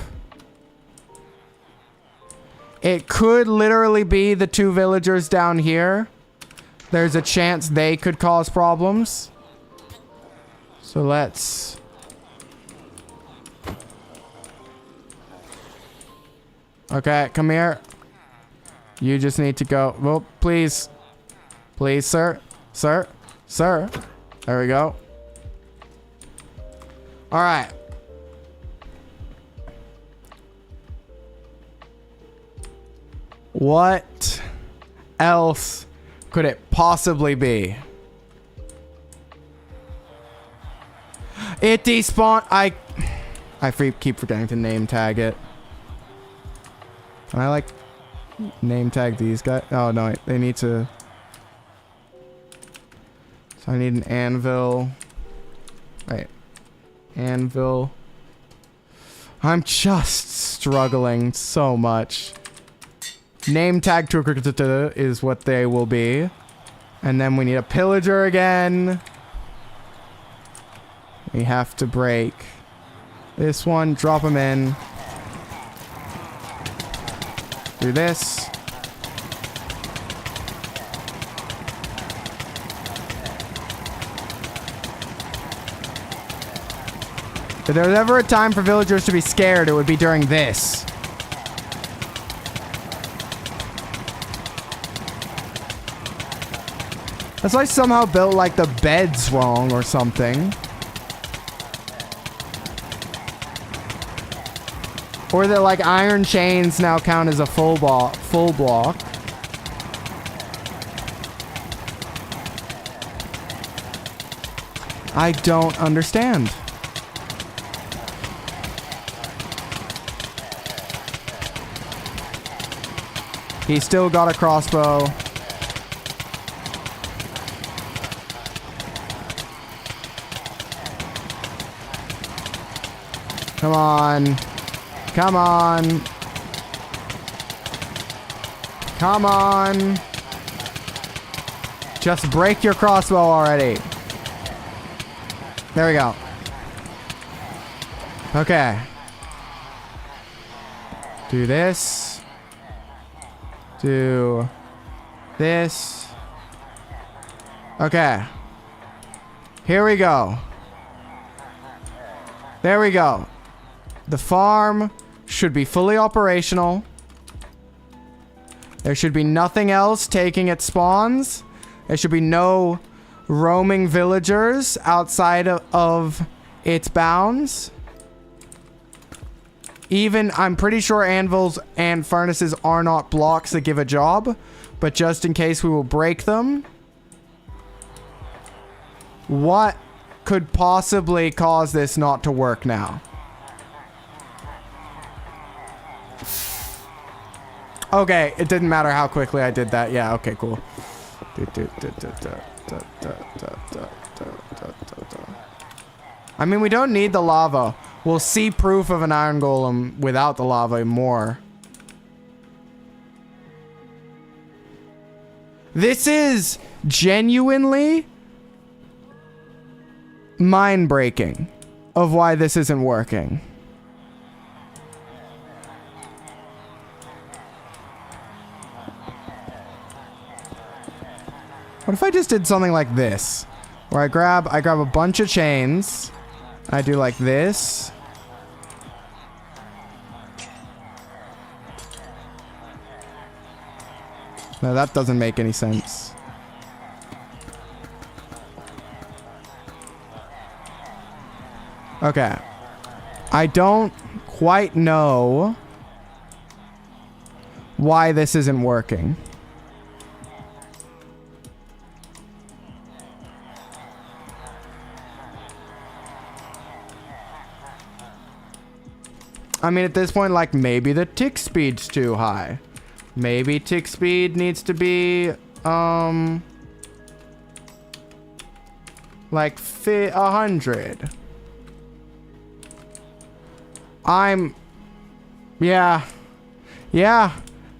It could literally be the 2 villagers down here. There's a chance they could cause problems. So let's... Okay, come here. You just need to go. Well, please. Please, sir. Sir. Sir. There we go. All right. What else could it possibly be? It despawned. I keep forgetting to name tag it. Can I like name tag these guys? Oh no, they need to. So I need an anvil. Right. Anvil. I'm just struggling so much. Name tag is what they will be. And then we need a pillager again. We have to break this one, drop them in. Do this. If there was ever a time for villagers to be scared, it would be during this. That's like somehow built like the beds wrong or something. Or that like iron chains now count as a full block. I don't understand. He's still got a crossbow. Come on. Come on. Come on. Just break your crossbow already. There we go. Okay. Do this. Do this. Okay. Here we go. There we go. The farm should be fully operational. There should be nothing else taking its spawns. There should be no roaming villagers outside of its bounds. Even, I'm pretty sure anvils and furnaces are not blocks that give a job, but just in case we will break them. What could possibly cause this not to work now? Okay, it didn't matter how quickly I did that. Yeah, okay, cool. I mean, we don't need the lava. We'll see proof of an iron golem without the lava more. This is genuinely mind-breaking of why this isn't working. What if I just did something like this? Where I grab a bunch of chains. I do like this. No, that doesn't make any sense. Okay. I don't quite know why this isn't working. I mean, at this point, like, maybe the tick speed's too high. Maybe tick speed needs to be, like 100. Yeah.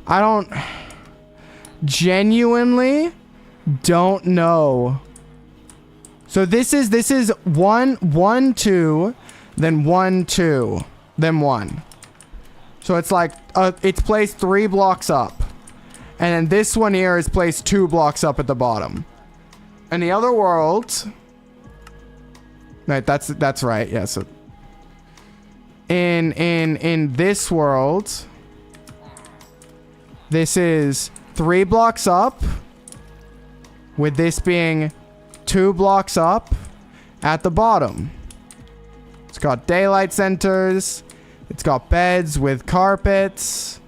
I genuinely don't know. So this is 1, 1, 2, then 1, 2, then 1. So it's like, it's placed 3 blocks up. And then this one here is placed 2 blocks up at the bottom. And the other world... Right, that's right, yeah, so... In this world... This is 3 blocks up. With this being 2 blocks up at the bottom. It's got daylight centers. It's got beds with carpets.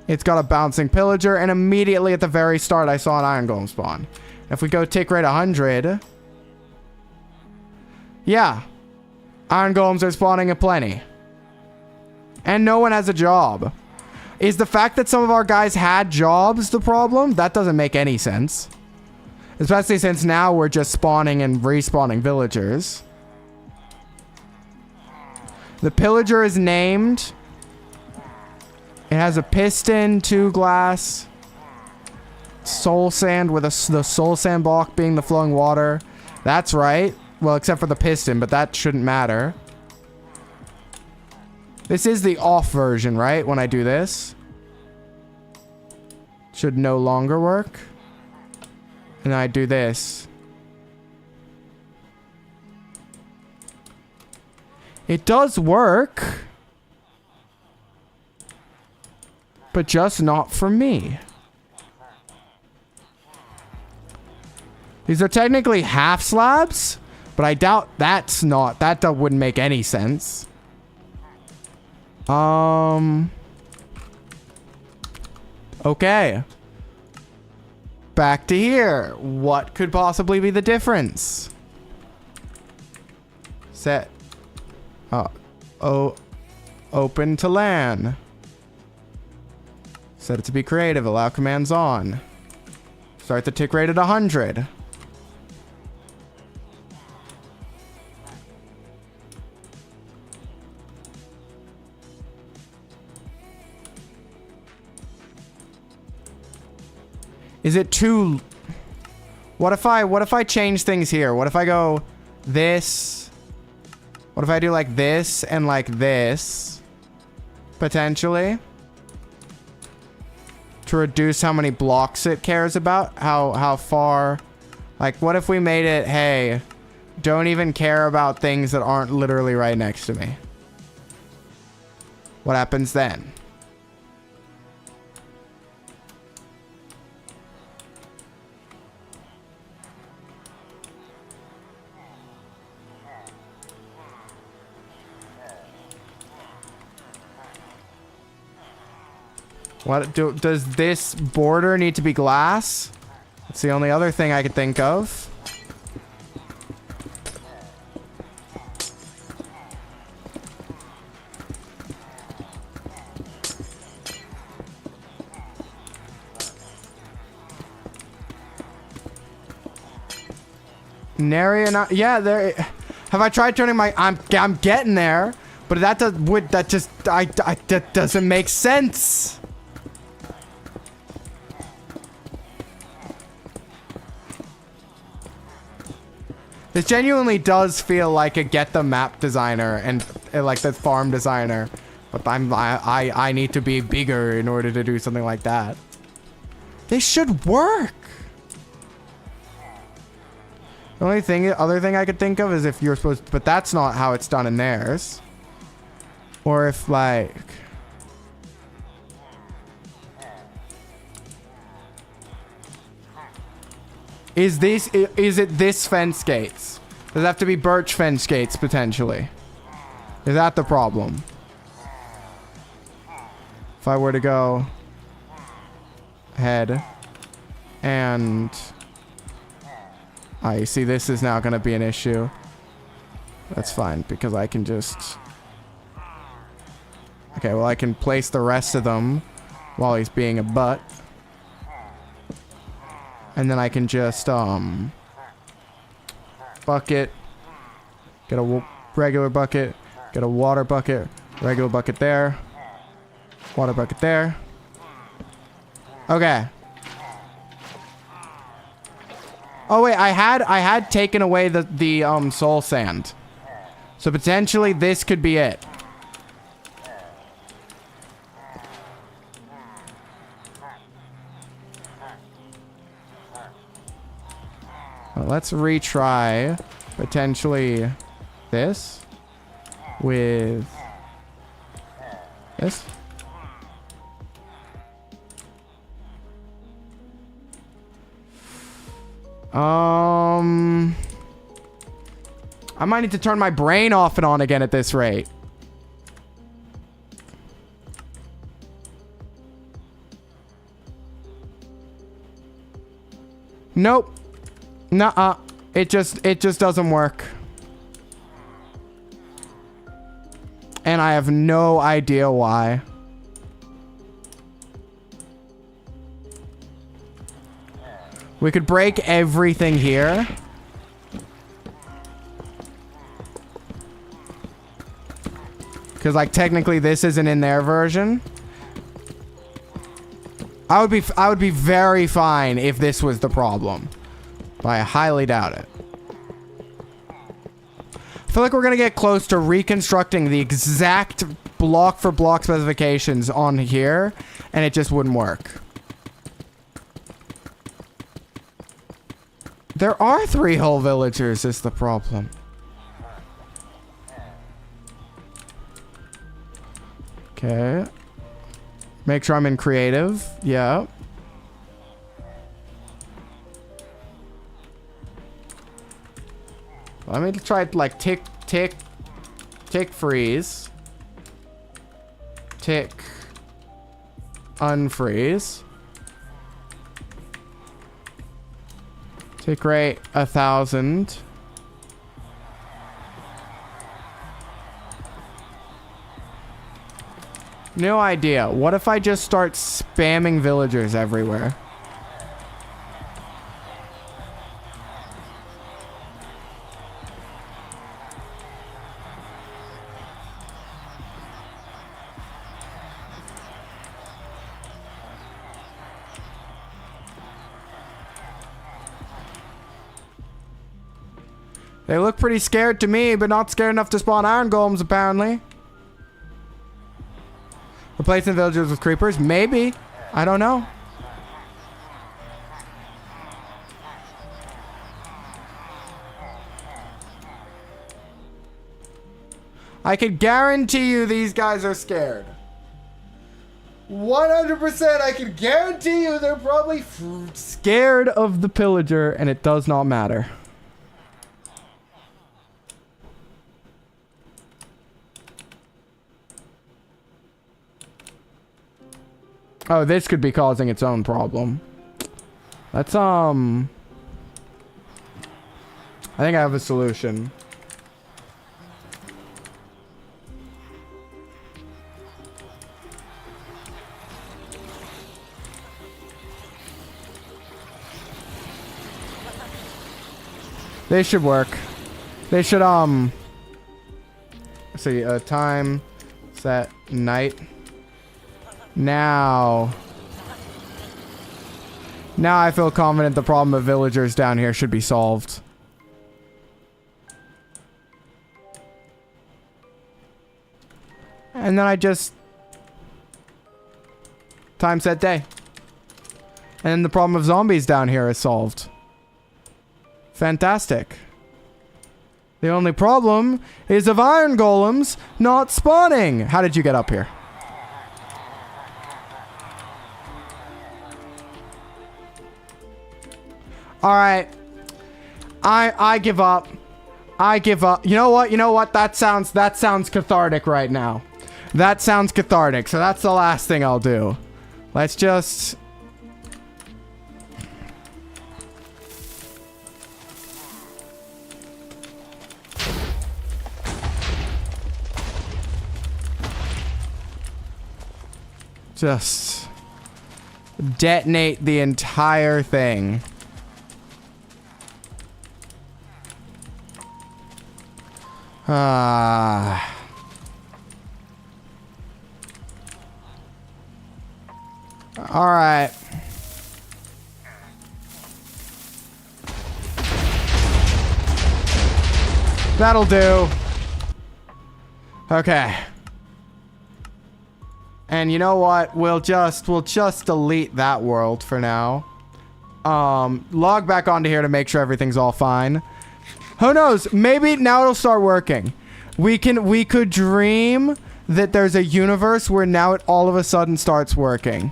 It's got a bouncing pillager. And immediately at the very start, I saw an iron golem spawn. If we go tick rate 100... Yeah. Iron golems are spawning aplenty. And no one has a job. Is the fact that some of our guys had jobs the problem? That doesn't make any sense. Especially since now we're just spawning and respawning villagers. The pillager is named. It has a piston, 2 glass. Soul sand with the soul sand block being the flowing water. That's right. Well, except for the piston, but that shouldn't matter. This is the off version, right? When I do this. Should no longer work. And I do this. It does work. But just not for me. These are technically half slabs. But I doubt that's not... That wouldn't make any sense. Okay. Back to here. What could possibly be the difference? Set. Open to LAN. Set it to be creative. Allow commands on. Start the tick rate at 100. Is it too... What if I change things here? What if I go this? What if I do like this and like this? Potentially. To reduce how many blocks it cares about. How far... Like, what if we made it, hey, don't even care about things that aren't literally right next to me? What happens then? Does this border need to be glass? That's the only other thing I could think of. Nary not. Yeah, there. Have I tried turning my? I'm getting there, but that doesn't make sense. This genuinely does feel like a get the map designer and like the farm designer, but I need to be bigger in order to do something like that. This should work. The only other thing I could think of is if you're supposed to, but that's not how it's done in theirs. Or if like... Is it this fence gates? Does it have to be birch fence gates, potentially? Is that the problem? If I were to go... ahead... and... I see this is now going to be an issue. That's fine, because I can just... Okay, well, I can place the rest of them while he's being a butt. And then I can just, bucket. Get a regular bucket. Get a water bucket. Regular bucket there. Water bucket there. Okay. Oh wait, I had taken away the soul sand. So potentially this could be it. Well, let's retry potentially this with this. I might need to turn my brain off and on again at this rate. Nope. Nuh-uh. It just doesn't work. And I have no idea why. We could break everything here. Because, like, technically this isn't in their version. I would be very fine if this was the problem. But I highly doubt it. I feel like we're going to get close to reconstructing the exact block for block specifications on here. And it just wouldn't work. There are 3 whole villagers is the problem. Okay. Make sure I'm in creative. Yeah. Let me try like tick, tick, tick freeze. Tick unfreeze. Tick rate 1,000. No idea. What if I just start spamming villagers everywhere? They look pretty scared to me, but not scared enough to spawn iron golems, apparently. Replacing villagers with creepers? Maybe. I don't know. I can guarantee you these guys are scared. 100% I can guarantee you they're probably scared of the pillager, and it does not matter. Oh, this could be causing its own problem. Let's, I think I have a solution. They should work. They should, let's see, time, set, night. Now I feel confident the problem of villagers down here should be solved. And then I just time set day. And then the problem of zombies down here is solved. Fantastic. The only problem is of iron golems not spawning. How did you get up here? All right. I give up. I give up. You know what? You know what? That sounds cathartic right now. That sounds cathartic. So that's the last thing I'll do. Let's just Just detonate the entire thing. Ah. All right. That'll do. Okay. And you know what? We'll just delete that world for now. Log back onto here to make sure everything's all fine. Who knows? Maybe now it'll start working. We could dream that there's a universe where now it all of a sudden starts working.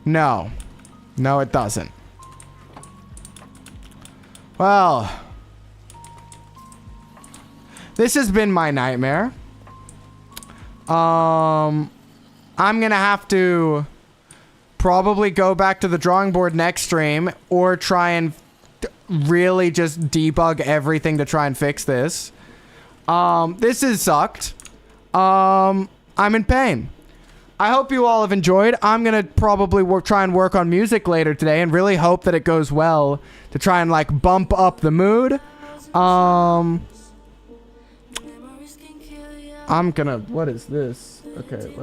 No. No, it doesn't. Well, this has been my nightmare. I'm gonna have to probably go back to the drawing board next stream or try and really just debug everything to try and fix this. This has sucked. I'm in pain. I hope you all have enjoyed. I'm gonna probably try and work on music later today and really hope that it goes well to try and like bump up the mood. I'm gonna, what is this? Okay,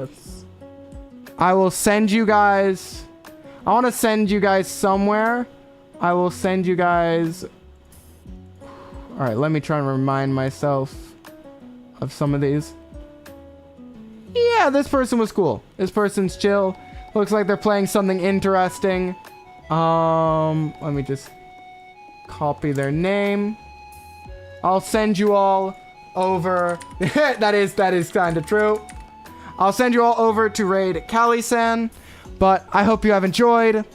I will send you guys, I want to send you guys somewhere. I will send you guys, all right, let me try and remind myself of some of these. Yeah, this person was cool. This person's chill. Looks like they're playing something interesting. Let me just copy their name. I'll send you all over. that is kind of true. I'll send you all over to raid Kali-san. But I hope you have enjoyed.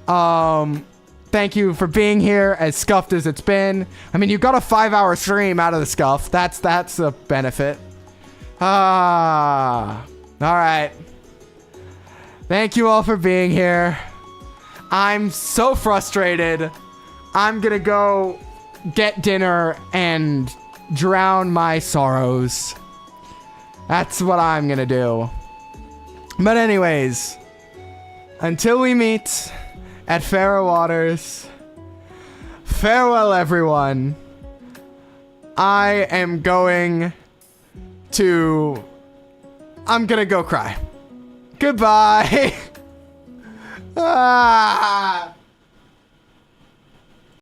Thank you for being here, as scuffed as it's been. I mean, you got a 5-hour stream out of the scuff. That's a benefit. All right. Thank you all for being here. I'm so frustrated. I'm gonna go get dinner and drown my sorrows. That's what I'm gonna do. But anyways, until we meet at Fairer Waters, farewell everyone. I am going to... I'm gonna go cry. Goodbye. Ah.